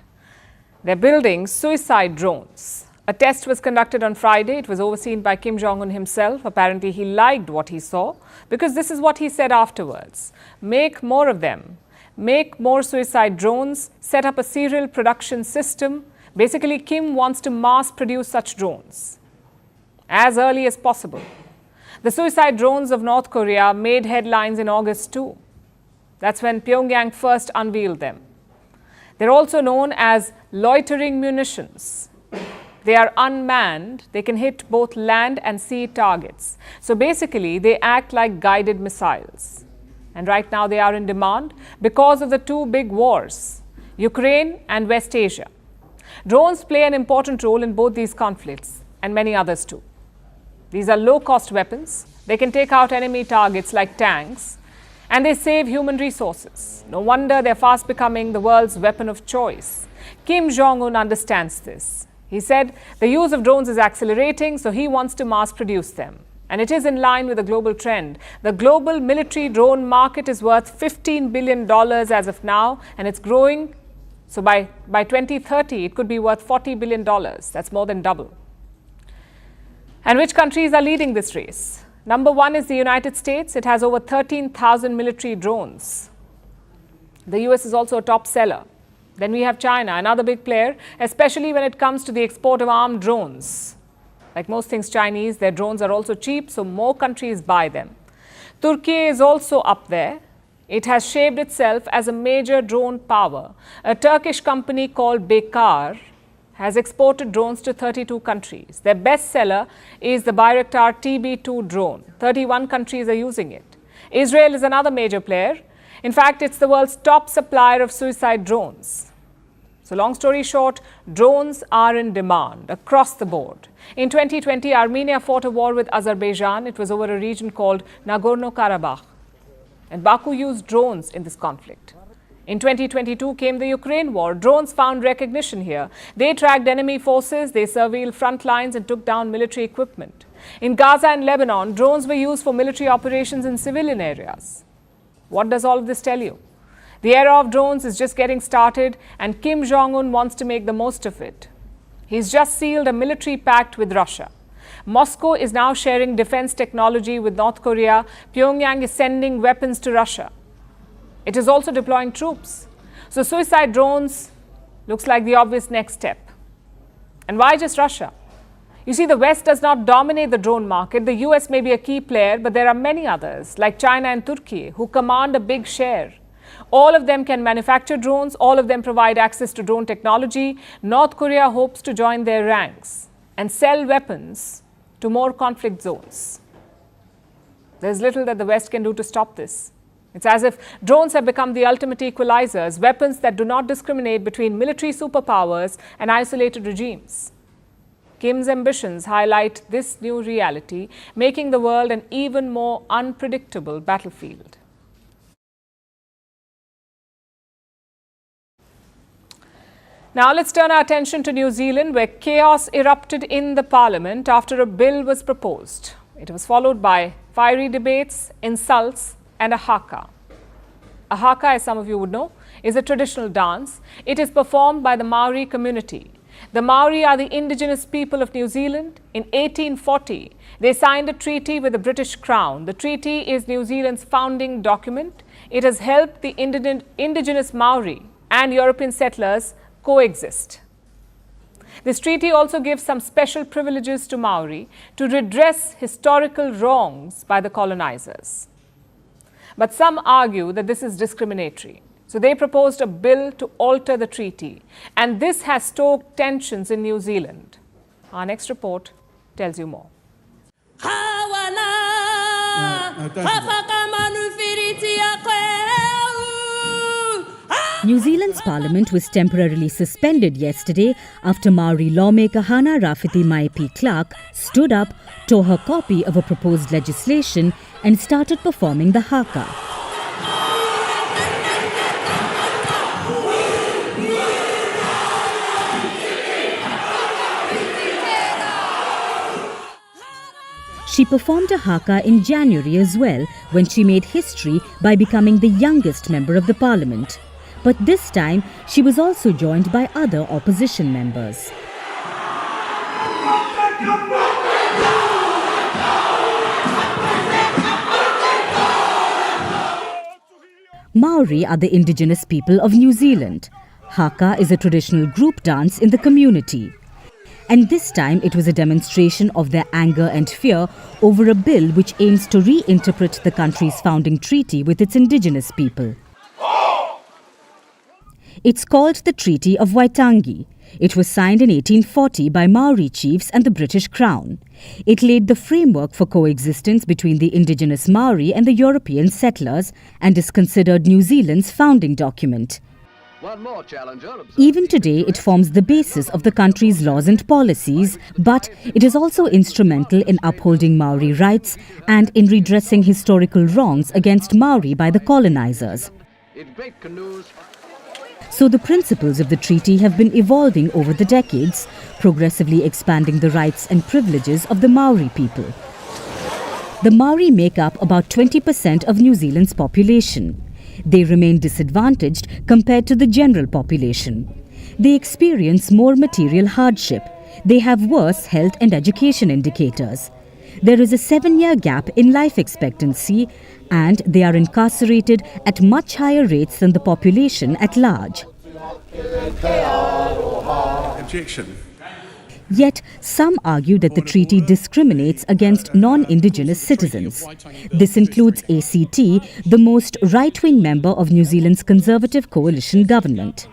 They're building suicide drones. A test was conducted on Friday. It was overseen by Kim Jong-un himself. Apparently he liked what he saw, because this is what he said afterwards. Make more of them. Make more suicide drones. Set up a serial production system. Basically, Kim wants to mass produce such drones as early as possible. The suicide drones of North Korea made headlines in August too. That's when Pyongyang first unveiled them. They're also known as loitering munitions. They are unmanned. They can hit both land and sea targets. So basically, they act like guided missiles. And right now they are in demand because of the two big wars, Ukraine and West Asia. Drones play an important role in both these conflicts and many others too. These are low-cost weapons. They can take out enemy targets like tanks, and they save human resources. No wonder they're fast becoming the world's weapon of choice. Kim Jong-un understands this. He said the use of drones is accelerating, so he wants to mass produce them. And it is in line with the global trend. The global military drone market is worth $15 billion as of now, and it's growing. So by 2030, it could be worth $40 billion. That's more than double. And which countries are leading this race? Number one is the United States. It has over 13,000 military drones. The US is also a top seller. Then we have China, another big player, especially when it comes to the export of armed drones. Like most things Chinese, their drones are also cheap, so more countries buy them. Turkey is also up there. It has shaped itself as a major drone power. A Turkish company called Bekar has exported drones to 32 countries. Their best seller is the Bayraktar TB2 drone. 31 countries are using it. Israel is another major player. In fact, it's the world's top supplier of suicide drones. So long story short, drones are in demand across the board. In 2020, Armenia fought a war with Azerbaijan. It was over a region called Nagorno-Karabakh. And Baku used drones in this conflict. In 2022 came the Ukraine war. Drones found recognition here. They tracked enemy forces, they surveilled front lines and took down military equipment. In Gaza and Lebanon, drones were used for military operations in civilian areas. What does all of this tell you? The era of drones is just getting started and Kim Jong-un wants to make the most of it. He's just sealed a military pact with Russia. Moscow is now sharing defense technology with North Korea. Pyongyang is sending weapons to Russia. It is also deploying troops. So suicide drones looks like the obvious next step. And why just Russia? You see, the West does not dominate the drone market. The US may be a key player, but there are many others like China and Turkey who command a big share. All of them can manufacture drones. All of them provide access to drone technology. North Korea hopes to join their ranks and sell weapons to more conflict zones. There's little that the West can do to stop this. It's as if drones have become the ultimate equalizers, weapons that do not discriminate between military superpowers and isolated regimes. Kim's ambitions highlight this new reality, making the world an even more unpredictable battlefield. Now let's turn our attention to New Zealand, where chaos erupted in the parliament after a bill was proposed. It was followed by fiery debates, insults, and a haka. A haka, as some of you would know, is a traditional dance. It is performed by the Maori community. The Maori are the indigenous people of New Zealand. In 1840, they signed a treaty with the British Crown. The treaty is New Zealand's founding document. It has helped the indigenous Maori and European settlers coexist. This treaty also gives some special privileges to Maori to redress historical wrongs by the colonizers. But some argue that this is discriminatory. So they proposed a bill to alter the treaty, and this has stoked tensions in New Zealand. Our next report tells you more. New Zealand's parliament was temporarily suspended yesterday after Maori lawmaker Hana Rafiti Maipi Clark stood up, tore her copy of a proposed legislation and started performing the haka. She performed a haka in January as well, when she made history by becoming the youngest member of the parliament. But this time, she was also joined by other opposition members. Maori are the indigenous people of New Zealand. Haka is a traditional group dance in the community. And this time it was a demonstration of their anger and fear over a bill which aims to reinterpret the country's founding treaty with its indigenous people. It's called the Treaty of Waitangi. It was signed in 1840 by Maori chiefs and the British Crown. It laid the framework for coexistence between the indigenous Maori and the European settlers and is considered New Zealand's founding document. Even today, it forms the basis of the country's laws and policies, but it is also instrumental in upholding Maori rights and in redressing historical wrongs against Maori by the colonizers. So the principles of the treaty have been evolving over the decades, progressively expanding the rights and privileges of the Maori people. The Maori make up about 20% of New Zealand's population. They remain disadvantaged compared to the general population. They experience more material hardship. They have worse health and education indicators. There is a 7-year gap in life expectancy, and they are incarcerated at much higher rates than the population at large. Objection. Yet, some argue that the treaty discriminates against non-Indigenous citizens. This includes ACT, the most right-wing member of New Zealand's Conservative coalition government.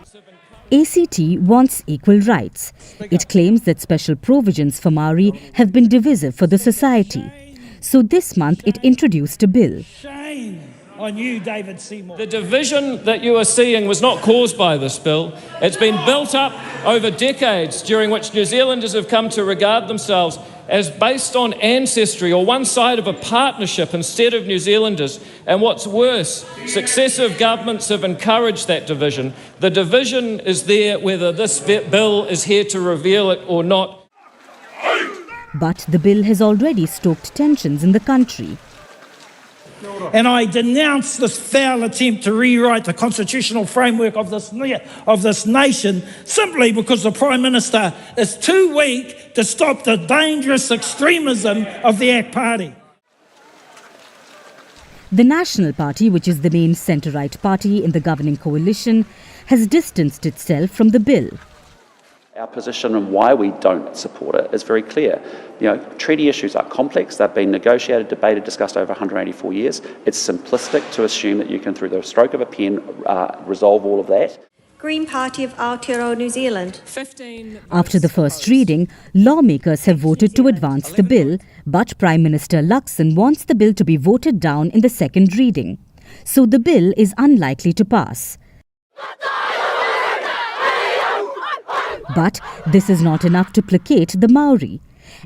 ACT wants equal rights. It claims that special provisions for Maori have been divisive for the society. So this month it introduced a bill. Shame on you, David Seymour. The division that you are seeing was not caused by this bill. It's been built up over decades during which New Zealanders have come to regard themselves as based on ancestry or one side of a partnership instead of New Zealanders. And what's worse, successive governments have encouraged that division. The division is there whether this bill is here to reveal it or not. But the bill has already stoked tensions in the country. And I denounce this foul attempt to rewrite the constitutional framework of this nation simply because the Prime Minister is too weak to stop the dangerous extremism of the ACT Party. The National Party, which is the main centre-right party in the governing coalition, has distanced itself from the bill. Our position and why we don't support it is very clear. Treaty issues are complex. They've been negotiated, debated, discussed over 184 years. It's simplistic to assume that you can, through the stroke of a pen, resolve all of that. Green Party of Aotearoa New Zealand. After the first reading, lawmakers have voted to advance the bill, but Prime Minister Luxon wants the bill to be voted down in the second reading. So the bill is unlikely to pass. But this is not enough to placate the Maori.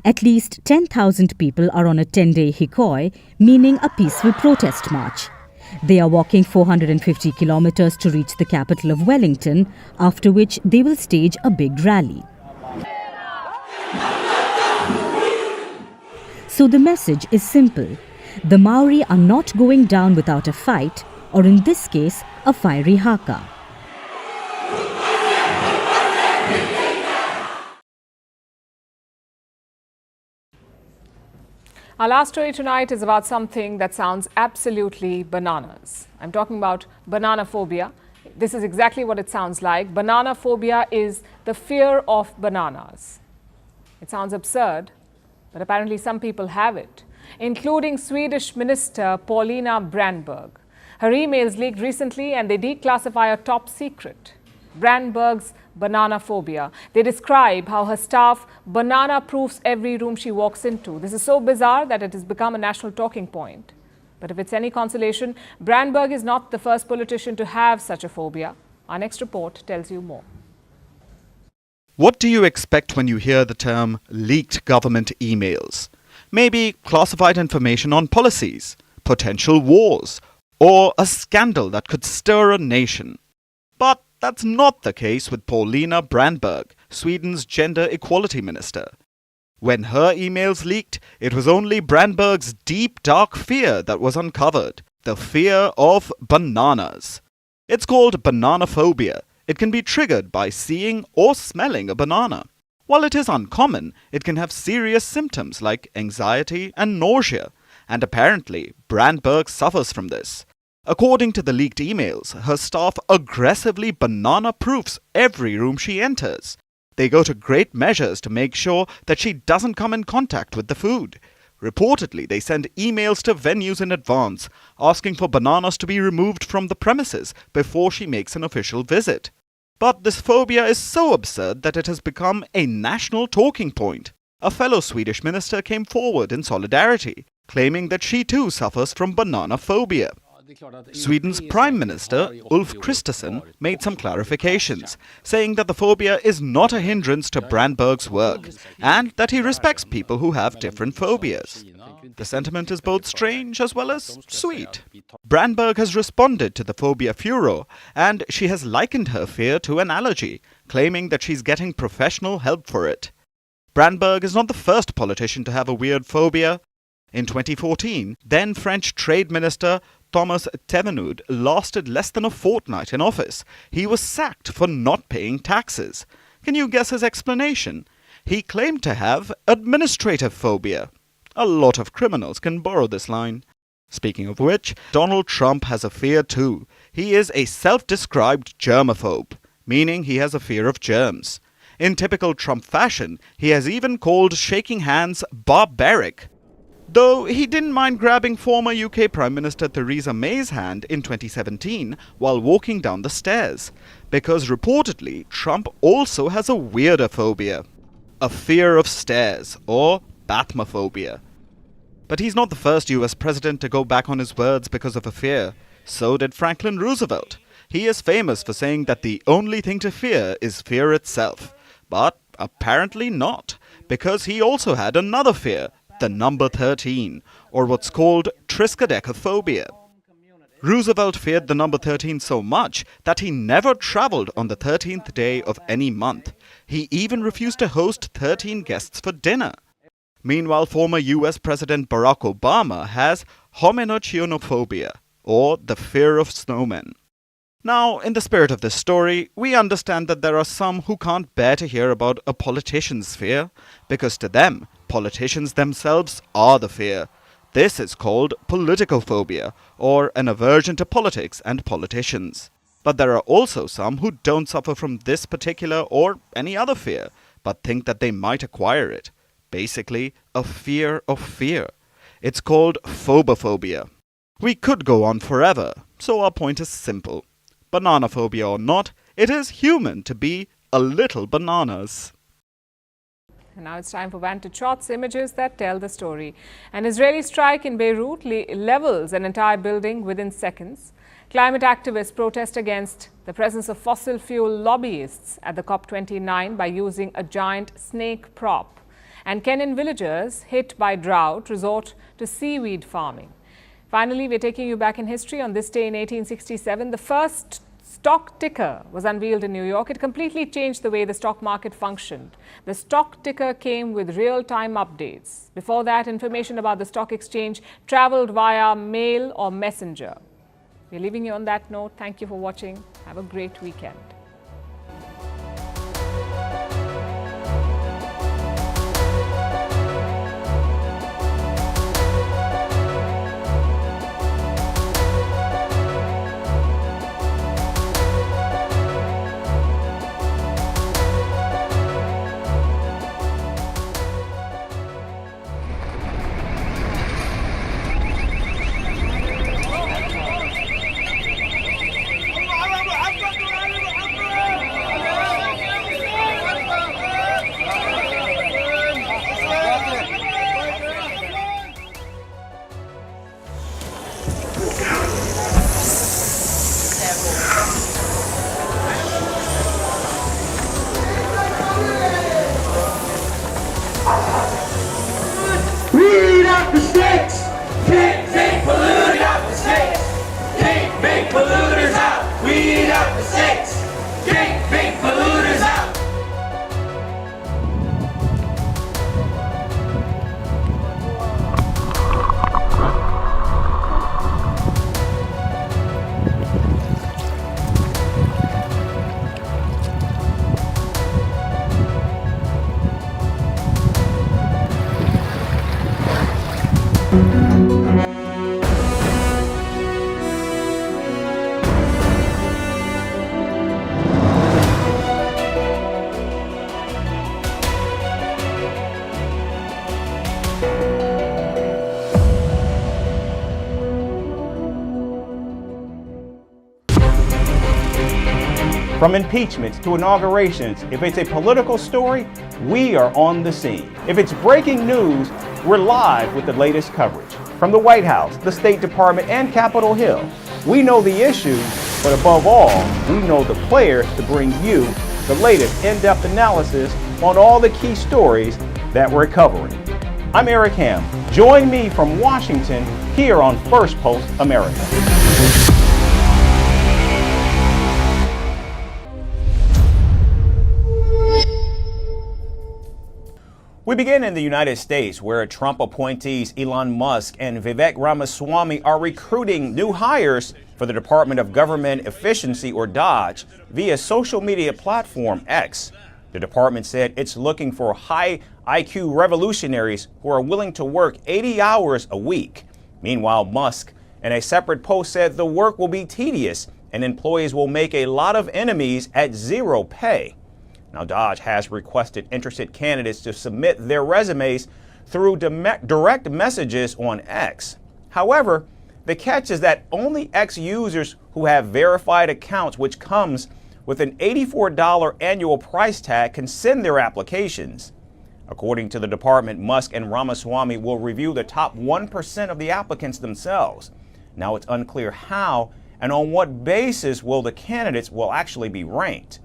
At least 10,000 people are on a 10-day hikoi, meaning a peaceful protest march. They are walking 450 kilometers to reach the capital of Wellington, after which they will stage a big rally. So the message is simple. The Maori are not going down without a fight, or in this case, a fiery haka. Our last story tonight is about something that sounds absolutely bananas. I'm talking about banana phobia. This is exactly what it sounds like. Banana phobia is the fear of bananas. It sounds absurd, but apparently some people have it, including Swedish Minister Paulina Brandberg. Her emails leaked recently and they declassify a top secret. Brandberg's banana phobia. They describe how her staff banana-proofs every room she walks into. This is so bizarre that it has become a national talking point. But if it's any consolation, Brandberg is not the first politician to have such a phobia. Our next report tells you more. What do you expect when you hear the term leaked government emails? Maybe classified information on policies, potential wars, or a scandal that could stir a nation. But that's not the case with Paulina Brandberg, Sweden's gender equality minister. When her emails leaked, it was only Brandberg's deep, dark fear that was uncovered, the fear of bananas. It's called banana phobia. It can be triggered by seeing or smelling a banana. While it is uncommon, it can have serious symptoms like anxiety and nausea, and apparently Brandberg suffers from this. According to the leaked emails, her staff aggressively banana-proofs every room she enters. They go to great measures to make sure that she doesn't come in contact with the food. Reportedly, they send emails to venues in advance, asking for bananas to be removed from the premises before she makes an official visit. But this phobia is so absurd that it has become a national talking point. A fellow Swedish minister came forward in solidarity, claiming that she too suffers from banana phobia. Sweden's Prime Minister, Ulf Kristersson, made some clarifications, saying that the phobia is not a hindrance to Brandberg's work, and that he respects people who have different phobias. The sentiment is both strange as well as sweet. Brandberg has responded to the phobia furor, and she has likened her fear to an allergy, claiming that she's getting professional help for it. Brandberg is not the first politician to have a weird phobia. In 2014, then French Trade Minister Thomas Thévenoud lasted less than a fortnight in office. He was sacked for not paying taxes. Can you guess his explanation? He claimed to have administrative phobia. A lot of criminals can borrow this line. Speaking of which, Donald Trump has a fear too. He is a self-described germaphobe, meaning he has a fear of germs. In typical Trump fashion, he has even called shaking hands barbaric. Though he didn't mind grabbing former UK Prime Minister Theresa May's hand in 2017 while walking down the stairs, because reportedly Trump also has a weirder phobia. A fear of stairs, or Batmophobia. But he's not the first US president to go back on his words because of a fear. So did Franklin Roosevelt. He is famous for saying that the only thing to fear is fear itself. But apparently not, because he also had another fear, the number 13, or what's called triskaidekaphobia. Roosevelt feared the number 13 so much that he never traveled on the 13th day of any month. He even refused to host 13 guests for dinner. Meanwhile, former US President Barack Obama has hominochionophobia, or the fear of snowmen. Now, in the spirit of this story, we understand that there are some who can't bear to hear about a politician's fear, because to them, politicians themselves are the fear. This is called political phobia, or an aversion to politics and politicians. But there are also some who don't suffer from this particular or any other fear, but think that they might acquire it. Basically, a fear of fear. It's called phobophobia. We could go on forever, so our point is simple. Banana phobia or not, it is human to be a little bananas. And now it's time for Vantage Shots, images that tell the story. An Israeli strike in Beirut levels an entire building within seconds. Climate activists protest against the presence of fossil fuel lobbyists at the COP29 by using a giant snake prop. And Kenyan villagers hit by drought resort to seaweed farming. Finally, we're taking you back in history. On this day in 1867, the first stock ticker was unveiled in New York. It completely changed the way the stock market functioned. The stock ticker came with real-time updates. Before that, information about the stock exchange traveled via mail or messenger. We're leaving you on that note. Thank you for watching. Have a great weekend. Weed out the sticks! Can't take polluters out the sticks! Can't make polluters out! Weed out the sticks! Can't make polluters out! From impeachments to inaugurations, if it's a political story, we are on the scene. If it's breaking news, we're live with the latest coverage. From the White House, the State Department, and Capitol Hill, we know the issues, but above all, we know the players to bring you the latest in-depth analysis on all the key stories that we're covering. I'm Eric Ham. Join me from Washington here on Firstpost America. We begin in the United States, where Trump appointees Elon Musk and Vivek Ramaswamy are recruiting new hires for the Department of Government Efficiency, or DOGE, via social media platform X. The department said it's looking for high IQ revolutionaries who are willing to work 80 hours a week. Meanwhile, Musk, in a separate post, said the work will be tedious and employees will make a lot of enemies at zero pay. Now, DOGE has requested interested candidates to submit their resumes through direct messages on X. However, the catch is that only X users who have verified accounts, which comes with an $84 annual price tag, can send their applications. According to the department, Musk and Ramaswamy will review the top 1% of the applicants themselves. Now it's unclear how and on what basis will the candidates will actually be ranked.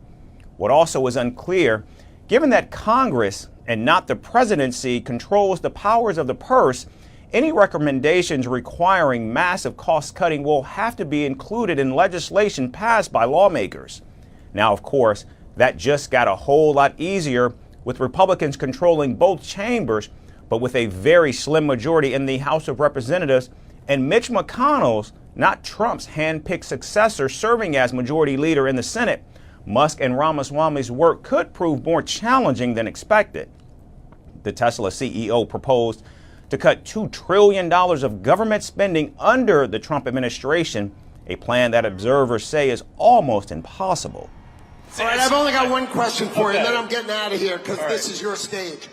What also is unclear, given that Congress and not the presidency controls the powers of the purse, any recommendations requiring massive cost cutting will have to be included in legislation passed by lawmakers. Now, of course, that just got a whole lot easier with Republicans controlling both chambers, but with a very slim majority in the House of Representatives and Mitch McConnell's, not Trump's, hand-picked successor serving as majority leader in the Senate, Musk and Ramaswamy's work could prove more challenging than expected. The Tesla CEO proposed to cut $2 trillion of government spending under the Trump administration, a plan that observers say is almost impossible. All right, I've only got one question for you, and then I'm getting out of here because this is your stage.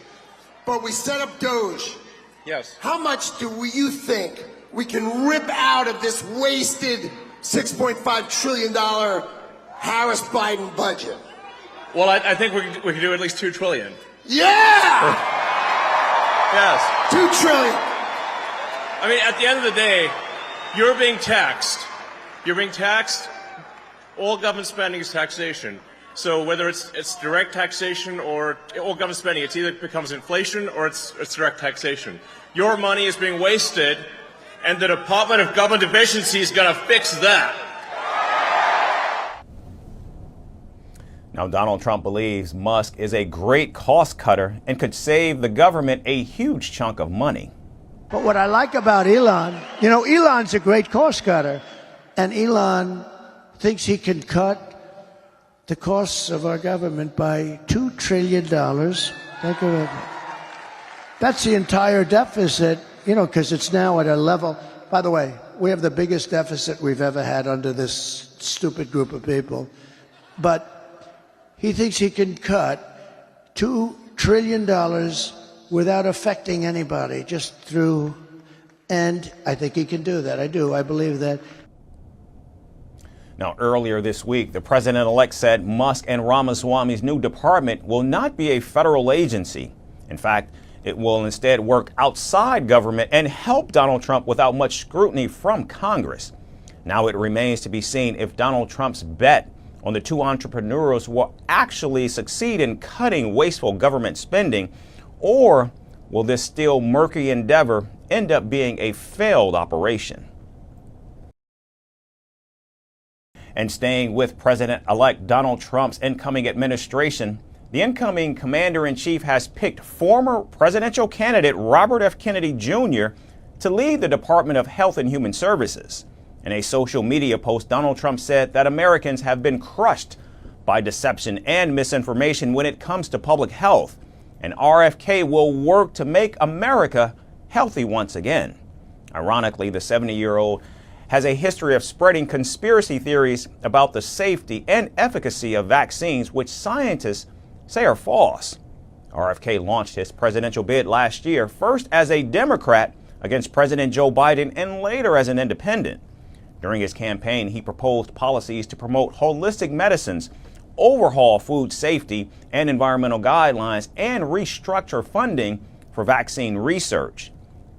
But we set up Doge. Yes. How much do you think we can rip out of this wasted $6.5 trillion Harris-Biden budget? Well, I think we could do at least $2 trillion. Yeah! Yes. $2 trillion. I mean, at the end of the day, you're being taxed. You're being taxed. All government spending is taxation. So whether it's direct taxation or all government spending, it either becomes inflation or it's direct taxation. Your money is being wasted, and the Department of Government Efficiency is going to fix that. Now, Donald Trump believes Musk is a great cost cutter and could save the government a huge chunk of money. But what I like about Elon, Elon's a great cost cutter, and Elon thinks he can cut the costs of our government by $2 trillion. Think of it. That's the entire deficit, because it's now at a level. By the way, we have the biggest deficit we've ever had under this stupid group of people. But he thinks he can cut $2 trillion without affecting anybody, just through, and I think he can do that. I do. I believe that. Now, earlier this week, the president-elect said Musk and Ramaswamy's new department will not be a federal agency. In fact, it will instead work outside government and help Donald Trump without much scrutiny from Congress. Now it remains to be seen if Donald Trump's bet on the two entrepreneurs will actually succeed in cutting wasteful government spending, or will this still murky endeavor end up being a failed operation? And staying with President-elect Donald Trump's incoming administration, the incoming commander-in-chief has picked former presidential candidate Robert F. Kennedy Jr. to lead the Department of Health and Human Services. In a social media post, Donald Trump said that Americans have been crushed by deception and misinformation when it comes to public health, and RFK will work to make America healthy once again. Ironically, the 70-year-old has a history of spreading conspiracy theories about the safety and efficacy of vaccines, which scientists say are false. RFK launched his presidential bid last year, first as a Democrat against President Joe Biden and later as an independent. During his campaign, he proposed policies to promote holistic medicines, overhaul food safety and environmental guidelines, and restructure funding for vaccine research.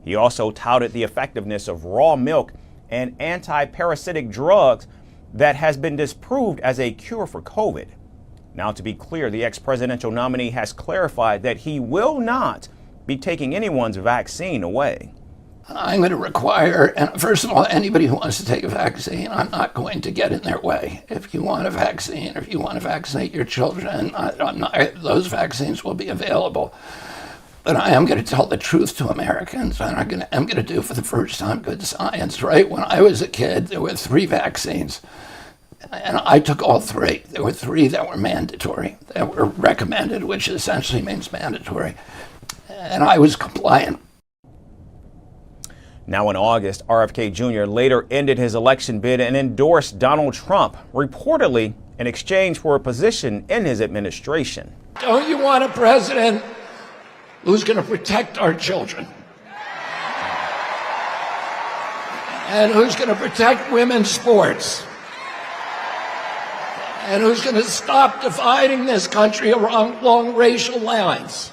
He also touted the effectiveness of raw milk and anti-parasitic drugs that has been disproved as a cure for COVID. Now, to be clear, the ex-presidential nominee has clarified that he will not be taking anyone's vaccine away. I'm going to require, and first of all, anybody who wants to take a vaccine, I'm not going to get in their way. If you want a vaccine, or if you want to vaccinate your children, those vaccines will be available. But I am going to tell the truth to Americans, and I'm going to do for the first time good science, right? When I was a kid, there were 3 vaccines, and I took all 3. There were 3 that were mandatory, that were recommended, which essentially means mandatory, and I was compliant. Now in August, RFK Jr. later ended his election bid and endorsed Donald Trump, reportedly in exchange for a position in his administration. Don't you want a president Who's going to protect our children? And who's going to protect women's sports? And who's going to stop dividing this country along racial lines?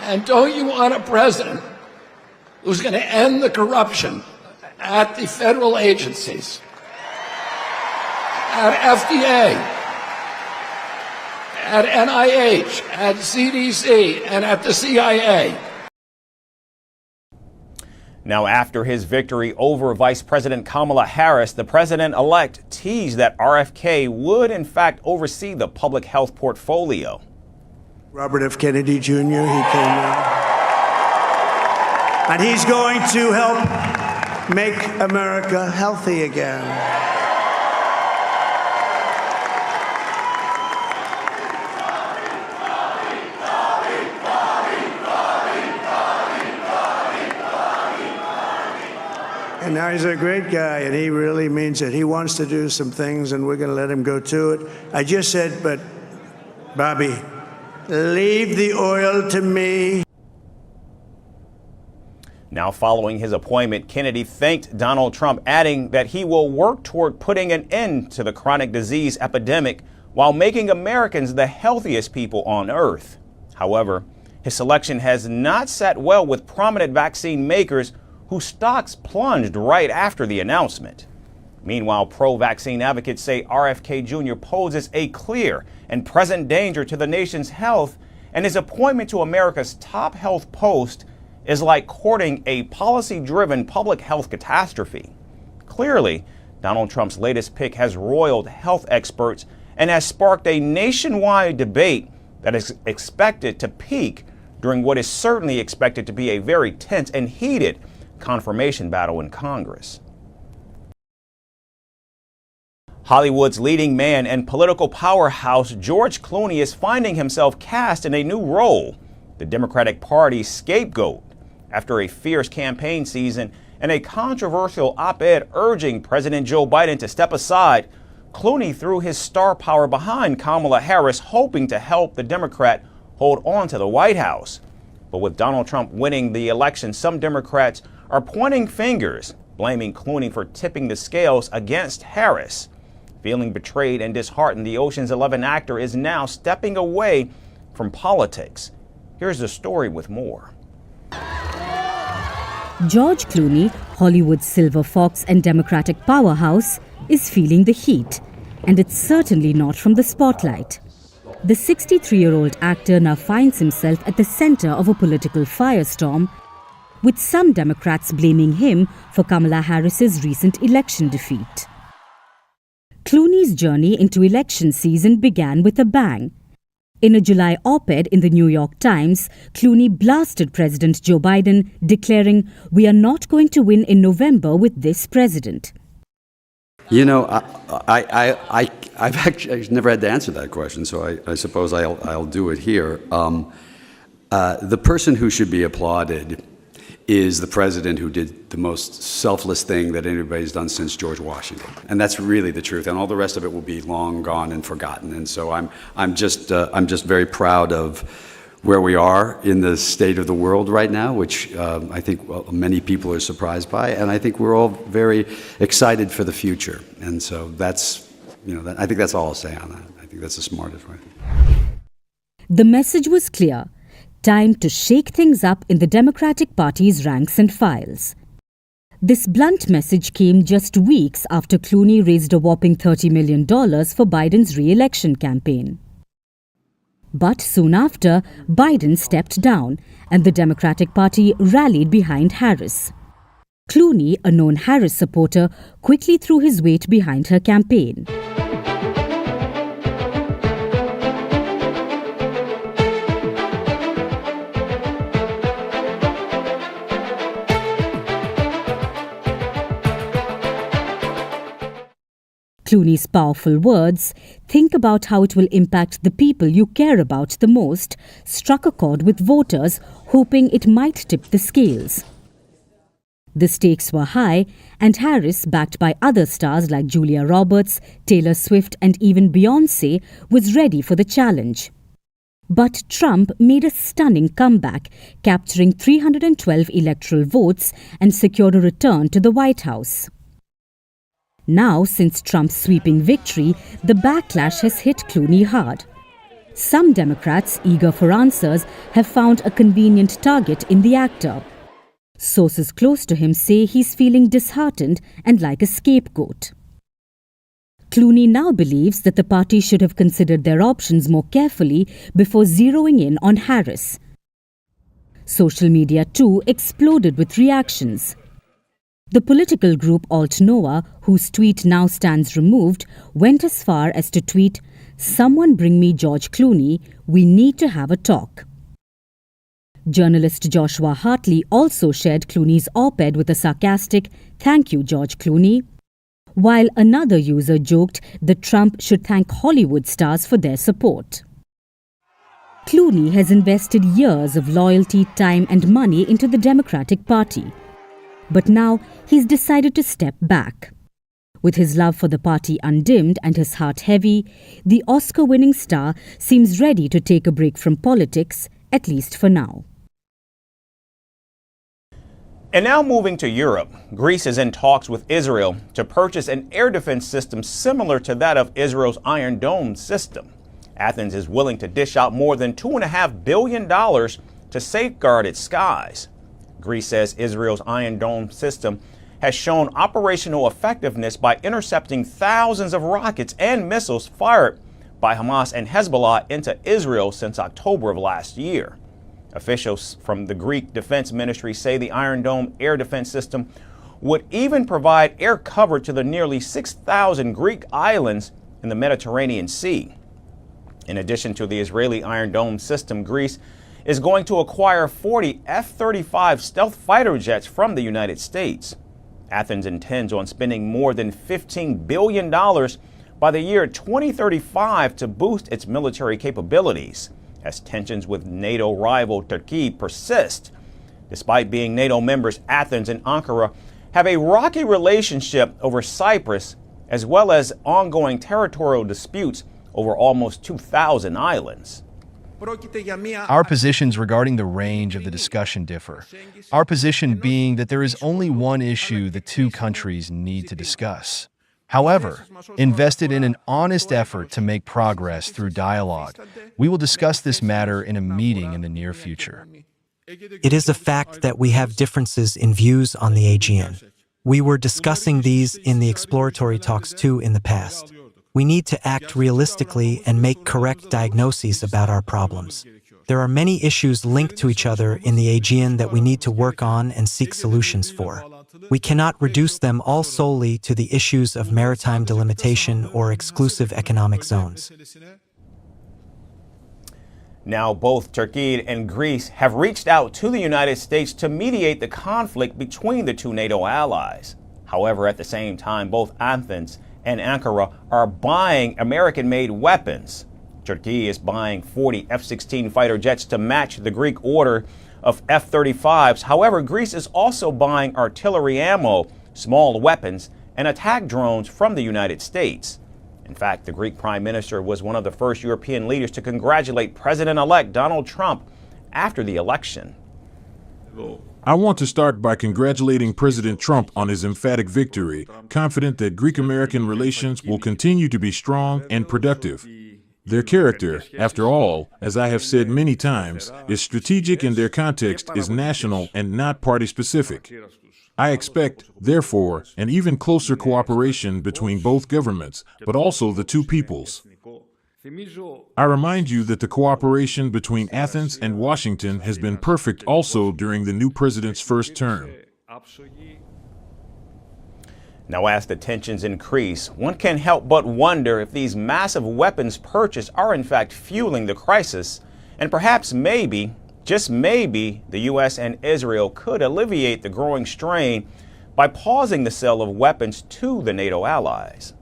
And don't you want a president who's going to end the corruption at the federal agencies, at FDA, at NIH, at CDC, and at the CIA? Now, after his victory over Vice President Kamala Harris, the president-elect teased that RFK would, in fact, oversee the public health portfolio. Robert F. Kennedy Jr., he came in. And he's going to help make America healthy again. And now he's a great guy, and he really means it. He wants to do some things, and we're going to let him go to it. I just said, but, Bobby, leave the oil to me. Now, following his appointment, Kennedy thanked Donald Trump, adding that he will work toward putting an end to the chronic disease epidemic while making Americans the healthiest people on earth. However, his selection has not sat well with prominent vaccine makers whose stocks plunged right after the announcement. Meanwhile, pro-vaccine advocates say RFK Jr. poses a clear and present danger to the nation's health, and his appointment to America's top health post is like courting a policy-driven public health catastrophe. Clearly, Donald Trump's latest pick has roiled health experts and has sparked a nationwide debate that is expected to peak during what is certainly expected to be a very tense and heated confirmation battle in Congress. Hollywood's leading man and political powerhouse George Clooney is finding himself cast in a new role, the Democratic Party's scapegoat, after a fierce campaign season and a controversial op-ed urging President Joe Biden to step aside. Clooney threw his star power behind Kamala Harris, hoping to help the Democrat hold on to the White House. But with Donald Trump winning the election, some Democrats are pointing fingers, blaming Clooney for tipping the scales against Harris. Feeling betrayed and disheartened, the Ocean's 11 actor is now stepping away from politics. Here's the story with more. George Clooney, Hollywood's silver fox and Democratic powerhouse, is feeling the heat, and it's certainly not from the spotlight. The 63-year-old actor now finds himself at the center of a political firestorm, with some Democrats blaming him for Kamala Harris's recent election defeat. Clooney's journey into election season began with a bang. In a July op-ed in the New York Times, Clooney blasted President Joe Biden, declaring, "We are not going to win in November with this president." You know, I've actually never had to answer that question, so I suppose I'll do it here. The person who should be applauded is the president who did the most selfless thing that anybody's done since George Washington, and that's really the truth. And all the rest of it will be long gone and forgotten. And so I'm just very proud of where we are in the state of the world right now, which I think many people are surprised by, and I think we're all very excited for the future. And so that's, I think that's all I'll say on that. I think that's the smartest way. The message was clear. Time to shake things up in the Democratic Party's ranks and files. This blunt message came just weeks after Clooney raised a whopping $30 million for Biden's re-election campaign. But soon after, Biden stepped down, and the Democratic Party rallied behind Harris. Clooney, a known Harris supporter, quickly threw his weight behind her campaign. Clooney's powerful words, "Think about how it will impact the people you care about the most," struck a chord with voters, hoping it might tip the scales. The stakes were high, and Harris, backed by other stars like Julia Roberts, Taylor Swift, and even Beyoncé, was ready for the challenge. But Trump made a stunning comeback, capturing 312 electoral votes and secured a return to the White House. Now, since Trump's sweeping victory, the backlash has hit Clooney hard. Some Democrats, eager for answers, have found a convenient target in the actor. Sources close to him say he's feeling disheartened and like a scapegoat. Clooney now believes that the party should have considered their options more carefully before zeroing in on Harris. Social media too exploded with reactions. The political group Alt Noah, whose tweet now stands removed, went as far as to tweet, "Someone bring me George Clooney, we need to have a talk." Journalist Joshua Hartley also shared Clooney's op-ed with a sarcastic, "Thank you, George Clooney," while another user joked that Trump should thank Hollywood stars for their support. Clooney has invested years of loyalty, time and money into the Democratic Party. But now he's decided to step back. With his love for the party undimmed and his heart heavy, the Oscar-winning star seems ready to take a break from politics, at least for now. And now moving to Europe, Greece is in talks with Israel to purchase an air defense system similar to that of Israel's Iron Dome system. Athens is willing to dish out more than $2.5 billion to safeguard its skies. Greece says Israel's Iron Dome system has shown operational effectiveness by intercepting thousands of rockets and missiles fired by Hamas and Hezbollah into Israel since October of last year. Officials from the Greek Defense Ministry say the Iron Dome air defense system would even provide air cover to the nearly 6,000 Greek islands in the Mediterranean Sea. In addition to the Israeli Iron Dome system, Greece is going to acquire 40 F-35 stealth fighter jets from the United States. Athens intends on spending more than $15 billion by the year 2035 to boost its military capabilities, as tensions with NATO rival Turkey persist. Despite being NATO members, Athens and Ankara have a rocky relationship over Cyprus, as well as ongoing territorial disputes over almost 2,000 islands. Our positions regarding the range of the discussion differ. Our position being that there is only one issue the two countries need to discuss. However, invested in an honest effort to make progress through dialogue, we will discuss this matter in a meeting in the near future. It is a fact that we have differences in views on the Aegean. We were discussing these in the exploratory talks too in the past. We need to act realistically and make correct diagnoses about our problems. There are many issues linked to each other in the Aegean that we need to work on and seek solutions for. We cannot reduce them all solely to the issues of maritime delimitation or exclusive economic zones. Now, both Turkey and Greece have reached out to the United States to mediate the conflict between the two NATO allies. However, at the same time, both Athens and Ankara are buying American-made weapons. Turkey is buying 40 F-16 fighter jets to match the Greek order of F-35s. However, Greece is also buying artillery ammo, small weapons, and attack drones from the United States. In fact, the Greek Prime Minister was one of the first European leaders to congratulate President-elect Donald Trump after the election. I want to start by congratulating President Trump on his emphatic victory, confident that Greek-American relations will continue to be strong and productive. Their character, after all, as I have said many times, is strategic and their context is national and not party-specific. I expect, therefore, an even closer cooperation between both governments, but also the two peoples. I remind you that the cooperation between Athens and Washington has been perfect also during the new president's first term. Now, as the tensions increase, one can't help but wonder if these massive weapons purchases are in fact fueling the crisis, and perhaps maybe, just maybe, the U.S. and Israel could alleviate the growing strain by pausing the sale of weapons to the NATO allies.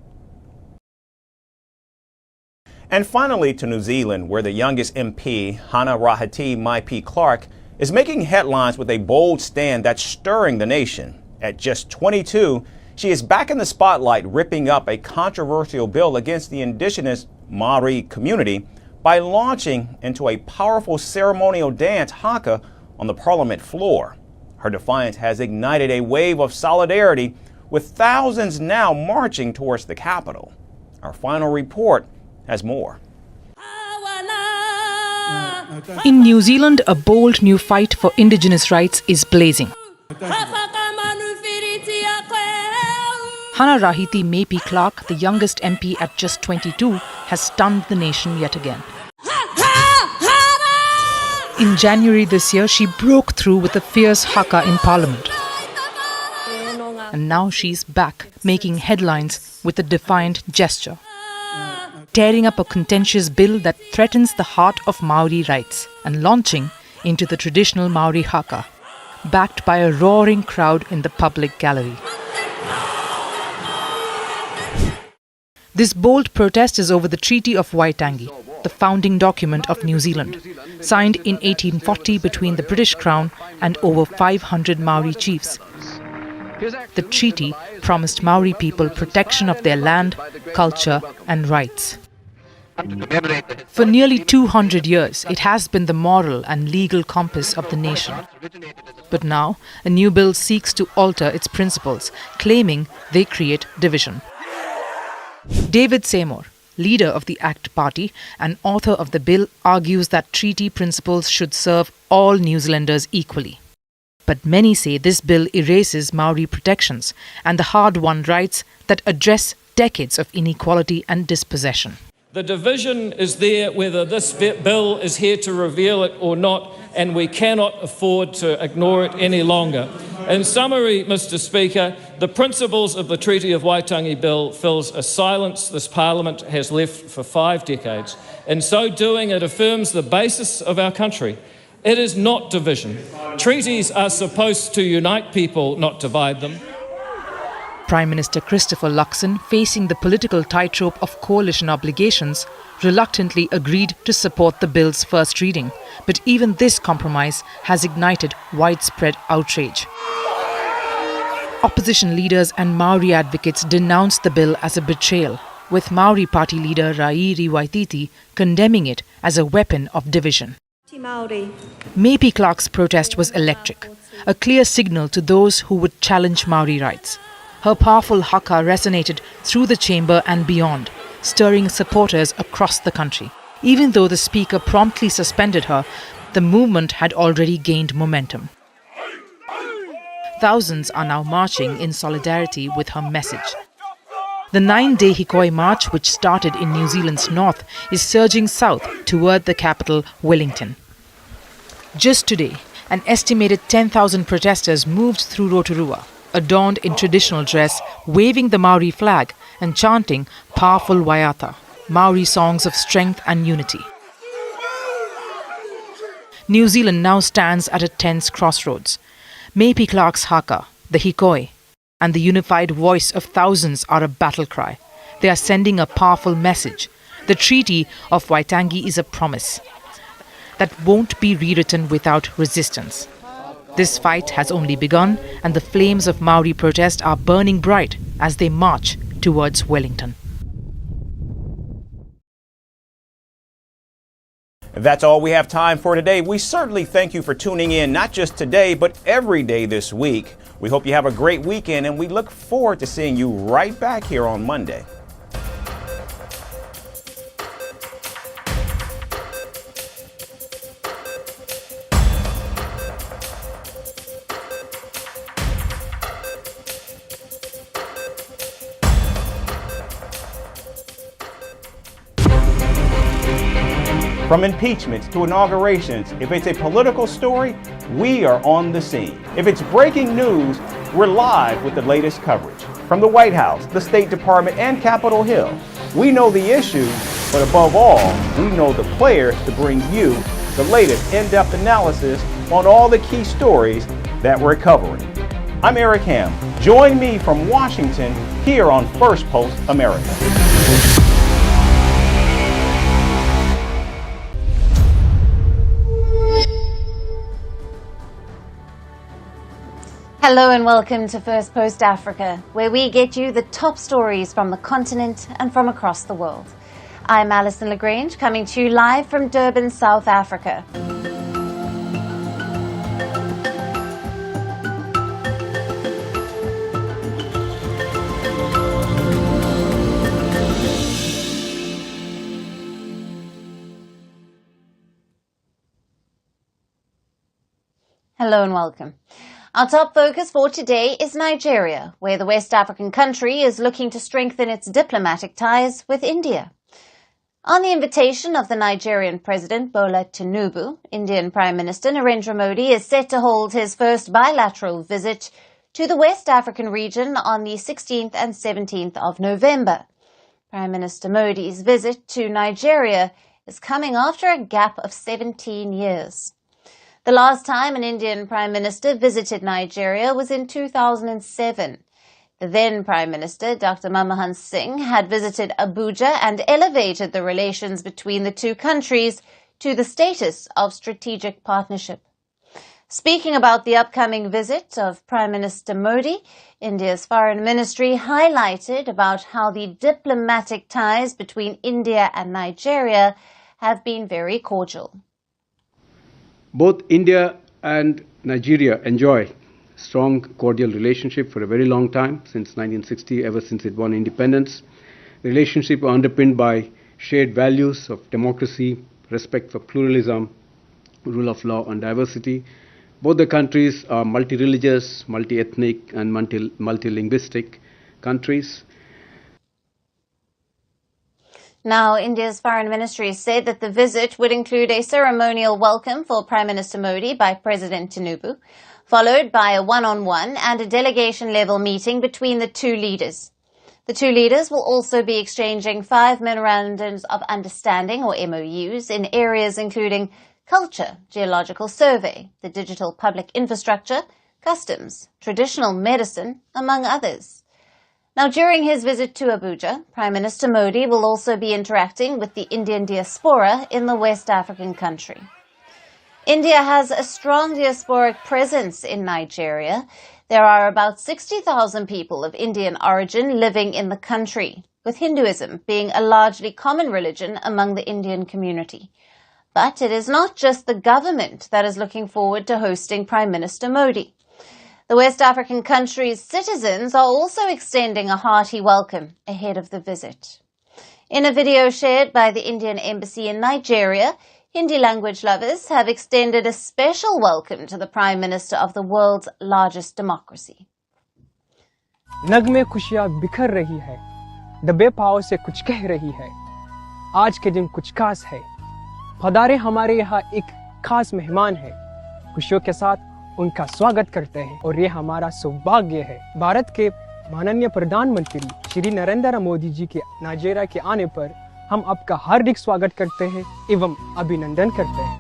And finally to New Zealand, where the youngest MP, Hannah Rahati Mai-P-Clark, is making headlines with a bold stand that's stirring the nation. At just 22, she is back in the spotlight, ripping up a controversial bill against the indigenous Maori community by launching into a powerful ceremonial dance haka on the parliament floor. Her defiance has ignited a wave of solidarity, with thousands now marching towards the capital. Our final report has more. In New Zealand, a bold new fight for indigenous rights is blazing. Hana Rahiti Mepi Clark, the youngest MP at just 22, has stunned the nation yet again. In January this year, she broke through with a fierce haka in Parliament. And now she's back, making headlines with a defiant gesture, tearing up a contentious bill that threatens the heart of Maori rights and launching into the traditional Maori haka, backed by a roaring crowd in the public gallery. This bold protest is over the Treaty of Waitangi, the founding document of New Zealand, signed in 1840 between the British Crown and over 500 Maori chiefs. The treaty promised Maori people protection of their land, culture and rights. For nearly 200 years, it has been the moral and legal compass of the nation. But now, a new bill seeks to alter its principles, claiming they create division. David Seymour, leader of the ACT Party and author of the bill, argues that treaty principles should serve all New Zealanders equally. But many say this bill erases Maori protections and the hard-won rights that address decades of inequality and dispossession. The division is there whether this bill is here to reveal it or not, and we cannot afford to ignore it any longer. In summary, Mr. Speaker, the principles of the Treaty of Waitangi Bill fills a silence this Parliament has left for 5 decades. In so doing, it affirms the basis of our country. It is not division. Treaties are supposed to unite people, not divide them. Prime Minister Christopher Luxon, facing the political tightrope of coalition obligations, reluctantly agreed to support the bill's first reading. But even this compromise has ignited widespread outrage. Opposition leaders and Maori advocates denounced the bill as a betrayal, with Maori Party leader Rairi Waititi condemning it as a weapon of division. Mepi Clark's protest was electric, a clear signal to those who would challenge Maori rights. Her powerful haka resonated through the chamber and beyond, stirring supporters across the country. Even though the speaker promptly suspended her, the movement had already gained momentum. Thousands are now marching in solidarity with her message. The 9-day Hikoi March, which started in New Zealand's north, is surging south toward the capital, Wellington. Just today, an estimated 10,000 protesters moved through Rotorua, adorned in traditional dress, waving the Maori flag and chanting powerful waiata, Maori songs of strength and unity. New Zealand now stands at a tense crossroads. Mepi Clark's haka, the Hikoi, and the unified voice of thousands are a battle cry. They are sending a powerful message. The Treaty of Waitangi is a promise that won't be rewritten without resistance. This fight has only begun, and the flames of Maori protest are burning bright as they march towards Wellington. That's all we have time for today. We certainly thank you for tuning in, not just today, but every day this week. We hope you have a great weekend, and we look forward to seeing you right back here on Monday. From impeachments to inaugurations, if it's a political story, we are on the scene. If it's breaking news, we're live with the latest coverage. From the White House, the State Department, and Capitol Hill, we know the issues, but above all, we know the players to bring you the latest in-depth analysis on all the key stories that we're covering. I'm Eric Ham. Join me from Washington here on Firstpost America. Hello and welcome to Firstpost Africa, where we get you the top stories from the continent and from across the world. I'm Alison Lagrange, coming to you live from Durban, South Africa. Hello and welcome. Our top focus for today is Nigeria, where the West African country is looking to strengthen its diplomatic ties with India. On the invitation of the Nigerian President Bola Tinubu, Indian Prime Minister Narendra Modi is set to hold his first bilateral visit to the West African region on the 16th and 17th of November. Prime Minister Modi's visit to Nigeria is coming after a gap of 17 years. The last time an Indian Prime Minister visited Nigeria was in 2007. The then Prime Minister, Dr. Manmohan Singh, had visited Abuja and elevated the relations between the two countries to the status of strategic partnership. Speaking about the upcoming visit of Prime Minister Modi, India's Foreign Ministry highlighted about how the diplomatic ties between India and Nigeria have been very cordial. Both India and Nigeria enjoy strong, cordial relationship for a very long time, since 1960, ever since it won independence. Relationship underpinned by shared values of democracy, respect for pluralism, rule of law and diversity. Both the countries are multi-religious, multi-ethnic and multi-linguistic countries. Now, India's Foreign Ministry said that the visit would include a ceremonial welcome for Prime Minister Modi by President Tinubu, followed by a one-on-one and a delegation-level meeting between the two leaders. The two leaders will also be exchanging 5 memorandums of understanding, or MOUs, in areas including culture, geological survey, the digital public infrastructure, customs, traditional medicine, among others. Now, during his visit to Abuja, Prime Minister Modi will also be interacting with the Indian diaspora in the West African country. India has a strong diasporic presence in Nigeria. There are about 60,000 people of Indian origin living in the country, with Hinduism being a largely common religion among the Indian community. But it is not just the government that is looking forward to hosting Prime Minister Modi. The West African country's citizens are also extending a hearty welcome ahead of the visit. In a video shared by the Indian Embassy in Nigeria, Hindi language lovers have extended a special welcome to the Prime Minister of the world's largest democracy. नगमे खुशियां बिखर रही है, दबे पाँव से कुछ कह रही है, आज के दिन कुछ खास है, पधारे हमारे यहाँ एक खास मेहमान है, खुशियों के साथ उनका स्वागत करते हैं और ये हमारा सौभाग्य है। भारत के माननीय प्रधानमंत्री श्री नरेंद्र मोदी जी के नाइजीरिया के आने पर हम आपका हार्दिक स्वागत करते हैं एवं अभिनंदन करते हैं।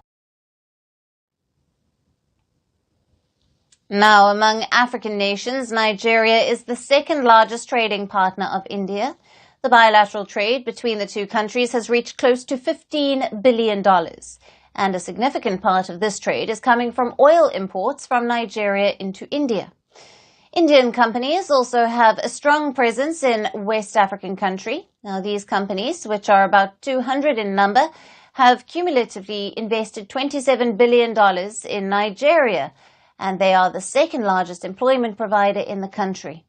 Now, among African nations, Nigeria is the second largest trading partner of India. The bilateral trade between the two countries has reached close to $15 billion. And a significant part of this trade is coming from oil imports from Nigeria into India. Indian companies also have a strong presence in West African country. Now, these companies, which are about 200 in number, have cumulatively invested $27 billion in Nigeria, and they are the second largest employment provider in the country.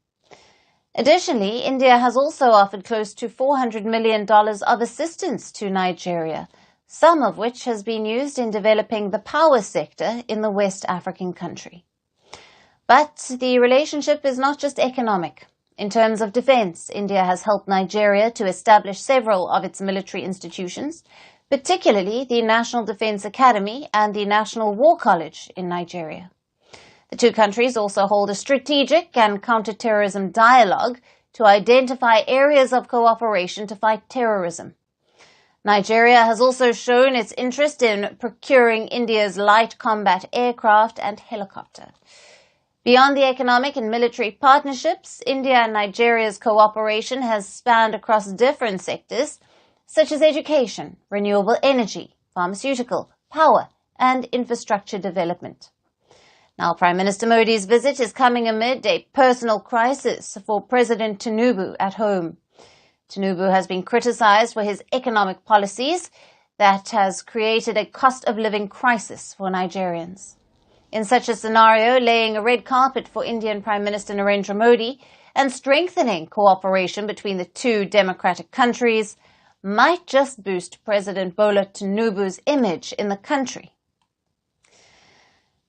Additionally, India has also offered close to $400 million of assistance to Nigeria, some of which has been used in developing the power sector in the West African country. But the relationship is not just economic. In terms of defense, India has helped Nigeria to establish several of its military institutions, particularly the National Defense Academy and the National War College in Nigeria. The two countries also hold a strategic and counterterrorism dialogue to identify areas of cooperation to fight terrorism. Nigeria has also shown its interest in procuring India's light combat aircraft and helicopter. Beyond the economic and military partnerships, India and Nigeria's cooperation has spanned across different sectors, such as education, renewable energy, pharmaceutical, power, and infrastructure development. Now, Prime Minister Modi's visit is coming amid a personal crisis for President Tinubu at home. Tinubu has been criticized for his economic policies that has created a cost of living crisis for Nigerians. In such a scenario, laying a red carpet for Indian Prime Minister Narendra Modi and strengthening cooperation between the two democratic countries might just boost President Bola Tinubu's image in the country.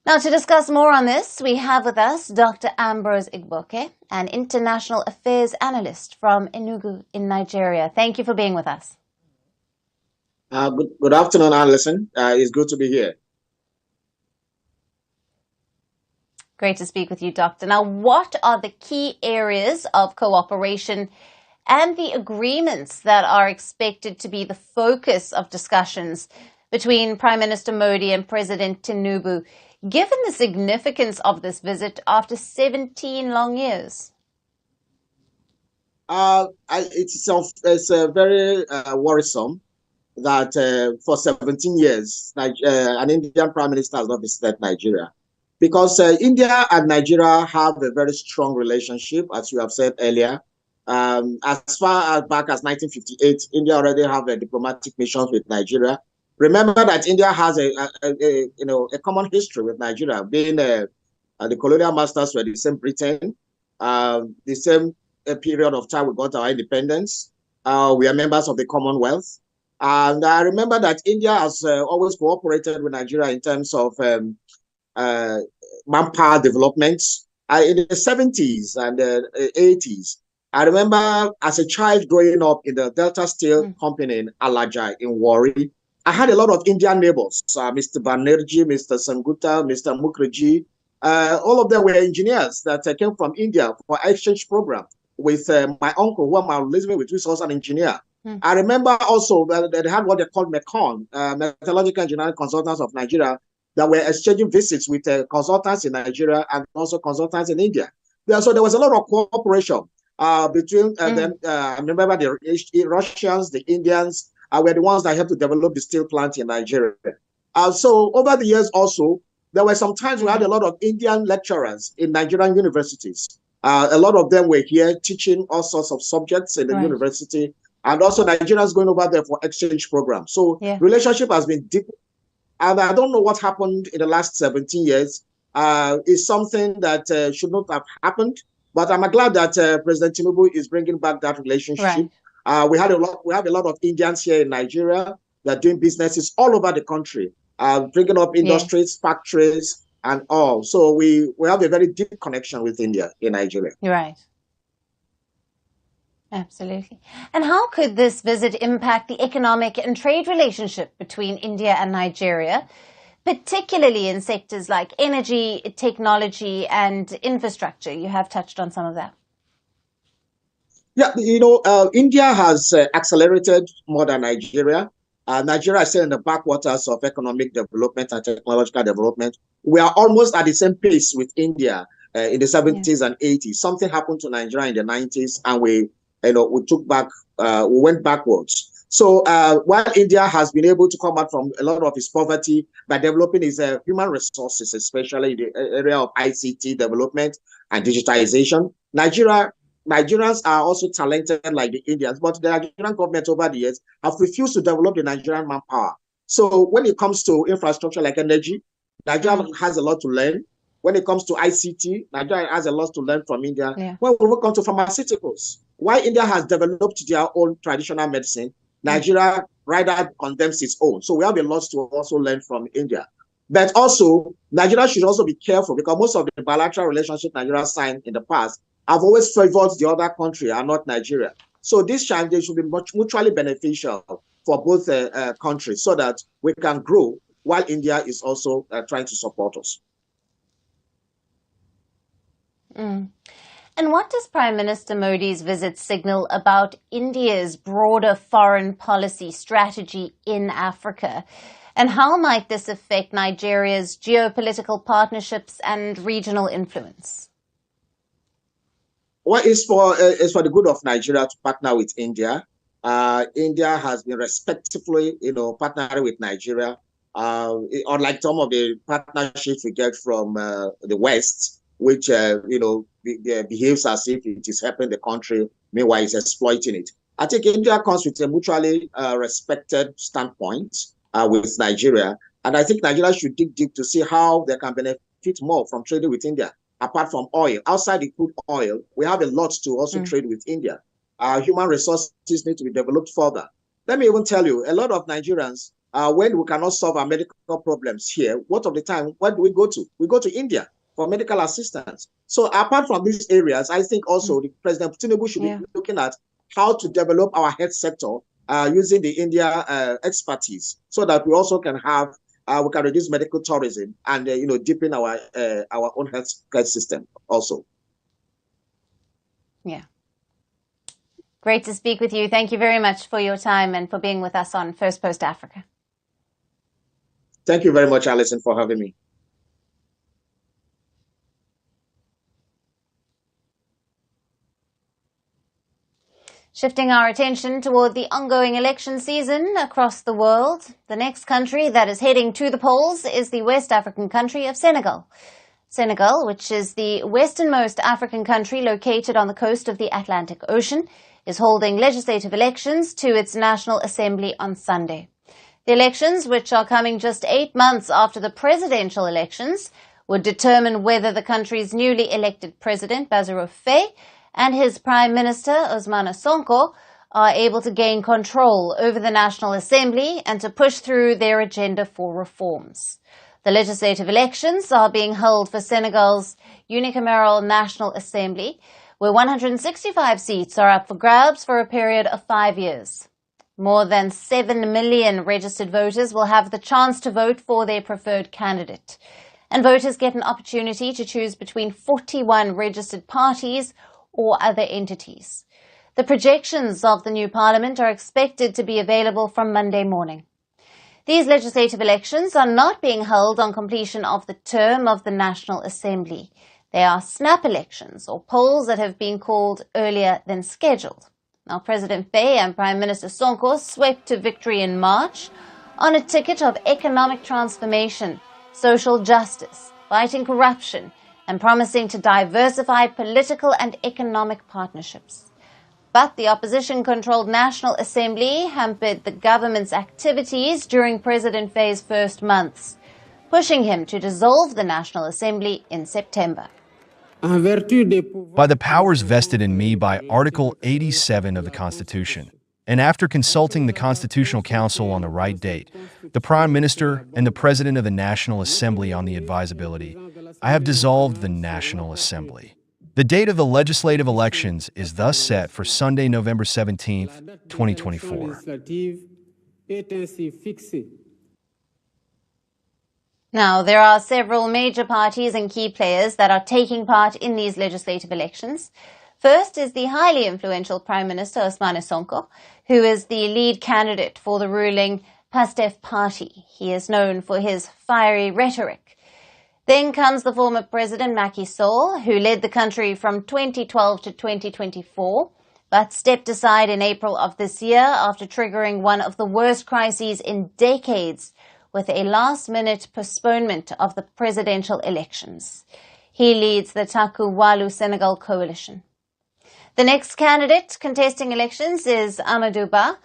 Now, to discuss more on this, we have with us Dr. Ambrose Igboke, an international affairs analyst from Enugu in Nigeria. Thank you for being with us. Good afternoon, Alison. It's good to be here. Great to speak with you, Doctor. Now, what are the key areas of cooperation and the agreements that are expected to be the focus of discussions between Prime Minister Modi and President Tinubu, given the significance of this visit after 17 long years? It's very worrisome that for 17 years, an Indian Prime Minister has not visited Nigeria. Because India and Nigeria have a very strong relationship, as you have said earlier. As far back as 1958, India already have a diplomatic missions with Nigeria. Remember that India has a common history with Nigeria, being the colonial masters were the same Britain, the same period of time we got our independence. We are members of the Commonwealth. And I remember that India has always cooperated with Nigeria in terms of manpower development. In the 70s and 80s, I remember as a child growing up in the Delta Steel Company in Alaja in Warri, I had a lot of Indian neighbors, Mr. Banerjee, Mr. Sanguta, Mr. Mukherjee. All of them were engineers that came from India for exchange program with my uncle, who I'm living with, who is also an engineer. I remember also that they had what they called MECON, Metallurgical Engineering Consultants of Nigeria, that were exchanging visits with consultants in Nigeria and also consultants in India. So there was a lot of cooperation between them. I remember the Russians, the Indians were the ones that helped to develop the steel plant in Nigeria. So over the years also, there were some times we had a lot of Indian lecturers in Nigerian universities. A lot of them were here teaching all sorts of subjects in the university, and also Nigerians going over there for exchange programs. So relationship has been deep. And I don't know what happened in the last 17 years. It's something that should not have happened. But I'm glad that President Tinubu is bringing back that relationship. We have a lot of Indians here in Nigeria that are doing businesses all over the country, bringing up industries, factories, and all. So we have a very deep connection with India in Nigeria. Right. Absolutely. And how could this visit impact the economic and trade relationship between India and Nigeria, particularly in sectors like energy, technology, and infrastructure? You have touched on some of that. Yeah, India has accelerated more than Nigeria. Nigeria is still in the backwaters of economic development and technological development. We are almost at the same pace with India in the 70s and 80s. Something happened to Nigeria in the 90s, and we went backwards. So while India has been able to come out from a lot of its poverty by developing its human resources, especially in the area of ICT development and digitization, Nigerians are also talented like the Indians, but the Nigerian government over the years have refused to develop the Nigerian manpower. So when it comes to infrastructure like energy, Nigeria has a lot to learn. When it comes to ICT, Nigeria has a lot to learn from India. When we come to pharmaceuticals, while India has developed their own traditional medicine, Nigeria rather condemns its own. So we have a lot to also learn from India. But also, Nigeria should also be careful, because most of the bilateral relationships Nigeria signed in the past have always favored the other country and not Nigeria. So this change should be mutually beneficial for both countries, so that we can grow while India is also trying to support us. And what does Prime Minister Modi's visit signal about India's broader foreign policy strategy in Africa? And how might this affect Nigeria's geopolitical partnerships and regional influence? Well, it's for the good of Nigeria to partner with India. India has been respectfully, partnering with Nigeria. Unlike some of the partnerships we get from the West, which behaves as if it is helping the country, meanwhile it's exploiting it. I think India comes with a mutually respected standpoint with Nigeria. And I think Nigeria should dig deep to see how they can benefit more from trading with India, apart from oil. Outside the crude oil, we have a lot to also trade with India. Human resources need to be developed further. Let me even tell you, a lot of Nigerians, when we cannot solve our medical problems here, what of the time, where do we go to? We go to India for medical assistance. So apart from these areas, I think also the President Tinubu should be looking at how to develop our health sector using the India expertise, so that we also can have we can reduce medical tourism and deepen our own health care system also. Yeah. Great to speak with you. Thank you very much for your time and for being with us on First Post Africa. Thank you very much, Alison, for having me. Shifting our attention toward the ongoing election season across the world, the next country that is heading to the polls is the West African country of Senegal. Senegal, which is the westernmost African country located on the coast of the Atlantic Ocean, is holding legislative elections to its National Assembly on Sunday. The elections, which are coming just 8 months after the presidential elections, would determine whether the country's newly elected president, Bassirou Faye, and his Prime Minister, Ousmane Sonko, are able to gain control over the National Assembly and to push through their agenda for reforms. The legislative elections are being held for Senegal's unicameral National Assembly, where 165 seats are up for grabs for a period of 5 years. More than 7 million registered voters will have the chance to vote for their preferred candidate. And voters get an opportunity to choose between 41 registered parties or other entities. The projections of the new parliament are expected to be available from Monday morning. These legislative elections are not being held on completion of the term of the National Assembly. They are snap elections, or polls that have been called earlier than scheduled. Now, President Faye and Prime Minister Sonko swept to victory in March on a ticket of economic transformation, social justice, fighting corruption, and promising to diversify political and economic partnerships. But the opposition-controlled National Assembly hampered the government's activities during President Faye's first months, pushing him to dissolve the National Assembly in September. By the powers vested in me by Article 87 of the Constitution, and after consulting the Constitutional Council on the right date, the Prime Minister and the President of the National Assembly on the advisability, I have dissolved the National Assembly. The date of the legislative elections is thus set for Sunday, November 17th, 2024. Now, there are several major parties and key players that are taking part in these legislative elections. First is the highly influential Prime Minister Ousmane Sonko, who is the lead candidate for the ruling PASTEF party. He is known for his fiery rhetoric. Then comes the former President Macky Sall, who led the country from 2012 to 2024, but stepped aside in April of this year after triggering one of the worst crises in decades with a last-minute postponement of the presidential elections. He leads the Taku Walu Senegal coalition. The next candidate contesting elections is Amadou Ba,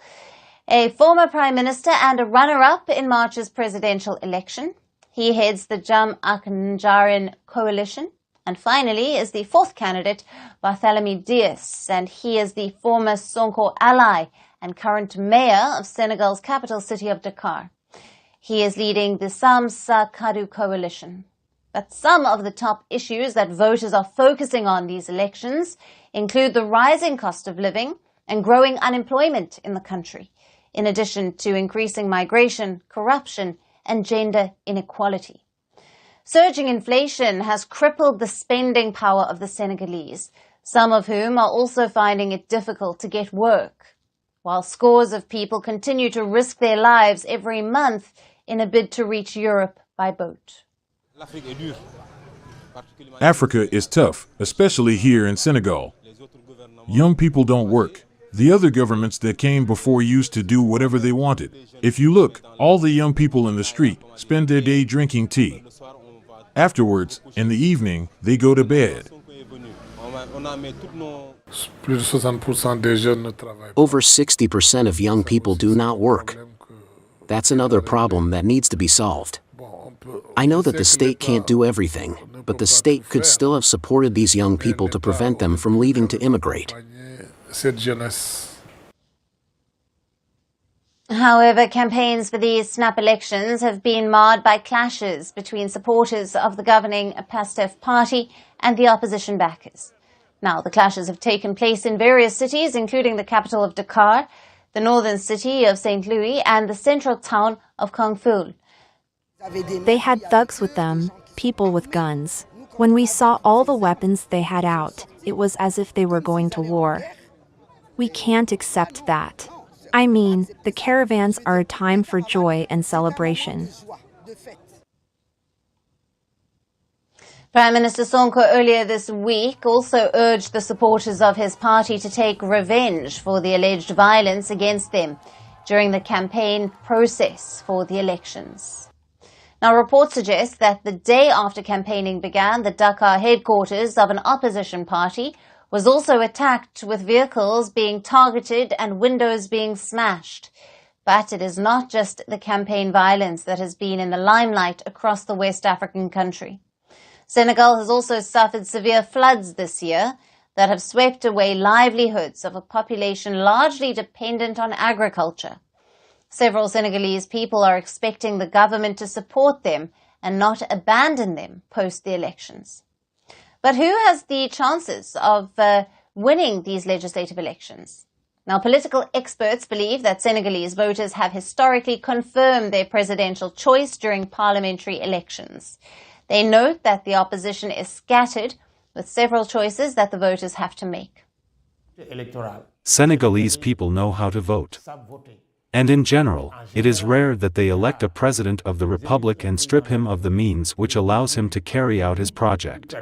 a former prime minister and a runner-up in March's presidential election. He heads the Jam Ak Njarin coalition. And finally is the fourth candidate, Barthélemy Dias, and he is the former Sonko ally and current mayor of Senegal's capital city of Dakar. He is leading the Samsa Kadu coalition. But some of the top issues that voters are focusing on these elections include the rising cost of living and growing unemployment in the country, in addition to increasing migration, corruption, and gender inequality. Surging inflation has crippled the spending power of the Senegalese, some of whom are also finding it difficult to get work, while scores of people continue to risk their lives every month in a bid to reach Europe by boat. Africa is tough, especially here in Senegal. Young people don't work. The other governments that came before used to do whatever they wanted. If you look, all the young people in the street spend their day drinking tea. Afterwards, in the evening, they go to bed. Over 60% of young people do not work. That's another problem that needs to be solved. I know that the state can't do everything, but the state could still have supported these young people to prevent them from leaving to immigrate. However, campaigns for these snap elections have been marred by clashes between supporters of the governing PASTEF party and the opposition backers. Now, the clashes have taken place in various cities, including the capital of Dakar, the northern city of St. Louis, and the central town of Kong Ful. They had thugs with them, people with guns. When we saw all the weapons they had out, it was as if they were going to war. We can't accept that. I mean, the caravans are a time for joy and celebration. Prime Minister Sonko earlier this week also urged the supporters of his party to take revenge for the alleged violence against them during the campaign process for the elections. Now, reports suggest that the day after campaigning began, the Dakar headquarters of an opposition party was also attacked, with vehicles being targeted and windows being smashed. But it is not just the campaign violence that has been in the limelight across the West African country. Senegal has also suffered severe floods this year that have swept away livelihoods of a population largely dependent on agriculture. Several Senegalese people are expecting the government to support them and not abandon them post the elections. But who has the chances of winning these legislative elections? Now, political experts believe that Senegalese voters have historically confirmed their presidential choice during parliamentary elections. They note that the opposition is scattered, with several choices that the voters have to make. Senegalese people know how to vote. And in general, it is rare that they elect a president of the republic and strip him of the means which allows him to carry out his project.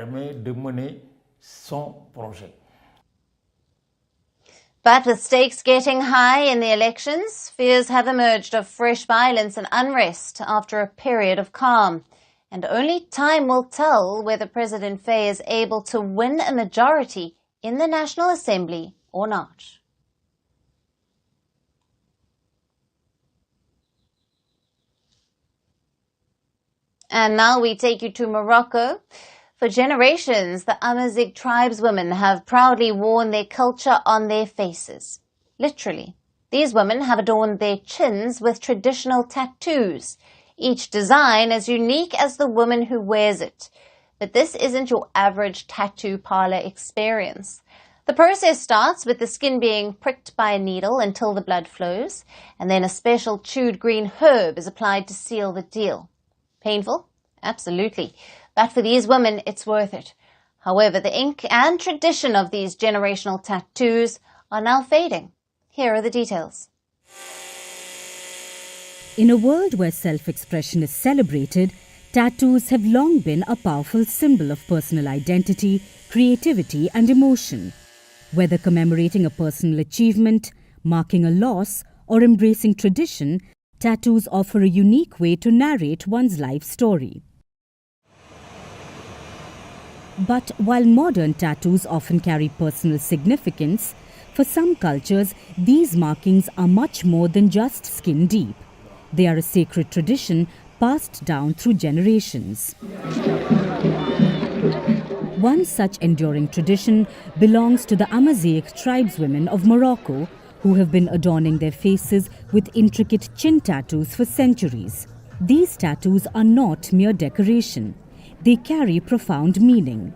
But with stakes getting high in the elections, fears have emerged of fresh violence and unrest after a period of calm. And only time will tell whether President Faye is able to win a majority in the National Assembly or not. And now we take you to Morocco. For generations, the Amazigh tribeswomen have proudly worn their culture on their faces. Literally. These women have adorned their chins with traditional tattoos, each design as unique as the woman who wears it. But this isn't your average tattoo parlor experience. The process starts with the skin being pricked by a needle until the blood flows, and then a special chewed green herb is applied to seal the deal. Painful? Absolutely. But for these women, it's worth it. However, the ink and tradition of these generational tattoos are now fading. Here are the details. In a world where self-expression is celebrated, tattoos have long been a powerful symbol of personal identity, creativity and emotion. Whether commemorating a personal achievement, marking a loss, or embracing tradition, tattoos offer a unique way to narrate one's life story. But while modern tattoos often carry personal significance, for some cultures, these markings are much more than just skin deep. They are a sacred tradition passed down through generations. One such enduring tradition belongs to the Amazigh tribeswomen of Morocco, who have been adorning their faces with intricate chin tattoos for centuries. These tattoos are not mere decoration. They carry profound meaning.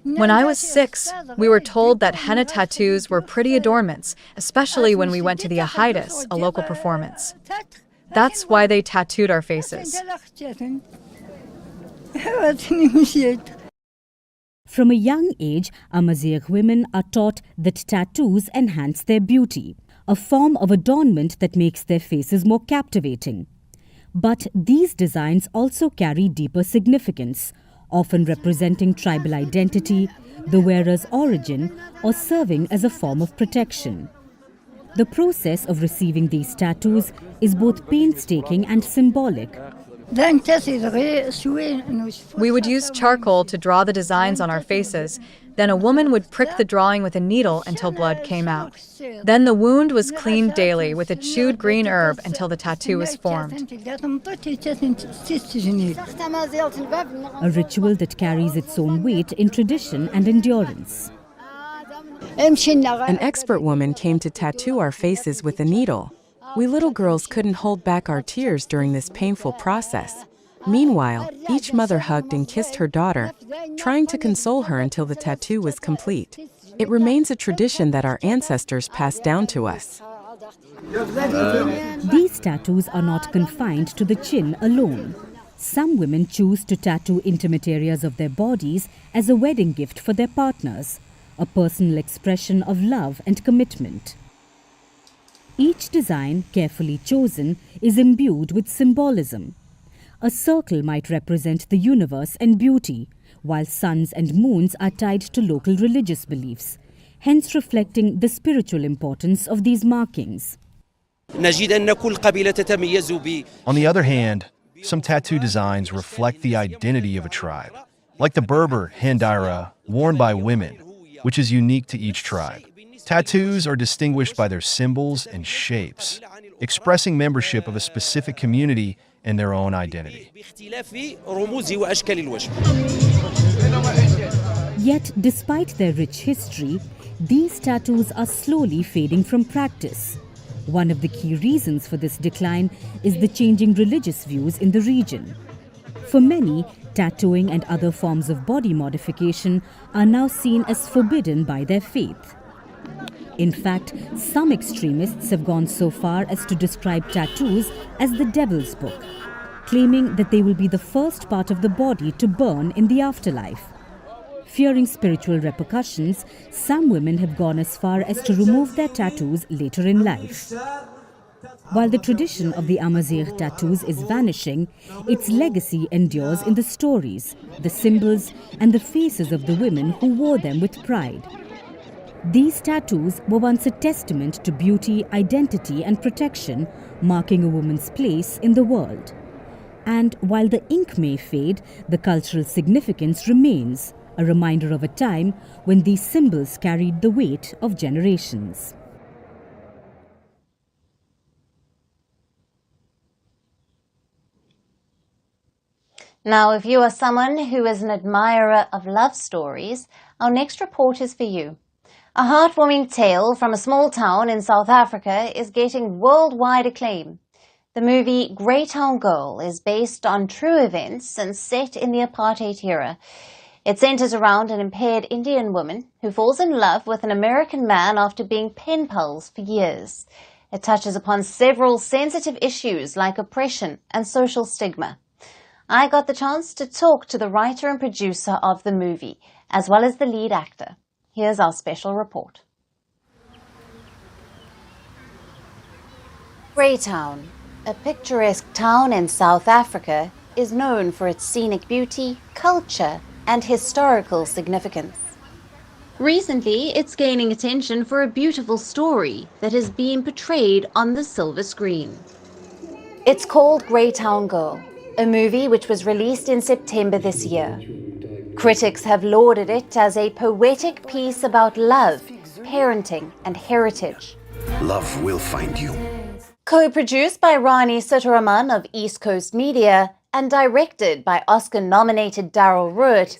When I was 6, we were told that henna tattoos were pretty adornments, especially when we went to the Ahaitis, a local performance. That's why they tattooed our faces. From a young age, Amazigh women are taught that tattoos enhance their beauty, a form of adornment that makes their faces more captivating. But these designs also carry deeper significance, often representing tribal identity, the wearer's origin, or serving as a form of protection. The process of receiving these tattoos is both painstaking and symbolic. We would use charcoal to draw the designs on our faces. Then a woman would prick the drawing with a needle until blood came out. Then the wound was cleaned daily with a chewed green herb until the tattoo was formed. A ritual that carries its own weight in tradition and endurance. An expert woman came to tattoo our faces with a needle. We little girls couldn't hold back our tears during this painful process. Meanwhile, each mother hugged and kissed her daughter, trying to console her until the tattoo was complete. It remains a tradition that our ancestors passed down to us. These tattoos are not confined to the chin alone. Some women choose to tattoo intimate areas of their bodies as a wedding gift for their partners, a personal expression of love and commitment. Each design, carefully chosen, is imbued with symbolism. A circle might represent the universe and beauty, while suns and moons are tied to local religious beliefs, hence reflecting the spiritual importance of these markings. On the other hand, some tattoo designs reflect the identity of a tribe, like the Berber Hendira worn by women, which is unique to each tribe. Tattoos are distinguished by their symbols and shapes, expressing membership of a specific community and their own identity. Yet, despite their rich history, these tattoos are slowly fading from practice. One of the key reasons for this decline is the changing religious views in the region. For many, tattooing and other forms of body modification are now seen as forbidden by their faith. In fact, some extremists have gone so far as to describe tattoos as the devil's book, claiming that they will be the first part of the body to burn in the afterlife. Fearing spiritual repercussions, some women have gone as far as to remove their tattoos later in life. While the tradition of the Amazigh tattoos is vanishing, its legacy endures in the stories, the symbols, and the faces of the women who wore them with pride. These tattoos were once a testament to beauty, identity, and protection, marking a woman's place in the world. And while the ink may fade, the cultural significance remains, a reminder of a time when these symbols carried the weight of generations. Now, if you are someone who is an admirer of love stories, our next report is for you. A heartwarming tale from a small town in South Africa is getting worldwide acclaim. The movie Greytown Girl is based on true events and set in the apartheid era. It centers around an impaired Indian woman who falls in love with an American man after being pen pals for years. It touches upon several sensitive issues like oppression and social stigma. I got the chance to talk to the writer and producer of the movie, as well as the lead actor. Here's our special report. Greytown, a picturesque town in South Africa, is known for its scenic beauty, culture, and historical significance. Recently, it's gaining attention for a beautiful story that is being portrayed on the silver screen. It's called Greytown Girl, a movie which was released in September this year. Critics have lauded it as a poetic piece about love, parenting, and heritage. Love will find you. Co-produced by Rani Sitaraman of East Coast Media and directed by Oscar-nominated Daryl Ruitt,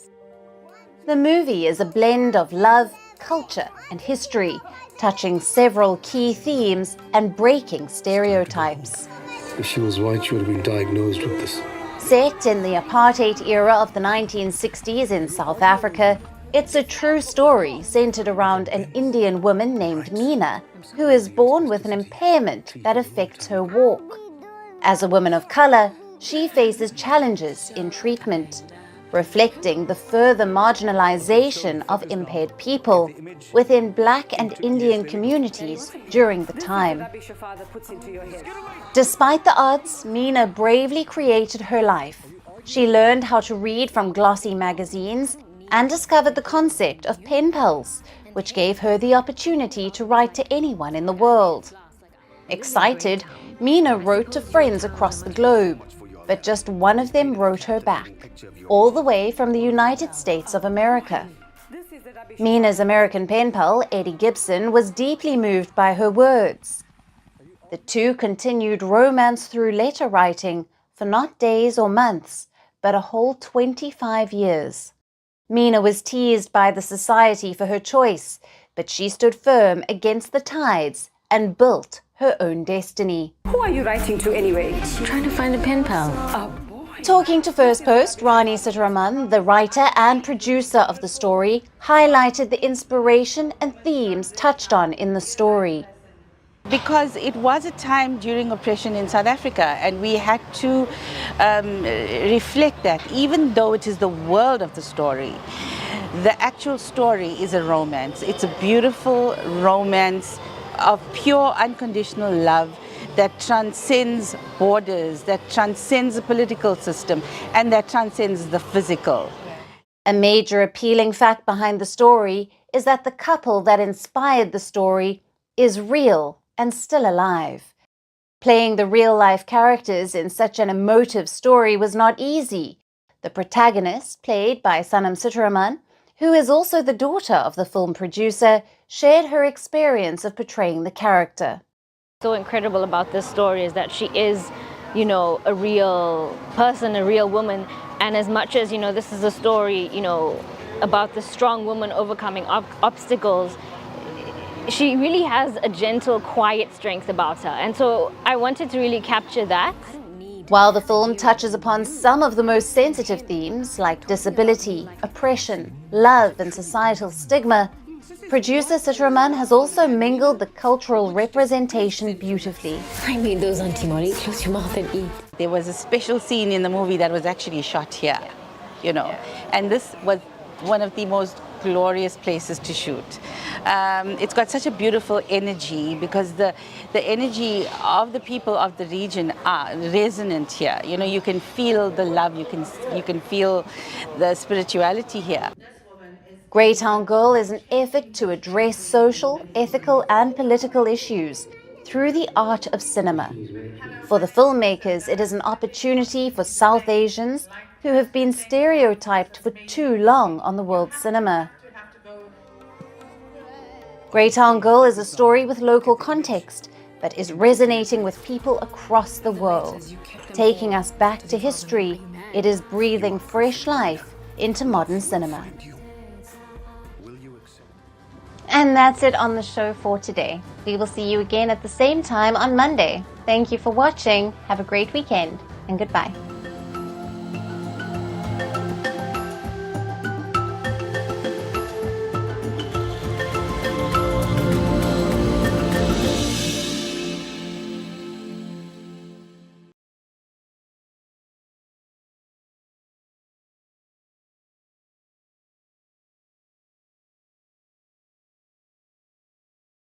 the movie is a blend of love, culture, and history, touching several key themes and breaking stereotypes. If she was white, she would have been diagnosed with this. Set in the apartheid era of the 1960s in South Africa, it's a true story centered around an Indian woman named Meena, who is born with an impairment that affects her walk. As a woman of color, she faces challenges in treatment, reflecting the further marginalization of impaired people within Black and Indian communities during the time. Despite the odds, Meena bravely created her life. She learned how to read from glossy magazines and discovered the concept of pen pals, which gave her the opportunity to write to anyone in the world. Excited, Meena wrote to friends across the globe, but just one of them wrote her back, all the way from the United States of America. Mina's American pen pal, Eddie Gibson, was deeply moved by her words. The two continued romance through letter writing for not days or months, but a whole 25 years. Mina was teased by the society for her choice, but she stood firm against the tides and built her own destiny. Who are you writing to anyway? I'm trying to find a pen pal. Talking to Firstpost, Rani Sitaraman, the writer and producer of the story, highlighted the inspiration and themes touched on in the story. Because it was a time during oppression in South Africa, and we had to reflect that, even though it is the world of the story. The actual story is a romance. It's a beautiful romance of pure, unconditional love that transcends borders, that transcends the political system, and that transcends the physical. A major appealing fact behind the story is that the couple that inspired the story is real and still alive. Playing the real-life characters in such an emotive story was not easy. The protagonist, played by Sanam Sitaraman, who is also the daughter of the film producer, shared her experience of portraying the character. So incredible about this story is that she is, a real person, a real woman. And as much as, this is a story, about the strong woman overcoming obstacles, she really has a gentle, quiet strength about her. And so I wanted to really capture that. While the film touches upon some of the most sensitive themes like disability, oppression, love, and societal stigma, producer Sitaraman has also mingled the cultural representation beautifully. I made those on Timori. Close your mouth and eat. There was a special scene in the movie that was actually shot here, and this was one of the most glorious places to shoot. It's got such a beautiful energy because the energy of the people of the region are resonant here. You can feel the love, you can feel the spirituality here. Greytown Girl is an effort to address social, ethical, and political issues through the art of cinema. For the filmmakers, it is an opportunity for South Asians who have been stereotyped for too long on the world cinema. Greytown Girl is a story with local context, but is resonating with people across the world. Taking us back to history, it is breathing fresh life into modern cinema. And that's it on the show for today. We will see you again at the same time on Monday. Thank you for watching. Have a great weekend, and goodbye.